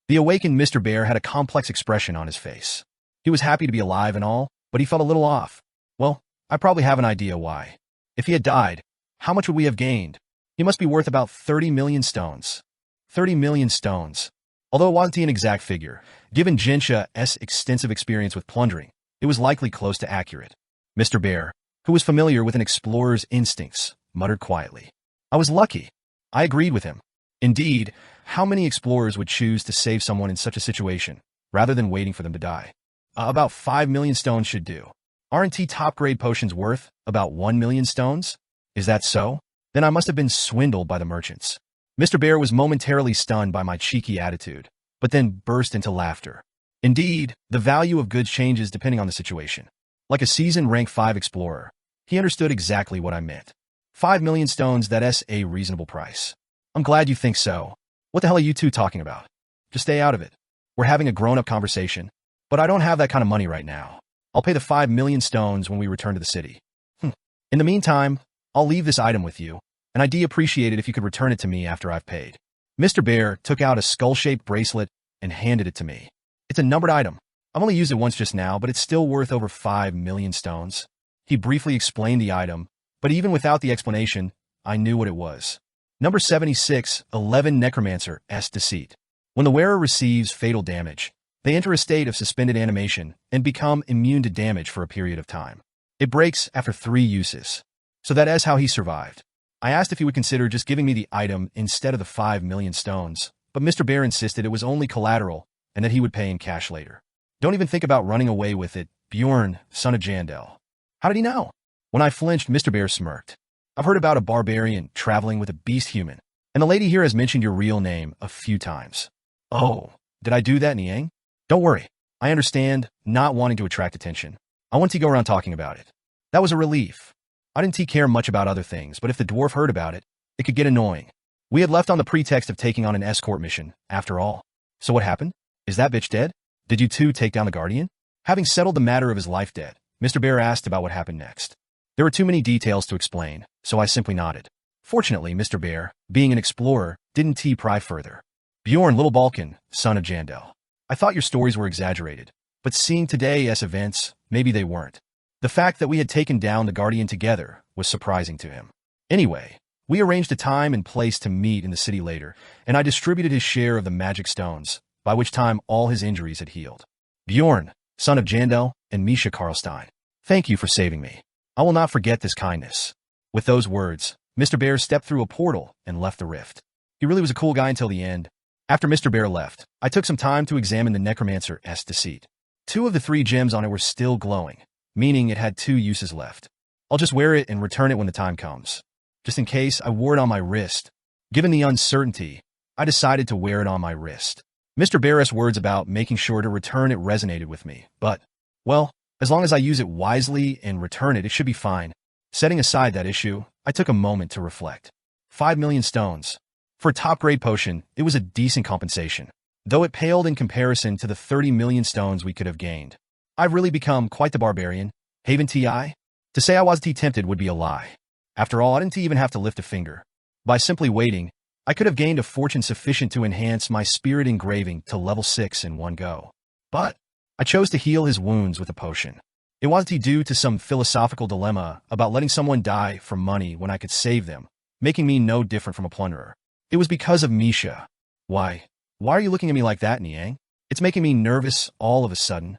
The awakened Mr. Bear had a complex expression on his face. He was happy to be alive and all, but he felt a little off. Well, I probably have an idea why. If he had died, how much would we have gained? He must be worth about 30 million stones. 30 million stones. Although it wasn't an exact figure, given Jinsha's extensive experience with plundering, it was likely close to accurate. Mr. Bear, who was familiar with an explorer's instincts, muttered quietly. I was lucky. I agreed with him. Indeed, how many explorers would choose to save someone in such a situation, rather than waiting for them to die? About 5 million stones should do. Aren't top-grade potions worth about 1 million stones? Is that so? Then I must have been swindled by the merchants. Mr. Bear was momentarily stunned by my cheeky attitude, but then burst into laughter. Indeed, the value of goods changes depending on the situation. Like a seasoned rank 5 explorer, he understood exactly what I meant. 5 million stones, that's a reasonable price. I'm glad you think so. What the hell are you two talking about? Just stay out of it. We're having a grown-up conversation, but I don't have that kind of money right now. I'll pay the 5 million stones when we return to the city. In the meantime, I'll leave this item with you, and I'd appreciate it if you could return it to me after I've paid. Mr. Bear took out a skull-shaped bracelet and handed it to me. It's a numbered item. I've only used it once just now, but it's still worth over 5 million stones. He briefly explained the item, but even without the explanation, I knew what it was. Number 76, 11 Necromancer's Deceit. When the wearer receives fatal damage, they enter a state of suspended animation and become immune to damage for a period of time. It breaks after 3 uses. So that is how he survived. I asked if he would consider just giving me the item instead of the 5 million stones, but Mr. Bear insisted it was only collateral and that he would pay in cash later. Don't even think about running away with it, Bjorn, son of Jandel. How did he know? When I flinched, Mr. Bear smirked. I've heard about a barbarian traveling with a beast human, and the lady here has mentioned your real name a few times. Oh, did I do that, Niang? Don't worry. I understand not wanting to attract attention. I want to go around talking about it. That was a relief. I didn't care much about other things, but if the dwarf heard about it, it could get annoying. We had left on the pretext of taking on an escort mission, after all. So what happened? Is that bitch dead? Did you two take down the Guardian? Having settled the matter of his life debt, Mr. Bear asked about what happened next. There were too many details to explain, so I simply nodded. Fortunately, Mr. Bear, being an explorer, didn't pry further. Bjorn, little Balkan, son of Jandel. I thought your stories were exaggerated, but seeing today's events, maybe they weren't. The fact that we had taken down the Guardian together was surprising to him. Anyway, we arranged a time and place to meet in the city later, and I distributed his share of the magic stones, by which time all his injuries had healed. Bjorn, son of Jandel, and Misha Karlstein, thank you for saving me. I will not forget this kindness. With those words, Mr. Bear stepped through a portal and left the rift. He really was a cool guy until the end. After Mr. Bear left, I took some time to examine the Necromancer's Deceit. 2 of the 3 gems on it were still glowing, meaning it had 2 uses left. I'll just wear it and return it when the time comes. Just in case, I wore it on my wrist. Given the uncertainty, I decided to wear it on my wrist. Mr. Bear's words about making sure to return it resonated with me, but, well, as long as I use it wisely and return it, it should be fine. Setting aside that issue, I took a moment to reflect. 5 million stones. For a top-grade potion, it was a decent compensation, though it paled in comparison to the 30 million stones we could have gained. I've really become quite the barbarian, haven't I? To say I wasn't tempted would be a lie. After all, I didn't even have to lift a finger. By simply waiting, I could have gained a fortune sufficient to enhance my spirit engraving to level 6 in one go. But I chose to heal his wounds with a potion. It wasn't due to some philosophical dilemma about letting someone die for money when I could save them, making me no different from a plunderer. It was because of Misha. Why? Why are you looking at me like that, Niang? It's making me nervous all of a sudden.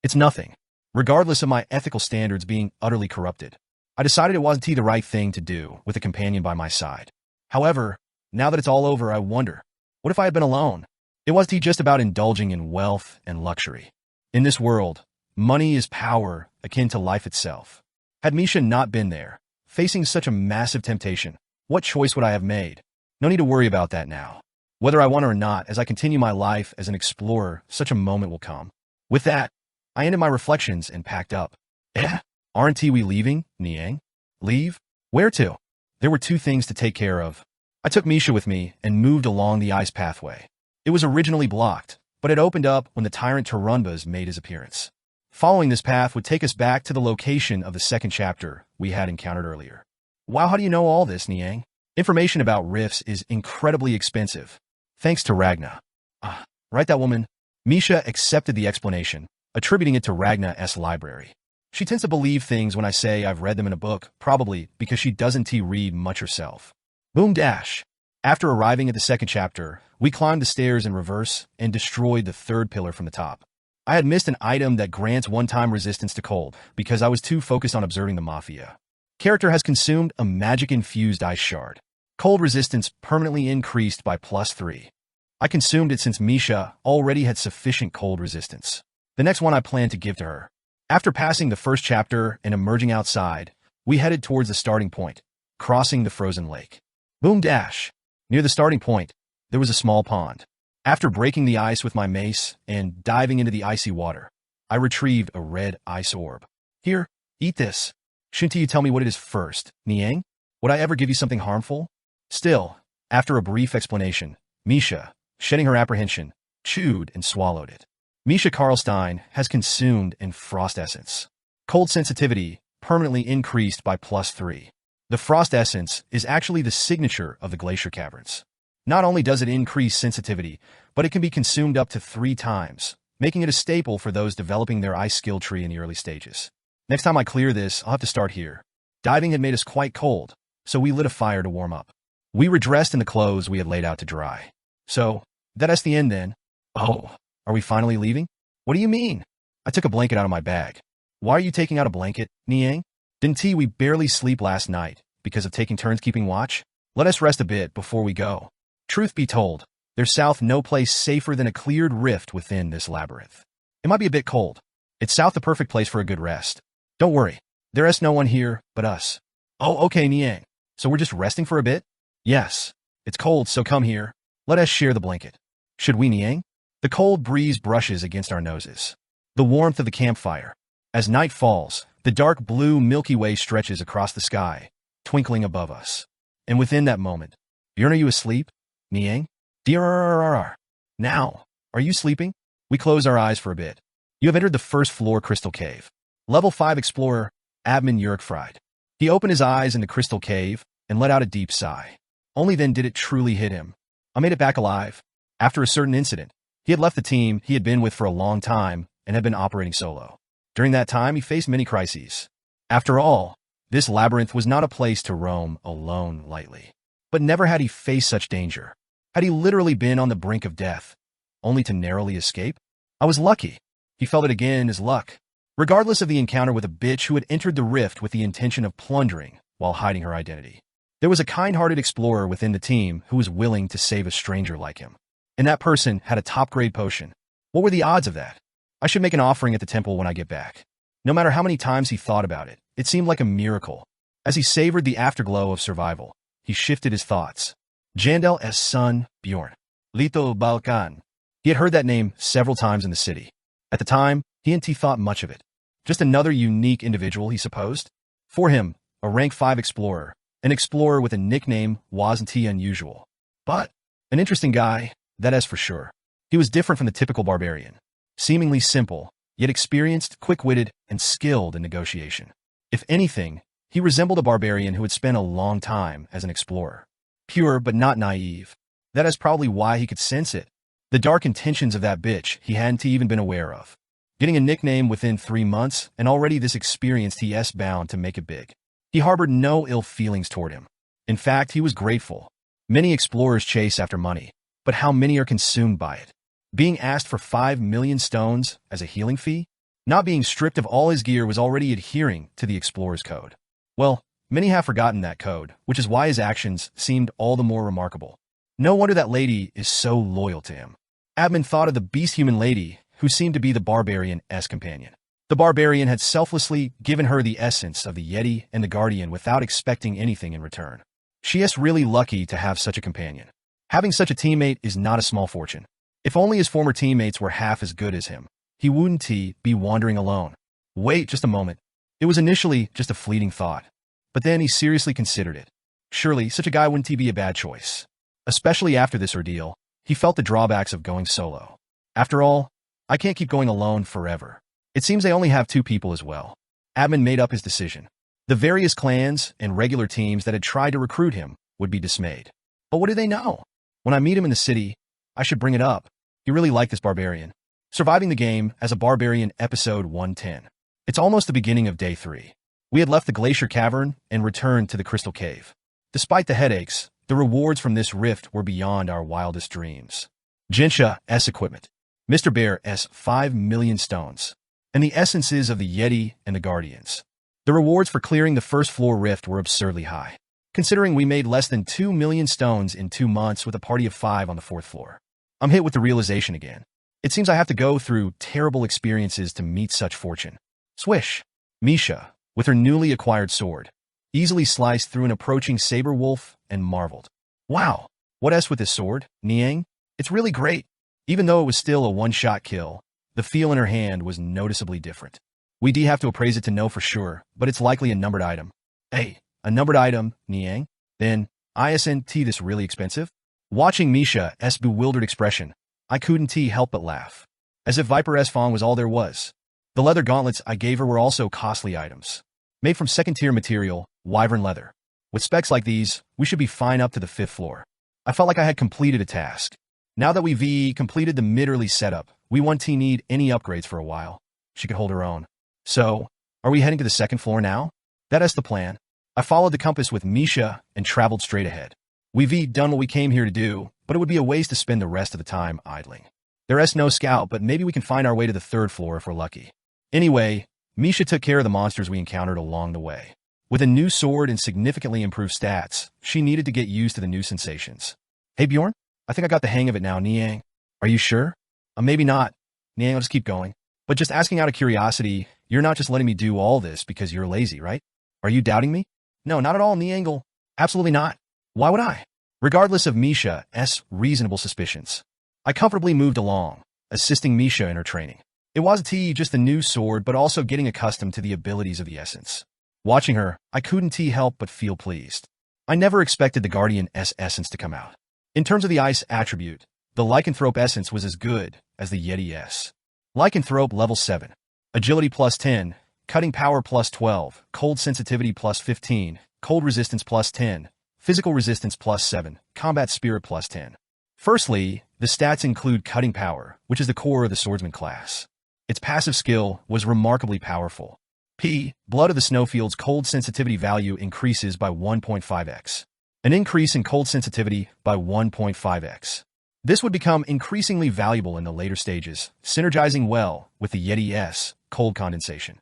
It's nothing. Regardless of my ethical standards being utterly corrupted, I decided it wasn't the right thing to do with a companion by my side. However, now that it's all over, I wonder, what if I had been alone? It wasn't just about indulging in wealth and luxury. In this world, money is power akin to life itself. Had Misha not been there, facing such a massive temptation, what choice would I have made? No need to worry about that now. Whether I want it or not, as I continue my life as an explorer, such a moment will come. With that, I ended my reflections and packed up. Aren't we leaving, Niang? Leave? Where to? There were two things to take care of. I took Misha with me and moved along the ice pathway. It was originally blocked, but it opened up when the tyrant Tarunbas made his appearance. Following this path would take us back to the location of the second chapter we had encountered earlier. Wow, how do you know all this, Niang? Information about rifts is incredibly expensive. Thanks to Ragna. Right, that woman? Misha accepted the explanation, attributing it to Ragna's library. She tends to believe things when I say I've read them in a book, probably because she doesn't read much herself. Boom dash. After arriving at the second chapter, we climbed the stairs in reverse and destroyed the third pillar from the top. I had missed an item that grants one-time resistance to cold because I was too focused on observing the mafia. Character has consumed a magic-infused ice shard. Cold resistance permanently increased by +3. I consumed it since Misha already had sufficient cold resistance. The next one I planned to give to her. After passing the first chapter and emerging outside, we headed towards the starting point, crossing the frozen lake. Boom dash. Near the starting point, there was a small pond. After breaking the ice with my mace and diving into the icy water, I retrieved a red ice orb. Here, eat this. Shouldn't you tell me what it is first, Niang? Would I ever give you something harmful? Still, after a brief explanation, Misha, shedding her apprehension, chewed and swallowed it. Misha Karlstein has consumed in frost essence. Cold sensitivity permanently increased by +3. The frost essence is actually the signature of the glacier caverns. Not only does it increase sensitivity, but it can be consumed up to 3 times, making it a staple for those developing their ice skill tree in the early stages. Next time I clear this, I'll have to start here. Diving had made us quite cold, so we lit a fire to warm up. We were dressed in the clothes we had laid out to dry. So, that's the end then. Oh, are we finally leaving? What do you mean? I took a blanket out of my bag. Why are you taking out a blanket, Niang? Didn't we barely sleep last night because of taking turns keeping watch? Let us rest a bit before we go. Truth be told, there's south no place safer than a cleared rift within this labyrinth. It might be a bit cold. It's south the perfect place for a good rest. Don't worry, there is no one here but us. Oh, okay, Niang. So we're just resting for a bit? Yes. It's cold, so come here. Let us share the blanket. Should we, Niang? The cold breeze brushes against our noses. The warmth of the campfire. As night falls, the dark blue Milky Way stretches across the sky, twinkling above us. And within that moment, are you asleep, Niang? Now, are you sleeping? We close our eyes for a bit. You have entered the first floor crystal cave. Level 5 explorer, Admin Yurkfried. He opened his eyes in the crystal cave and let out a deep sigh. Only then did it truly hit him. I made it back alive. After a certain incident, he had left the team he had been with for a long time and had been operating solo. During that time, he faced many crises. After all, this labyrinth was not a place to roam alone lightly. But never had he faced such danger. Had he literally been on the brink of death, only to narrowly escape? I was lucky. He felt it again as luck. Regardless of the encounter with a bitch who had entered the rift with the intention of plundering while hiding her identity, there was a kind-hearted explorer within the team who was willing to save a stranger like him. And that person had a top-grade potion. What were the odds of that? I should make an offering at the temple when I get back. No matter how many times he thought about it, it seemed like a miracle. As he savored the afterglow of survival, he shifted his thoughts. Jandel's son, Bjorn. Lito Balkan. He had heard that name several times in the city. At the time, he and T thought much of it. Just another unique individual, he supposed. For him, a rank 5 explorer, an explorer with a nickname wasn't unusual. But an interesting guy, that is for sure. He was different from the typical barbarian. Seemingly simple, yet experienced, quick-witted, and skilled in negotiation. If anything, he resembled a barbarian who had spent a long time as an explorer. Pure but not naive. That is probably why he could sense it. The dark intentions of that bitch he hadn't even been aware of. Getting a nickname within 3 months, and already this experience he is bound to make it big. He harbored no ill feelings toward him. In fact, he was grateful. Many explorers chase after money, but how many are consumed by it? Being asked for 5 million stones as a healing fee? Not being stripped of all his gear was already adhering to the explorer's code. Well, many have forgotten that code, which is why his actions seemed all the more remarkable. No wonder that lady is so loyal to him. Admin thought of the beast-human lady, who seemed to be the barbarian's companion. The barbarian had selflessly given her the essence of the Yeti and the Guardian without expecting anything in return. She is really lucky to have such a companion. Having such a teammate is not a small fortune. If only his former teammates were half as good as him, he wouldn't be wandering alone. Wait just a moment. It was initially just a fleeting thought, but then he seriously considered it. Surely, such a guy wouldn't be a bad choice. Especially after this ordeal, he felt the drawbacks of going solo. After all, I can't keep going alone forever. It seems they only have 2 people as well. Admin made up his decision. The various clans and regular teams that had tried to recruit him would be dismayed. But what do they know? When I meet him in the city, I should bring it up. He really liked this barbarian. Surviving the game as a barbarian, episode 110. It's almost the beginning of day 3. We had left the glacier cavern and returned to the crystal cave. Despite the headaches, the rewards from this rift were beyond our wildest dreams. Jinsha's equipment. Mr. Bear's 5 million stones. And the essences of the Yeti and the Guardians. The rewards for clearing the first floor rift were absurdly high, considering we made less than 2 million stones in 2 months with a party of 5 on the 4th floor. I'm hit with the realization again. It seems I have to go through terrible experiences to meet such fortune. Swish. Misha, with her newly acquired sword, easily sliced through an approaching saber wolf and marveled. Wow, what else with this sword, Niang? It's really great. Even though it was still a one-shot kill, the feel in her hand was noticeably different. We do have to appraise it to know for sure, but it's likely a numbered item. Hey, a numbered item, Niang? Then, isn't this really expensive? Watching Misha's bewildered expression, I couldn't help but laugh. As if Viper's Fong was all there was. The leather gauntlets I gave her were also costly items. Made from second-tier material, wyvern leather. With specs like these, we should be fine up to the 5th floor. I felt like I had completed a task. Now that we've completed the mid-early setup, we won't need any upgrades for a while. She could hold her own. So, are we heading to the 2nd floor now? That is the plan. I followed the compass with Misha and traveled straight ahead. We've done what we came here to do, but it would be a waste to spend the rest of the time idling. There is no scout, but maybe we can find our way to the 3rd floor if we're lucky. Anyway, Misha took care of the monsters we encountered along the way. With a new sword and significantly improved stats, she needed to get used to the new sensations. Hey Bjorn, I think I got the hang of it now, Niang. Are you sure? Maybe not. Niang, I'll just keep going. But just asking out of curiosity, you're not just letting me do all this because you're lazy, right? Are you doubting me? No, not at all, Niangle. Absolutely not. Why would I? Regardless of Misha's reasonable suspicions, I comfortably moved along, assisting Misha in her training. It wasn't just the new sword, but also getting accustomed to the abilities of the essence. Watching her, I couldn't help but feel pleased. I never expected the Guardian's essence to come out. In terms of the ice attribute, the Lycanthrope essence was as good as the Yeti-S. Lycanthrope level 7. Agility plus 10, cutting power plus 12, cold sensitivity plus 15, cold resistance plus 10, physical resistance plus 7, combat spirit plus 10. Firstly, the stats include cutting power, which is the core of the swordsman class. Its passive skill was remarkably powerful. Blood of the Snowfield's cold sensitivity value increases by 1.5x. An increase in cold sensitivity by 1.5x. This would become increasingly valuable in the later stages, synergizing well with the Yeti-S cold condensation.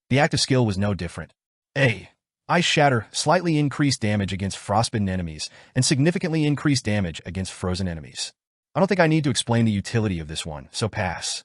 The active skill was no different. Ice Shatter slightly increased damage against frostbitten enemies and significantly increased damage against frozen enemies. I don't think I need to explain the utility of this one, so pass.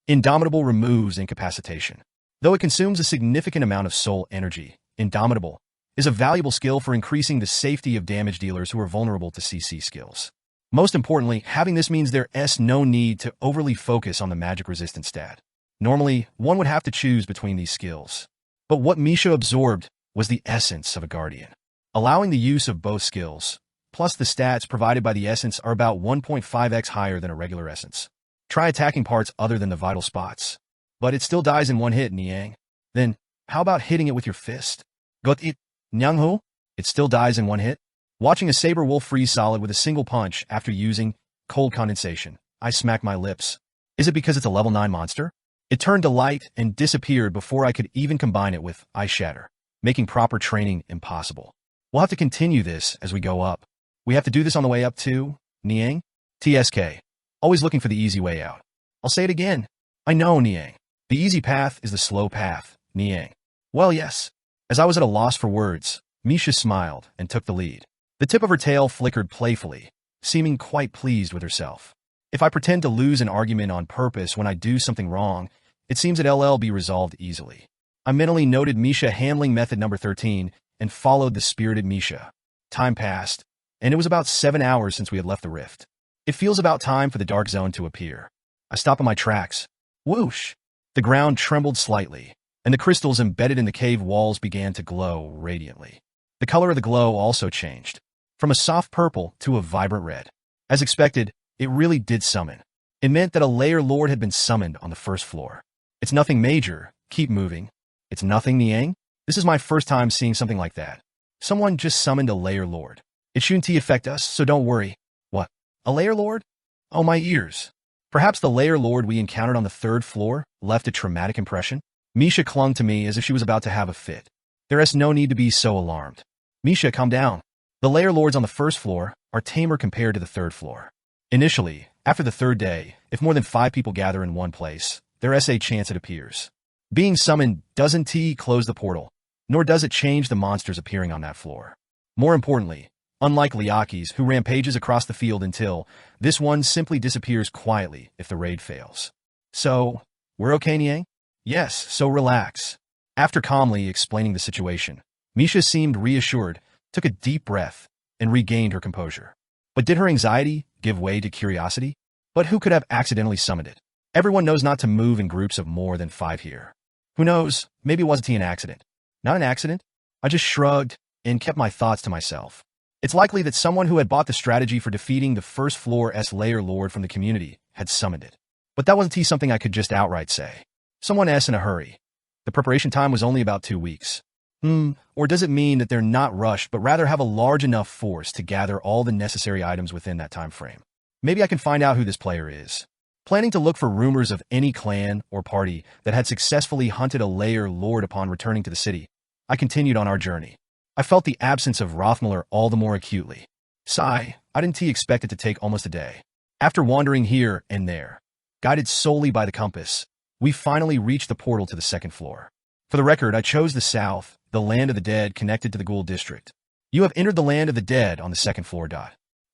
Indomitable removes incapacitation. Though it consumes a significant amount of soul energy, Indomitable is a valuable skill for increasing the safety of damage dealers who are vulnerable to CC skills. Most importantly, having this means there's no need to overly focus on the magic resistance stat. Normally, one would have to choose between these skills. But what Misha absorbed was the essence of a guardian. Allowing the use of both skills, plus the stats provided by the essence are about 1.5x higher than a regular essence. Try attacking parts other than the vital spots. But it still dies in one hit, Niang. Then, how about hitting it with your fist? Got it, Nyangho? It still dies in one hit? Watching a saber wolf freeze solid with a single punch after using cold condensation, I smack my lips. Is it because it's a level 9 monster? It turned to light and disappeared before I could even combine it with ice shatter, making proper training impossible. We'll have to continue this as we go up. We have to do this on the way up to Niang? TSK. Always looking for the easy way out. I'll say it again. I know, Niang. The easy path is the slow path, Niang. Well, yes. As I was at a loss for words, Misha smiled and took the lead. The tip of her tail flickered playfully, seeming quite pleased with herself. If I pretend to lose an argument on purpose when I do something wrong, it seems that LL be resolved easily. I mentally noted Misha handling method number 13 and followed the spirited Misha. Time passed, and it was about 7 hours since we had left the rift. It feels about time for the dark zone to appear. I stop in my tracks. Whoosh! The ground trembled slightly, and the crystals embedded in the cave walls began to glow radiantly. The color of the glow also changed, from a soft purple to a vibrant red. As expected, it really did summon. It meant that a layer lord had been summoned on the first floor. It's nothing major. Keep moving. It's nothing, Niang. This is my first time seeing something like that. Someone just summoned a layer lord. It shouldn't affect us, so don't worry. What? A layer lord? Oh, my ears. Perhaps the layer lord we encountered on the third floor left a traumatic impression? Misha clung to me as if she was about to have a fit. There is no need to be so alarmed. Misha, calm down. The layer lords on the first floor are tamer compared to the third floor. Initially, after the third day, if more than 5 people gather in one place, there is a chance it appears. Being summoned doesn't close the portal, nor does it change the monsters appearing on that floor. More importantly, unlike Liaki's, who rampages across the field until, this one simply disappears quietly if the raid fails. So, we're okay, Niang? Yes, so relax. After calmly explaining the situation, Misha seemed reassured, took a deep breath, and regained her composure. But did her anxiety give way to curiosity? But who could have accidentally summoned it? Everyone knows not to move in groups of more than 5 here. Who knows, maybe it wasn't an accident. Not an accident? I just shrugged and kept my thoughts to myself. It's likely that someone who had bought the strategy for defeating the first floor layer lord from the community had summoned it. But that wasn't something I could just outright say. Someone in a hurry. The preparation time was only about 2 weeks. Or does it mean that they're not rushed but rather have a large enough force to gather all the necessary items within that time frame? Maybe I can find out who this player is. Planning to look for rumors of any clan or party that had successfully hunted a layer lord upon returning to the city, I continued on our journey. I felt the absence of Rothmiller all the more acutely. Sigh, I didn't expect it to take almost a day. After wandering here and there, guided solely by the compass, we finally reached the portal to the second floor. For the record, I chose the south, the land of the dead connected to the ghoul district. You have entered the land of the dead on the second floor.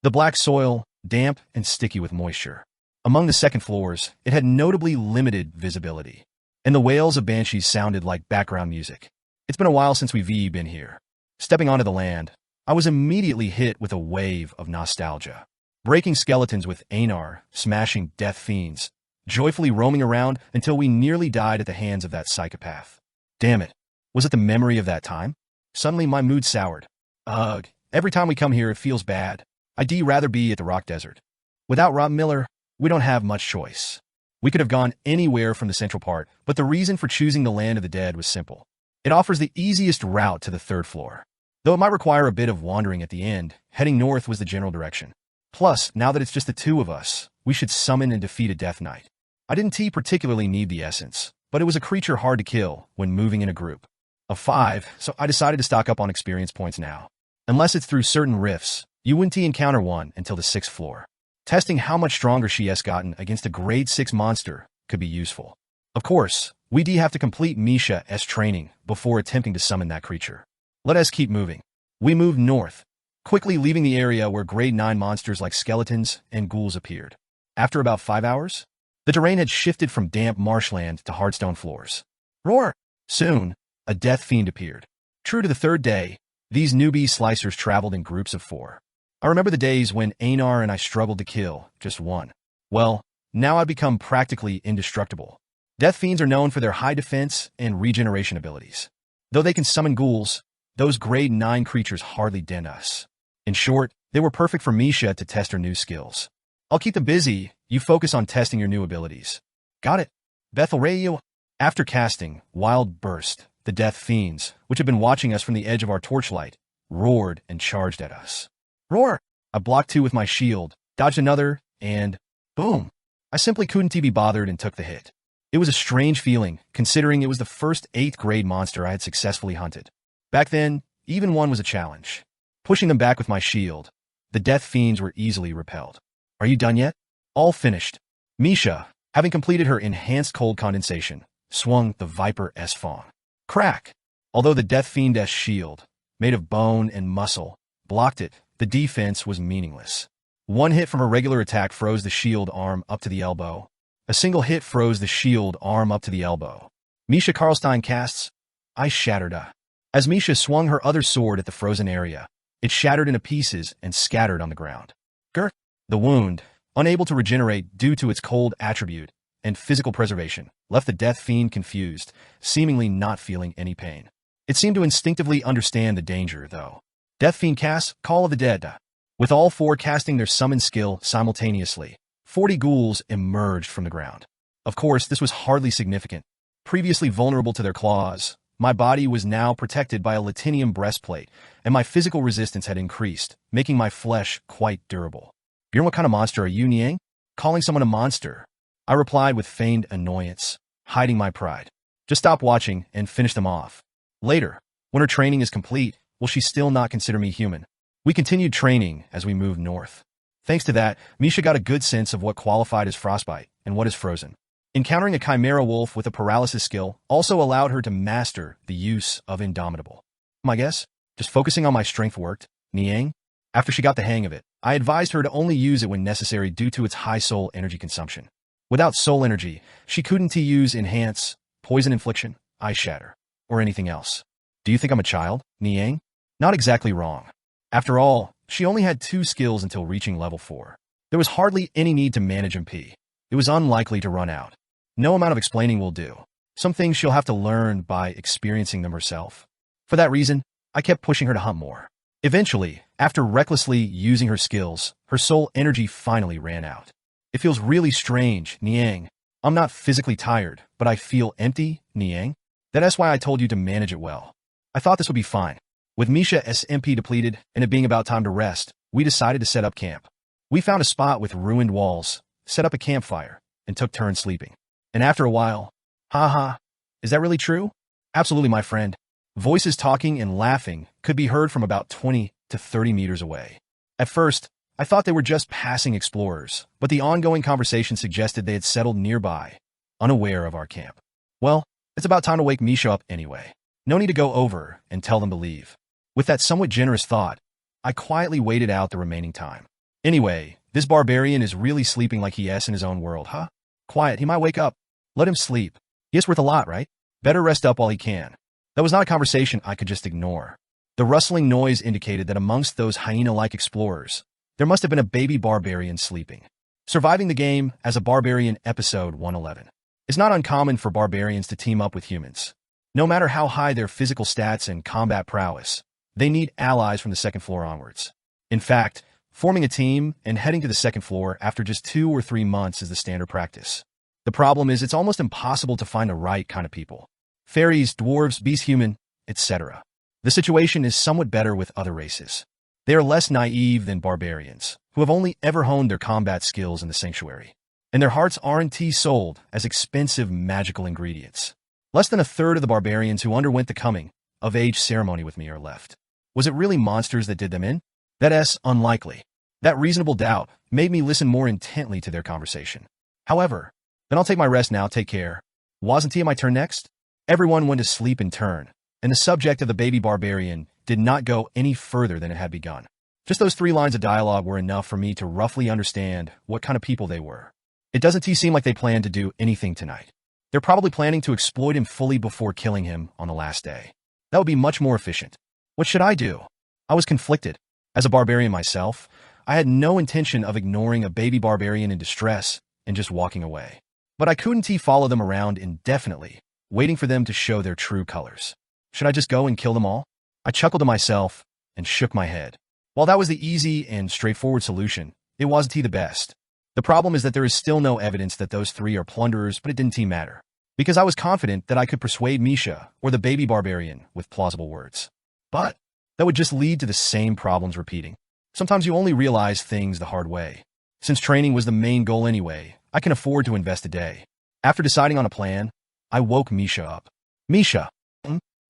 The black soil, damp and sticky with moisture. Among the second floors, it had notably limited visibility, and the wails of banshees sounded like background music. It's been a while since we've been here. Stepping onto the land, I was immediately hit with a wave of nostalgia. Breaking skeletons with Einar, smashing death fiends, joyfully roaming around until we nearly died at the hands of that psychopath. Damn it, was it the memory of that time? Suddenly my mood soured. Ugh, every time we come here it feels bad. I'd rather be at the rock desert. Without Rob Miller, we don't have much choice. We could have gone anywhere from the central part, but the reason for choosing the land of the dead was simple. It offers the easiest route to the third floor. Though it might require a bit of wandering at the end, heading north was the general direction. Plus, now that it's just the 2 of us, we should summon and defeat a Death Knight. I didn't particularly need the essence, but it was a creature hard to kill when moving in a group of 5, so I decided to stock up on experience points now. Unless it's through certain rifts, you wouldn't encounter one until the 6th floor. Testing how much stronger she has gotten against a grade 6 monster could be useful. Of course, we have to complete Misha's training before attempting to summon that creature. Let us keep moving. We moved north, quickly leaving the area where grade 9 monsters like skeletons and ghouls appeared. After about 5 hours, the terrain had shifted from damp marshland to hardstone floors. Roar! Soon, a death fiend appeared. True to the 3rd day, these newbie slicers traveled in groups of 4. I remember the days when Einar and I struggled to kill just one. Well, now I've become practically indestructible. Death fiends are known for their high defense and regeneration abilities. Though they can summon ghouls, those grade 9 creatures hardly dent us. In short, they were perfect for Misha to test her new skills. I'll keep them busy, you focus on testing your new abilities. Got it. Bethel Rayo. After casting Wild Burst, the death fiends, which had been watching us from the edge of our torchlight, roared and charged at us. Roar! I blocked 2 with my shield, dodged another, and boom! I simply couldn't be bothered and took the hit. It was a strange feeling, considering it was the first 8th grade monster I had successfully hunted. Back then, even one was a challenge. Pushing them back with my shield, the death fiends were easily repelled. Are you done yet? All finished. Misha, having completed her enhanced cold condensation, swung the Viper S Fong. Crack! Although the death fiend S shield, made of bone and muscle, blocked it, the defense was meaningless. One hit from her regular attack froze the shield arm up to the elbow. A single hit froze the shield arm up to the elbow. Misha Karlstein casts. I shattered a. As Misha swung her other sword at the frozen area, it shattered into pieces and scattered on the ground. Gert. The wound, unable to regenerate due to its cold attribute and physical preservation, left the death fiend confused, seemingly not feeling any pain. It seemed to instinctively understand the danger, though. Death fiend casts Call of the Dead. With all 4 casting their summon skill simultaneously, 40 ghouls emerged from the ground. Of course, this was hardly significant. Previously vulnerable to their claws, my body was now protected by a latinium breastplate, and my physical resistance had increased, making my flesh quite durable. Bjorn, what kind of monster are you, Niang? Calling someone a monster? I replied with feigned annoyance, hiding my pride. Just stop watching and finish them off. Later, when her training is complete, will she still not consider me human? We continued training as we moved north. Thanks to that, Misha got a good sense of what qualified as frostbite and what is frozen. Encountering a chimera wolf with a paralysis skill also allowed her to master the use of indomitable. I guess, just focusing on my strength worked. Niang? After she got the hang of it, I advised her to only use it when necessary due to its high soul energy consumption. Without soul energy, she couldn't use enhance, poison infliction, ice shatter, or anything else. Do you think I'm a child, Niang? Not exactly wrong. After all, she only had 2 skills until reaching level 4. There was hardly any need to manage MP. It was unlikely to run out. No amount of explaining will do. Some things she'll have to learn by experiencing them herself. For that reason, I kept pushing her to hunt more. Eventually, after recklessly using her skills, her soul energy finally ran out. It feels really strange, Niang. I'm not physically tired, but I feel empty, Niang. That's why I told you to manage it well. I thought this would be fine. With Misha's MP depleted and it being about time to rest, we decided to set up camp. We found a spot with ruined walls, set up a campfire, and took turns sleeping. And after a while, haha, is that really true? Absolutely, my friend. Voices talking and laughing could be heard from about 20 to 30 meters away. At first, I thought they were just passing explorers, but the ongoing conversation suggested they had settled nearby, unaware of our camp. Well, it's about time to wake Misha up anyway. No need to go over and tell them to leave. With that somewhat generous thought, I quietly waited out the remaining time. Anyway, this barbarian is really sleeping like he is in his own world, huh? Quiet, he might wake up. Let him sleep. He is worth a lot, right? Better rest up while he can. That was not a conversation I could just ignore. The rustling noise indicated that amongst those hyena-like explorers, there must have been a baby barbarian sleeping. Surviving the game as a barbarian episode 111. It's not uncommon for barbarians to team up with humans. No matter how high their physical stats and combat prowess, they need allies from the 2nd floor onwards. In fact, forming a team and heading to the 2nd floor after just 2 or 3 months is the standard practice. The problem is it's almost impossible to find the right kind of people. Fairies, dwarves, beast human, etc. The situation is somewhat better with other races. They are less naive than barbarians, who have only ever honed their combat skills in the sanctuary. And their hearts aren't sold as expensive magical ingredients. Less than a third of the barbarians who underwent the coming-of-age ceremony with me are left. Was it really monsters that did them in? That's unlikely. That reasonable doubt made me listen more intently to their conversation. However, then I'll take my rest now, take care. Wasn't it my turn next? Everyone went to sleep in turn, and the subject of the baby barbarian did not go any further than it had begun. Just those 3 lines of dialogue were enough for me to roughly understand what kind of people they were. It doesn't seem like they planned to do anything tonight. They're probably planning to exploit him fully before killing him on the last day. That would be much more efficient. What should I do? I was conflicted. As a barbarian myself, I had no intention of ignoring a baby barbarian in distress and just walking away. But I couldn't follow them around indefinitely, waiting for them to show their true colors. Should I just go and kill them all? I chuckled to myself and shook my head. While that was the easy and straightforward solution, it wasn't the best. The problem is that there is still no evidence that those 3 are plunderers, but it didn't matter. Because I was confident that I could persuade Misha or the baby barbarian with plausible words. But that would just lead to the same problems repeating. Sometimes you only realize things the hard way. Since training was the main goal anyway, I can afford to invest a day. After deciding on a plan, I woke Misha up. Misha.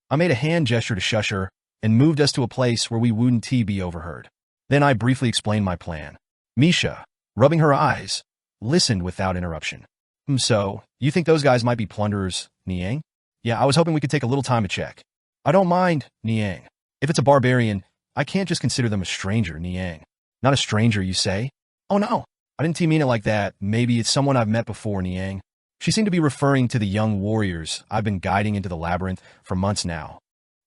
I made a hand gesture to shush her and moved us to a place where we wouldn't be overheard. Then I briefly explained my plan. Misha, rubbing her eyes, listened without interruption. So, you think those guys might be plunderers, Niang? Yeah, I was hoping we could take a little time to check. I don't mind, Niang. If it's a barbarian, I can't just consider them a stranger, Niang. Not a stranger, you say? Oh no, I didn't mean it like that. Maybe it's someone I've met before, Niang. She seemed to be referring to the young warriors I've been guiding into the labyrinth for months now.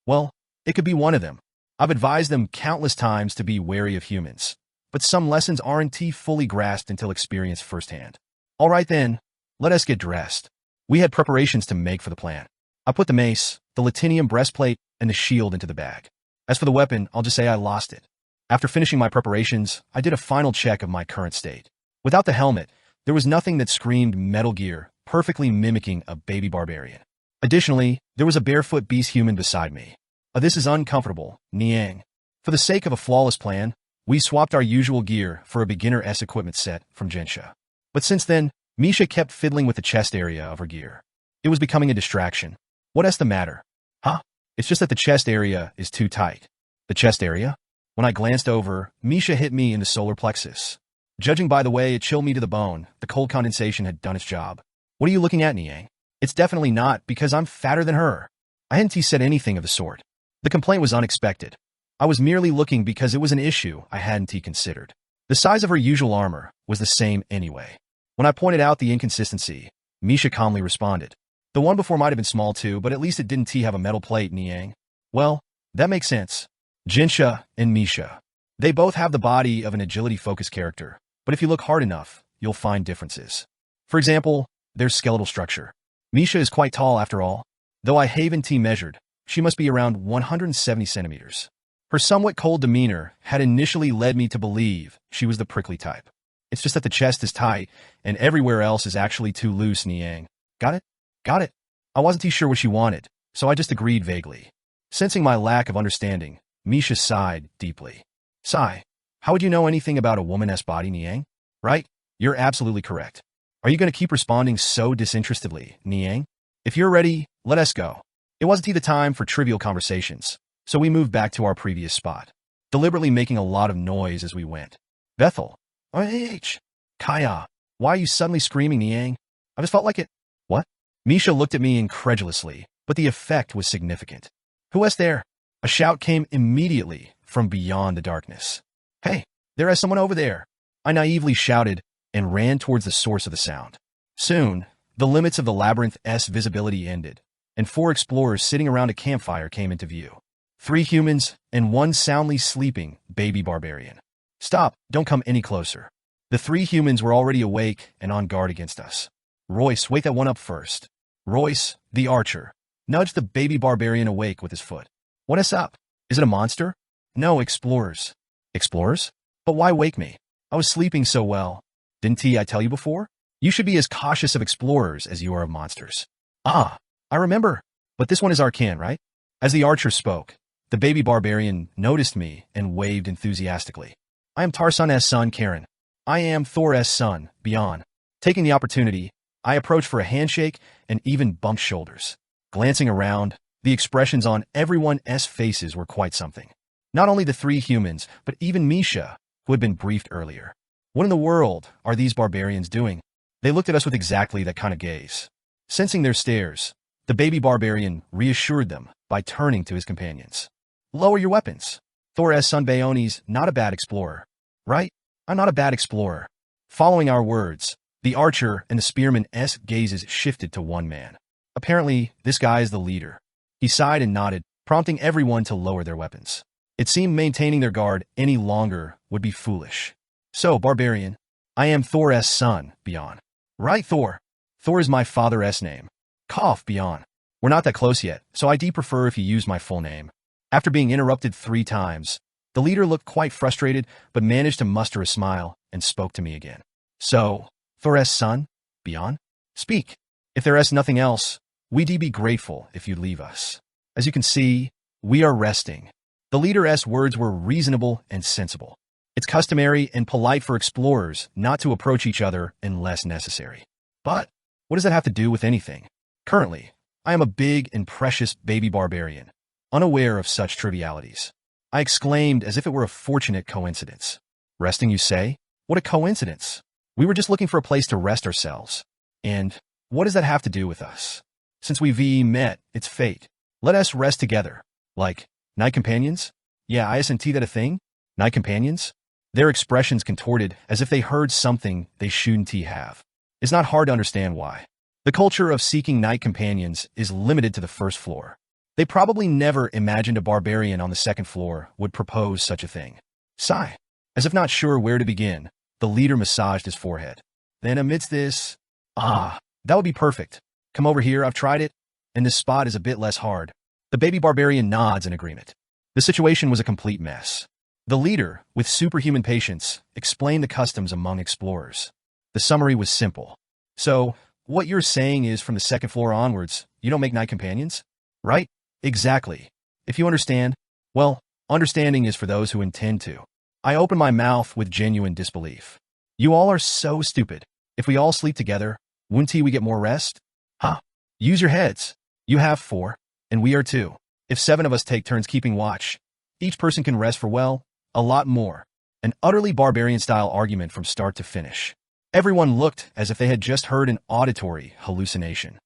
Well, it could be one of them. I've advised them countless times to be wary of humans, but some lessons aren't fully grasped until experienced firsthand. All right then, let us get dressed. We had preparations to make for the plan. I put the mace, the latinium breastplate, and the shield into the bag. As for the weapon, I'll just say I lost it. After finishing my preparations, I did a final check of my current state. Without the helmet, there was nothing that screamed Metal Gear, perfectly mimicking a baby barbarian. Additionally, there was a barefoot beast human beside me. This is uncomfortable, Niang. For the sake of a flawless plan, we swapped our usual gear for a beginner-s equipment set from Gensha. But since then, Misha kept fiddling with the chest area of her gear. It was becoming a distraction. What's the matter? Huh? It's just that the chest area is too tight. The chest area? When I glanced over, Misha hit me in the solar plexus. Judging by the way it chilled me to the bone, the cold condensation had done its job. What are you looking at, Niang? It's definitely not because I'm fatter than her. I hadn't said anything of the sort. The complaint was unexpected. I was merely looking because it was an issue I hadn't considered. The size of her usual armor was the same anyway. When I pointed out the inconsistency, Misha calmly responded. The one before might have been small too, but at least it didn't have a metal plate, Niang. Well, that makes sense. Gensha and Misha. They both have the body of an agility-focused character, but if you look hard enough, you'll find differences. For example, their skeletal structure. Misha is quite tall after all. Though I haven't measured, she must be around 170 centimeters. Her somewhat cold demeanor had initially led me to believe she was the prickly type. It's just that the chest is tight, and everywhere else is actually too loose, Niang. Got it? Got it. I wasn't sure what she wanted, so I just agreed vaguely. Sensing my lack of understanding, Misha sighed deeply. Sigh. How would you know anything about a woman's body, Niang? Right? You're absolutely correct. Are you going to keep responding so disinterestedly, Niang? If you're ready, let us go. It wasn't the time for trivial conversations, so we moved back to our previous spot, deliberately making a lot of noise as we went. Bethel. Kaya. Why are you suddenly screaming, Niang? I just felt like it. What? Misha looked at me incredulously, but the effect was significant. Who is there? A shout came immediately from beyond the darkness. Hey, there is someone over there. I naively shouted and ran towards the source of the sound. Soon, the limits of the labyrinth's visibility ended, and 4 explorers sitting around a campfire came into view. 3 humans and 1 soundly sleeping baby barbarian. Stop, don't come any closer. The 3 humans were already awake and on guard against us. Royce, wake that one up first. Royce, the archer, nudged the baby barbarian awake with his foot. What is up? Is it a monster? No, explorers. Explorers? But why wake me? I was sleeping so well. Didn't I tell you before? You should be as cautious of explorers as you are of monsters. Ah, I remember. But this one is our kin, right? As the archer spoke, the baby barbarian noticed me and waved enthusiastically. I am Tarsun's son, Karen. I am Thor's son, Beyond. Taking the opportunity, I approached for a handshake and even bumped shoulders. Glancing around, the expressions on everyone's faces were quite something. Not only the 3 humans, but even Misha, who had been briefed earlier. What in the world are these barbarians doing? They looked at us with exactly that kind of gaze. Sensing their stares, the baby barbarian reassured them by turning to his companions. Lower your weapons. Thor's son Bayone's not a bad explorer. Right? I'm not a bad explorer. Following our words, the archer and the spearman's gazes shifted to one man. Apparently, this guy is the leader. He sighed and nodded, prompting everyone to lower their weapons. It seemed maintaining their guard any longer would be foolish. So, barbarian, I am Thor's son, Beyond. Right, Thor. Thor is my father's name. Cough, Beyond. We're not that close yet, so I'd prefer if you use my full name. After being interrupted 3 times, the leader looked quite frustrated, but managed to muster a smile and spoke to me again. So, Thor's son, Beyond? Speak. If there is nothing else, we'd be grateful if you'd leave us. As you can see, we are resting. The leader's words were reasonable and sensible. It's customary and polite for explorers not to approach each other unless necessary. But What does that have to do with anything? Currently, I am a big and precious baby barbarian, unaware of such trivialities. I exclaimed as if it were a fortunate coincidence. Resting, you say? What a coincidence. We were just looking for a place to rest ourselves. And what does that have to do with us? Since we've met, it's fate. Let us rest together. Like, night companions? Yeah, isn't that a thing? Night companions? Their expressions contorted as if they heard something they shouldn't have. It's not hard to understand why. The culture of seeking night companions is limited to the first floor. They probably never imagined a barbarian on the second floor would propose such a thing. Sigh. As if not sure where to begin, the leader massaged his forehead. Then amidst this, that would be perfect. Come over here, I've tried it, and this spot is a bit less hard. The baby barbarian nods in agreement. The situation was a complete mess. The leader, with superhuman patience, explained the customs among explorers. The summary was simple. So, what you're saying is from the second floor onwards, you don't make night companions? Right? Exactly. If you understand, well, understanding is for those who intend to. I opened my mouth with genuine disbelief. You all are so stupid. If we all sleep together, wouldn't we get more rest? Huh. Use your heads. You have 4, and we are 2. If 7 of us take turns keeping watch, each person can rest for, well, a lot more. An utterly barbarian-style argument from start to finish. Everyone looked as if they had just heard an auditory hallucination.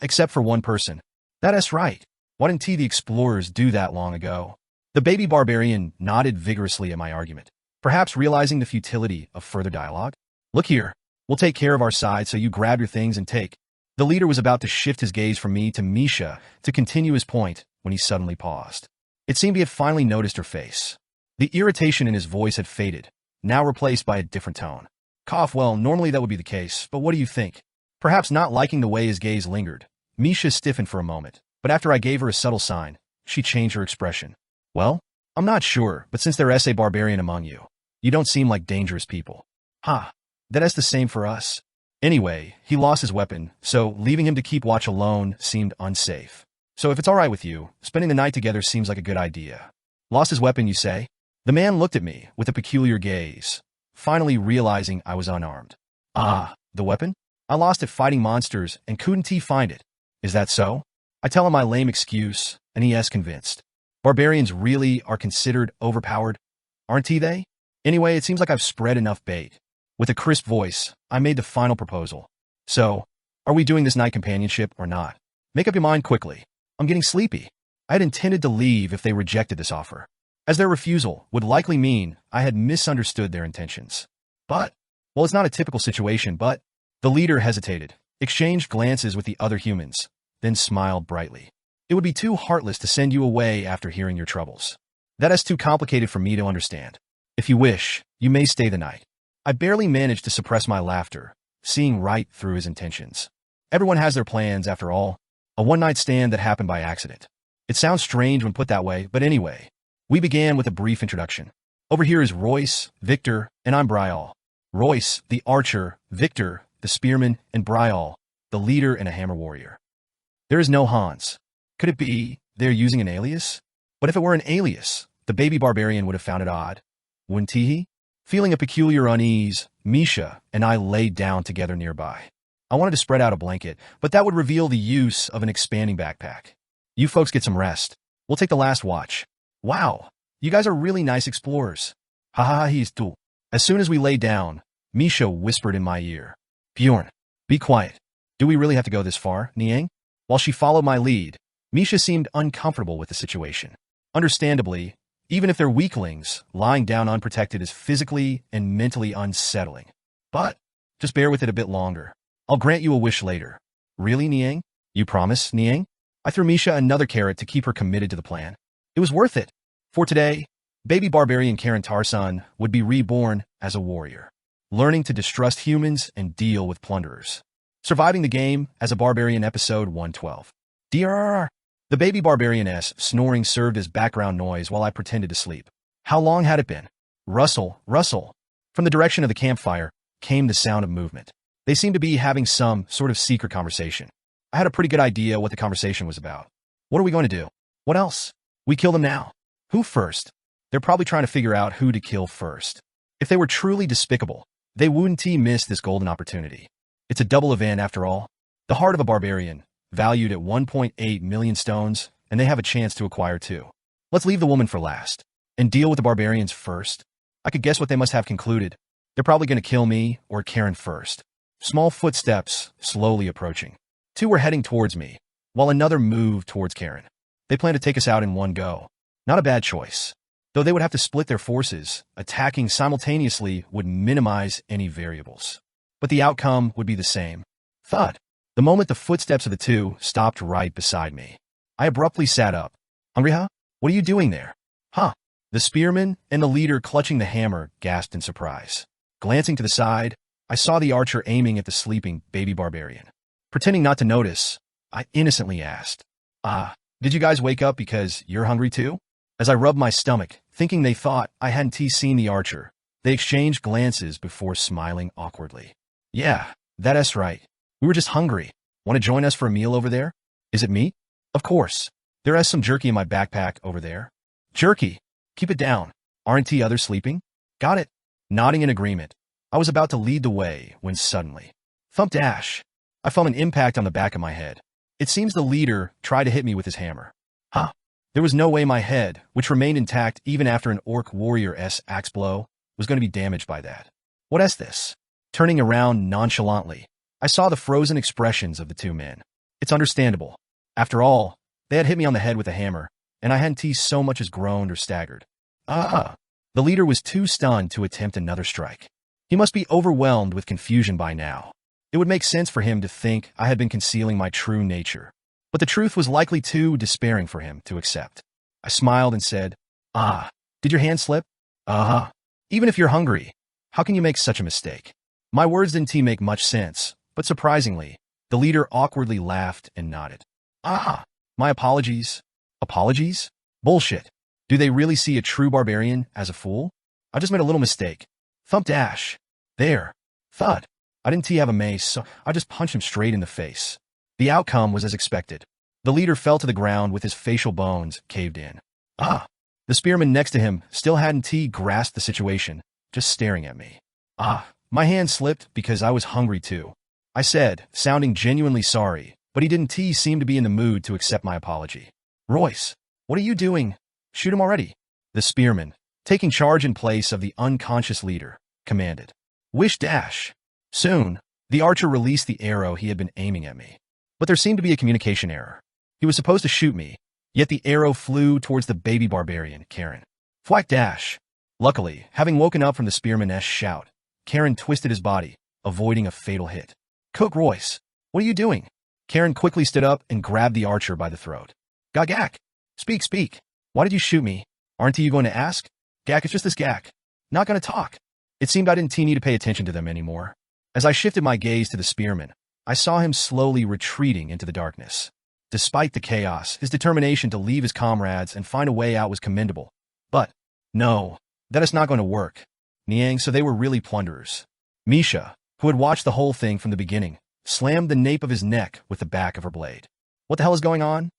Except for one person. That's right. Why didn't the explorers do that long ago? The baby barbarian nodded vigorously at my argument, perhaps realizing the futility of further dialogue. Look here. We'll take care of our side, so you grab your things and take. The leader was about to shift his gaze from me to Misha to continue his point when he suddenly paused. It seemed he had finally noticed her face. The irritation in his voice had faded, now replaced by a different tone. Cough, well, normally that would be the case, but what do you think? Perhaps not liking the way his gaze lingered, Misha stiffened for a moment, but after I gave her a subtle sign, she changed her expression. Well, I'm not sure, but since there's a barbarian among you, you don't seem like dangerous people. That's the same for us. Anyway, he lost his weapon, so leaving him to keep watch alone seemed unsafe. So if it's all right with you, spending the night together seems like a good idea. Lost his weapon, you say? The man looked at me with a peculiar gaze, finally realizing I was unarmed. The weapon? I lost it fighting monsters and couldn't find it. Is that so? I tell him my lame excuse, and he is convinced. Barbarians really are considered overpowered, aren't they? Anyway, it seems like I've spread enough bait. With a crisp voice, I made the final proposal. So, are we doing this night companionship or not? Make up your mind quickly. I'm getting sleepy. I had intended to leave if they rejected this offer, as their refusal would likely mean I had misunderstood their intentions. But, well, it's not a typical situation, but the leader hesitated, exchanged glances with the other humans, then smiled brightly. It would be too heartless to send you away after hearing your troubles. That is too complicated for me to understand. If you wish, you may stay the night. I barely managed to suppress my laughter, seeing right through his intentions. Everyone has their plans, after all. A one-night stand that happened by accident. It sounds strange when put that way, but anyway. We began with a brief introduction. Over here is Royce, Victor, and I'm Brial. Royce, the archer, Victor, the spearman, and Brial, the leader and a hammer warrior. There is no Hans. Could it be they're using an alias? But if it were an alias, the baby barbarian would have found it odd. Wouldn't he? Feeling a peculiar unease, Misha and I laid down together nearby. I wanted to spread out a blanket, but that would reveal the use of an expanding backpack. You folks get some rest. We'll take the last watch. Wow, you guys are really nice explorers. He's too. As soon as we lay down, Misha whispered in my ear. Bjorn, be quiet. Do we really have to go this far, Niang? While she followed my lead, Misha seemed uncomfortable with the situation. Understandably, even if they're weaklings, lying down unprotected is physically and mentally unsettling. But just bear with it a bit longer. I'll grant you a wish later. Really, Niang? You promise, Niang? I threw Misha another carrot to keep her committed to the plan. It was worth it. For today, baby barbarian Karen Tarsan would be reborn as a warrior, learning to distrust humans and deal with plunderers. Surviving the game as a barbarian episode 112. DRR. The baby barbarian's snoring served as background noise while I pretended to sleep. How long had it been? Rustle, rustle. From the direction of the campfire came the sound of movement. They seemed to be having some sort of secret conversation. I had a pretty good idea what the conversation was about. What are we going to do? What else? We kill them now. Who first? They're probably trying to figure out who to kill first. If they were truly despicable, they wouldn't miss this golden opportunity. It's a double event after all. The heart of a barbarian, valued at 1.8 million stones, and they have a chance to acquire two. Let's leave the woman for last, and deal with the barbarians first. I could guess what they must have concluded. They're probably going to kill me or Karen first. Small footsteps, slowly approaching. Two were heading towards me, while another moved towards Karen. They plan to take us out in one go. Not a bad choice. Though they would have to split their forces, attacking simultaneously would minimize any variables. But the outcome would be the same. Thud. The moment the footsteps of the two stopped right beside me, I abruptly sat up. Hungry, huh? What are you doing there? Huh? The spearman and the leader clutching the hammer gasped in surprise. Glancing to the side, I saw the archer aiming at the sleeping baby barbarian. Pretending not to notice, I innocently asked, did you guys wake up because you're hungry too? As I rubbed my stomach, thinking they thought I hadn't seen the archer, they exchanged glances before smiling awkwardly. Yeah, that's right. We were just hungry. Want to join us for a meal over there? Is it meat? Of course. There is some jerky in my backpack over there. Jerky? Keep it down. Aren't the others sleeping? Got it. Nodding in agreement, I was about to lead the way when suddenly, thump dash, I felt an impact on the back of my head. It seems the leader tried to hit me with his hammer. Huh? There was no way my head, which remained intact even after an orc warrior's axe blow, was going to be damaged by that. What is this? Turning around nonchalantly, I saw the frozen expressions of the two men. It's understandable. After all, they had hit me on the head with a hammer, and I hadn't so much as groaned or staggered. The leader was too stunned to attempt another strike. He must be overwhelmed with confusion by now. It would make sense for him to think I had been concealing my true nature, but the truth was likely too despairing for him to accept. I smiled and said, did your hand slip? Even if you're hungry, how can you make such a mistake? My words didn't make much sense, but surprisingly, the leader awkwardly laughed and nodded. My apologies. Apologies? Bullshit. Do they really see a true barbarian as a fool? I just made a little mistake. Thump dash. There. Thud. I didn't have a mace, so I just punched him straight in the face. The outcome was as expected. The leader fell to the ground with his facial bones caved in. The spearman next to him still hadn't grasped the situation, just staring at me. My hand slipped because I was hungry too. I said, sounding genuinely sorry, but he didn't seem to be in the mood to accept my apology. Royce, what are you doing? Shoot him already. The spearman, taking charge in place of the unconscious leader, commanded. Wish dash. Soon, the archer released the arrow he had been aiming at me. But there seemed to be a communication error. He was supposed to shoot me, yet the arrow flew towards the baby barbarian, Karen. Thwack dash. Luckily, having woken up from the spearman's shout, Karen twisted his body, avoiding a fatal hit. Cook Royce, what are you doing? Karen quickly stood up and grabbed the archer by the throat. Gak. Speak. Why did you shoot me? Aren't you going to ask? Gak, it's just this Gak. Not going to talk. It seemed I didn't need to pay attention to them anymore. As I shifted my gaze to the spearman, I saw him slowly retreating into the darkness. Despite the chaos, his determination to leave his comrades and find a way out was commendable. But, no, that is not going to work. Niang, so they were really plunderers. Misha, who had watched the whole thing from the beginning, slammed the nape of his neck with the back of her blade. What the hell is going on?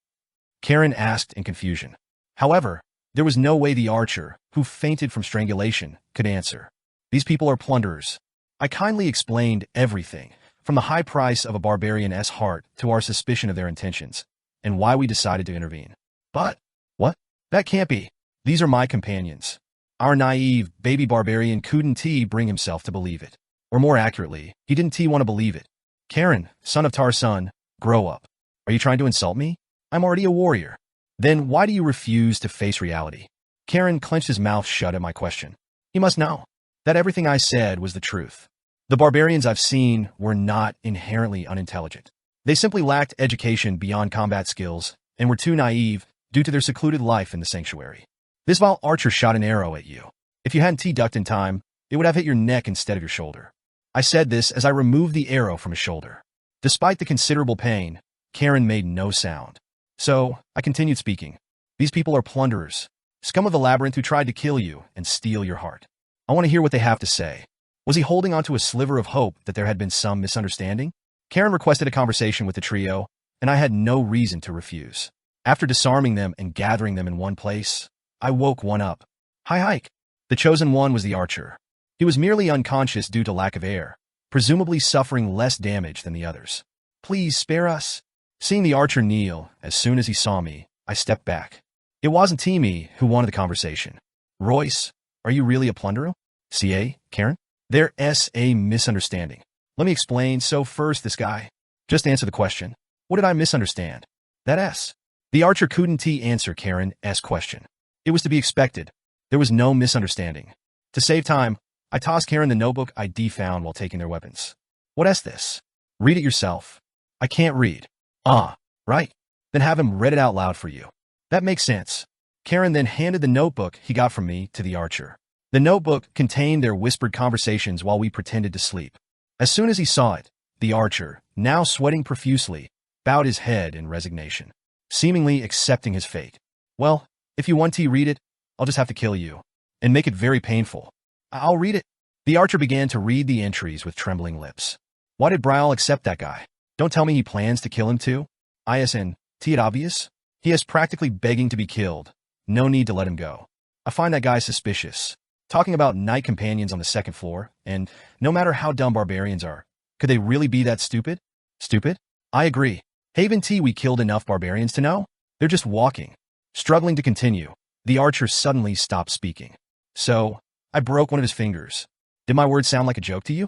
Karen asked in confusion. However, there was no way the archer, who fainted from strangulation, could answer. These people are plunderers. I kindly explained everything, from the high price of a barbarian's heart to our suspicion of their intentions, and why we decided to intervene. But, what? That can't be. These are my companions. Our naive, baby barbarian couldn't bring himself to believe it. Or more accurately, he didn't want to believe it. Karen, son of Tarsun, grow up. Are you trying to insult me? I'm already a warrior. Then why do you refuse to face reality? Karen clenched his mouth shut at my question. He must know that everything I said was the truth. The barbarians I've seen were not inherently unintelligent. They simply lacked education beyond combat skills and were too naive due to their secluded life in the sanctuary. This vile archer shot an arrow at you. If you hadn't ducked in time, it would have hit your neck instead of your shoulder. I said this as I removed the arrow from his shoulder. Despite the considerable pain, Karen made no sound. So, I continued speaking. These people are plunderers, scum of the labyrinth who tried to kill you and steal your heart. I want to hear what they have to say. Was he holding onto a sliver of hope that there had been some misunderstanding? Karen requested a conversation with the trio, and I had no reason to refuse. After disarming them and gathering them in one place, I woke one up. Hi, Hike. The chosen one was the archer. He was merely unconscious due to lack of air, presumably suffering less damage than the others. Please spare us. Seeing the archer kneel, as soon as he saw me, I stepped back. It wasn't Timmy who wanted the conversation. Royce, are you really a plunderer? CA, Karen? There's a misunderstanding. Let me explain. So first, this guy. Just answer the question. What did I misunderstand? That S. The archer couldn't answer Karen's question. It was to be expected. There was no misunderstanding. To save time, I tossed Karen the notebook I'd found while taking their weapons. What's this? Read it yourself. I can't read. Right. Then have him read it out loud for you. That makes sense. Karen then handed the notebook he got from me to the archer. The notebook contained their whispered conversations while we pretended to sleep. As soon as he saw it, the archer, now sweating profusely, bowed his head in resignation, seemingly accepting his fate. Well, if you want to read it, I'll just have to kill you and make it very painful. I'll read it. The archer began to read the entries with trembling lips. Why did Brial accept that guy? Don't tell me he plans to kill him too? Isn't it obvious? He is practically begging to be killed. No need to let him go. I find that guy suspicious. Talking about night companions on the second floor, and no matter how dumb barbarians are, could they really be that stupid? Stupid? I agree. Haven't we killed enough barbarians to know? They're just walking. Struggling to continue, the archer suddenly stopped speaking. So, I broke one of his fingers. Did my words sound like a joke to you?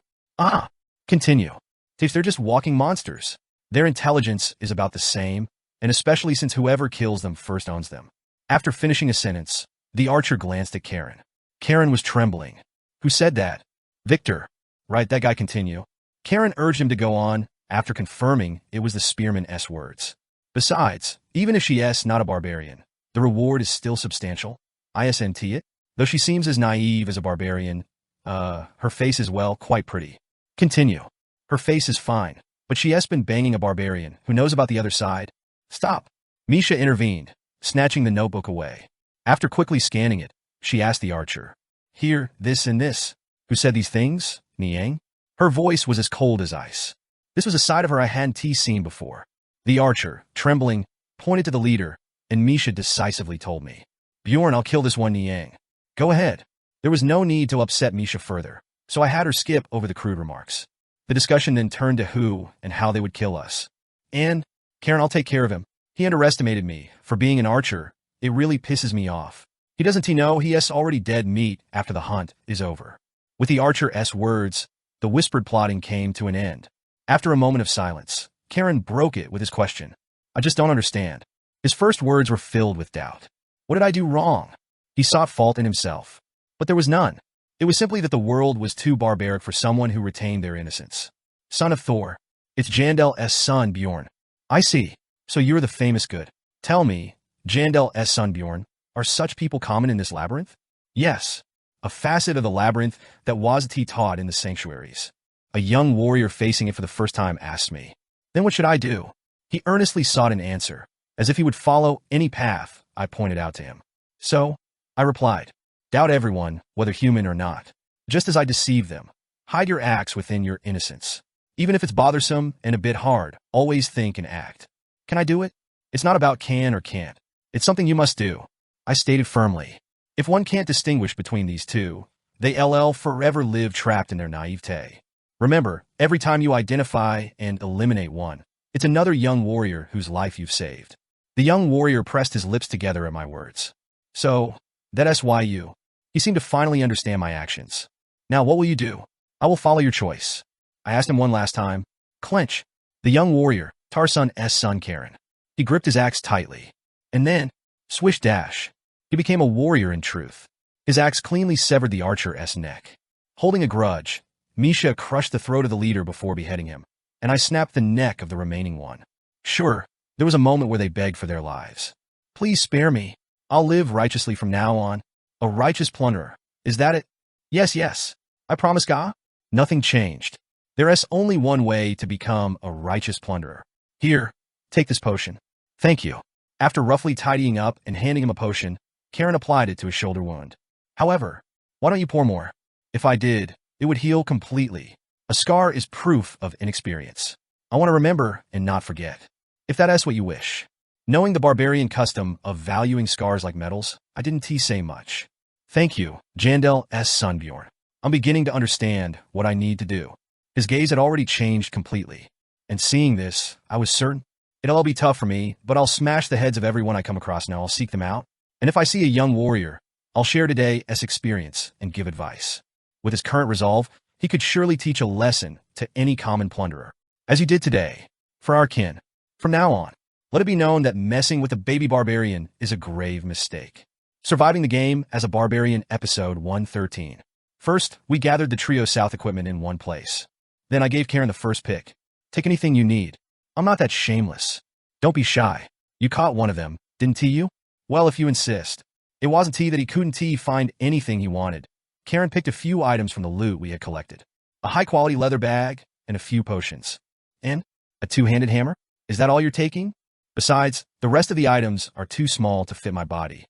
Continue. If they're just walking monsters, their intelligence is about the same, and especially since whoever kills them first owns them. After finishing a sentence, the archer glanced at Karen. Karen was trembling. Who said that? Victor. Right, that guy continue. Karen urged him to go on, after confirming it was the spearman's words. Besides, even if she is not a barbarian, the reward is still substantial. Isn't it? Though she seems as naive as a barbarian, her face is, well, quite pretty. Continue. Her face is fine, but she has been banging a barbarian who knows about the other side. Stop. Misha intervened, snatching the notebook away. After quickly scanning it, she asked the archer, Here, this and this. Who said these things, Niang? Her voice was as cold as ice. This was a side of her I hadn't seen before. The archer, trembling, pointed to the leader, and Misha decisively told me, Bjorn, I'll kill this one Niang. Go ahead. There was no need to upset Misha further, so I had her skip over the crude remarks. The discussion then turned to who and how they would kill us. And, Karen, I'll take care of him. He underestimated me. For being an archer, it really pisses me off. He doesn't know he is already dead meat after the hunt is over. With the archer's words, the whispered plotting came to an end. After a moment of silence, Karen broke it with his question. I just don't understand. His first words were filled with doubt. What did I do wrong? He sought fault in himself. But there was none. It was simply that the world was too barbaric for someone who retained their innocence. Son of Thor. It's Jandel's son, Bjorn. I see. So you're the famous good. Tell me, Jandel's son Bjorn, are such people common in this labyrinth? Yes. A facet of the labyrinth that was taught in the sanctuaries. A young warrior facing it for the first time asked me. Then what should I do? He earnestly sought an answer, as if he would follow any path I pointed out to him. So, I replied, doubt everyone, whether human or not. Just as I deceive them, hide your acts within your innocence. Even if it's bothersome and a bit hard, always think and act. Can I do it? It's not about can or can't. It's something you must do. I stated firmly. If one can't distinguish between these two, they'll forever live trapped in their naivete. Remember, every time you identify and eliminate one, it's another young warrior whose life you've saved. The young warrior pressed his lips together at my words. So, that's why you. He seemed to finally understand my actions. Now what will you do? I will follow your choice. I asked him one last time. Clench. The young warrior, Tarsun's son Karen. He gripped his axe tightly. And then, swish dash. He became a warrior in truth. His axe cleanly severed the archer's neck. Holding a grudge, Misha crushed the throat of the leader before beheading him, and I snapped the neck of the remaining one. Sure, there was a moment where they begged for their lives. Please spare me. I'll live righteously from now on. A righteous plunderer. Is that it? Yes. I promise, Ga. Nothing changed. There is only one way to become a righteous plunderer. Here, take this potion. Thank you. After roughly tidying up and handing him a potion, Karen applied it to his shoulder wound. However, why don't you pour more? If I did, it would heal completely. A scar is proof of inexperience. I want to remember and not forget. If that is what you wish. Knowing the barbarian custom of valuing scars like medals, I didn't say much. Thank you, Jandel's son Bjorn. I'm beginning to understand what I need to do. His gaze had already changed completely. And seeing this, I was certain it'll all be tough for me, but I'll smash the heads of everyone I come across now. I'll seek them out. And if I see a young warrior, I'll share today's experience and give advice. With his current resolve, he could surely teach a lesson to any common plunderer. As you did today, for our kin. From now on, let it be known that messing with a baby barbarian is a grave mistake. Surviving the game as a barbarian, episode 113. First, we gathered the trio south equipment in one place. Then I gave Karen the first pick. Take anything you need. I'm not that shameless. Don't be shy. You caught one of them, didn't you? Well, if you insist. It wasn't that he couldn't find anything he wanted. Karen picked a few items from the loot we had collected. A high-quality leather bag and a few potions. And a two-handed hammer? Is that all you're taking? Besides, the rest of the items are too small to fit my body.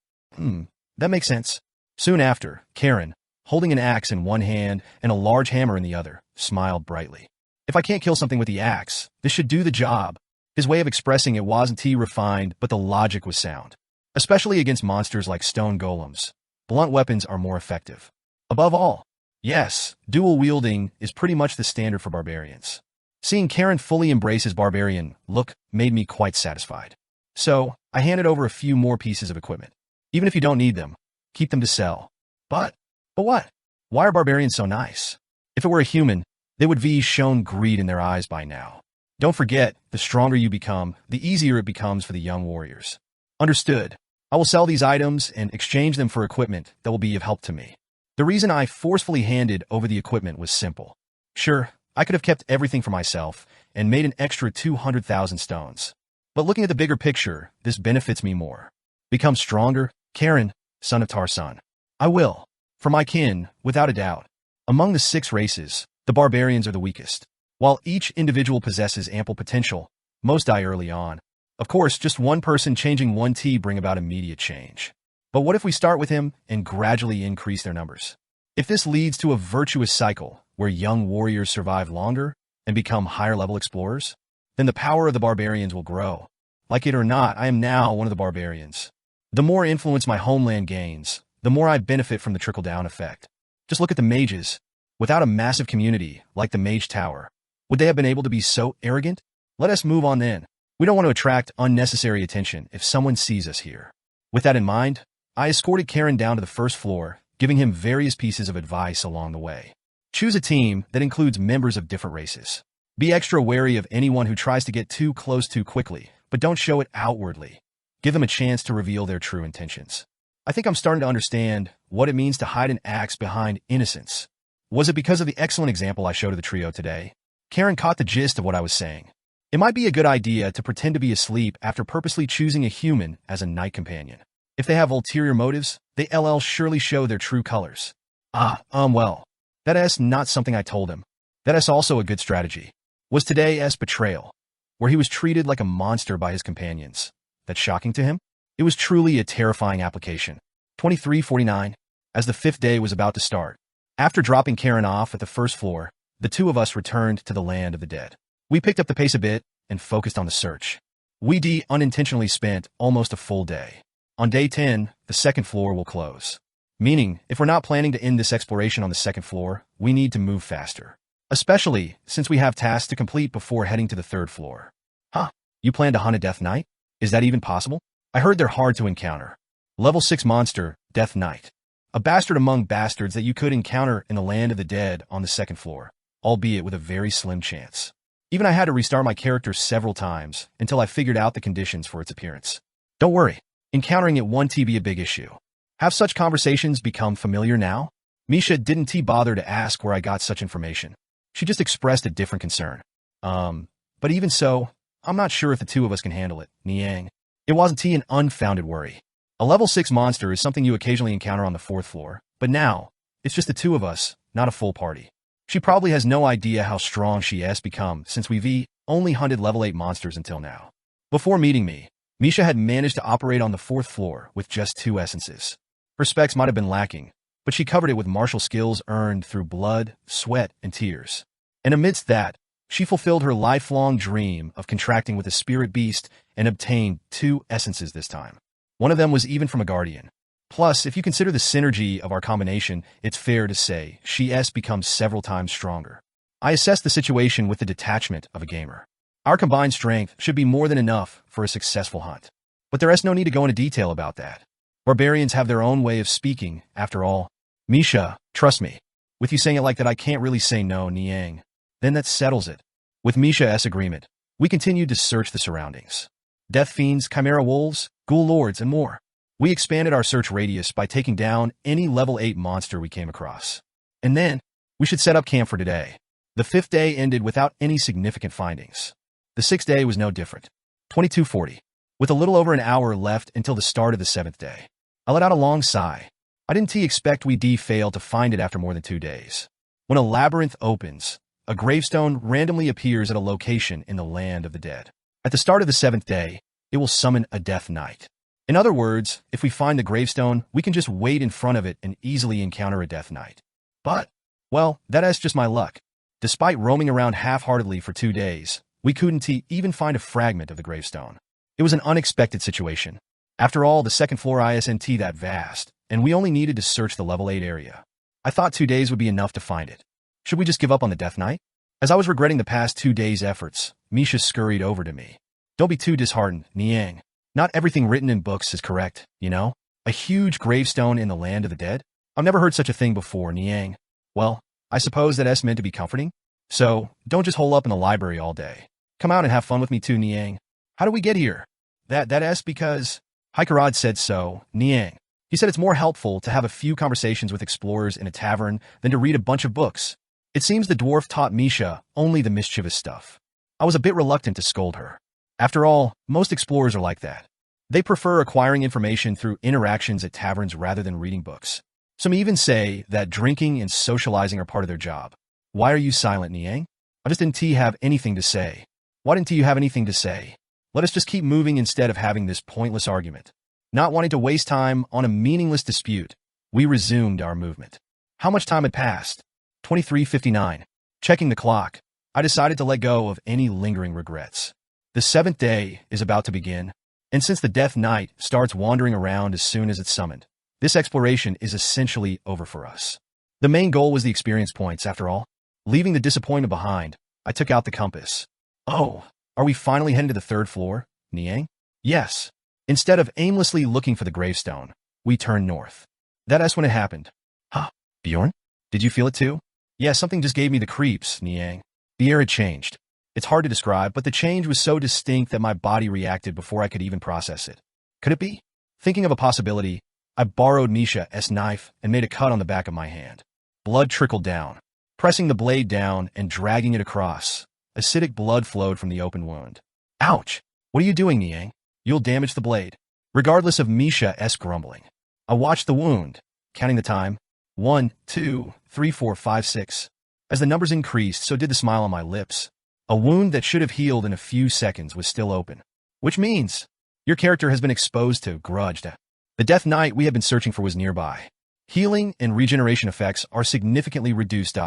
That makes sense. Soon after, Karen, holding an axe in one hand and a large hammer in the other, smiled brightly. If I can't kill something with the axe, this should do the job. His way of expressing it wasn't refined, but the logic was sound. Especially against monsters like stone golems. Blunt weapons are more effective. Above all, yes, dual wielding is pretty much the standard for barbarians. Seeing Karen fully embrace his barbarian look made me quite satisfied. So, I handed over a few more pieces of equipment. Even if you don't need them, keep them to sell. But what? Why are barbarians so nice? If it were a human, they would have shown greed in their eyes by now. Don't forget, the stronger you become, the easier it becomes for the young warriors. Understood. I will sell these items and exchange them for equipment that will be of help to me. The reason I forcefully handed over the equipment was simple. Sure, I could have kept everything for myself and made an extra 200,000 stones. But looking at the bigger picture, this benefits me more. Become stronger, Karen, son of Tarsan. I will. For my kin, without a doubt. Among the 6 races, the barbarians are the weakest. While each individual possesses ample potential, most die early on. Of course, just one person changing one T bring about immediate change. But what if we start with him and gradually increase their numbers? If this leads to a virtuous cycle where young warriors survive longer and become higher-level explorers, then the power of the barbarians will grow. Like it or not, I am now one of the barbarians. The more influence my homeland gains, the more I benefit from the trickle-down effect. Just look at the mages. Without a massive community like the Mage Tower, would they have been able to be so arrogant? Let us move on then. We don't want to attract unnecessary attention if someone sees us here. With that in mind, I escorted Karen down to the first floor, giving him various pieces of advice along the way. Choose a team that includes members of different races. Be extra wary of anyone who tries to get too close too quickly, but don't show it outwardly. Give them a chance to reveal their true intentions. I think I'm starting to understand what it means to hide an axe behind innocence. Was it because of the excellent example I showed to the trio today? Karen caught the gist of what I was saying. It might be a good idea to pretend to be asleep after purposely choosing a human as a night companion. If they have ulterior motives, they surely show their true colors. Well, that's not something I told him. That's also a good strategy. Was today's betrayal, where he was treated like a monster by his companions. That's shocking to him? It was truly a terrifying application. 2349. As the 5th day was about to start, after dropping Karen off at the first floor, the 2 of us returned to the land of the dead. We picked up the pace a bit and focused on the search. We unintentionally spent almost a full day. On day 10, the 2nd floor will close. Meaning, if we're not planning to end this exploration on the 2nd floor, we need to move faster. Especially since we have tasks to complete before heading to the 3rd floor. You plan to hunt a Death Knight? Is that even possible? I heard they're hard to encounter. Level 6 monster, Death Knight. A bastard among bastards that you could encounter in the land of the dead on the 2nd floor, albeit with a very slim chance. Even I had to restart my character several times until I figured out the conditions for its appearance. Don't worry, encountering it won't be a big issue. Have such conversations become familiar now? Misha didn't bother to ask where I got such information. She just expressed a different concern. But even so, I'm not sure if the 2 of us can handle it, Niang. It wasn't an unfounded worry. A level 6 monster is something you occasionally encounter on the 4th floor, but now, it's just the 2 of us, not a full party. She probably has no idea how strong she has become since we've only hunted level 8 monsters until now. Before meeting me, Misha had managed to operate on the 4th floor with just 2 essences. Her specs might have been lacking, but she covered it with martial skills earned through blood, sweat, and tears. And amidst that, she fulfilled her lifelong dream of contracting with a spirit beast and obtained 2 essences this time. One of them was even from a guardian. Plus, if you consider the synergy of our combination, it's fair to say she becomes several times stronger. I assessed the situation with the detachment of a gamer. Our combined strength should be more than enough for a successful hunt. But there is no need to go into detail about that. Barbarians have their own way of speaking, after all. Misha, trust me. With you saying it like that, I can't really say no, Niang. Then that settles it. With Misha's agreement, we continued to search the surroundings. Death fiends, chimera wolves, ghoul lords, and more. We expanded our search radius by taking down any level 8 monster we came across. And then, we should set up camp for today. The 5th day ended without any significant findings. The 6th day was no different. 2240. With a little over an hour left until the start of the 7th day. I let out a long sigh. I didn't expect we'd fail to find it after more than 2 days. When a labyrinth opens, a gravestone randomly appears at a location in the land of the dead. At the start of the 7th day, it will summon a death knight. In other words, if we find the gravestone, we can just wait in front of it and easily encounter a death knight. But, well, that's just my luck. Despite roaming around half-heartedly for 2 days, we couldn't even find a fragment of the gravestone. It was an unexpected situation. After all, the second floor isn't that vast, and we only needed to search the level 8 area. I thought 2 days would be enough to find it. Should we just give up on the death knight? As I was regretting the past 2 days' efforts, Misha scurried over to me. Don't be too disheartened, Niang. Not everything written in books is correct, you know? A huge gravestone in the land of the dead? I've never heard such a thing before, Niang. Well, I suppose that's meant to be comforting? So, don't just hole up in the library all day. Come out and have fun with me too, Niang. How do we get here? That's because... Hikarad said so, Niang. He said it's more helpful to have a few conversations with explorers in a tavern than to read a bunch of books. It seems the dwarf taught Misha only the mischievous stuff. I was a bit reluctant to scold her. After all, most explorers are like that. They prefer acquiring information through interactions at taverns rather than reading books. Some even say that drinking and socializing are part of their job. Why are you silent, Niang? I just didn't have anything to say. Why didn't you have anything to say? Let us just keep moving instead of having this pointless argument. Not wanting to waste time on a meaningless dispute, we resumed our movement. How much time had passed? 23:59. Checking the clock, I decided to let go of any lingering regrets. The 7th day is about to begin, and since the Death Knight starts wandering around as soon as it's summoned, this exploration is essentially over for us. The main goal was the experience points, after all. Leaving the disappointment behind, I took out the compass. Oh, are we finally heading to the 3rd floor, Niang? Yes. Instead of aimlessly looking for the gravestone, we turned north. That's when it happened. Huh, Bjorn? Did you feel it too? Yeah, something just gave me the creeps, Niang. The air had changed. It's hard to describe, but the change was so distinct that my body reacted before I could even process it. Could it be? Thinking of a possibility, I borrowed Misha's knife and made a cut on the back of my hand. Blood trickled down. Pressing the blade down and dragging it across, acidic blood flowed from the open wound. Ouch! What are you doing, Niang? You'll damage the blade. Regardless of Misha's grumbling, I watched the wound, counting the time. 1, 2, 3, 4, 5, 6. As the numbers increased, so did the smile on my lips. A wound that should have healed in a few seconds was still open. Which means, your character has been exposed to grudged. The Death Knight we had been searching for was nearby. Healing and regeneration effects are significantly reduced.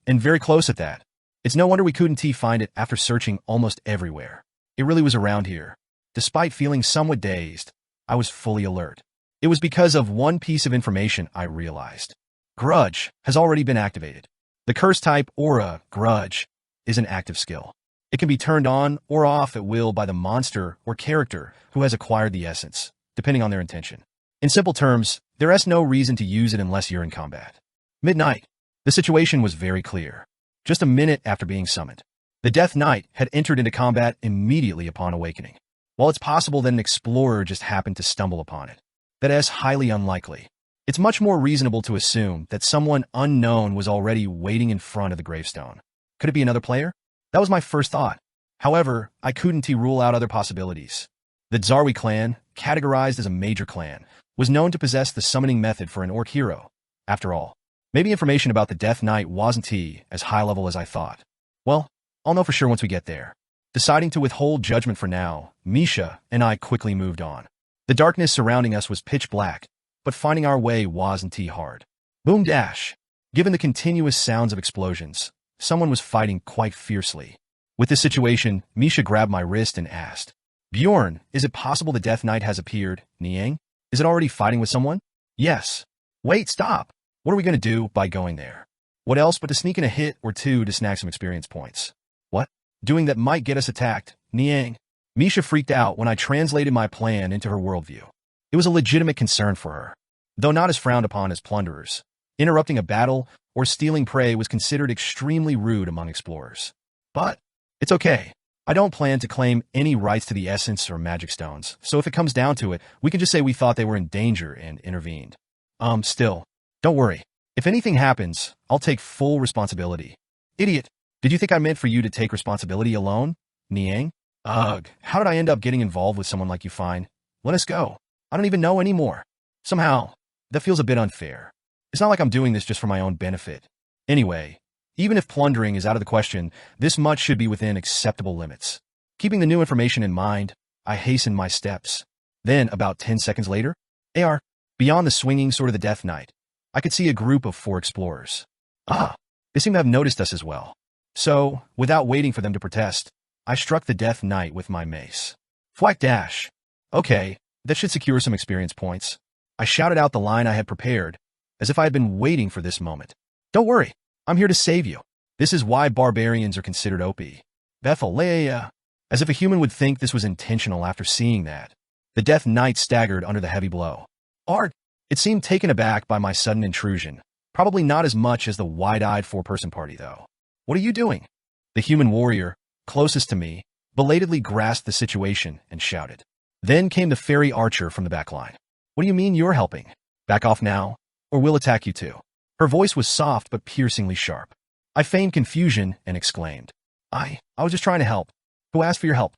And very close at that. It's no wonder we couldn't find it after searching almost everywhere. It really was around here. Despite feeling somewhat dazed, I was fully alert. It was because of one piece of information I realized. Grudge has already been activated. The curse type aura, grudge, is an active skill. It can be turned on or off at will by the monster or character who has acquired the essence, depending on their intention. In simple terms, there is no reason to use it unless you're in combat. Midnight. The situation was very clear. Just a minute after being summoned, the Death Knight had entered into combat immediately upon awakening. While it's possible that an explorer just happened to stumble upon it, that is highly unlikely. It's much more reasonable to assume that someone unknown was already waiting in front of the gravestone. Could it be another player? That was my first thought. However, I couldn't rule out other possibilities. The Zarwi clan, categorized as a major clan, was known to possess the summoning method for an orc hero. After all, maybe information about the Death Knight wasn't as high level as I thought. Well, I'll know for sure once we get there. Deciding to withhold judgment for now, Misha and I quickly moved on. The darkness surrounding us was pitch black, but finding our way wasn't hard. Boom dash. Given the continuous sounds of explosions, someone was fighting quite fiercely. With this situation, Misha grabbed my wrist and asked, Bjorn, is it possible the Death Knight has appeared, Niang? Is it already fighting with someone? Yes. Wait, stop. What are we going to do by going there? What else but to sneak in a hit or two to snag some experience points? What? Doing that might get us attacked, Niang. Misha freaked out when I translated my plan into her worldview. It was a legitimate concern for her, though not as frowned upon as plunderers. Interrupting a battle or stealing prey was considered extremely rude among explorers. But it's okay. I don't plan to claim any rights to the essence or magic stones, so if it comes down to it, we can just say we thought they were in danger and intervened. Still, don't worry. If anything happens, I'll take full responsibility. Idiot. Did you think I meant for you to take responsibility alone, Niang? Ugh, how did I end up getting involved with someone like you? Fine. Let us go. I don't even know anymore. Somehow, that feels a bit unfair. It's not like I'm doing this just for my own benefit. Anyway, even if plundering is out of the question, this much should be within acceptable limits. Keeping the new information in mind, I hastened my steps. Then, about 10 seconds later, beyond the swinging sword of the Death Knight, I could see a group of 4 explorers. They seem to have noticed us as well. So, without waiting for them to protest, I struck the Death Knight with my mace. Thwack dash. Okay, that should secure some experience points. I shouted out the line I had prepared, as if I had been waiting for this moment. Don't worry, I'm here to save you. This is why barbarians are considered OP. Bethel, as if a human would think this was intentional after seeing that. The Death Knight staggered under the heavy blow. It seemed taken aback by my sudden intrusion. Probably not as much as the wide-eyed 4-person party, though. What are you doing? The human warrior, closest to me, belatedly grasped the situation and shouted. Then came the fairy archer from the back line. What do you mean you're helping? Back off now, or we'll attack you too. Her voice was soft but piercingly sharp. I feigned confusion and exclaimed. I was just trying to help. Who asked for your help?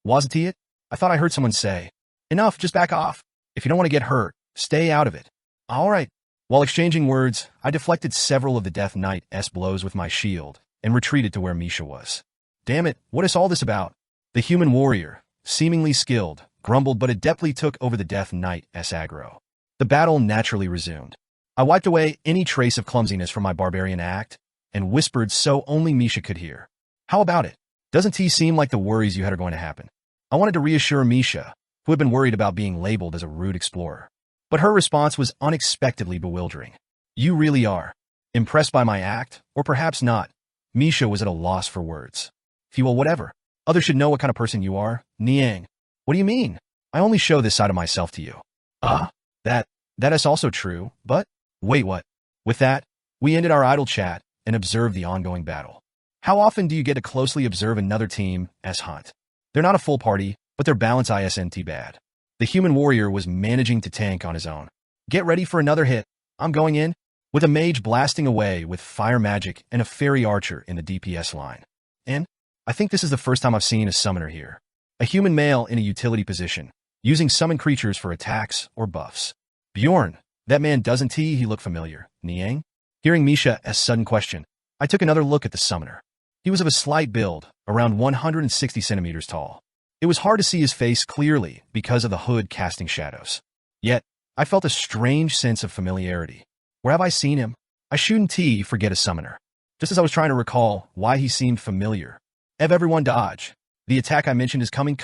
Wasn't he it? I thought I heard someone say. Enough, just back off. If you don't want to get hurt, stay out of it. All right. While exchanging words, I deflected several of the Death Knight's blows with my shield and retreated to where Misha was. Damn it, what is all this about? The human warrior, seemingly skilled, grumbled but adeptly took over the Death Knight's aggro. The battle naturally resumed. I wiped away any trace of clumsiness from my barbarian act and whispered so only Misha could hear. How about it? Doesn't T seem like the worries you had are going to happen? I wanted to reassure Misha, who had been worried about being labeled as a rude explorer. But her response was unexpectedly bewildering. You really are. Impressed by my act, or perhaps not. Misha was at a loss for words. Well, whatever. Others should know what kind of person you are, Niang. What do you mean? I only show this side of myself to you. That is also true, but... Wait, what? With that, we ended our idle chat and observed the ongoing battle. How often do you get to closely observe another team's hunt? They're not a full party, but their balance isn't bad. The human warrior was managing to tank on his own. Get ready for another hit. I'm going in, with a mage blasting away with fire magic and a fairy archer in the DPS line. And I think this is the first time I've seen a summoner here. A human male in a utility position, using summon creatures for attacks or buffs. Bjorn, that man doesn't he look familiar, Niang? Hearing Misha's sudden question, I took another look at the summoner. He was of a slight build, around 160 centimeters tall. It was hard to see his face clearly because of the hood casting shadows. Yet, I felt a strange sense of familiarity. Where have I seen him? I shouldn't forget a summoner. Just as I was trying to recall why he seemed familiar. Everyone dodge. The attack I mentioned is coming.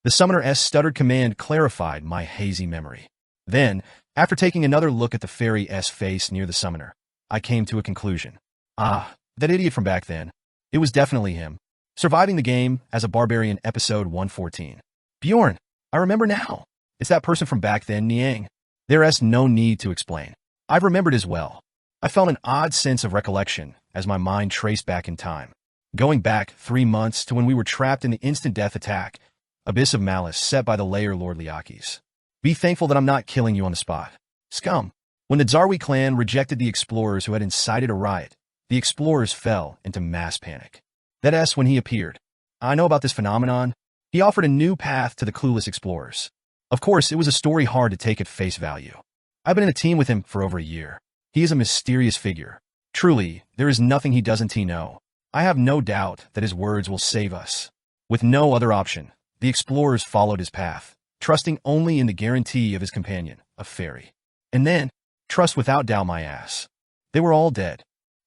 The summoner's stuttered command clarified my hazy memory. Then, after taking another look at the fairy's face near the summoner, I came to a conclusion. That idiot from back then. It was definitely him. Surviving the game as a barbarian, episode 114. Bjorn, I remember now. It's that person from back then, Niang. There's no need to explain. I've remembered as well. I felt an odd sense of recollection as my mind traced back in time. Going back 3 months to when we were trapped in the instant death attack, abyss of malice set by the layer Lord Liakis. Be thankful that I'm not killing you on the spot. Scum. When the Zarwi clan rejected the explorers who had incited a riot, the explorers fell into mass panic. That's when he appeared. I know about this phenomenon. He offered a new path to the clueless explorers. Of course, it was a story hard to take at face value. I've been in a team with him for over a year. He is a mysterious figure. Truly, there is nothing he doesn't know. I have no doubt that his words will save us. With no other option, the explorers followed his path, trusting only in the guarantee of his companion, a fairy. And then, trust without doubt my ass. They were all dead.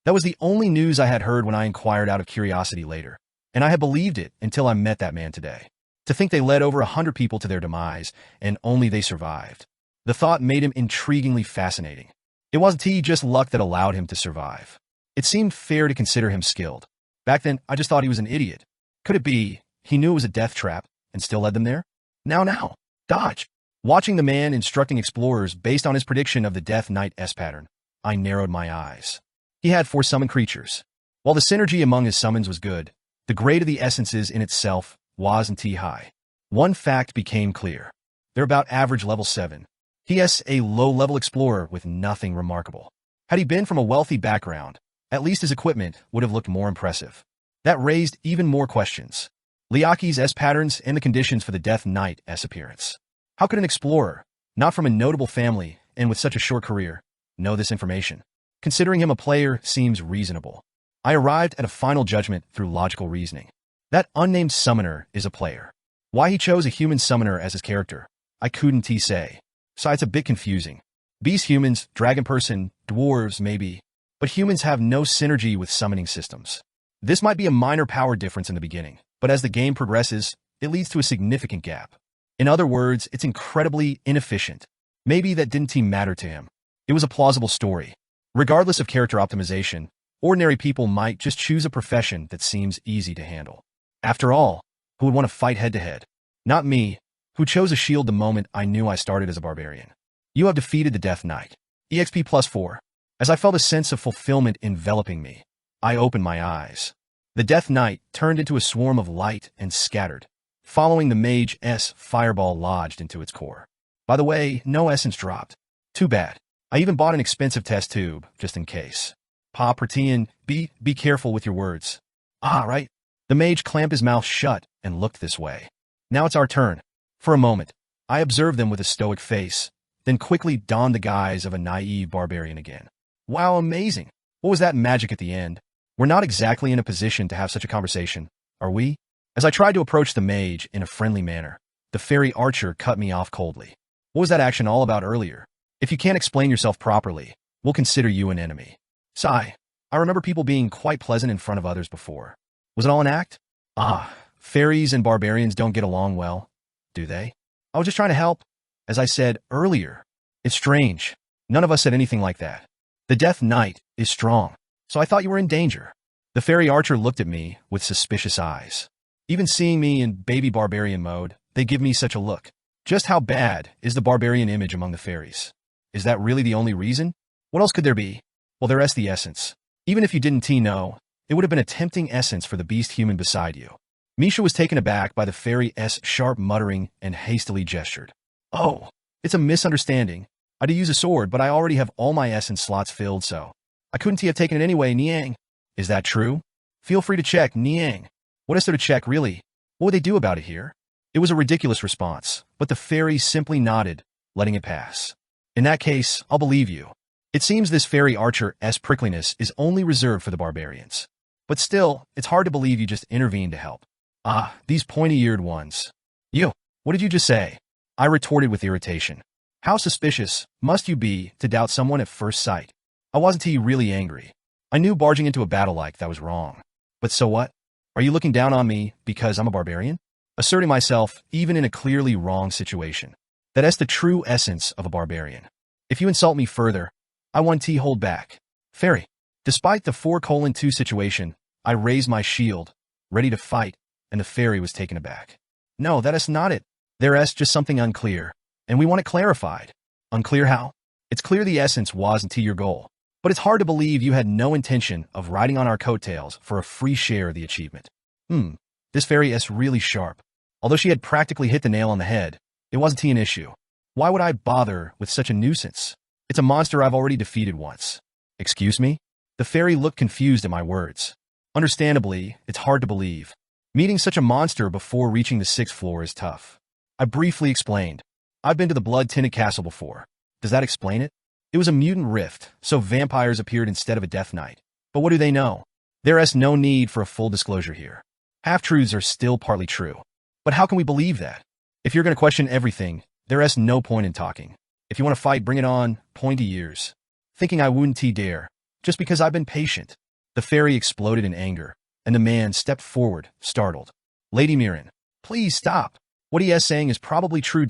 That was the only news I had heard when I inquired out of curiosity later, and I had believed it until I met that man today. To think they led over 100 people to their demise, and only they survived. The thought made him intriguingly fascinating. It wasn't just luck that allowed him to survive. It seemed fair to consider him skilled. Back then, I just thought he was an idiot. Could it be he knew it was a death trap and still led them there? Now, dodge. Watching the man instructing explorers based on his prediction of the Death Knight S pattern, I narrowed my eyes. He had 4 summoned creatures. While the synergy among his summons was good, the grade of the essences in itself wasn't high. One fact became clear. They're about average level 7. He.S. a low-level explorer with nothing remarkable. Had he been from a wealthy background, at least his equipment would have looked more impressive. That raised even more questions. Liaki's S patterns and the conditions for the Death Knight S appearance. How could an explorer, not from a notable family and with such a short career, know this information? Considering him a player seems reasonable. I arrived at a final judgment through logical reasoning. That unnamed summoner is a player. Why he chose a human summoner as his character, I couldn't say. So it's a bit confusing. Beast humans, dragon person, dwarves maybe, but humans have no synergy with summoning systems. This might be a minor power difference in the beginning, but as the game progresses, it leads to a significant gap. In other words, it's incredibly inefficient. Maybe that didn't matter to him. It was a plausible story. Regardless of character optimization, ordinary people might just choose a profession that seems easy to handle. After all, who would want to fight head-to-head? Not me, who chose a shield the moment I knew I started as a barbarian. You have defeated the Death Knight. EXP +4. As I felt a sense of fulfillment enveloping me, I opened my eyes. The Death Knight turned into a swarm of light and scattered, following the Mage's fireball lodged into its core. By the way, no essence dropped. Too bad. I even bought an expensive test tube, just in case. Pa Pertian, be careful with your words. Ah, right. The mage clamped his mouth shut and looked this way. Now it's our turn. For a moment, I observed them with a stoic face, then quickly donned the guise of a naive barbarian again. Wow, amazing. What was that magic at the end? We're not exactly in a position to have such a conversation, are we? As I tried to approach the mage in a friendly manner, the fairy archer cut me off coldly. What was that action all about earlier? If you can't explain yourself properly, we'll consider you an enemy. Sigh. I remember people being quite pleasant in front of others before. Was it all an act? Ah, fairies and barbarians don't get along well, do they? I was just trying to help. As I said earlier, it's strange. None of us said anything like that. The Death Knight is strong, so I thought you were in danger. The fairy archer looked at me with suspicious eyes. Even seeing me in baby barbarian mode, they give me such a look. Just how bad is the barbarian image among the fairies? Is that really the only reason? What else could there be? Well, there is the essence. Even if you didn't know, it would have been a tempting essence for the beast human beside you. Misha was taken aback by the fairy's sharp muttering and hastily gestured. Oh, it's a misunderstanding. I do use a sword, but I already have all my essence slots filled, so I couldn't have taken it anyway, Niang. Is that true? Feel free to check, Niang. What is there to check, really? What would they do about it here? It was a ridiculous response, but the fairy simply nodded, letting it pass. In that case, I'll believe you. It seems this fairy archer's prickliness is only reserved for the barbarians. But still, it's hard to believe you just intervened to help. Ah, these pointy-eared ones. You, what did you just say? I retorted with irritation. How suspicious must you be to doubt someone at first sight? I wasn't really angry. I knew barging into a battle like that was wrong. But so what? Are you looking down on me because I'm a barbarian? Asserting myself even in a clearly wrong situation. That's the true essence of a barbarian. If you insult me further, I want to hold back. Fairy. Despite the 4:2 situation, I raised my shield, ready to fight, and the fairy was taken aback. No, that is not it. There is just something unclear, and we want it clarified. Unclear how? It's clear the essence wasn't your goal, but it's hard to believe you had no intention of riding on our coattails for a free share of the achievement. This fairy is really sharp. Although she had practically hit the nail on the head, it wasn't an issue. Why would I bother with such a nuisance? It's a monster I've already defeated once. Excuse me? The fairy looked confused at my words. Understandably, it's hard to believe. Meeting such a monster before reaching the 6th floor is tough. I briefly explained. I've been to the blood-tinted castle before. Does that explain it? It was a mutant rift, so vampires appeared instead of a Death Knight. But what do they know? There is no need for a full disclosure here. Half-truths are still partly true. But how can we believe that? If you're going to question everything, there is no point in talking. If you want to fight, bring it on, pointy ears. Thinking I wouldn't dare, just because I've been patient. The fairy exploded in anger, and the man stepped forward, startled. Lady Mirren, please stop. What he is saying is probably true.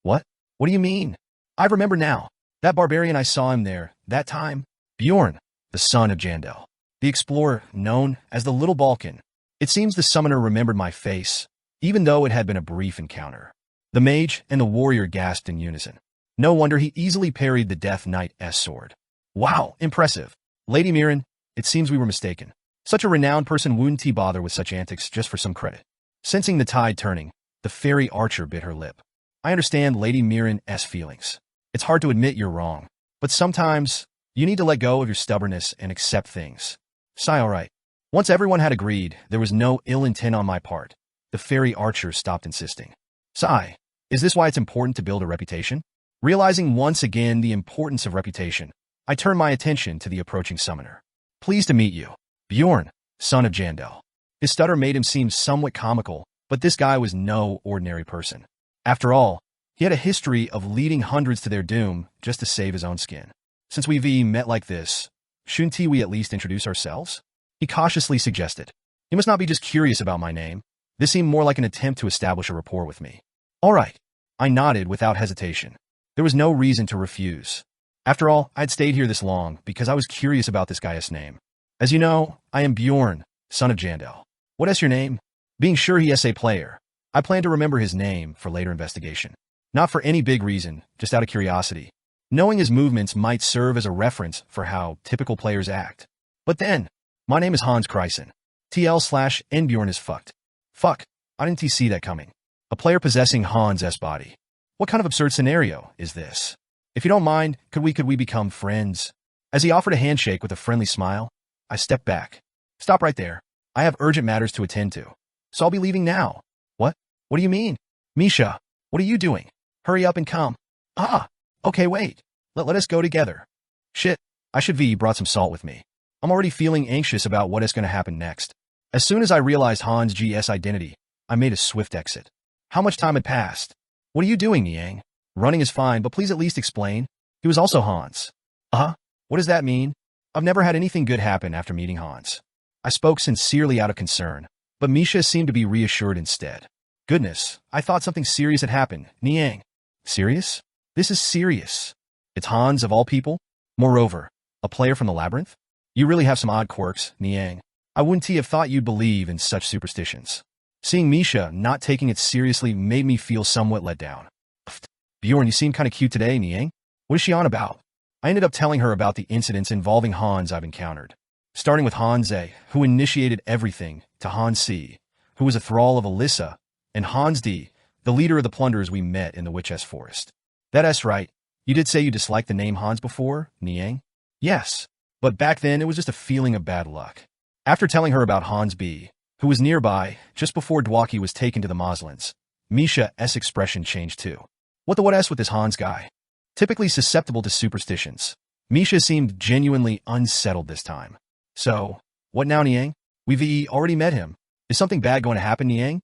What? What do you mean? I remember now. That barbarian I saw him there, that time? Bjorn, the son of Jandel. The explorer, known as the Little Balkan. It seems the summoner remembered my face, even though it had been a brief encounter. The mage and the warrior gasped in unison. No wonder he easily parried the Death Knight's sword. Wow, impressive. Lady Mirren, it seems we were mistaken. Such a renowned person wouldn't bother with such antics just for some credit. Sensing the tide turning, the fairy archer bit her lip. I understand Lady Mirren's feelings. It's hard to admit you're wrong, but sometimes you need to let go of your stubbornness and accept things. Sigh, all right. Once everyone had agreed there was no ill intent on my part, the fairy archer stopped insisting. Sigh, is this why it's important to build a reputation? Realizing once again the importance of reputation, I turned my attention to the approaching summoner. Pleased to meet you. Bjorn, son of Jandel. His stutter made him seem somewhat comical, but this guy was no ordinary person. After all, he had a history of leading hundreds to their doom just to save his own skin. Since we've met like this, shouldn't we at least introduce ourselves? He cautiously suggested. He must not be just curious about my name. This seemed more like an attempt to establish a rapport with me. All right. I nodded without hesitation. There was no reason to refuse. After all, I'd stayed here this long because I was curious about this guy's name. As you know, I am Bjorn, son of Jandel. What is your name? Being sure he is a player, I plan to remember his name for later investigation. Not for any big reason, just out of curiosity. Knowing his movements might serve as a reference for how typical players act. But then, my name is Hans Kreisen. TL/N Bjorn is fucked. Fuck, I didn't see that coming. A player possessing Hans' body. What kind of absurd scenario is this? If you don't mind, could we become friends? As he offered a handshake with a friendly smile, I stepped back. Stop right there. I have urgent matters to attend to. So I'll be leaving now. What? What do you mean? Misha, what are you doing? Hurry up and come. Ah, okay, wait. Let us go together. Shit, I should have brought some salt with me. I'm already feeling anxious about what is going to happen next. As soon as I realized Hans G's identity, I made a swift exit. How much time had passed? What are you doing, Niang? Running is fine, but please at least explain. He was also Hans. What does that mean? I've never had anything good happen after meeting Hans. I spoke sincerely out of concern, but Misha seemed to be reassured instead. Goodness, I thought something serious had happened. Niang. Serious? This is serious. It's Hans of all people? Moreover, a player from the labyrinth? You really have some odd quirks, Niang. I wouldn't have thought you'd believe in such superstitions. Seeing Misha not taking it seriously made me feel somewhat let down. Bjorn, you seem kind of cute today, Niang. What is she on about? I ended up telling her about the incidents involving Hans I've encountered. Starting with Hans A, who initiated everything, to Hans C, who was a thrall of Alyssa, and Hans D, the leader of the plunderers we met in the Witch's Forest. That's right. You did say you disliked the name Hans before, Niang? Yes, but back then it was just a feeling of bad luck. After telling her about Hans B, who was nearby just before Dwaki was taken to the Moslins, Misha's expression changed too. What with this Hans guy? Typically susceptible to superstitions, Misha seemed genuinely unsettled this time. So, what now, Niang? We've already met him. Is something bad going to happen, Niang?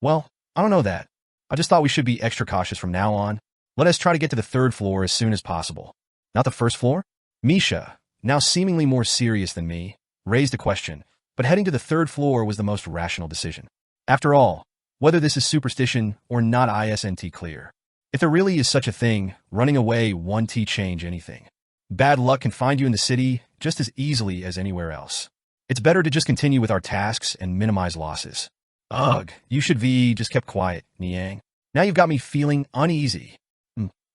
Well, I don't know that. I just thought we should be extra cautious from now on. Let us try to get to the third floor as soon as possible. Not the first floor? Misha, now seemingly more serious than me, raised a question, but heading to the third floor was the most rational decision. After all, whether this is superstition or not isn't clear. If there really is such a thing, running away won't change anything. Bad luck can find you in the city just as easily as anywhere else. It's better to just continue with our tasks and minimize losses. Ugh, you should just kept quiet, Niang. Now you've got me feeling uneasy.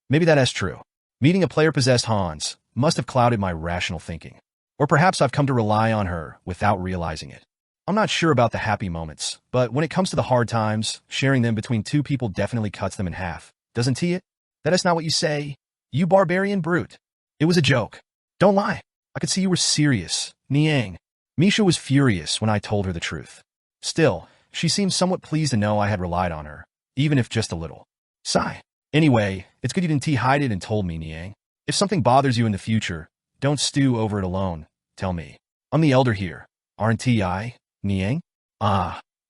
Maybe that's true. Meeting a player-possessed Hans must have clouded my rational thinking. Or perhaps I've come to rely on her without realizing it. I'm not sure about the happy moments, but when it comes to the hard times, sharing them between two people definitely cuts them in half. Doesn't it? That is not what you say, you barbarian brute. It was a joke. Don't lie. I could see you were serious, Niang. Misha was furious when I told her the truth. Still, she seemed somewhat pleased to know I had relied on her, even if just a little. Sigh. Anyway, it's good you didn't hide it and told me, Niang. If something bothers you in the future, don't stew over it alone. Tell me. I'm the elder here, aren't I, Niang?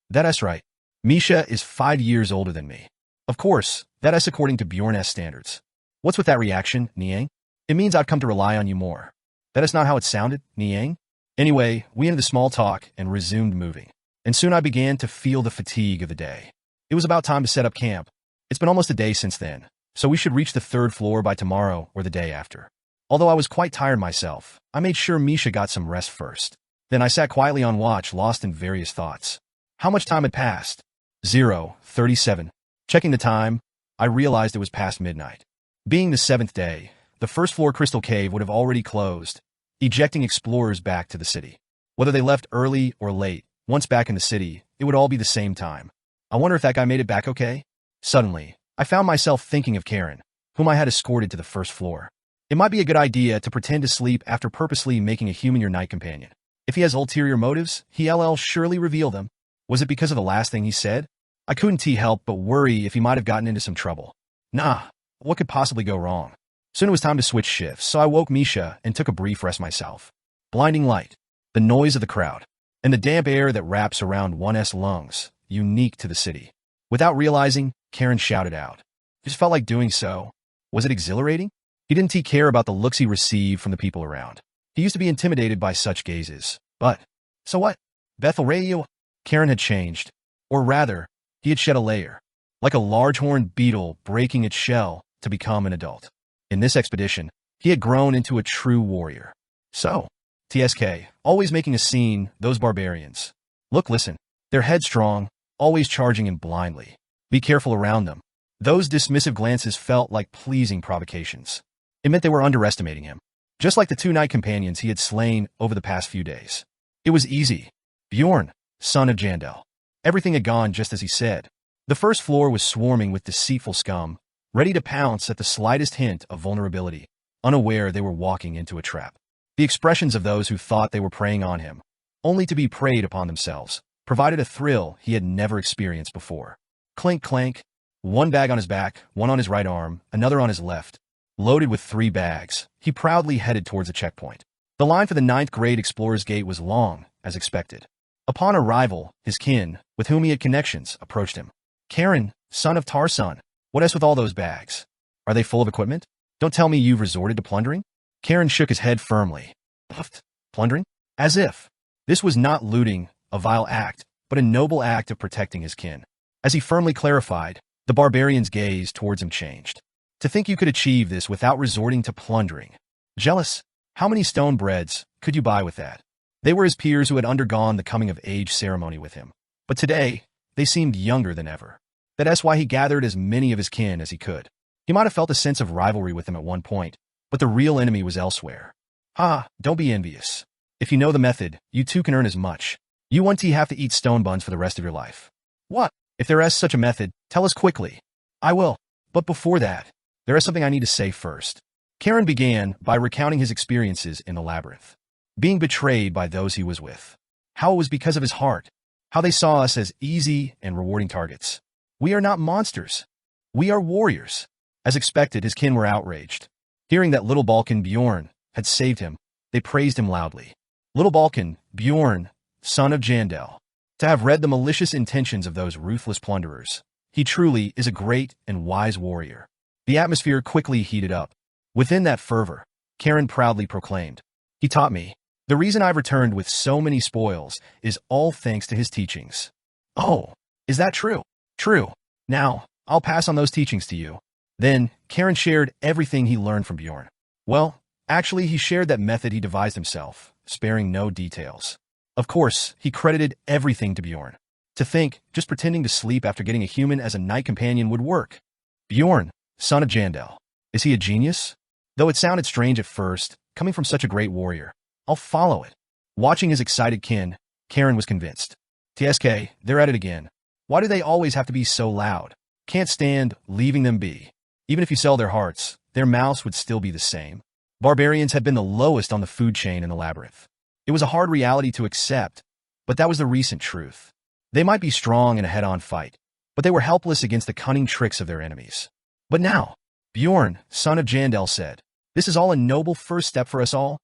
That's right. Misha is 5 years older than me. Of course, that is according to Bjorn's standards. What's with that reaction, Niang? It means I've come to rely on you more. That is not how it sounded, Niang. Anyway, we ended the small talk and resumed moving. And soon I began to feel the fatigue of the day. It was about time to set up camp. It's been almost a day since then, so we should reach the third floor by tomorrow or the day after. Although I was quite tired myself, I made sure Misha got some rest first. Then I sat quietly on watch, lost in various thoughts. How much time had passed? 0:37. Checking the time, I realized it was past midnight. Being the seventh day, the first floor crystal cave would have already closed, ejecting explorers back to the city. Whether they left early or late, once back in the city, it would all be the same time. I wonder if that guy made it back okay? Suddenly, I found myself thinking of Karen, whom I had escorted to the first floor. It might be a good idea to pretend to sleep after purposely making a human your night companion. If he has ulterior motives, he'll surely reveal them. Was it because of the last thing he said? I couldn't help but worry if he might have gotten into some trouble. Nah, what could possibly go wrong? Soon it was time to switch shifts, so I woke Misha and took a brief rest myself. Blinding light, the noise of the crowd, and the damp air that wraps around one's lungs, unique to the city. Without realizing, Karen shouted out. It just felt like doing so. Was it exhilarating? He didn't care about the looks he received from the people around. He used to be intimidated by such gazes. But, so what? Bethel, Karen had changed. Or rather, he had shed a layer. Like a large-horned beetle breaking its shell to become an adult. In this expedition, he had grown into a true warrior. So, TSK, always making a scene, those barbarians. Look, listen. They're headstrong, always charging in blindly. Be careful around them. Those dismissive glances felt like pleasing provocations. It meant they were underestimating him. Just like the two night companions he had slain over the past few days. It was easy. Bjorn, son of Jandel. Everything had gone just as he said. The first floor was swarming with deceitful scum, ready to pounce at the slightest hint of vulnerability, unaware they were walking into a trap. The expressions of those who thought they were preying on him, only to be preyed upon themselves, provided a thrill he had never experienced before. Clink, clank. One bag on his back, one on his right arm, another on his left. Loaded with 3 bags, he proudly headed towards a checkpoint. The line for the 9th grade Explorer's Gate was long, as expected. Upon arrival, his kin, with whom he had connections, approached him. Karen, son of Tarsan, what else with all those bags? Are they full of equipment? Don't tell me you've resorted to plundering? Karen shook his head firmly. Puffed. Plundering? As if. This was not looting, a vile act, but a noble act of protecting his kin. As he firmly clarified, the barbarian's gaze towards him changed. To think you could achieve this without resorting to plundering. Jealous? How many stone breads could you buy with that? They were his peers who had undergone the coming-of-age ceremony with him. But today, they seemed younger than ever. That's why he gathered as many of his kin as he could. He might have felt a sense of rivalry with them at one point, but the real enemy was elsewhere. Don't be envious. If you know the method, you too can earn as much. You won't have to eat stone buns for the rest of your life. What? If there is such a method, tell us quickly. I will. But before that, there is something I need to say first. Karen began by recounting his experiences in the labyrinth. Being betrayed by those he was with. How it was because of his heart. How they saw us as easy and rewarding targets. We are not monsters. We are warriors. As expected, his kin were outraged. Hearing that little Balkan Bjorn had saved him, they praised him loudly. Little Balkan, Bjorn, son of Jandel. To have read the malicious intentions of those ruthless plunderers. He truly is a great and wise warrior. The atmosphere quickly heated up. Within that fervor, Karen proudly proclaimed, he taught me. The reason I've returned with so many spoils is all thanks to his teachings. Oh, is that true? True. Now, I'll pass on those teachings to you. Then, Karen shared everything he learned from Bjorn. Well, actually, he shared that method he devised himself, sparing no details. Of course, he credited everything to Bjorn. To think, just pretending to sleep after getting a human as a night companion would work. Bjorn, son of Jandel. Is he a genius? Though it sounded strange at first, coming from such a great warrior. I'll follow it. Watching his excited kin, Karen was convinced. TSK, they're at it again. Why do they always have to be so loud? Can't stand leaving them be. Even if you sell their hearts, their mouths would still be the same. Barbarians had been the lowest on the food chain in the labyrinth. It was a hard reality to accept, but that was the recent truth. They might be strong in a head-on fight, but they were helpless against the cunning tricks of their enemies. But now, Bjorn, son of Jandel said, this is all a noble first step for us all.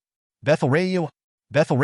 Bethel,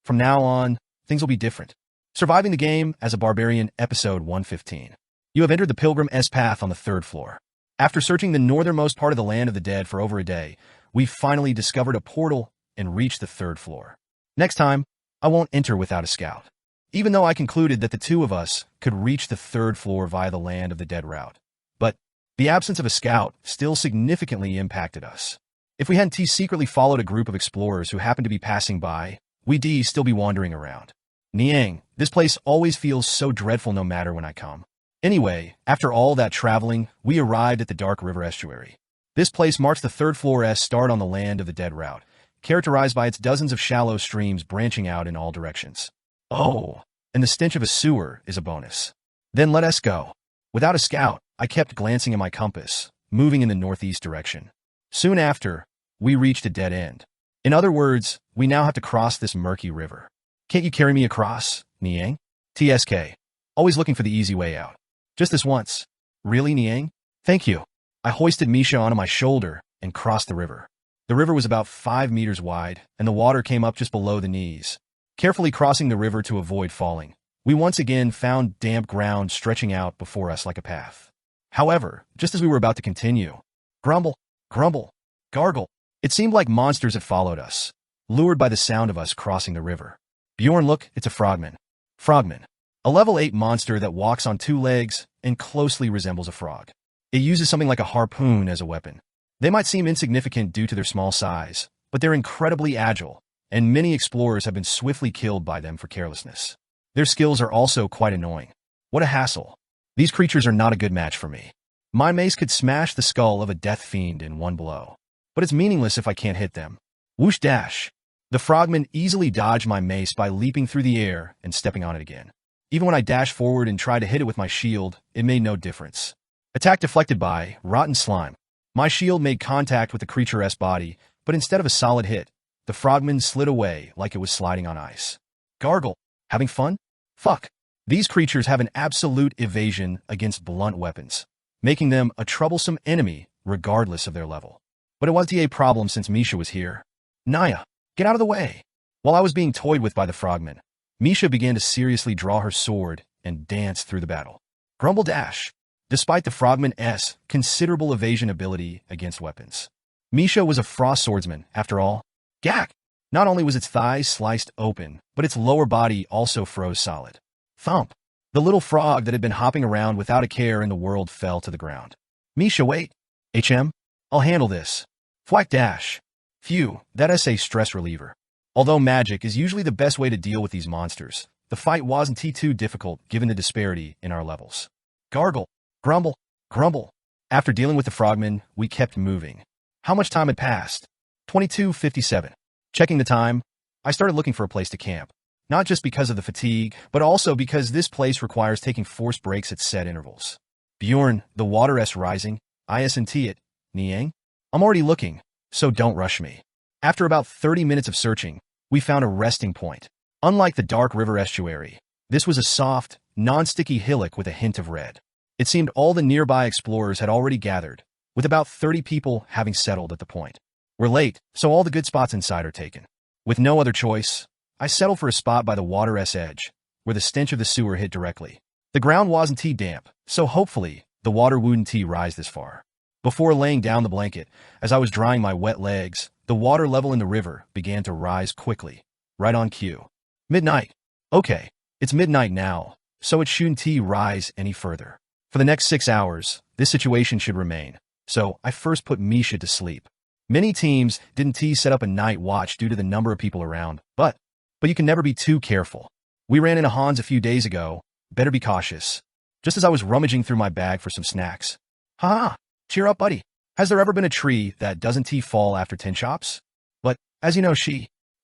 from now on, things will be different. Surviving the game as a barbarian, episode 115. You have entered the Pilgrim's Path on the 3rd floor. After searching the northernmost part of the land of the dead for over a day, we've finally discovered a portal and reached the 3rd floor. Next time, I won't enter without a scout. Even though I concluded that the two of us could reach the 3rd floor via the land of the dead route. But The absence of a scout still significantly impacted us. If we hadn't secretly followed a group of explorers who happened to be passing by, we'd still be wandering around. Niang, this place always feels so dreadful no matter when I come. Anyway, after all that traveling, we arrived at the Dark River Estuary. This place marks the third floor's start on the Land of the Dead route, characterized by its dozens of shallow streams branching out in all directions. Oh, and the stench of a sewer is a bonus. Then let us go. Without a scout, I kept glancing at my compass, moving in the northeast direction. Soon after, we reached a dead end. In other words, we now have to cross this murky river. Can't you carry me across, Niang? TSK. Always looking for the easy way out. Just this once. Really, Niang? Thank you. I hoisted Misha onto my shoulder and crossed the river. The river was about 5 meters wide, and the water came up just below the knees. Carefully crossing the river to avoid falling, we once again found damp ground stretching out before us like a path. However, just as we were about to continue, grumble, grumble, gargle, it seemed like monsters had followed us, lured by the sound of us crossing the river. Bjorn, look, it's a frogman. Frogman. A level 8 monster that walks on 2 legs and closely resembles a frog. It uses something like a harpoon as a weapon. They might seem insignificant due to their small size, but they're incredibly agile, and many explorers have been swiftly killed by them for carelessness. Their skills are also quite annoying. What a hassle. These creatures are not a good match for me. My mace could smash the skull of a death fiend in one blow, but it's meaningless if I can't hit them. Whoosh dash. The frogman easily dodged my mace by leaping through the air and stepping on it again. Even when I dashed forward and tried to hit it with my shield, it made no difference. Attack deflected by rotten slime. My shield made contact with the creature's body, but instead of a solid hit, the frogman slid away like it was sliding on ice. Gargle. Having fun? Fuck. These creatures have an absolute evasion against blunt weapons, making them a troublesome enemy regardless of their level. But it wasn't a problem since Misha was here. Naya, get out of the way. While I was being toyed with by the frogman, Misha began to seriously draw her sword and dance through the battle. Grumble dash. Despite the frogman's considerable evasion ability against weapons, Misha was a frost swordsman, after all. Gak! Not only was its thighs sliced open, but its lower body also froze solid. Thump! The little frog that had been hopping around without a care in the world fell to the ground. Misha, wait. I'll handle this. Thwack dash. Phew, that's a stress reliever. Although magic is usually the best way to deal with these monsters, the fight wasn't too difficult given the disparity in our levels. Gargle. Grumble. Grumble. After dealing with the frogman, we kept moving. How much time had passed? 22:57. Checking the time, I started looking for a place to camp. Not just because of the fatigue, but also because this place requires taking forced breaks at set intervals. Bjorn, the water's rising. Isn't it, Niang? I'm already looking, so don't rush me. After about 30 minutes of searching, we found a resting point. Unlike the Dark River Estuary, this was a soft, non-sticky hillock with a hint of red. It seemed all the nearby explorers had already gathered, with about 30 people having settled at the point. We're late, so all the good spots inside are taken. With no other choice, I settled for a spot by the water's edge, where the stench of the sewer hit directly. The ground wasn't damp, so hopefully, the water wouldn't rise this far. Before laying down the blanket, as I was drying my wet legs, the water level in the river began to rise quickly, right on cue. Midnight. Okay, it's midnight now, so it shouldn't rise any further. For the next 6 hours, this situation should remain, so I first put Misha to sleep. Many teams didn't set up a night watch due to the number of people around, but you can never be too careful. We ran into Hans a few days ago, better be cautious. Just as I was rummaging through my bag for some snacks. Ha! Cheer up, buddy. Has there ever been a tree that doesn't fall after 10 chops? But, as you know,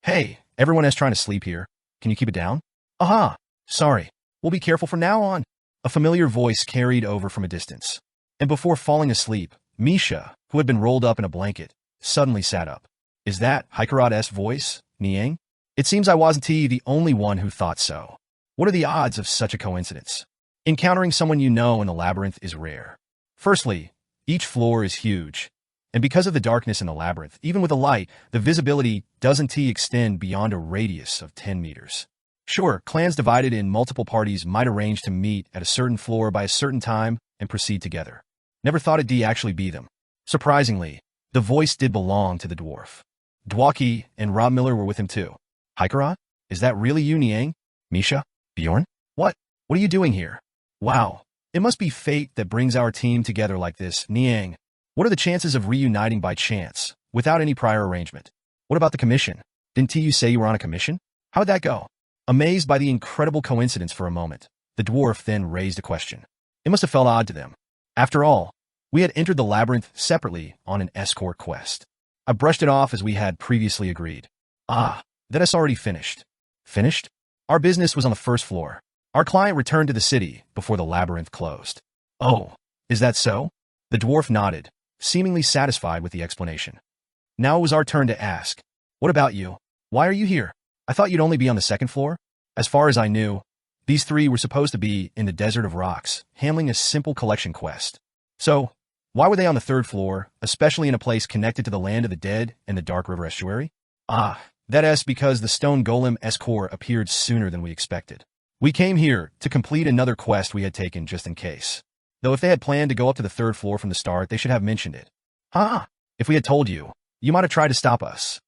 Hey, everyone is trying to sleep here. Can you keep it down? Aha! Sorry. We'll be careful from now on. A familiar voice carried over from a distance. And before falling asleep, Misha, who had been rolled up in a blanket, suddenly sat up. Is that Hikarat's voice, Niang? It seems I wasn't the only one who thought so. What are the odds of such a coincidence? Encountering someone you know in the labyrinth is rare. Firstly, each floor is huge, and because of the darkness in the labyrinth, even with a light, the visibility doesn't extend beyond a radius of 10 meters. Sure, clans divided in multiple parties might arrange to meet at a certain floor by a certain time and proceed together. Never thought it'd actually be them. Surprisingly, the voice did belong to the dwarf. Dwaki and Rob Miller were with him too. Hikarat? Is that really you, Niang? Misha? Bjorn? What are you doing here? Wow, It must be fate that brings our team together like this, Niang. What are the chances of reuniting by chance, without any prior arrangement? What about the commission? Didn't you say you were on a commission? How'd that go? Amazed by the incredible coincidence for a moment, the dwarf then raised a question. It must have felt odd to them. After all, we had entered the labyrinth separately on an escort quest. I brushed it off as we had previously agreed. That's already finished. Finished? Our business was on the first floor. Our client returned to the city before the labyrinth closed. Oh, is that so? The dwarf nodded, seemingly satisfied with the explanation. Now it was our turn to ask. What about you? Why are you here? I thought you'd only be on the second floor? As far as I knew, these three were supposed to be in the Desert of Rocks, handling a simple collection quest. So, why were they on the third floor, especially in a place connected to the land of the dead and the Dark River estuary? That's because the stone golem escort appeared sooner than we expected. We came here to complete another quest we had taken just in case. Though if they had planned to go up to the third floor from the start, they should have mentioned it. If we had told you, you might have tried to stop us.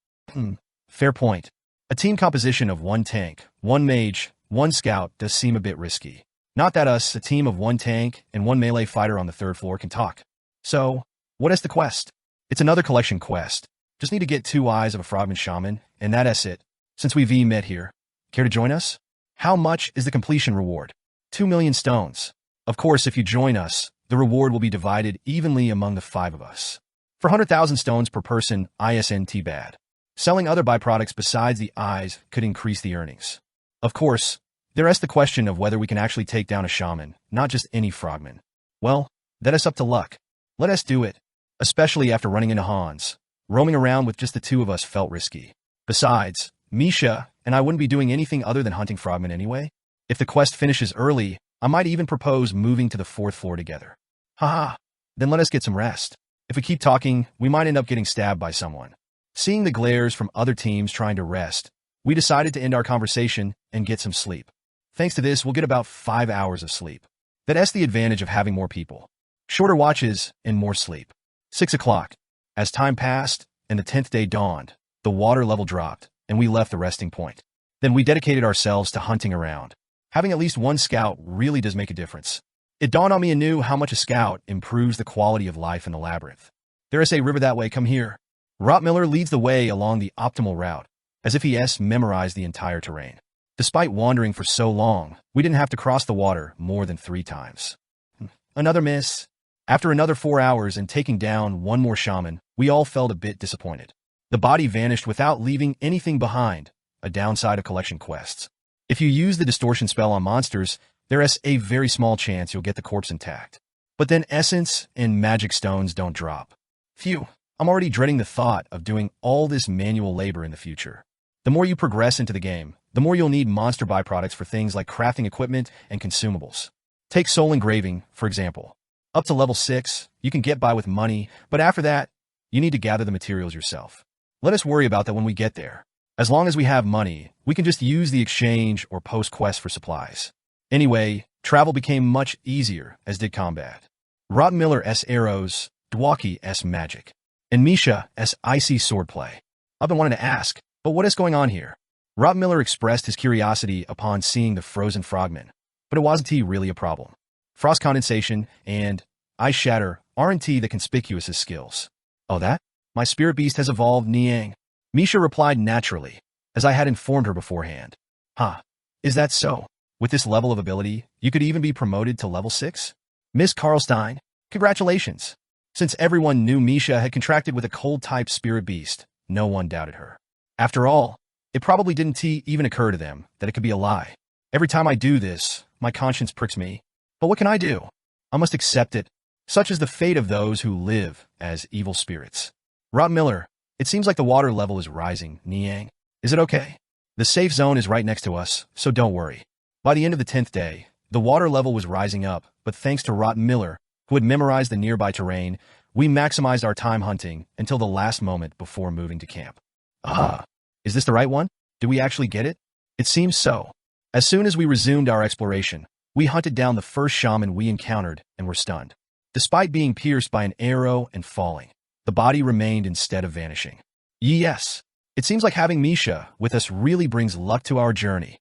Fair point. A team composition of one tank, one mage, one scout does seem a bit risky. Not that us, a team of one tank and one melee fighter on the third floor, can talk. So, what is the quest? It's another collection quest. Just need to get 2 eyes of a frogman shaman, and that's it. Since we've met here, care to join us? How much is the completion reward? 2 million stones. Of course, if you join us, the reward will be divided evenly among the 5 of us. For 100,000 stones per person, isn't bad. Selling other byproducts besides the eyes could increase the earnings. Of course, there's the question of whether we can actually take down a shaman, not just any frogman. Well, that is up to luck. Let us do it, especially after running into Hans. Roaming around with just the 2 of us felt risky. Besides, Misha and I wouldn't be doing anything other than hunting frogmen anyway. If the quest finishes early, I might even propose moving to the 4th floor together. Then let us get some rest. If we keep talking, we might end up getting stabbed by someone. Seeing the glares from other teams trying to rest, we decided to end our conversation and get some sleep. Thanks to this, we'll get about 5 hours of sleep. That's the advantage of having more people. Shorter watches and more sleep. 6 o'clock. As time passed and the 10th day dawned, the water level dropped and we left the resting point. Then we dedicated ourselves to hunting around. Having at least one scout really does make a difference. It dawned on me anew how much a scout improves the quality of life in the labyrinth. There is a river that way, come here. Rottmiller leads the way along the optimal route, as if he memorized the entire terrain. Despite wandering for so long, we didn't have to cross the water more than 3 times. Another miss. After another 4 hours and taking down one more shaman, we all felt a bit disappointed. The body vanished without leaving anything behind, a downside of collection quests. If you use the distortion spell on monsters, there is a very small chance you'll get the corpse intact. But then essence and magic stones don't drop. Phew, I'm already dreading the thought of doing all this manual labor in the future. The more you progress into the game, the more you'll need monster byproducts for things like crafting equipment and consumables. Take soul engraving, for example. Up to level 6, you can get by with money, but after that, you need to gather the materials yourself. Let us worry about that when we get there. As long as we have money, we can just use the exchange or post-quest for supplies. Anyway, travel became much easier, as did combat. Rottmiller's arrows, Dwaki's magic, and Misha's icy swordplay. I've been wanting to ask, but what is going on here? Rottmiller expressed his curiosity upon seeing the frozen frogmen, but it wasn't really a problem. Frost condensation and ice shatter aren't the conspicuous skills. Oh, that? My spirit beast has evolved, Niang. Misha replied naturally, as I had informed her beforehand. Is that so? With this level of ability, you could even be promoted to level 6? Miss Karlstein, congratulations. Since everyone knew Misha had contracted with a cold-type spirit beast, no one doubted her. After all, it probably didn't even occur to them that it could be a lie. Every time I do this, my conscience pricks me. But what can I do? I must accept it. Such is the fate of those who live as evil spirits. Rottmiller, it seems like the water level is rising, Niang. Is it okay? The safe zone is right next to us, so don't worry. By the end of the 10th day, the water level was rising up, but thanks to Rottmiller, who had memorized the nearby terrain, we maximized our time hunting until the last moment before moving to camp. Is this the right one? Did we actually get it? It seems so. As soon as we resumed our exploration, we hunted down the first shaman we encountered and were stunned. Despite being pierced by an arrow and falling, the body remained instead of vanishing. Yes, it seems like having Misha with us really brings luck to our journey.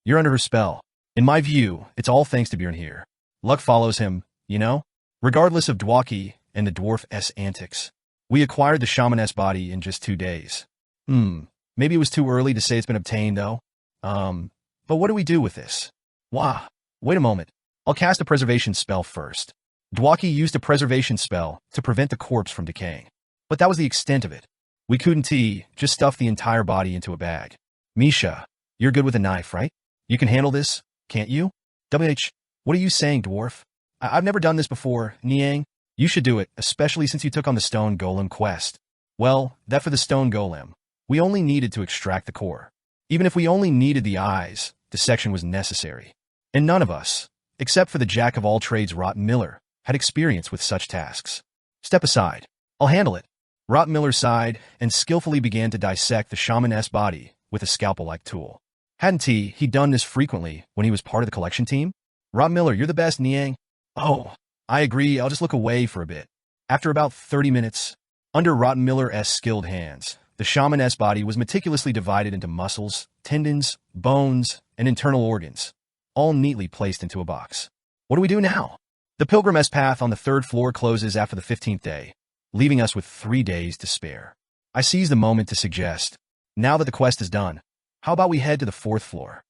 You're under her spell. In my view, it's all thanks to Bjorn here. Luck follows him, you know? Regardless of Dwaki and the dwarf's antics. We acquired the shaman's body in just 2 days. Maybe it was too early to say it's been obtained, though. But what do we do with this? Wah, wait a moment. I'll cast a preservation spell first. Dwaki used a preservation spell to prevent the corpse from decaying. But that was the extent of it. We couldn't just stuff the entire body into a bag. Misha, you're good with a knife, right? You can handle this, can't you? What are you saying, dwarf? I've never done this before, Niang. You should do it, especially since you took on the stone golem quest. Well, that for the stone golem, we only needed to extract the core. Even if we only needed the eyes, dissection was necessary. And none of us, except for the jack-of-all-trades Rot Miller, had experience with such tasks. Step aside. I'll handle it. Rot Miller sighed and skillfully began to dissect the shaman's body with a scalpel-like tool. Hadn't he done this frequently when he was part of the collection team? Rot Miller, you're the best, Niang. Oh, I agree, I'll just look away for a bit. After about 30 minutes, under Rot Miller's skilled hands, the shaman's body was meticulously divided into muscles, tendons, bones, and internal organs, all neatly placed into a box. What do we do now? The pilgrim's path on the 3rd floor closes after the 15th day, leaving us with 3 days to spare. I seize the moment to suggest, now that the quest is done, how about we head to the 4th floor?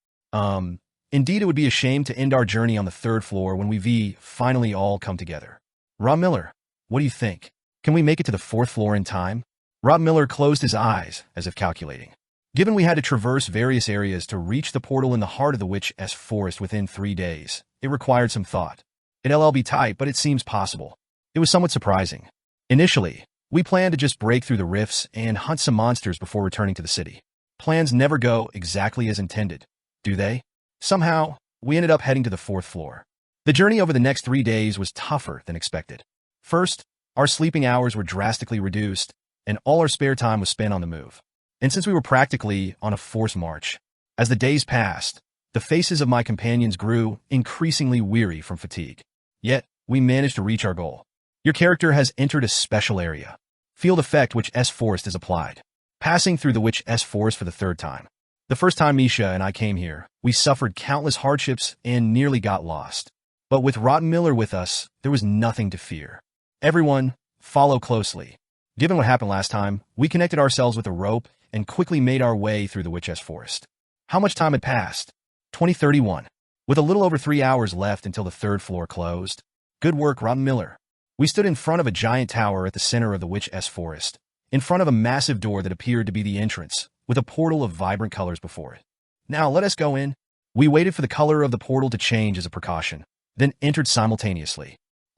Indeed, it would be a shame to end our journey on the 3rd floor when we finally all come together. Rob Miller, what do you think? Can we make it to the 4th floor in time? Rob Miller closed his eyes, as if calculating. Given we had to traverse various areas to reach the portal in the heart of the witch's forest within 3 days, it required some thought. It'll be tight, but it seems possible. It was somewhat surprising. Initially, we planned to just break through the rifts and hunt some monsters before returning to the city. Plans never go exactly as intended, do they? Somehow, we ended up heading to the 4th floor. The journey over the next 3 days was tougher than expected. First, our sleeping hours were drastically reduced, and all our spare time was spent on the move. And since we were practically on a forced march, as the days passed, the faces of my companions grew increasingly weary from fatigue. Yet, we managed to reach our goal. Your character has entered a special area. Field effect which S forest is applied. Passing through the witch's forest for the 3rd time. The first time Misha and I came here, we suffered countless hardships and nearly got lost. But with Rot Miller with us, there was nothing to fear. Everyone, follow closely. Given what happened last time, we connected ourselves with a rope and quickly made our way through the witch's forest. How much time had passed? 2031. With a little over 3 hours left until the 3rd floor closed. Good work, Rot Miller. We stood in front of a giant tower at the center of the witch's forest, in front of a massive door that appeared to be the entrance, with a portal of vibrant colors before it. Now let us go in. We waited for the color of the portal to change as a precaution, then entered simultaneously.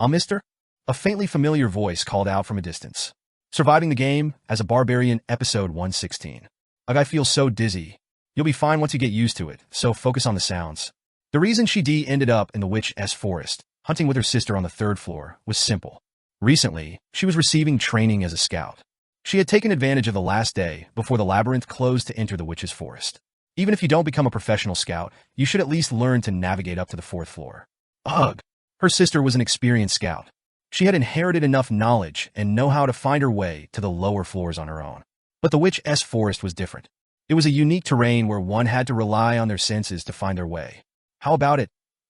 Mister? A faintly familiar voice called out from a distance. Surviving the game as a barbarian, episode 116. I feel so dizzy. You'll be fine once you get used to it, so focus on the sounds. The reason she ended up in the witch's forest, hunting with her sister on the 3rd floor, was simple. Recently, she was receiving training as a scout. She had taken advantage of the last day before the labyrinth closed to enter the witch's forest. Even if you don't become a professional scout, you should at least learn to navigate up to the 4th floor. Ugh! Her sister was an experienced scout. She had inherited enough knowledge and know-how to find her way to the lower floors on her own. But the witch's forest was different. It was a unique terrain where one had to rely on their senses to find their way. How about it?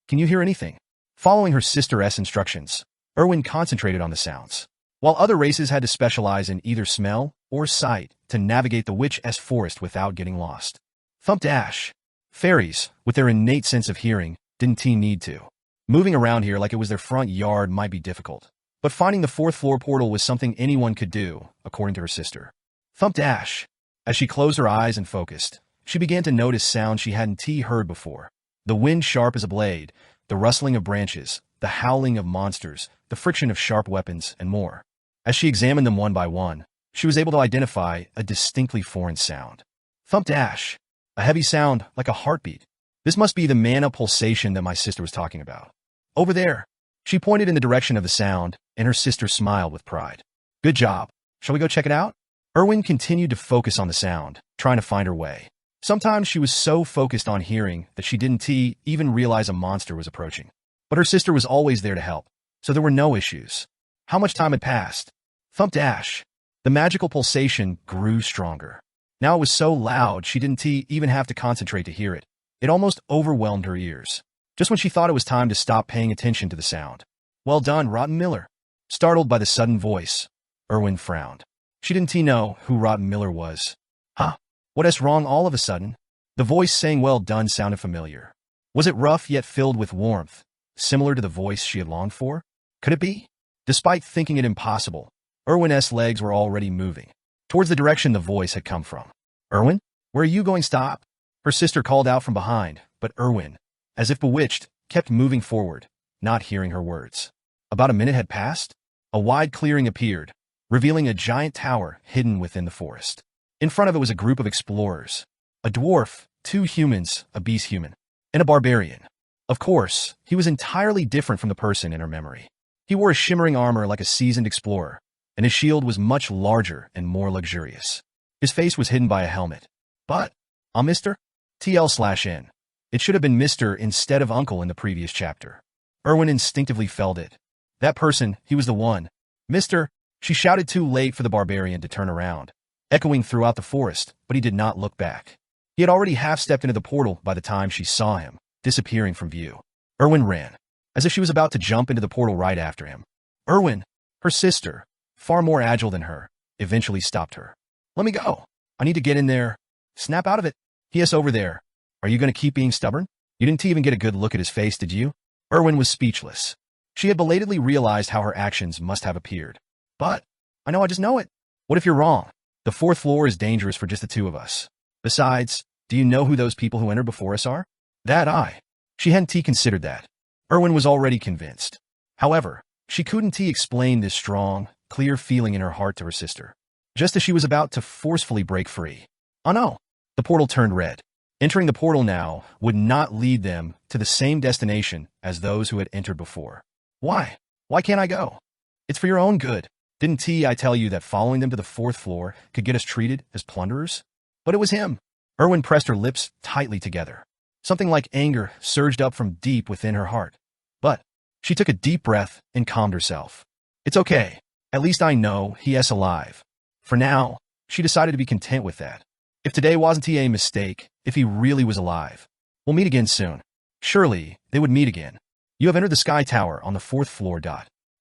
Can you hear anything? Following her sister's instructions, Erwin concentrated on the sounds, while other races had to specialize in either smell or sight to navigate the witch's forest without getting lost. Thump dash. Fairies, with their innate sense of hearing, didn't need to. Moving around here like it was their front yard might be difficult, but finding the 4th floor portal was something anyone could do, according to her sister. Thump dash. As she closed her eyes and focused, she began to notice sounds she hadn't heard before. The wind sharp as a blade, the rustling of branches, the howling of monsters, the friction of sharp weapons, and more. As she examined them one by one, she was able to identify a distinctly foreign sound. Thump dash. A heavy sound like a heartbeat. This must be the mana pulsation that my sister was talking about. Over there. She pointed in the direction of the sound, and her sister smiled with pride. Good job. Shall we go check it out? Erwin continued to focus on the sound, trying to find her way. Sometimes she was so focused on hearing that she didn't even realize a monster was approaching. But her sister was always there to help, so there were no issues. How much time had passed? Thump dash. The magical pulsation grew stronger. Now it was so loud she didn't even have to concentrate to hear it. It almost overwhelmed her ears. just when she thought it was time to stop paying attention to the sound. Well done, Rotten Miller. Startled by the sudden voice, Erwin frowned. She didn't know who Rotten Miller was. Huh? What's wrong all of a sudden? The voice saying well done sounded familiar. Was it rough yet filled with warmth, similar to the voice she had longed for? Could it be? Despite thinking it impossible, Erwin's legs were already moving towards the direction the voice had come from. Erwin? Where are you going? Stop! Her sister called out from behind, but Erwin, as if bewitched, kept moving forward, not hearing her words. About a minute had passed. A wide clearing appeared, revealing a giant tower hidden within the forest. In front of it was a group of explorers. A dwarf, 2 humans, a beast human, and a barbarian. Of course, he was entirely different from the person in her memory. He wore a shimmering armor like a seasoned explorer, and his shield was much larger and more luxurious. His face was hidden by a helmet. But, Mr. TL/N. It should have been Mr. instead of Uncle in the previous chapter. Erwin instinctively felt it. That person, he was the one. Mr. She shouted too late for the barbarian to turn around, echoing throughout the forest, but he did not look back. He had already half-stepped into the portal by the time she saw him, disappearing from view. Erwin ran, as if she was about to jump into the portal right after him. Erwin, her sister, far more agile than her, eventually stopped her. Let me go. I need to get in there. Snap out of it. P.S. over there. Are you going to keep being stubborn? You didn't even get a good look at his face, did you? Erwin was speechless. She had belatedly realized how her actions must have appeared. But, I just know it. What if you're wrong? The 4th floor is dangerous for just the 2 of us. Besides, do you know who those people who entered before us are? She hadn't considered that. Erwin was already convinced. However, she couldn't explain this strong, clear feeling in her heart to her sister. Just as she was about to forcefully break free. Oh no! The portal turned red. Entering the portal now would not lead them to the same destination as those who had entered before. Why? Why can't I go? It's for your own good. Didn't I tell you that following them to the 4th floor could get us treated as plunderers? But it was him. Erwin pressed her lips tightly together. Something like anger surged up from deep within her heart. But she took a deep breath and calmed herself. It's okay. At least I know he is alive. For now, she decided to be content with that. If today wasn't a mistake, if he really was alive, we'll meet again soon. Surely, they would meet again. You have entered the Sky Tower on the 4th floor.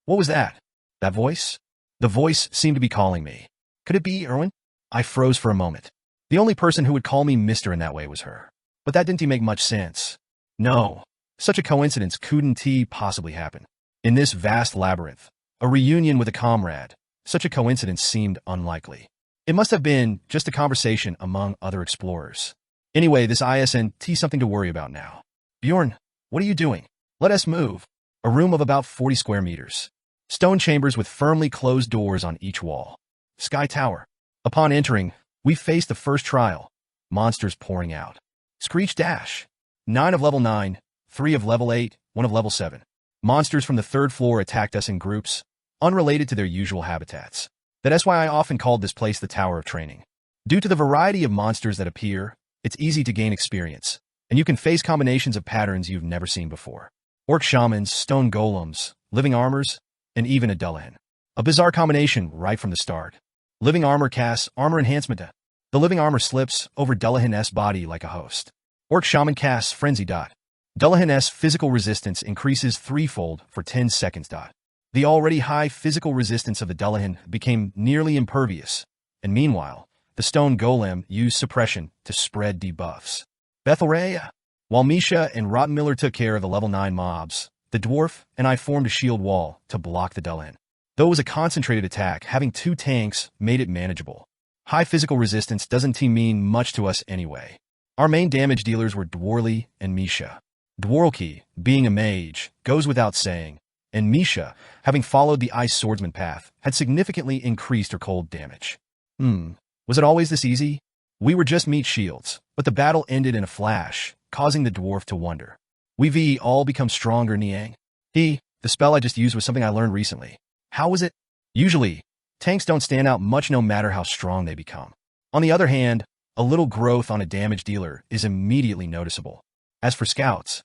What was that? That voice? The voice seemed to be calling me. Could it be Erwin? I froze for a moment. The only person who would call me Mr. in that way was her. But that didn't make much sense. No, such a coincidence couldn't possibly happen. In this vast labyrinth, a reunion with a comrade, such a coincidence seemed unlikely. It must have been just a conversation among other explorers. Anyway, this isn't something to worry about now. Bjorn, what are you doing? Let us move. A room of about 40 square meters. Stone chambers with firmly closed doors on each wall. Sky Tower. Upon entering, we faced the first trial. Monsters pouring out. Screech dash. 9 of level 9, 3 of level 8, 1 of level 7. Monsters from the 3rd floor attacked us in groups, unrelated to their usual habitats. That's why I often called this place the Tower of Training. Due to the variety of monsters that appear, it's easy to gain experience, and you can face combinations of patterns you've never seen before. Orc shamans, stone golems, living armors, and even a Dullahan. A bizarre combination right from the start. Living armor casts armor enhancement. The living armor slips over Dullahan's body like a host. Orc shaman casts frenzy. Dullahan's physical resistance increases threefold for 10 seconds. The already high physical resistance of the Dullahan became nearly impervious, and meanwhile, the stone golem used suppression to spread debuffs. Bethelrea. While Misha and Rottenmiller took care of the level 9 mobs, the dwarf and I formed a shield wall to block the Dullahan. Though it was a concentrated attack, having 2 tanks made it manageable. High physical resistance doesn't mean much to us anyway. Our main damage dealers were Dwarly and Misha. Dwarlki, being a mage, goes without saying, and Misha, having followed the ice swordsman path, had significantly increased her cold damage. Was it always this easy? We were just meat shields, but the battle ended in a flash, causing the dwarf to wonder. We've all become stronger, Niang. The spell I just used was something I learned recently. How was it? Usually, tanks don't stand out much no matter how strong they become. On the other hand, a little growth on a damage dealer is immediately noticeable. As for scouts,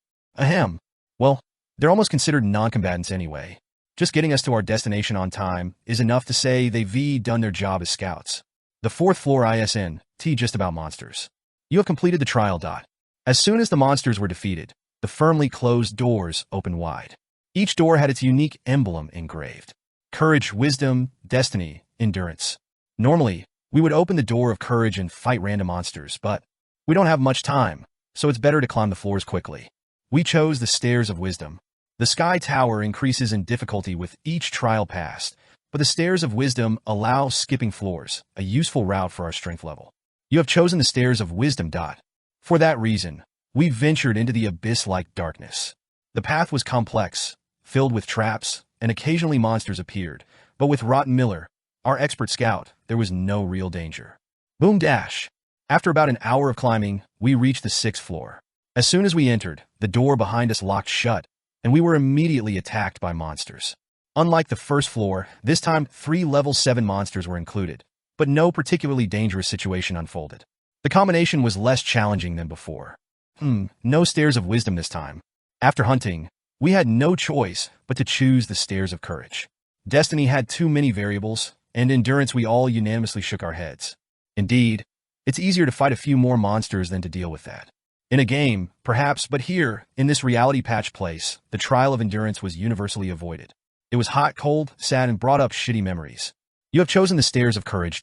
well, they're almost considered non-combatants anyway. Just getting us to our destination on time is enough to say they've done their job as scouts. The 4th floor just about monsters. You have completed the trial. As soon as the monsters were defeated, The firmly closed doors opened wide. Each door had its unique emblem engraved. Courage, wisdom, destiny, endurance. Normally, we would open the door of courage and fight random monsters, but we don't have much time, so it's better to climb the floors quickly. We chose the stairs of wisdom. The sky tower increases in difficulty with each trial passed, but the stairs of wisdom allow skipping floors, a useful route for our strength level. You have chosen the stairs of wisdom. For that reason, we ventured into the abyss-like darkness. The path was complex, filled with traps, and occasionally monsters appeared, but with Rotten Miller, our expert scout, there was no real danger. Boom dash! After about an hour of climbing, we reached the 6th floor. As soon as we entered, the door behind us locked shut, and we were immediately attacked by monsters. Unlike the first floor, this time 3 level 7 monsters were included, but no particularly dangerous situation unfolded. The combination was less challenging than before. No stairs of wisdom this time. After hunting, we had no choice but to choose the stairs of courage. Destiny had too many variables, and endurance we all unanimously shook our heads. Indeed, it's easier to fight a few more monsters than to deal with that. In a game, perhaps, but here, in this reality patch place, the trial of endurance was universally avoided. It was hot, cold, sad, and brought up shitty memories. You have chosen the stairs of courage.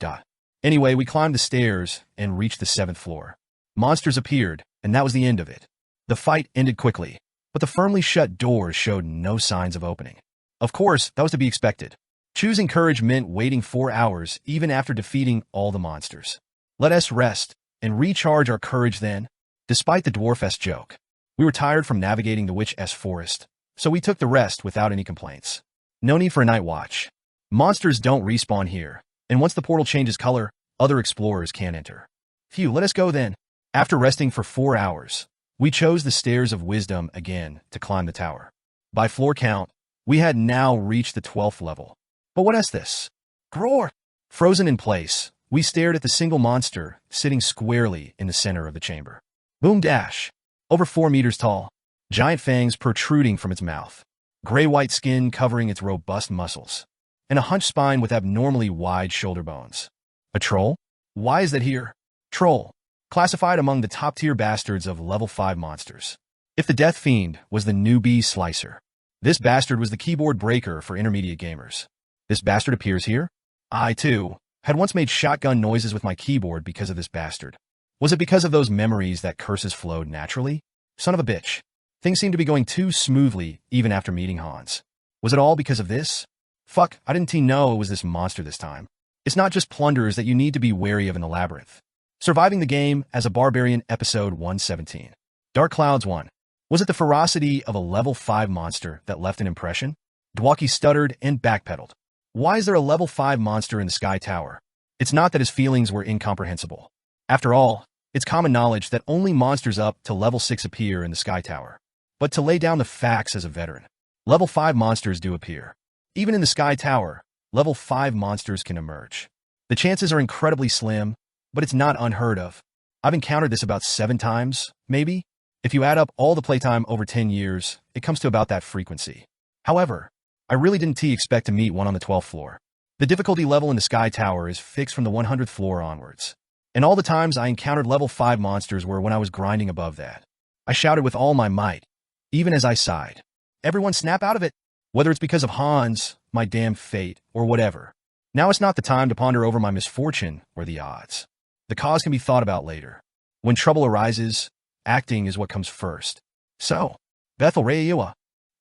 Anyway, we climbed the stairs and reached the 7th floor. Monsters appeared, and that was the end of it. The fight ended quickly, but the firmly shut doors showed no signs of opening. Of course, that was to be expected. Choosing courage meant waiting 4 hours even after defeating all the monsters. Let us rest and recharge our courage then. Despite the dwarf-esque joke, we were tired from navigating the witch-esque forest, so we took the rest without any complaints. No need for a night watch. Monsters don't respawn here, and once the portal changes color, other explorers can't enter. Phew, let us go then. After resting for 4 hours, we chose the stairs of wisdom again to climb the tower. By floor count, we had now reached the 12th level. But what is this? Roar! Frozen in place, we stared at the single monster sitting squarely in the center of the chamber. Boom dash! Over 4 meters tall, giant fangs protruding from its mouth, gray-white skin covering its robust muscles, and a hunched spine with abnormally wide shoulder bones. A troll? Why is that here? Troll, classified among the top-tier bastards of level 5 monsters. If the Death Fiend was the newbie slicer, this bastard was the keyboard breaker for intermediate gamers. This bastard appears here? I, too, had once made shotgun noises with my keyboard because of this bastard. Was it because of those memories that curses flowed naturally? Son of a bitch. Things seemed to be going too smoothly even after meeting Hans. Was it all because of this? Fuck, I didn't know it was this monster this time. It's not just plunderers that you need to be wary of in the labyrinth. Surviving the game as a barbarian, episode 117. Dark Clouds 1. Was it the ferocity of a level 5 monster that left an impression? Dwaki stuttered and backpedaled. Why is there a level 5 monster in the Sky Tower? It's not that his feelings were incomprehensible. After all, it's common knowledge that only monsters up to level 6 appear in the Sky Tower. But to lay down the facts as a veteran, level 5 monsters do appear. Even in the Sky Tower, level 5 monsters can emerge. The chances are incredibly slim, but it's not unheard of. I've encountered this about 7 times, maybe. If you add up all the playtime over 10 years, it comes to about that frequency. However, I really didn't expect to meet one on the 12th floor. The difficulty level in the Sky Tower is fixed from the 100th floor onwards. And all the times I encountered level 5 monsters were when I was grinding above that. I shouted with all my might, even as I sighed. Everyone snap out of it! Whether it's because of Hans, my damn fate, or whatever. Now it's not the time to ponder over my misfortune or the odds. The cause can be thought about later. When trouble arises, acting is what comes first. So, Bethel Reiwa.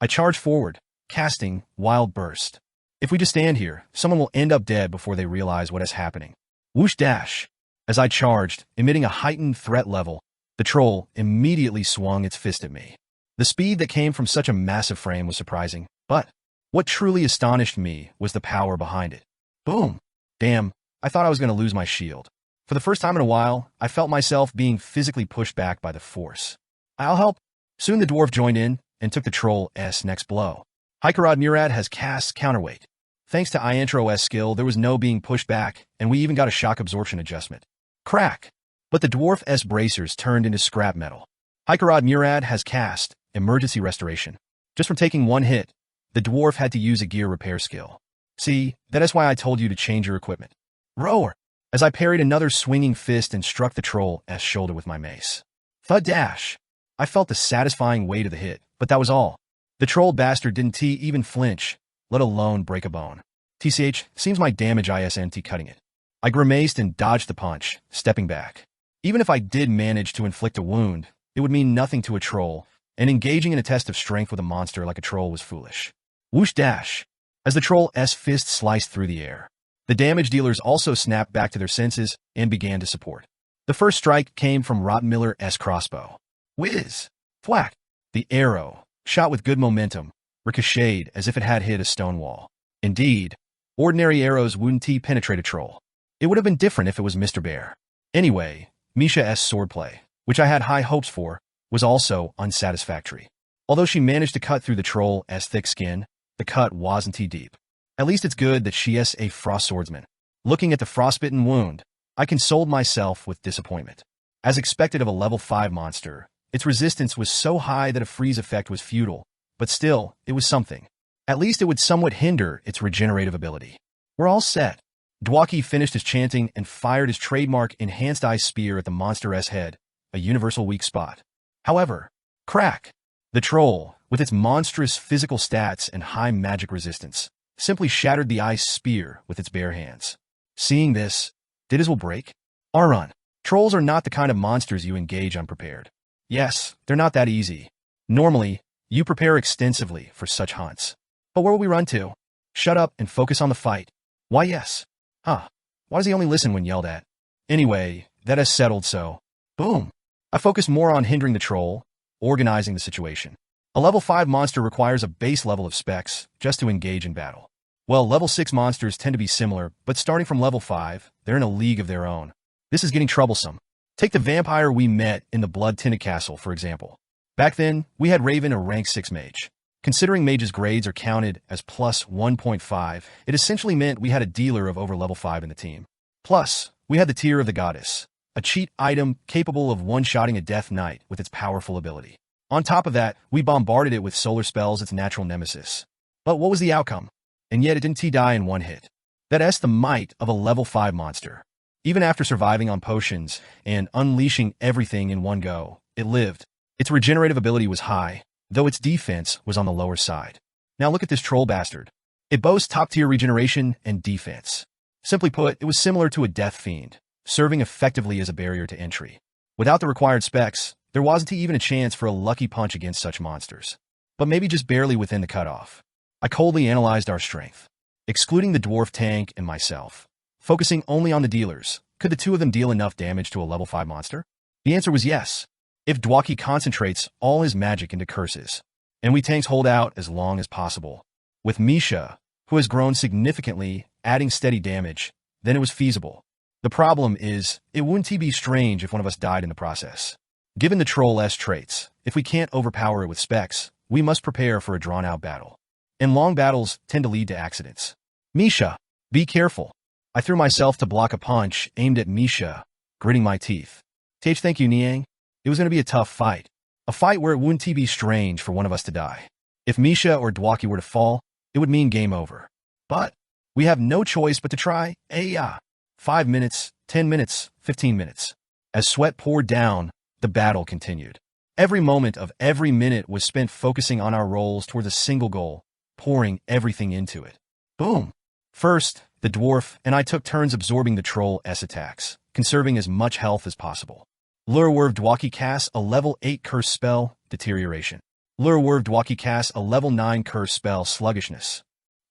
I charge forward, casting Wild Burst. If we just stand here, someone will end up dead before they realize what is happening. Whoosh dash! As I charged, emitting a heightened threat level, the troll immediately swung its fist at me. The speed that came from such a massive frame was surprising, but what truly astonished me was the power behind it. Boom! Damn, I thought I was going to lose my shield. For the first time in a while, I felt myself being physically pushed back by the force. I'll help. Soon the dwarf joined in and took the troll's next blow. Hikarad Murad has cast counterweight. Thanks to Iantro's skill, there was no being pushed back, and we even got a shock absorption adjustment. Crack! But the dwarf's bracers turned into scrap metal. Hikarad Murad has cast emergency restoration. Just from taking one hit, the dwarf had to use a gear repair skill. See, that is why I told you to change your equipment. Roar! As I parried another swinging fist and struck the troll's shoulder with my mace. Thud dash! I felt the satisfying weight of the hit, but that was all. The troll bastard didn't even flinch, let alone break a bone. TCH, seems my damage isn't cutting it. I grimaced and dodged the punch, stepping back. Even if I did manage to inflict a wound, it would mean nothing to a troll, and engaging in a test of strength with a monster like a troll was foolish. Whoosh dash! As the troll's fist sliced through the air, the damage dealers also snapped back to their senses and began to support. The first strike came from Rottenmiller's crossbow. Whiz! Thwack! The arrow, shot with good momentum, ricocheted as if it had hit a stone wall. Indeed, ordinary arrows wouldn't penetrate a troll. It would have been different if it was Mr. Bear. Anyway, Misha's swordplay, which I had high hopes for, was also unsatisfactory. Although she managed to cut through the troll's thick skin, the cut wasn't deep. At least it's good that she's a frost swordsman. Looking at the frostbitten wound, I consoled myself with disappointment. As expected of a level 5 monster, its resistance was so high that a freeze effect was futile, but still, it was something. At least it would somewhat hinder its regenerative ability. We're all set. Dwaki finished his chanting and fired his trademark enhanced ice spear at the monster's head, a universal weak spot. However, crack! The troll, with its monstrous physical stats and high magic resistance, simply shattered the ice spear with its bare hands. Seeing this, did his will break? Run. Trolls are not the kind of monsters you engage unprepared. Yes, they're not that easy. Normally, you prepare extensively for such hunts. But where will we run to? Shut up and focus on the fight. Why yes. Huh. Why does he only listen when yelled at? Anyway, that has settled, so boom. I focused more on hindering the troll, organizing the situation. A level 5 monster requires a base level of specs just to engage in battle. Well, level 6 monsters tend to be similar, but starting from level 5, they're in a league of their own. This is getting troublesome. Take the vampire we met in the blood-tinted castle, for example. Back then, we had Raven, a rank 6 mage. Considering mages' grades are counted as plus 1.5, it essentially meant we had a dealer of over level 5 in the team. Plus, we had the Tear of the Goddess, a cheat item capable of one-shotting a Death Knight with its powerful ability. On top of that, we bombarded it with solar spells, its natural nemesis. But what was the outcome? And yet it didn't die in one hit. That's the might of a level 5 monster. Even after surviving on potions and unleashing everything in one go, it lived. Its regenerative ability was high, though its defense was on the lower side. Now look at this troll bastard. It boasts top-tier regeneration and defense. Simply put, it was similar to a death fiend, serving effectively as a barrier to entry. Without the required specs, there wasn't even a chance for a lucky punch against such monsters. But maybe just barely within the cutoff. I coldly analyzed our strength, excluding the dwarf tank and myself. Focusing only on the dealers, could the two of them deal enough damage to a level 5 monster? The answer was yes. If Dwaki concentrates all his magic into curses, and we tanks hold out as long as possible. With Misha, who has grown significantly, adding steady damage, then it was feasible. The problem is, it wouldn't be strange if one of us died in the process. Given the troll's traits, if we can't overpower it with specs, we must prepare for a drawn-out battle. And long battles tend to lead to accidents. Misha, be careful. I threw myself to block a punch aimed at Misha, gritting my teeth. Thank you, Niang. It was going to be a tough fight. A fight where it wouldn't be strange for one of us to die. If Misha or Dwaki were to fall, it would mean game over. But we have no choice but to try. 5 minutes, 10 minutes, 15 minutes. As sweat poured down, the battle continued. Every moment of every minute was spent focusing on our rolls towards a single goal, pouring everything into it. Boom. First, the dwarf and I took turns absorbing the troll's attacks, conserving as much health as possible. Lure Dwaki casts a level 8 curse spell, Deterioration. Lure Dwaki casts a level 9 curse spell, Sluggishness.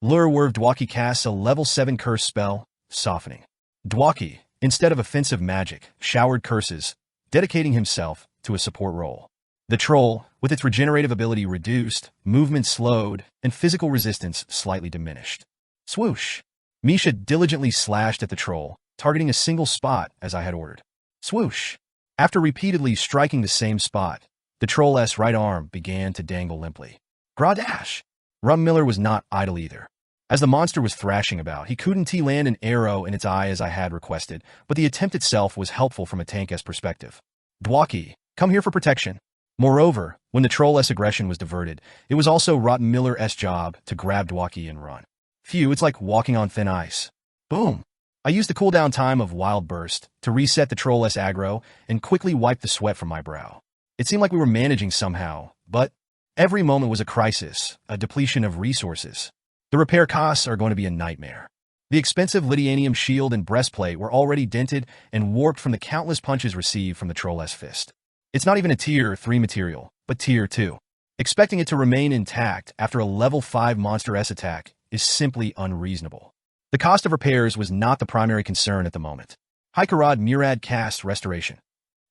Lure Dwaki casts a level 7 curse spell, Softening. Dwaki, instead of offensive magic, showered curses, dedicating himself to a support role. The troll, with its regenerative ability reduced, movement slowed, and physical resistance slightly diminished. Swoosh! Misha diligently slashed at the troll, targeting a single spot as I had ordered. Swoosh! After repeatedly striking the same spot, the troll's right arm began to dangle limply. Gradash! Rummiller was not idle either. As the monster was thrashing about, he couldn't land an arrow in its eye as I had requested, but the attempt itself was helpful from a tank's perspective. Dwaki, come here for protection. Moreover, when the troll's aggression was diverted, it was also Rottenmiller's job to grab Dwaki and run. Phew, it's like walking on thin ice. Boom! I used the cooldown time of Wild Burst to reset the troll's aggro and quickly wipe the sweat from my brow. It seemed like we were managing somehow, but every moment was a crisis, a depletion of resources. The repair costs are going to be a nightmare. The expensive Lydianium shield and breastplate were already dented and warped from the countless punches received from the troll's fist. It's not even a tier 3 material, but tier 2. Expecting it to remain intact after a level 5 monster S attack is simply unreasonable. The cost of repairs was not the primary concern at the moment. Hikarad Murad cast Restoration.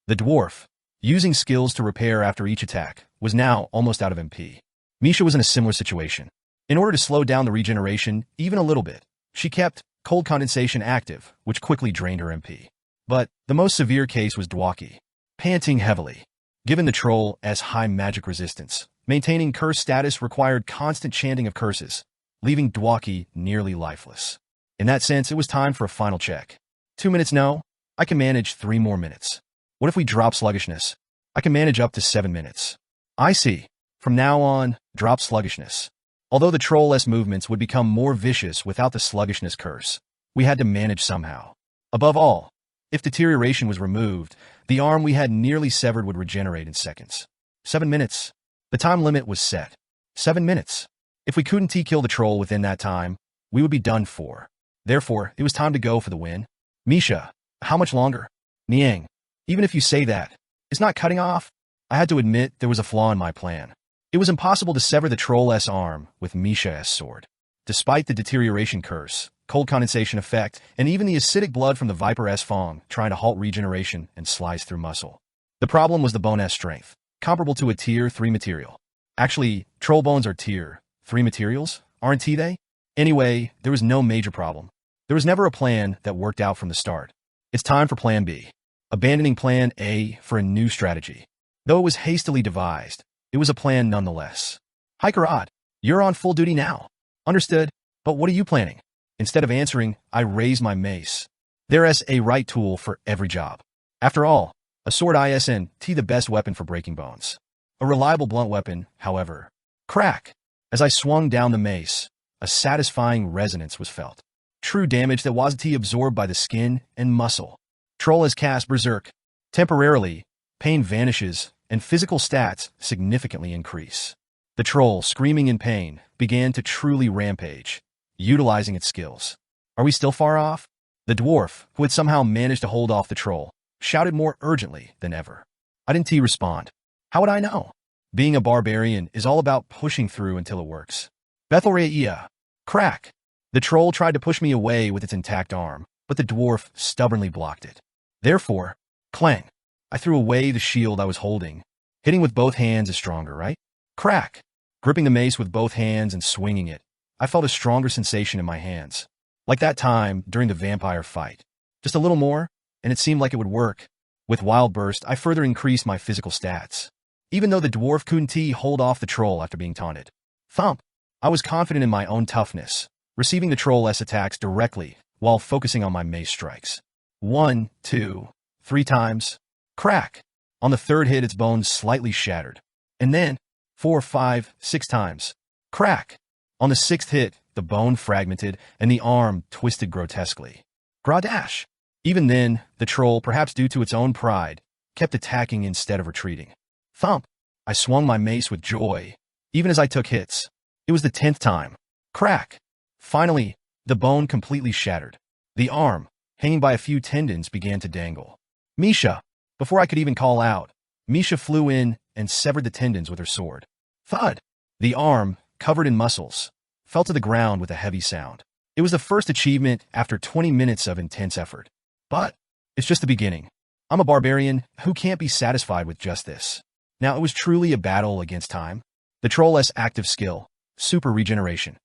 The dwarf, using skills to repair after each attack, was now almost out of MP. Misha was in a similar situation. In order to slow down the regeneration even a little bit, she kept cold condensation active, which quickly drained her MP. But the most severe case was Dwaki. Panting heavily. Given the troll's high magic resistance, maintaining curse status required constant chanting of curses, leaving Dwaki nearly lifeless. In that sense, it was time for a final check. 2 minutes no, I can manage 3 more minutes. What if we drop sluggishness? I can manage up to 7 minutes. I see. From now on, drop sluggishness. Although the troll's movements would become more vicious without the sluggishness curse, we had to manage somehow. Above all, if deterioration was removed, the arm we had nearly severed would regenerate in seconds. 7 minutes. The time limit was set. 7 minutes. If we couldn't kill the troll within that time, we would be done for. Therefore, it was time to go for the win. Misha, how much longer? Niang, even if you say that, it's not cutting off. I had to admit there was a flaw in my plan. It was impossible to sever the troll's arm with Misha's sword. Despite the deterioration curse, cold condensation effect, and even the acidic blood from the viper's fang trying to halt regeneration and slice through muscle. The problem was the bone's strength, comparable to a tier 3 material. Actually, troll bones are tier 3 materials, aren't they? Anyway, there was no major problem. There was never a plan that worked out from the start. It's time for plan B. Abandoning plan A for a new strategy. Though it was hastily devised, it was a plan nonetheless. Hikarad, you're on full duty now. Understood, but what are you planning? Instead of answering, I raised my mace. There's a right tool for every job. After all, a sword isn't the best weapon for breaking bones. A reliable blunt weapon, however. Crack! As I swung down the mace, a satisfying resonance was felt. True damage that wasn't absorbed by the skin and muscle. Troll has cast Berserk. Temporarily, pain vanishes, and physical stats significantly increase. The troll, screaming in pain, began to truly rampage, utilizing its skills. Are we still far off? The dwarf, who had somehow managed to hold off the troll, shouted more urgently than ever. I didn't respond. How would I know? Being a barbarian is all about pushing through until it works. Bethelreia. Crack! The troll tried to push me away with its intact arm, but the dwarf stubbornly blocked it. Therefore, clang! I threw away the shield I was holding. Hitting with both hands is stronger, right? Crack! Gripping the mace with both hands and swinging it, I felt a stronger sensation in my hands. Like that time during the vampire fight. Just a little more, and it seemed like it would work. With Wild Burst, I further increased my physical stats. Even though the dwarf couldn't hold off the troll after being taunted. Thump! I was confident in my own toughness, receiving the troll's attacks directly while focusing on my mace strikes. 1, 2, 3 times. Crack! On the third hit, its bones slightly shattered. And then, 4, 5, 6 times. Crack! On the 6th hit, the bone fragmented and the arm twisted grotesquely. Gradash! Even then, the troll, perhaps due to its own pride, kept attacking instead of retreating. Thump! I swung my mace with joy, even as I took hits. It was the 10th time. Crack! Finally, the bone completely shattered. The arm, hanging by a few tendons, began to dangle. Misha! Before I could even call out, Misha flew in and severed the tendons with her sword. Thud! The arm, covered in muscles, fell to the ground with a heavy sound. It was the first achievement after 20 minutes of intense effort. But it's just the beginning. I'm a barbarian who can't be satisfied with just this. Now, it was truly a battle against time. The troll's active skill, super regeneration.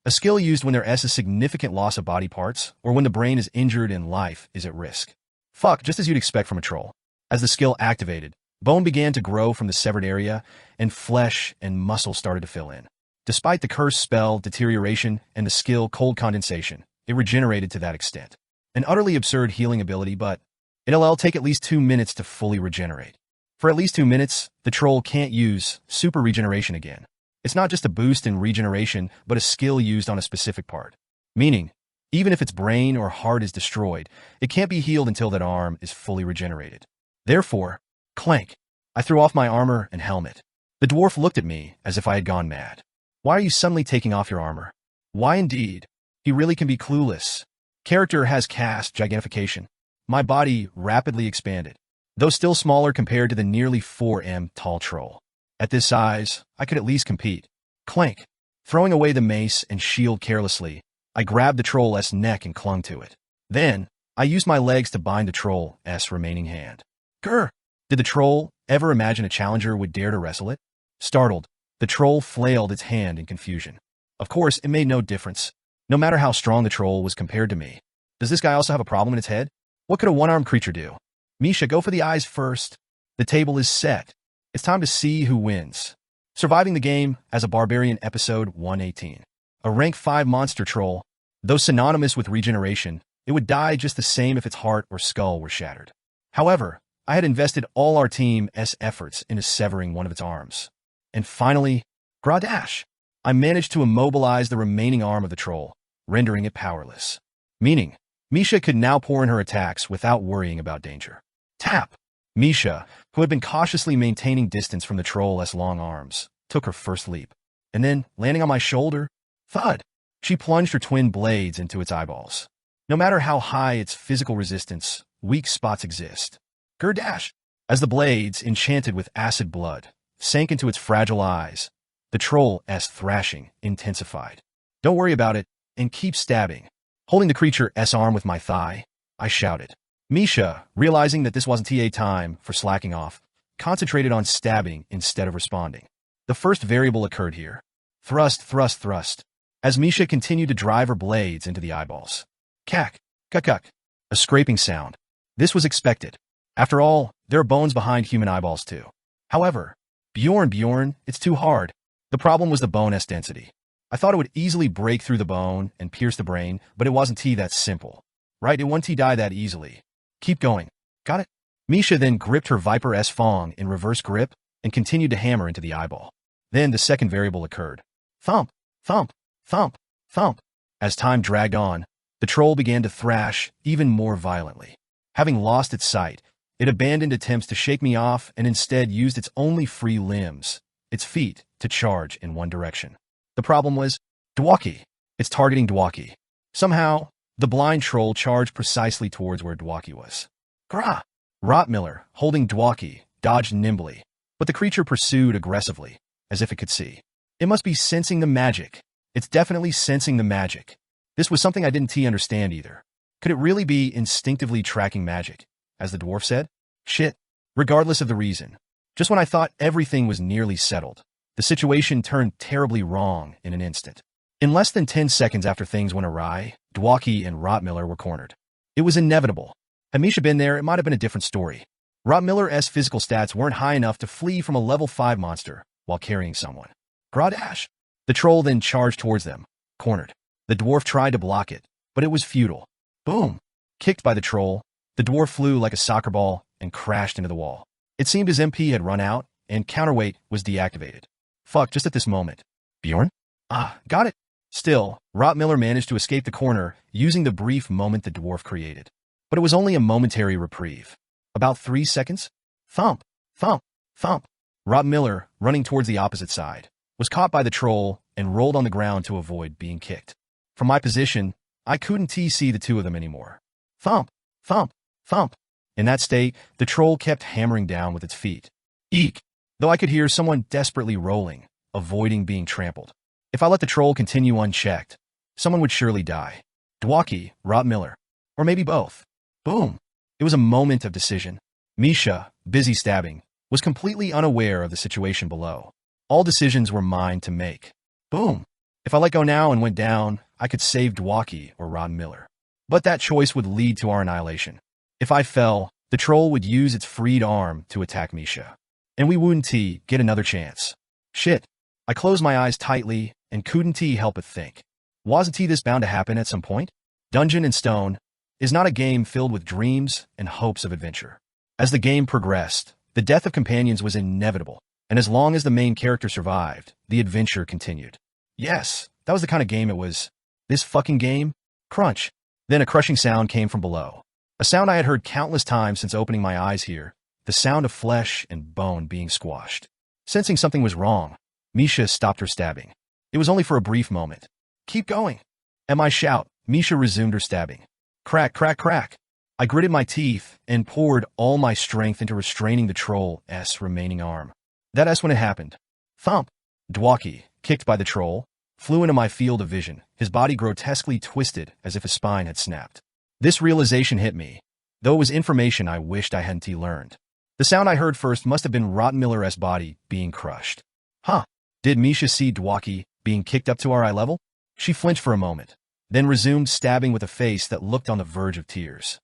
A skill used when there is a significant loss of body parts or when the brain is injured and life is at risk. Fuck, just as you'd expect from a troll. As the skill activated, bone began to grow from the severed area, and flesh and muscle started to fill in. Despite the curse spell, deterioration, and the skill cold condensation, it regenerated to that extent. An utterly absurd healing ability, but it'll take at least 2 minutes to fully regenerate. For at least 2 minutes, the troll can't use super regeneration again. It's not just a boost in regeneration, but a skill used on a specific part. Meaning, even if its brain or heart is destroyed, it can't be healed until that arm is fully regenerated. Therefore, clank! I threw off my armor and helmet. The dwarf looked at me as if I had gone mad. Why are you suddenly taking off your armor? Why indeed? He really can be clueless. Character has cast gigantfication. My body rapidly expanded, though still smaller compared to the nearly 4M tall troll. At this size, I could at least compete. Clank. Throwing away the mace and shield carelessly, I grabbed the troll's neck and clung to it. Then, I used my legs to bind the troll's remaining hand. Grr! Did the troll ever imagine a challenger would dare to wrestle it? Startled, the troll flailed its hand in confusion. Of course, it made no difference. No matter how strong the troll was compared to me. Does this guy also have a problem in its head? What could a one-armed creature do? Misha, go for the eyes first. The table is set. It's time to see who wins. Surviving the game as a barbarian, episode 118. A rank 5 monster troll. Though synonymous with regeneration, it would die just the same if its heart or skull were shattered. However, I had invested all our team's efforts into severing one of its arms. And finally, Gradash. I managed to immobilize the remaining arm of the troll, rendering it powerless. Meaning, Misha could now pour in her attacks without worrying about danger. Tap! Misha, who had been cautiously maintaining distance from the troll's long arms, took her first leap. And then, landing on my shoulder, thud! She plunged her twin blades into its eyeballs. No matter how high its physical resistance, weak spots exist. Gerdash! As the blades, enchanted with acid blood, sank into its fragile eyes, the troll's thrashing intensified. Don't worry about it, and keep stabbing. Holding the creature's arm with my thigh, I shouted. Misha, realizing that this wasn't TA time for slacking off, concentrated on stabbing instead of responding. The first variable occurred here. Thrust, thrust, thrust. As Misha continued to drive her blades into the eyeballs. Cack, cuck. A scraping sound. This was expected. After all, there are bones behind human eyeballs too. However, Bjorn, it's too hard. The problem was the bone's density. I thought it would easily break through the bone and pierce the brain, but it wasn't that simple. Right, it wouldn't die that easily. Keep going. Got it? Misha then gripped her Viper's fong in reverse grip and continued to hammer into the eyeball. Then the second variable occurred. Thump, thump, thump, thump. As time dragged on, the troll began to thrash even more violently. Having lost its sight, it abandoned attempts to shake me off and instead used its only free limbs, its feet, to charge in one direction. The problem was Dwaki. It's targeting Dwaki. Somehow, the blind troll charged precisely towards where Dwaki was. Grah! Rottmiller, holding Dwaki, dodged nimbly, but the creature pursued aggressively, as if it could see. It must be sensing the magic. It's definitely sensing the magic. This was something I didn't understand either. Could it really be instinctively tracking magic, as the dwarf said? Shit. Regardless of the reason. Just when I thought everything was nearly settled, the situation turned terribly wrong in an instant. In less than 10 seconds after things went awry, Dwaki and Rottmiller were cornered. It was inevitable. Had Misha been there, it might have been a different story. Rottmiller's physical stats weren't high enough to flee from a level 5 monster while carrying someone. Gradash! The troll then charged towards them, cornered. The dwarf tried to block it, but it was futile. Boom! Kicked by the troll, the dwarf flew like a soccer ball and crashed into the wall. It seemed his MP had run out, and counterweight was deactivated. Fuck, just at this moment. Bjorn? Ah, got it. Still, Rottmiller managed to escape the corner using the brief moment the dwarf created. But it was only a momentary reprieve. About 3 seconds? Thump, thump, thump. Rottmiller, running towards the opposite side, was caught by the troll and rolled on the ground to avoid being kicked. From my position, I couldn't see the two of them anymore. Thump, thump, thump. In that state, the troll kept hammering down with its feet. Eek! Though I could hear someone desperately rolling, avoiding being trampled. If I let the troll continue unchecked, someone would surely die. Dwaki, Rottmiller, or maybe both. Boom! It was a moment of decision. Misha, busy stabbing, was completely unaware of the situation below. All decisions were mine to make. Boom! If I let go now and went down, I could save Dwaki or Rottmiller. But that choice would lead to our annihilation. If I fell, the troll would use its freed arm to attack Misha. And we wouldn't get another chance. Shit. I closed my eyes tightly and couldn't help but think. Wasn't this bound to happen at some point? Dungeon and Stone is not a game filled with dreams and hopes of adventure. As the game progressed, the death of companions was inevitable, and as long as the main character survived, the adventure continued. Yes, that was the kind of game it was. This fucking game? Crunch. Then a crushing sound came from below. A sound I had heard countless times since opening my eyes here, the sound of flesh and bone being squashed. Sensing something was wrong, Misha stopped her stabbing. It was only for a brief moment. Keep going. At my shout, Misha resumed her stabbing. Crack, crack, crack. I gritted my teeth and poured all my strength into restraining the troll's remaining arm. That's when it happened. Thump. Dwaki, kicked by the troll, flew into my field of vision, his body grotesquely twisted as if his spine had snapped. This realization hit me, though it was information I wished I hadn't learned. The sound I heard first must have been Rottenmiller's body being crushed. Huh. Did Misha see Dwaki being kicked up to our eye level? She flinched for a moment, then resumed stabbing with a face that looked on the verge of tears.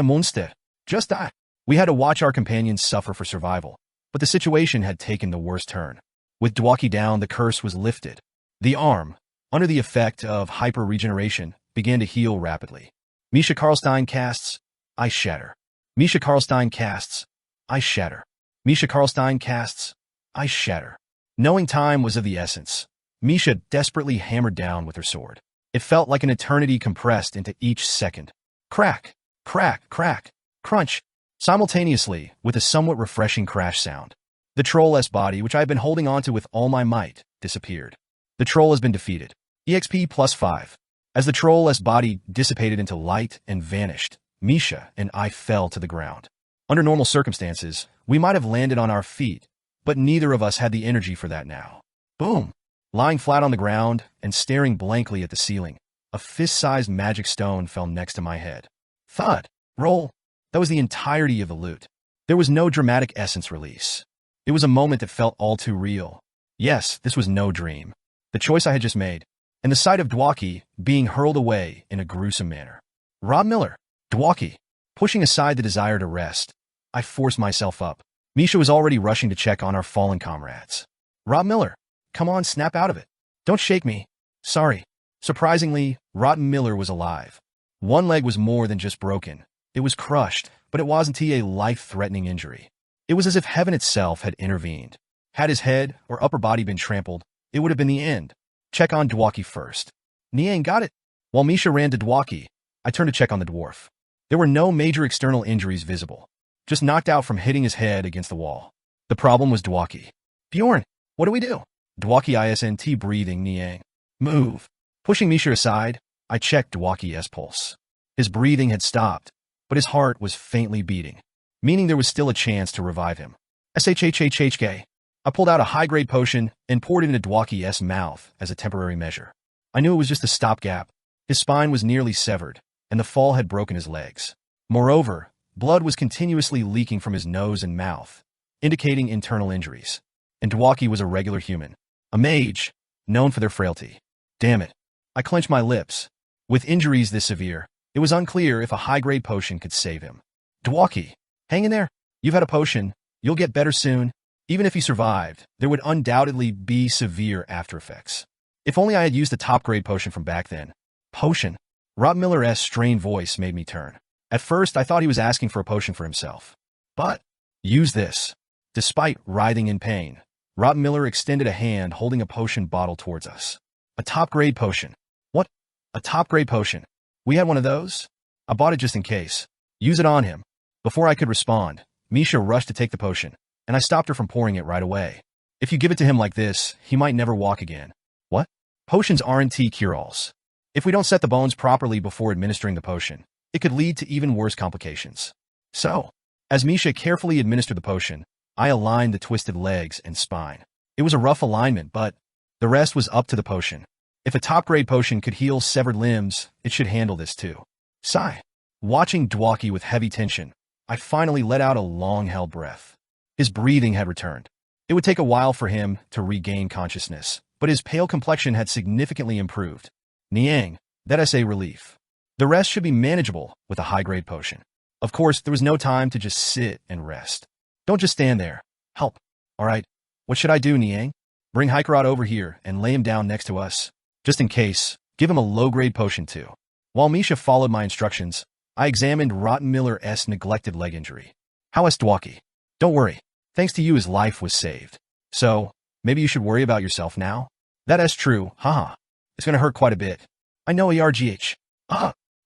Monster. Just die. We had to watch our companions suffer for survival, but the situation had taken the worst turn. With Dwaki down, the curse was lifted. The arm, under the effect of hyper-regeneration, began to heal rapidly. Misha Karlstein casts, I shatter. Misha Karlstein casts, I shatter. Misha Karlstein casts, I shatter. Knowing time was of the essence, Misha desperately hammered down with her sword. It felt like an eternity compressed into each second. Crack, crack, crack, crunch, simultaneously with a somewhat refreshing crash sound. The troll's body, which I had been holding onto with all my might, disappeared. The troll has been defeated. EXP +5. As the troll's body dissipated into light and vanished, Misha and I fell to the ground. Under normal circumstances, we might have landed on our feet, but neither of us had the energy for that now. Boom! Lying flat on the ground and staring blankly at the ceiling, a fist-sized magic stone fell next to my head. Thud! Roll! That was the entirety of the loot. There was no dramatic essence release. It was a moment that felt all too real. Yes, this was no dream. The choice I had just made, and the sight of Dwaki being hurled away in a gruesome manner. Rob Miller! Dwaki! Pushing aside the desire to rest, I forced myself up. Misha was already rushing to check on our fallen comrades. Rob Miller! Come on, snap out of it. Don't shake me. Sorry. Surprisingly, Rotten Miller was alive. One leg was more than just broken. It was crushed, but it wasn't a life-threatening injury. It was as if heaven itself had intervened. Had his head or upper body been trampled, it would have been the end. Check on Dwaki first. Niang got it. While Misha ran to Dwaki, I turned to check on the dwarf. There were no major external injuries visible, just knocked out from hitting his head against the wall. The problem was Dwaki. Bjorn, what do we do? Dwaki isn't breathing, Niang. Move. Pushing Misha aside, I checked Dwaki's pulse. His breathing had stopped, but his heart was faintly beating, meaning there was still a chance to revive him. SHHHHK. I pulled out a high-grade potion and poured it into Dwaki's mouth as a temporary measure. I knew it was just a stopgap. His spine was nearly severed, and the fall had broken his legs. Moreover, blood was continuously leaking from his nose and mouth, indicating internal injuries. And Dwaki was a regular human, a mage, known for their frailty. Damn it. I clenched my lips. With injuries this severe, it was unclear if a high-grade potion could save him. Dwaki, hang in there. You've had a potion. You'll get better soon. Even if he survived, there would undoubtedly be severe after-effects. If only I had used the top-grade potion from back then. Potion? Rob Miller's strained voice made me turn. At first, I thought he was asking for a potion for himself. But, use this. Despite writhing in pain, Rob Miller extended a hand holding a potion bottle towards us. A top-grade potion. What? A top-grade potion? We had one of those? I bought it just in case. Use it on him. Before I could respond, Misha rushed to take the potion, and I stopped her from pouring it right away. If you give it to him like this, he might never walk again. What? Potions aren't cure-alls. If we don't set the bones properly before administering the potion, it could lead to even worse complications. So, as Misha carefully administered the potion, I aligned the twisted legs and spine. It was a rough alignment, but the rest was up to the potion. If a top-grade potion could heal severed limbs, it should handle this too. Sigh. Watching Dwaki with heavy tension, I finally let out a long-held breath. His breathing had returned. It would take a while for him to regain consciousness, but his pale complexion had significantly improved. Niang, that's a relief. The rest should be manageable with a high-grade potion. Of course, there was no time to just sit and rest. Don't just stand there. Help. All right. What should I do, Niang? Bring Hikerot over here and lay him down next to us. Just in case, give him a low-grade potion too. While Misha followed my instructions, I examined Rotten Miller's neglected leg injury. How is Dwaki? Don't worry. Thanks to you, his life was saved. So, maybe you should worry about yourself now? That's true, haha. It's gonna hurt quite a bit. I know ARGH.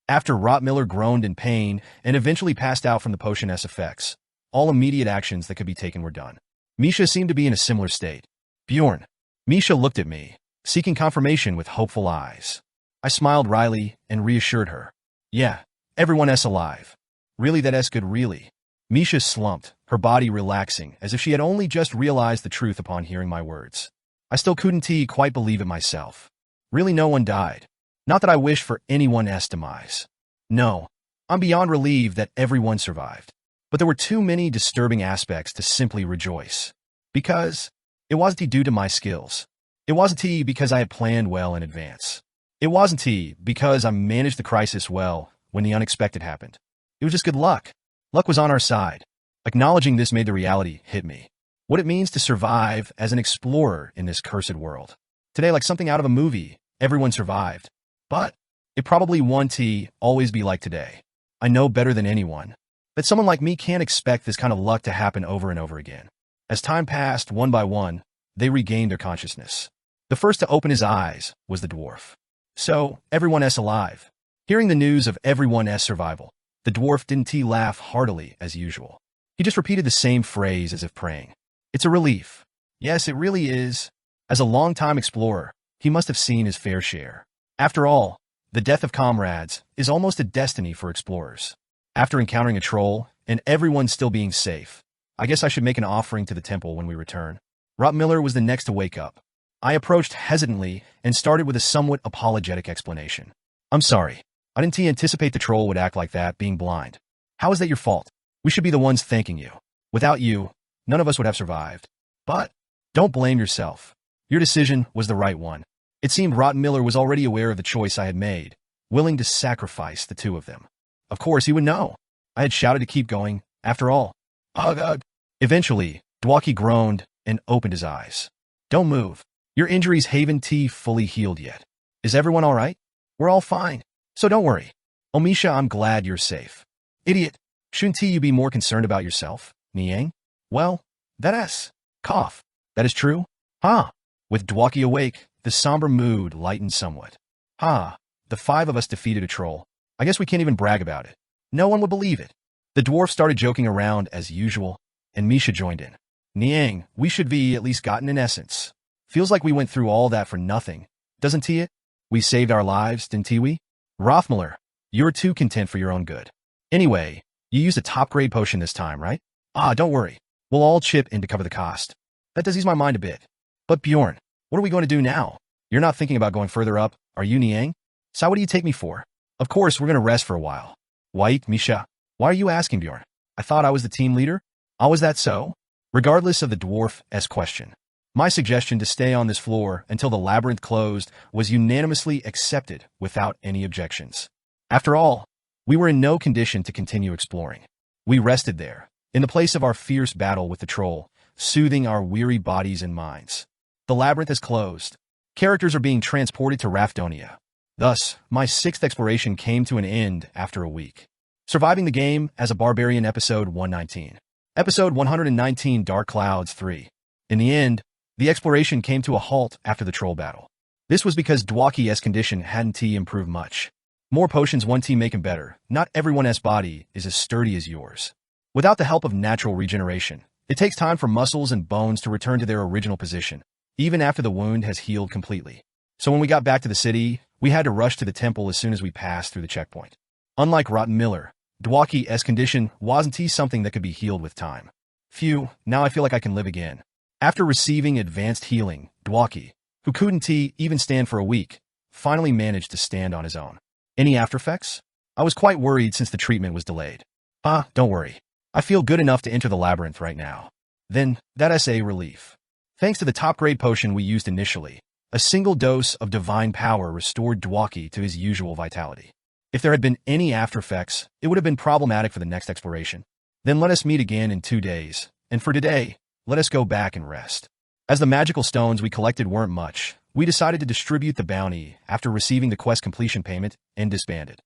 After Rottmiller groaned in pain and eventually passed out from the potion's effects, all immediate actions that could be taken were done. Misha seemed to be in a similar state. Bjorn. Misha looked at me, seeking confirmation with hopeful eyes. I smiled wryly and reassured her. Yeah, everyone's alive. Really, that's good, really. Misha slumped, her body relaxing, as if she had only just realized the truth upon hearing my words. I still couldn't quite believe it myself. Really, no one died. Not that I wish for anyone's demise. No, I'm beyond relieved that everyone survived. But there were too many disturbing aspects to simply rejoice. Because it wasn't due to my skills. It wasn't because I had planned well in advance. It wasn't because I managed the crisis well when the unexpected happened. It was just good luck. Luck was on our side. Acknowledging this made the reality hit me. What it means to survive as an explorer in this cursed world. Today, like something out of a movie, everyone survived. But it probably won't always be like today. I know better than anyone that someone like me can't expect this kind of luck to happen over and over again. As time passed, one by one, they regained their consciousness. The first to open his eyes was the dwarf. So, everyone's alive. Hearing the news of everyone's survival, the dwarf didn't laugh heartily as usual. He just repeated the same phrase as if praying. It's a relief. Yes, it really is. As a long-time explorer, he must have seen his fair share. After all, the death of comrades is almost a destiny for explorers. After encountering a troll, and everyone still being safe, I guess I should make an offering to the temple when we return. Rottmiller was the next to wake up. I approached hesitantly and started with a somewhat apologetic explanation. I'm sorry. I didn't anticipate the troll would act like that, being blind. How is that your fault? We should be the ones thanking you. Without you, none of us would have survived. But don't blame yourself. Your decision was the right one. It seemed Rottmiller was already aware of the choice I had made, willing to sacrifice the two of them. Of course, he would know. I had shouted to keep going. After all. Oh, God. Eventually, Dwaki groaned and opened his eyes. Don't move. Your injuries haven't fully healed yet. Is everyone all right? We're all fine. So don't worry. Oh, Misha, I'm glad you're safe. Idiot. Shouldn't you be more concerned about yourself, Niang? Well, that's cough. That is true? Ha! With Dwaki awake, the somber mood lightened somewhat. Ha! The five of us defeated a troll. I guess we can't even brag about it. No one would believe it. The dwarf started joking around as usual, and Misha joined in. Niang, we should be at least gotten in essence. Feels like we went through all that for nothing, doesn't it? We saved our lives, didn't we? Rothmiller, you're too content for your own good. Anyway, you used a top-grade potion this time, right? Ah, don't worry. We'll all chip in to cover the cost. That does ease my mind a bit. But Bjorn, what are we going to do now? You're not thinking about going further up, are you, Niang? So what do you take me for? Of course, we're going to rest for a while. White, Misha, why are you asking, Bjorn? I thought I was the team leader. Oh, was that so? Regardless of the dwarf's question, my suggestion to stay on this floor until the labyrinth closed was unanimously accepted without any objections. After all, we were in no condition to continue exploring. We rested there, in the place of our fierce battle with the troll, soothing our weary bodies and minds. The labyrinth is closed. Characters are being transported to Rafdonia. Thus, my sixth exploration came to an end after a week. Surviving the game as a barbarian, episode 119. Episode 119, Dark Clouds 3. In the end, the exploration came to a halt after the troll battle. This was because Dwaki's condition hadn't improved much. More potions won't make him better. Not everyone's body is as sturdy as yours. Without the help of natural regeneration, it takes time for muscles and bones to return to their original position, even after the wound has healed completely. So when we got back to the city, we had to rush to the temple as soon as we passed through the checkpoint. Unlike Rottmiller, Dwaki's condition wasn't something that could be healed with time. Phew, now I feel like I can live again. After receiving advanced healing, Dwaki, who couldn't even stand for a week, finally managed to stand on his own. Any aftereffects? I was quite worried since the treatment was delayed. Don't worry. I feel good enough to enter the labyrinth right now. Then, that's a relief. Thanks to the top-grade potion we used initially, a single dose of divine power restored Dwaki to his usual vitality. If there had been any aftereffects, it would have been problematic for the next exploration. Then let us meet again in 2 days, and for today, let us go back and rest. As the magical stones we collected weren't much, we decided to distribute the bounty after receiving the quest completion payment and disbanded.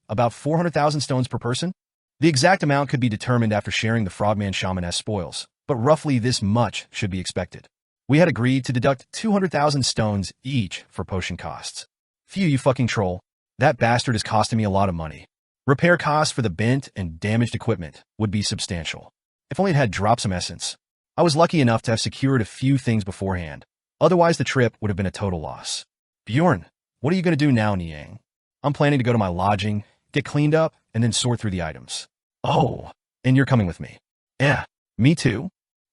About 400,000 stones per person? The exact amount could be determined after sharing the Frogman Shaman-esque spoils, but roughly this much should be expected. We had agreed to deduct 200,000 stones each for potion costs. Phew, you fucking troll. That bastard is costing me a lot of money. Repair costs for the bent and damaged equipment would be substantial. If only it had dropped some essence. I was lucky enough to have secured a few things beforehand. Otherwise, the trip would have been a total loss. Bjorn, what are you going to do now, Niang? I'm planning to go to my lodging, get cleaned up, and then sort through the items. Oh, and you're coming with me. Yeah, me too.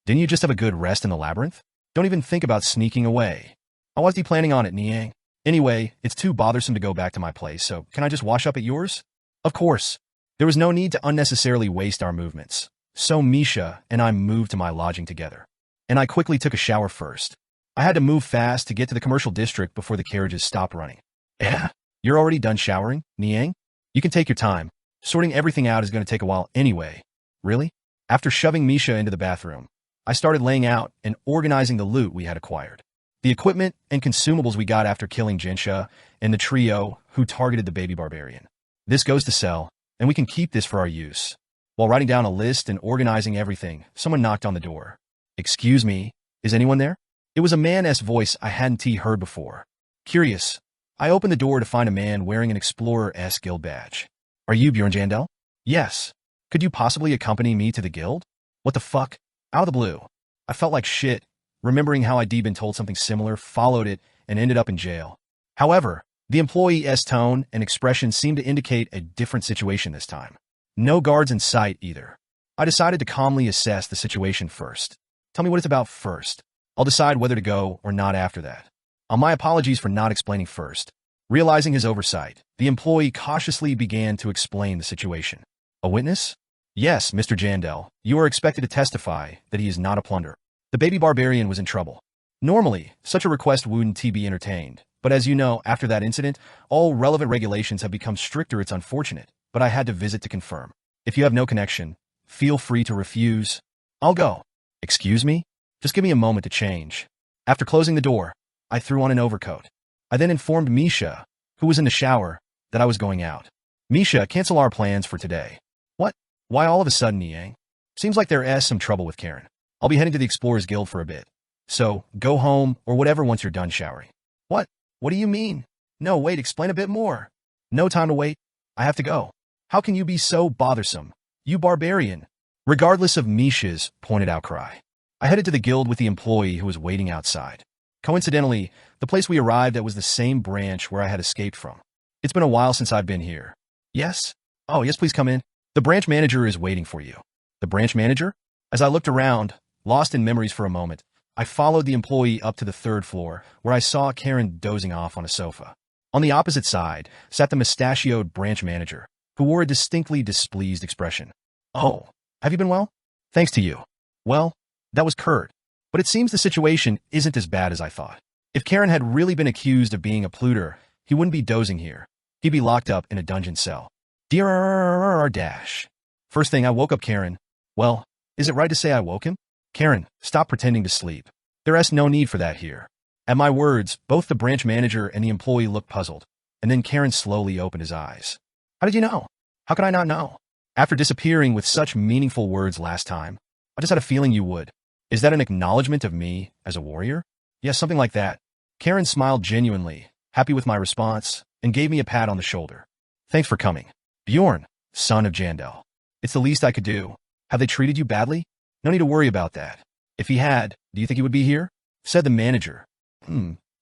Didn't you just have a good rest in the labyrinth? Don't even think about sneaking away. I wasn't planning on it, Niang. Anyway, it's too bothersome to go back to my place, so can I just wash up at yours? Of course. There was no need to unnecessarily waste our movements. So Misha and I moved to my lodging together. And I quickly took a shower first. I had to move fast to get to the commercial district before the carriages stopped running. Yeah, you're already done showering, Niang? You can take your time. Sorting everything out is going to take a while anyway. Really? After shoving Misha into the bathroom, I started laying out and organizing the loot we had acquired. The equipment and consumables we got after killing Jinsha and the trio who targeted the baby barbarian. This goes to sell, and we can keep this for our use. While writing down a list and organizing everything, someone knocked on the door. Excuse me, is anyone there? It was a man's voice I hadn't heard before. Curious, I opened the door to find a man wearing an Explorer-esque guild badge. Are you Bjorn Jandel? Yes. Could you possibly accompany me to the guild? What the fuck? Out of the blue. I felt like shit, remembering how I'd been told something similar, followed it, and ended up in jail. However, the employee's tone and expression seemed to indicate a different situation this time. No guards in sight either. I decided to calmly assess the situation first. Tell me what it's about first. I'll decide whether to go or not after that. My apologies for not explaining first. Realizing his oversight, the employee cautiously began to explain the situation. A witness? Yes, Mr. Jandel, you are expected to testify that he is not a plunderer. The baby barbarian was in trouble. Normally, such a request wouldn't be entertained, but as you know, after that incident, all relevant regulations have become stricter. It's unfortunate, but I had to visit to confirm. If you have no connection, feel free to refuse. I'll go. Excuse me? Just give me a moment to change. After closing the door, I threw on an overcoat. I then informed Misha, who was in the shower, that I was going out. Misha, cancel our plans for today. What? Why all of a sudden, Niang? Seems like there is some trouble with Karen. I'll be heading to the Explorers Guild for a bit. So, go home or whatever once you're done showering. What? What do you mean? No, wait, explain a bit more. No time to wait. I have to go. How can you be so bothersome? You barbarian. Regardless of Misha's pointed outcry, I headed to the guild with the employee who was waiting outside. Coincidentally, the place we arrived at was the same branch where I had escaped from. It's been a while since I've been here. Yes? Oh, yes, please come in. The branch manager is waiting for you. The branch manager? As I looked around, lost in memories for a moment, I followed the employee up to the third floor, where I saw Karen dozing off on a sofa. On the opposite side sat the mustachioed branch manager, who wore a distinctly displeased expression. Oh, have you been well? Thanks to you. Well, that was Kurt. But it seems the situation isn't as bad as I thought. If Karen had really been accused of being a plooter, he wouldn't be dozing here. He'd be locked up in a dungeon cell. Dash. First thing, I woke up Karen. Well, is it right to say I woke him? Karen, stop pretending to sleep. There's no need for that here. At my words, both the branch manager and the employee looked puzzled, and then Karen slowly opened his eyes. How did you know? How could I not know? After disappearing with such meaningful words last time, I just had a feeling you would. Is that an acknowledgement of me as a warrior? Yes, something like that. Karen smiled genuinely, happy with my response, and gave me a pat on the shoulder. Thanks for coming. Bjorn, son of Jandel. It's the least I could do. Have they treated you badly? No need to worry about that. If he had, do you think he would be here? Said the manager.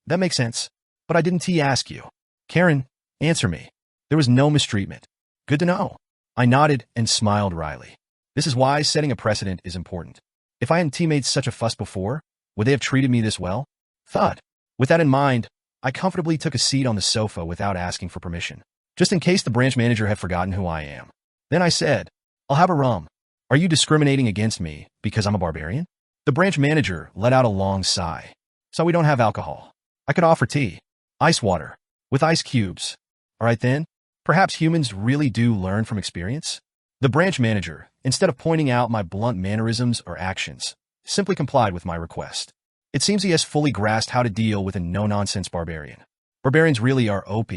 That makes sense. But I didn't ask you. Karen, answer me. There was no mistreatment. Good to know. I nodded and smiled wryly. This is why setting a precedent is important. If I hadn't made such a fuss before, would they have treated me this well? Thud. With that in mind, I comfortably took a seat on the sofa without asking for permission, just in case the branch manager had forgotten who I am. Then I said, I'll have a rum. Are you discriminating against me because I'm a barbarian? The branch manager let out a long sigh. So we don't have alcohol. I could offer tea. Ice water. With ice cubes. All right then. Perhaps humans really do learn from experience? The branch manager, instead of pointing out my blunt mannerisms or actions, simply complied with my request. It seems he has fully grasped how to deal with a no-nonsense barbarian. Barbarians really are OP.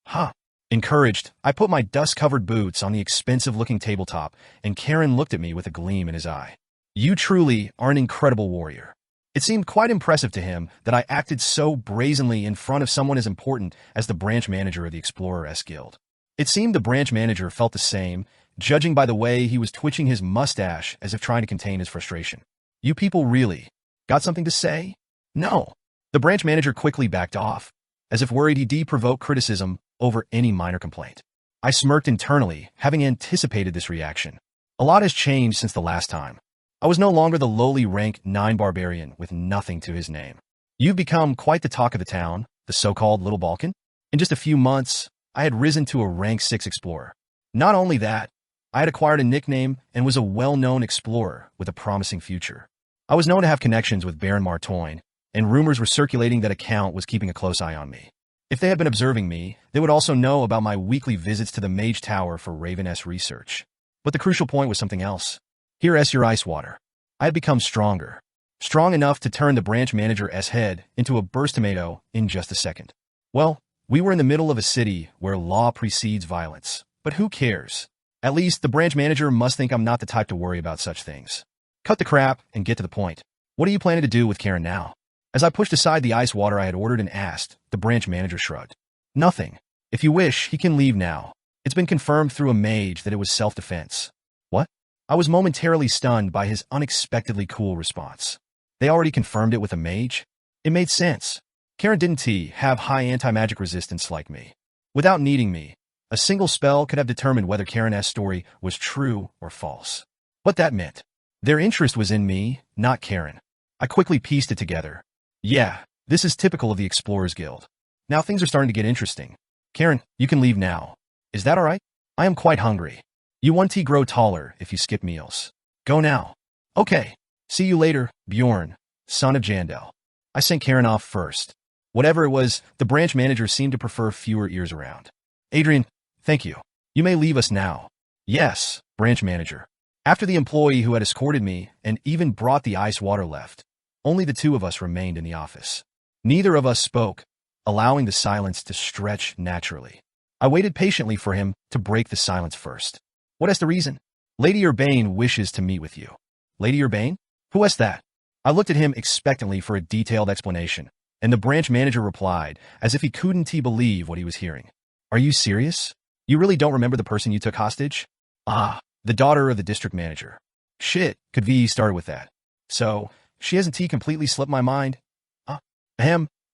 Huh. Encouraged, I put my dust-covered boots on the expensive-looking tabletop, and Karen looked at me with a gleam in his eye. You truly are an incredible warrior. It seemed quite impressive to him that I acted so brazenly in front of someone as important as the branch manager of the Explorer Guild. It seemed the branch manager felt the same, judging by the way he was twitching his mustache as if trying to contain his frustration. You people really got something to say? No. The branch manager quickly backed off, as if worried he'd provoke criticism over any minor complaint. I smirked internally, having anticipated this reaction. A lot has changed since the last time. I was no longer the lowly rank 9 barbarian with nothing to his name. You've become quite the talk of the town, the so-called Little Balkan. In just a few months, I had risen to a rank 6 explorer. Not only that, I had acquired a nickname and was a well-known explorer with a promising future. I was known to have connections with Baron Martoin, and rumors were circulating that a count was keeping a close eye on me. If they had been observing me, they would also know about my weekly visits to the Mage Tower for Raven-S research. But the crucial point was something else. Here's your ice water. I had become stronger. Strong enough to turn the branch manager's head into a burst tomato in just a second. Well, we were in the middle of a city where law precedes violence. But who cares? At least the branch manager must think I'm not the type to worry about such things. Cut the crap and get to the point. What are you planning to do with Karen now? As I pushed aside the ice water I had ordered and asked, the branch manager shrugged. Nothing. If you wish, he can leave now. It's been confirmed through a mage that it was self-defense. What? I was momentarily stunned by his unexpectedly cool response. They already confirmed it with a mage? It made sense. Karen didn't have high anti-magic resistance like me. Without needing me, a single spell could have determined whether Karen's story was true or false. What that meant. Their interest was in me, not Karen. I quickly pieced it together. Yeah, this is typical of the Explorers Guild. Now things are starting to get interesting. Karen, you can leave now. Is that all right? I am quite hungry. You 1T grow taller if you skip meals. Go now. Okay. See you later, Bjorn, son of Jandel. I sent Karen off first. Whatever it was, the branch manager seemed to prefer fewer ears around. Adrian, thank you. You may leave us now. Yes, branch manager. After the employee who had escorted me and even brought the ice water left, only the two of us remained in the office. Neither of us spoke, allowing the silence to stretch naturally. I waited patiently for him to break the silence first. What is the reason? Lady Urbane wishes to meet with you. Lady Urbane? Who is that? I looked at him expectantly for a detailed explanation, and the branch manager replied, as if he couldn't believe what he was hearing. Are you serious? You really don't remember the person you took hostage? Ah, the daughter of the district manager. Shit, could be started with that. So, she hasn't completely slipped my mind?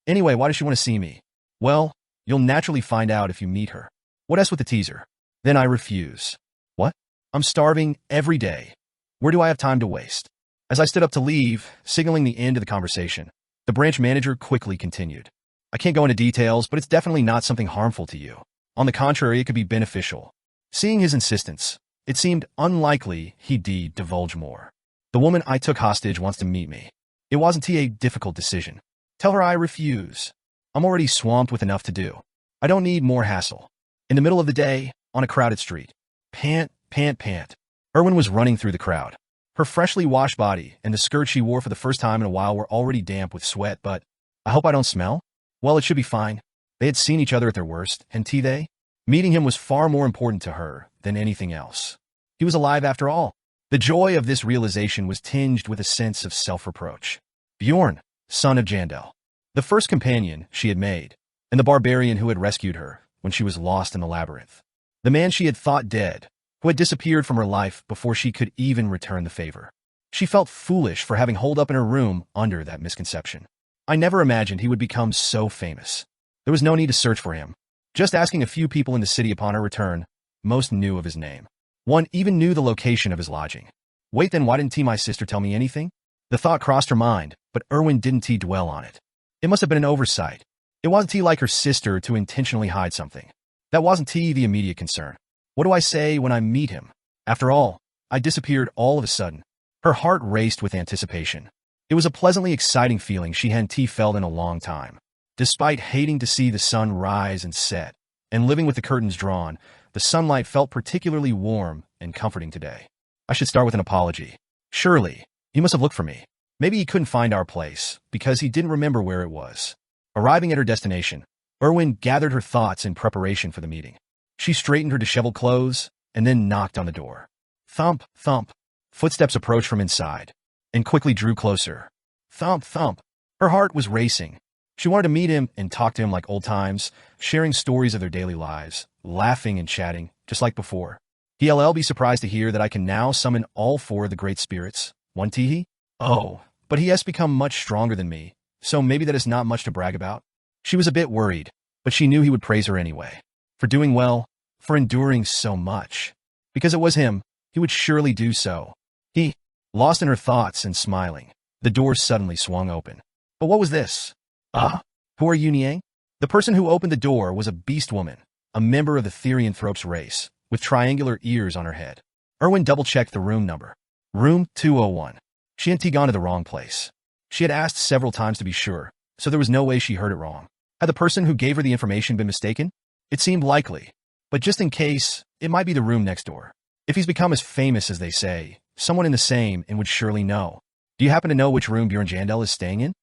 Anyway, why does she want to see me? Well, you'll naturally find out if you meet her. What else with the teaser? Then I refuse. What? I'm starving every day. Where do I have time to waste? As I stood up to leave, signaling the end of the conversation, the branch manager quickly continued. I can't go into details, but it's definitely not something harmful to you. On the contrary, it could be beneficial. Seeing his insistence, it seemed unlikely he'd divulge more. The woman I took hostage wants to meet me. It wasn't a difficult decision. Tell her I refuse. I'm already swamped with enough to do. I don't need more hassle. In the middle of the day, on a crowded street. Pant, pant, pant. Erwin was running through the crowd. Her freshly washed body and the skirt she wore for the first time in a while were already damp with sweat, but I hope I don't smell? Well, it should be fine. They had seen each other at their worst, and they? Meeting him was far more important to her than anything else. He was alive after all. The joy of this realization was tinged with a sense of self-reproach. Bjorn, son of Jandel. The first companion she had made, and the barbarian who had rescued her when she was lost in the labyrinth. The man she had thought dead, who had disappeared from her life before she could even return the favor. She felt foolish for having holed up in her room under that misconception. I never imagined he would become so famous. There was no need to search for him. Just asking a few people in the city upon her return, most knew of his name. One even knew the location of his lodging. Wait, then why didn't my sister tell me anything? The thought crossed her mind, but Erwin didn't dwell on it. It must have been an oversight. It wasn't like her sister to intentionally hide something. That wasn't the immediate concern. What do I say when I meet him? After all, I disappeared all of a sudden. Her heart raced with anticipation. It was a pleasantly exciting feeling she hadn't felt in a long time. Despite hating to see the sun rise and set, and living with the curtains drawn, the sunlight felt particularly warm and comforting today. I should start with an apology. Surely, he must have looked for me. Maybe he couldn't find our place, because he didn't remember where it was. Arriving at her destination, Erwin gathered her thoughts in preparation for the meeting. She straightened her disheveled clothes, and then knocked on the door. Thump, thump. Footsteps approached from inside, and quickly drew closer. Thump, thump. Her heart was racing. She wanted to meet him and talk to him like old times, sharing stories of their daily lives, laughing and chatting, just like before. He'll be surprised to hear that I can now summon all four of the great spirits. One Teehee? Oh, but he has become much stronger than me, so maybe that is not much to brag about. She was a bit worried, but she knew he would praise her anyway. For doing well, for enduring so much. Because it was him, he would surely do so. He, lost in her thoughts and smiling, the door suddenly swung open. But what was this? Who are you, Niang? The person who opened the door was a beast woman, a member of the Therianthropes race, with triangular ears on her head. Erwin double-checked the room number. Room 201. She hadn't gone to the wrong place. She had asked several times to be sure, so there was no way she heard it wrong. Had the person who gave her the information been mistaken? It seemed likely, but just in case, it might be the room next door. If he's become as famous as they say, someone in the same and would surely know. Do you happen to know which room Bjorn Jandel is staying in?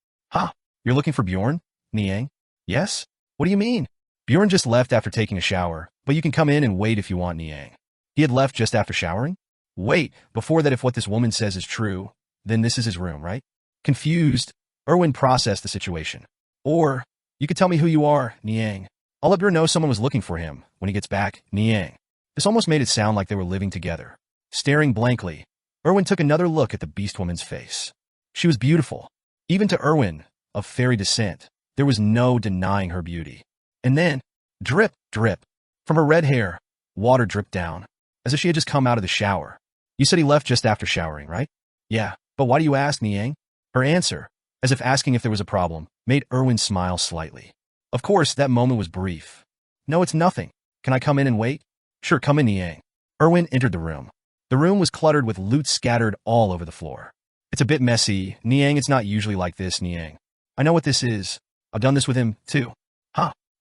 You're looking for Bjorn? Niang? Yes? What do you mean? Bjorn just left after taking a shower, but you can come in and wait if you want, Niang. He had left just after showering? Wait, before that, if what this woman says is true, then this is his room, right? Confused, Erwin processed the situation. Or, you could tell me who you are, Niang. I'll let Bjorn know someone was looking for him when he gets back, Niang. This almost made it sound like they were living together. Staring blankly, Erwin took another look at the beast woman's face. She was beautiful. Even to Erwin, of fairy descent, there was no denying her beauty. And then, drip, drip. From her red hair, water dripped down, as if she had just come out of the shower. You said he left just after showering, right? Yeah, but why do you ask, Niang? Her answer, as if asking if there was a problem, made Erwin smile slightly. Of course, that moment was brief. No, it's nothing. Can I come in and wait? Sure, come in, Niang. Erwin entered the room. The room was cluttered with loot scattered all over the floor. It's a bit messy, Niang. It's not usually like this, Niang. I know what this is. I've done this with him, too.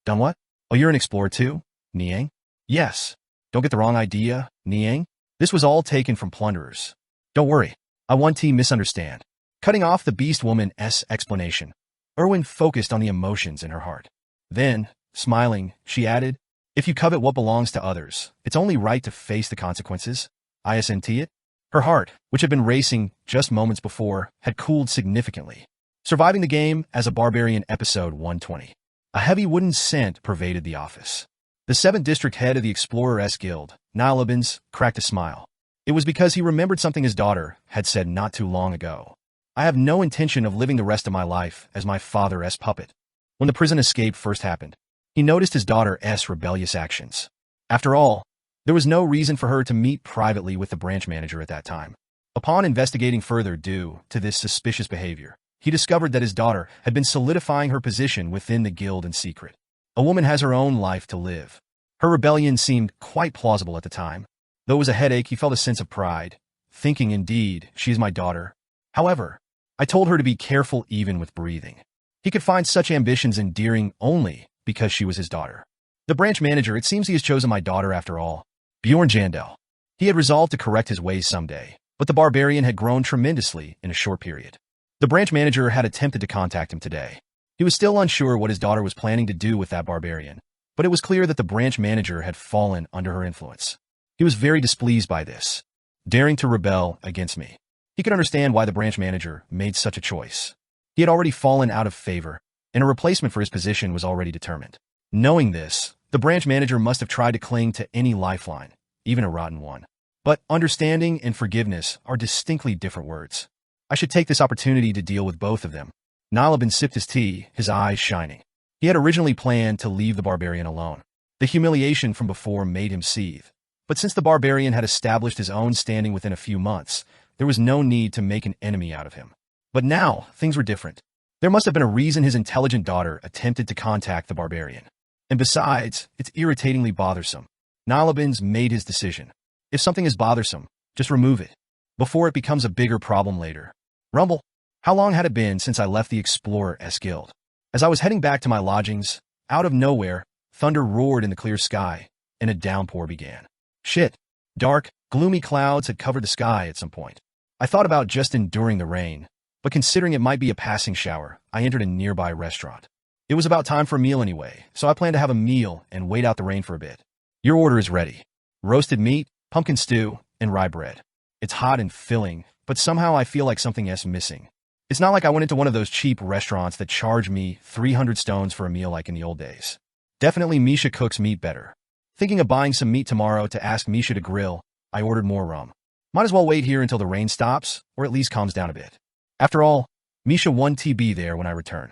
Done what? Oh, you're an explorer, too, Niang? Yes. Don't get the wrong idea, Niang. This was all taken from plunderers. Don't worry. I want to misunderstand. Cutting off the beast woman's explanation, Erwin focused on the emotions in her heart. Then, smiling, she added, if you covet what belongs to others, it's only right to face the consequences. Isn't it? Her heart, which had been racing just moments before, had cooled significantly. Surviving the game as a barbarian, episode 120. A heavy wooden scent pervaded the office. The 7th district head of the Explorers Guild, Niall, cracked a smile. It was because he remembered something his daughter had said not too long ago. I have no intention of living the rest of my life as my father's puppet. When the prison escape first happened, he noticed his daughter's rebellious actions. After all, there was no reason for her to meet privately with the branch manager at that time. Upon investigating further due to this suspicious behavior, he discovered that his daughter had been solidifying her position within the guild in secret. A woman has her own life to live. Her rebellion seemed quite plausible at the time. Though it was a headache, he felt a sense of pride, thinking, indeed, she is my daughter. However, I told her to be careful even with breathing. He could find such ambitions endearing only because she was his daughter. The branch manager, it seems he has chosen my daughter after all. Bjorn Jandel. He had resolved to correct his ways someday, but the barbarian had grown tremendously in a short period. The branch manager had attempted to contact him today. He was still unsure what his daughter was planning to do with that barbarian, but it was clear that the branch manager had fallen under her influence. He was very displeased by this, daring to rebel against me. He could understand why the branch manager made such a choice. He had already fallen out of favor, and a replacement for his position was already determined. Knowing this, the branch manager must have tried to cling to any lifeline, even a rotten one. But understanding and forgiveness are distinctly different words. I should take this opportunity to deal with both of them. Niall sipped his tea, his eyes shining. He had originally planned to leave the barbarian alone. The humiliation from before made him seethe. But since the barbarian had established his own standing within a few months, there was no need to make an enemy out of him. But now, things were different. There must have been a reason his intelligent daughter attempted to contact the barbarian. And besides, it's irritatingly bothersome. Niall made his decision. If something is bothersome, just remove it, before it becomes a bigger problem later. Rumble. How long had it been since I left the Explorers Guild? As I was heading back to my lodgings, out of nowhere, thunder roared in the clear sky, and a downpour began. Shit. Dark, gloomy clouds had covered the sky at some point. I thought about just enduring the rain, but considering it might be a passing shower, I entered a nearby restaurant. It was about time for a meal anyway, so I planned to have a meal and wait out the rain for a bit. Your order is ready. Roasted meat, pumpkin stew, and rye bread. It's hot and filling, but somehow I feel like something is missing. It's not like I went into one of those cheap restaurants that charge me 300 stones for a meal like in the old days. Definitely Misha cooks meat better. Thinking of buying some meat tomorrow to ask Misha to grill, I ordered more rum. Might as well wait here until the rain stops, or at least calms down a bit. After all, Misha won't be there when I return.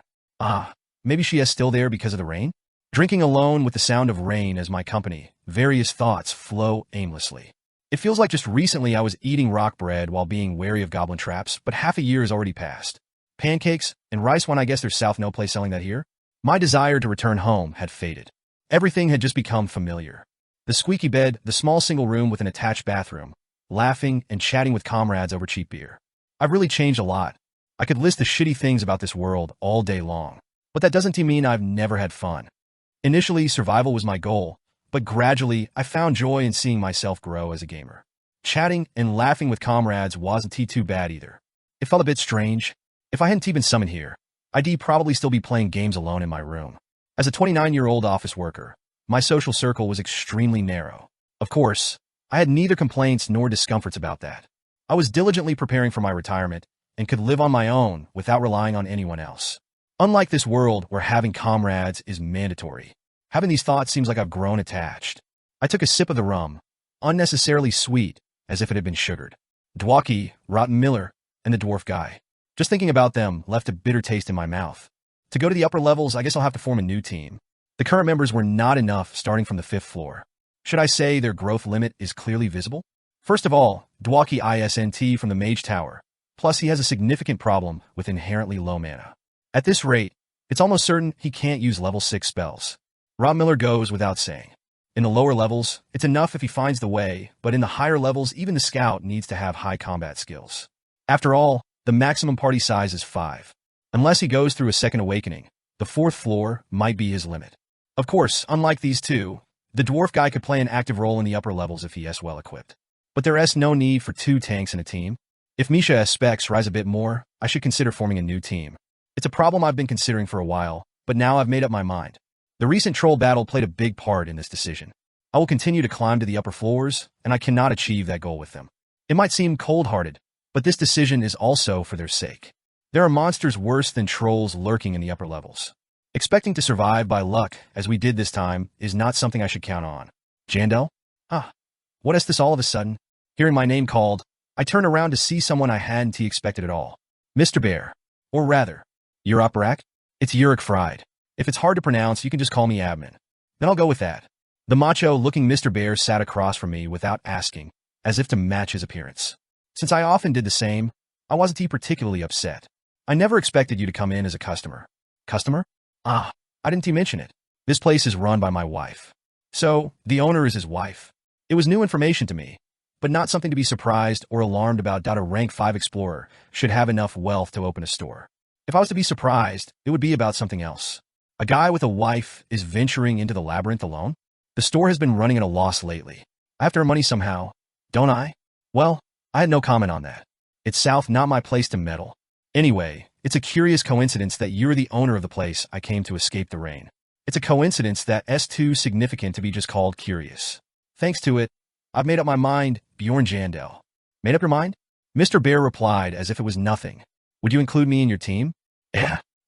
Maybe she is still there because of the rain? Drinking alone with the sound of rain as my company, various thoughts flow aimlessly. It feels like just recently I was eating rock bread while being wary of goblin traps, but half a year has already passed. Pancakes and rice when I guess there's no place selling that here? My desire to return home had faded. Everything had just become familiar. The squeaky bed, the small single room with an attached bathroom, laughing and chatting with comrades over cheap beer. I've really changed a lot. I could list the shitty things about this world all day long, but that doesn't mean I've never had fun. Initially, survival was my goal, but gradually, I found joy in seeing myself grow as a gamer. Chatting and laughing with comrades wasn't too bad either. It felt a bit strange. If I hadn't been summoned here, I'd probably still be playing games alone in my room. As a 29-year-old office worker, my social circle was extremely narrow. Of course, I had neither complaints nor discomforts about that. I was diligently preparing for my retirement and could live on my own without relying on anyone else. Unlike this world where having comrades is mandatory, having these thoughts seems like I've grown attached. I took a sip of the rum, unnecessarily sweet, as if it had been sugared. Dwaki, Rotten Miller, and the dwarf guy. Just thinking about them left a bitter taste in my mouth. To go to the upper levels, I guess I'll have to form a new team. The current members were not enough starting from the 5th floor. Should I say their growth limit is clearly visible? First of all, Dwaki isn't from the Mage Tower, plus he has a significant problem with inherently low mana. At this rate, it's almost certain he can't use level 6 spells. Rob Miller goes without saying. In the lower levels, it's enough if he finds the way, but in the higher levels, even the scout needs to have high combat skills. After all, the maximum party size is 5. Unless he goes through a second awakening, the 4th floor might be his limit. Of course, unlike these two, the dwarf guy could play an active role in the upper levels if he is well equipped. But there is no need for 2 tanks in a team. If Misha's specs rise a bit more, I should consider forming a new team. It's a problem I've been considering for a while, but now I've made up my mind. The recent troll battle played a big part in this decision. I will continue to climb to the upper floors, and I cannot achieve that goal with them. It might seem cold-hearted, but this decision is also for their sake. There are monsters worse than trolls lurking in the upper levels. Expecting to survive by luck, as we did this time, is not something I should count on. Jandel? What is this all of a sudden? Hearing my name called, I turn around to see someone I hadn't expected at all. Mr. Bear. Or rather, Uric? It's Uric Fried. If it's hard to pronounce, you can just call me Admin. Then I'll go with that. The macho-looking Mr. Bear sat across from me without asking, as if to match his appearance. Since I often did the same, I wasn't particularly upset. I never expected you to come in as a customer. Customer? I didn't mention it. This place is run by my wife. So, the owner is his wife. It was new information to me, but not something to be surprised or alarmed about. A rank 5 explorer should have enough wealth to open a store. If I was to be surprised, it would be about something else. A guy with a wife is venturing into the labyrinth alone? The store has been running at a loss lately. I have to earn money somehow, don't I? Well, I had no comment on that. It's South, not my place to meddle. Anyway, it's a curious coincidence that you're the owner of the place I came to escape the rain. It's a coincidence that is too significant to be just called curious. Thanks to it, I've made up my mind, Bjorn Jandel. Made up your mind? Mr. Bear replied as if it was nothing. Would you include me in your team?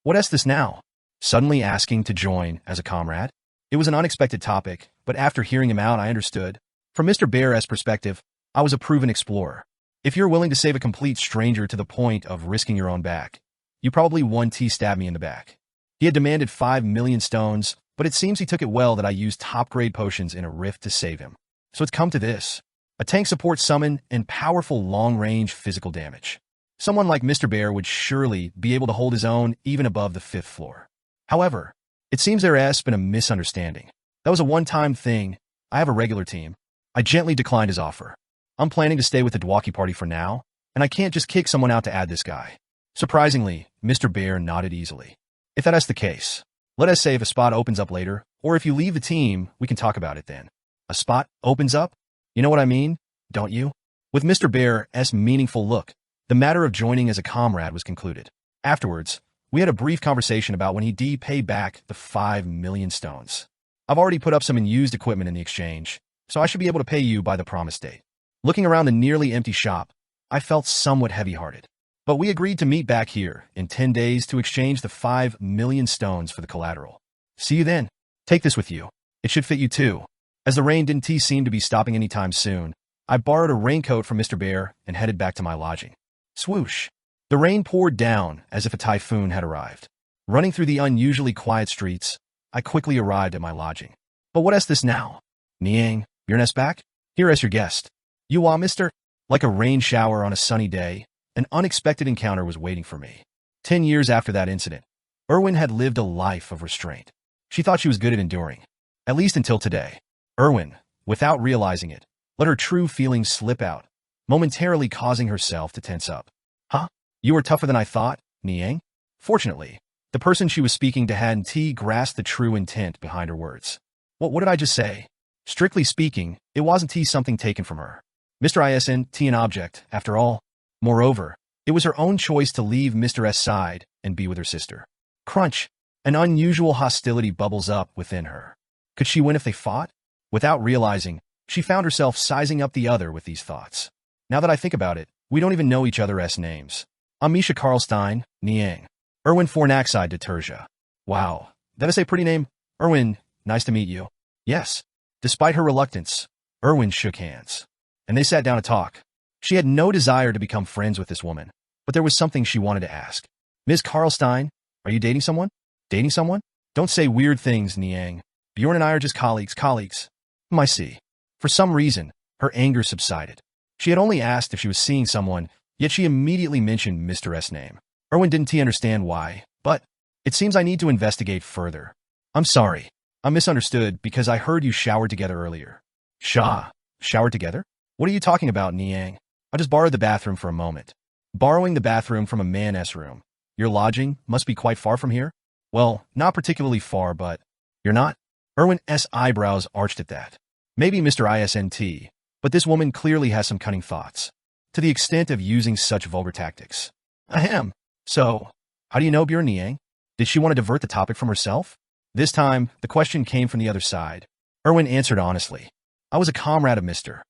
What is this now? Suddenly asking to join as a comrade? It was an unexpected topic, but after hearing him out, I understood. From Mr. Bear's perspective, I was a proven explorer. If you're willing to save a complete stranger to the point of risking your own back, you probably stab me in the back. He had demanded 5 million stones, but it seems he took it well that I used top-grade potions in a rift to save him. So it's come to this. A tank support summon and powerful long-range physical damage. Someone like Mr. Bear would surely be able to hold his own even above the 5th floor. However, it seems there has been a misunderstanding. That was a one-time thing. I have a regular team. I gently declined his offer. I'm planning to stay with the Dwaki party for now, and I can't just kick someone out to add this guy. Surprisingly, Mr. Bear nodded easily. If that is the case, let us say if a spot opens up later, or if you leave the team, we can talk about it then. A spot opens up? You know what I mean, don't you? With Mr. Bear's meaningful look, the matter of joining as a comrade was concluded. Afterwards, we had a brief conversation about when he'd pay back the 5 million stones. I've already put up some unused equipment in the exchange, so I should be able to pay you by the promised date. Looking around the nearly empty shop, I felt somewhat heavy-hearted. But we agreed to meet back here in 10 days to exchange the 5 million stones for the collateral. See you then. Take this with you. It should fit you too. As the rain didn't seem to be stopping anytime soon, I borrowed a raincoat from Mr. Bear and headed back to my lodging. Swoosh. The rain poured down as if a typhoon had arrived. Running through the unusually quiet streets, I quickly arrived at my lodging. But what is this now? Niang, you're back? Here as your guest. You are, mister? Like a rain shower on a sunny day, an unexpected encounter was waiting for me. 10 years after that incident, Erwin had lived a life of restraint. She thought she was good at enduring. At least until today. Erwin, without realizing it, let her true feelings slip out, momentarily causing herself to tense up. Huh? You were tougher than I thought, Niang? Fortunately, the person she was speaking to hadn't grasped the true intent behind her words. What did I just say? Strictly speaking, it wasn't something taken from her. Mr. Isn't an object, after all. Moreover, it was her own choice to leave Mr. S' side and be with her sister. Crunch. An unusual hostility bubbles up within her. Could she win if they fought? Without realizing, she found herself sizing up the other with these thoughts. Now that I think about it, we don't even know each other's names. I'm Misha Karlstein, Niang. Erwin Fornaxide de Tertia. Wow, that is a pretty name. Erwin, nice to meet you. Yes. Despite her reluctance, Erwin shook hands. And they sat down to talk. She had no desire to become friends with this woman, but there was something she wanted to ask. Ms. Karlstein, are you dating someone? Dating someone? Don't say weird things, Niang. Bjorn and I are just colleagues. I see. For some reason, her anger subsided. She had only asked if she was seeing someone, yet she immediately mentioned Mr. S' name. Erwin didn't understand why, but it seems I need to investigate further. I'm sorry. I misunderstood because I heard you showered together earlier. Showered together? What are you talking about, Niang? I just borrowed the bathroom for a moment. Borrowing the bathroom from a man's room. Your lodging must be quite far from here? Well, not particularly far, but you're not? Erwin's eyebrows arched at that. Maybe Mr. Isnt, but this woman clearly has some cunning thoughts. To the extent of using such vulgar tactics. Ahem. So, how do you know Bjorn, Niang? Did she want to divert the topic from herself? This time, the question came from the other side. Erwin answered honestly. I was a comrade of Mr.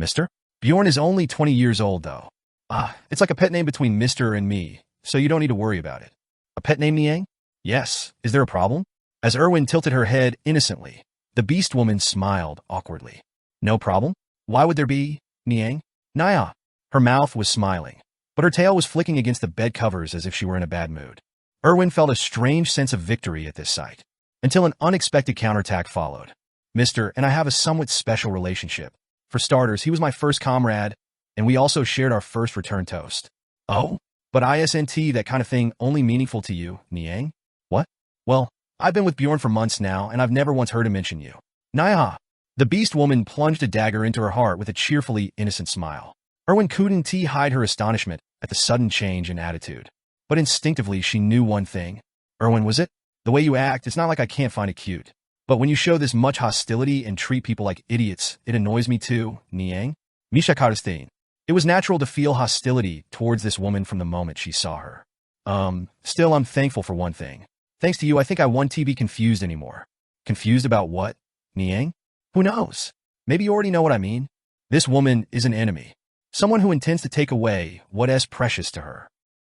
Mr.? Bjorn is only 20 years old, though. It's like a pet name between Mr. and me, so you don't need to worry about it. A pet name, Niang? Yes. Is there a problem? As Erwin tilted her head innocently, the beast woman smiled awkwardly. No problem? Why would there be, Niang? Naya. Her mouth was smiling, but her tail was flicking against the bed covers as if she were in a bad mood. Erwin felt a strange sense of victory at this sight, until an unexpected counterattack followed. Mr. and I have a somewhat special relationship. For starters, he was my first comrade, and we also shared our first return toast. Oh? But isn't that kind of thing only meaningful to you, Niang? What? Well, I've been with Bjorn for months now, and I've never once heard him mention you. Naya. The beast woman plunged a dagger into her heart with a cheerfully innocent smile. Erwin couldn't hide her astonishment at the sudden change in attitude. But instinctively, she knew one thing. Erwin, was it? The way you act, it's not like I can't find it cute. But when you show this much hostility and treat people like idiots, it annoys me too, Niang. Misha Karlstein. It was natural to feel hostility towards this woman from the moment she saw her. Still, I'm thankful for one thing. Thanks to you, I think I won't be confused anymore. Confused about what, Niang? Who knows? Maybe you already know what I mean. This woman is an enemy. Someone who intends to take away what is precious to her.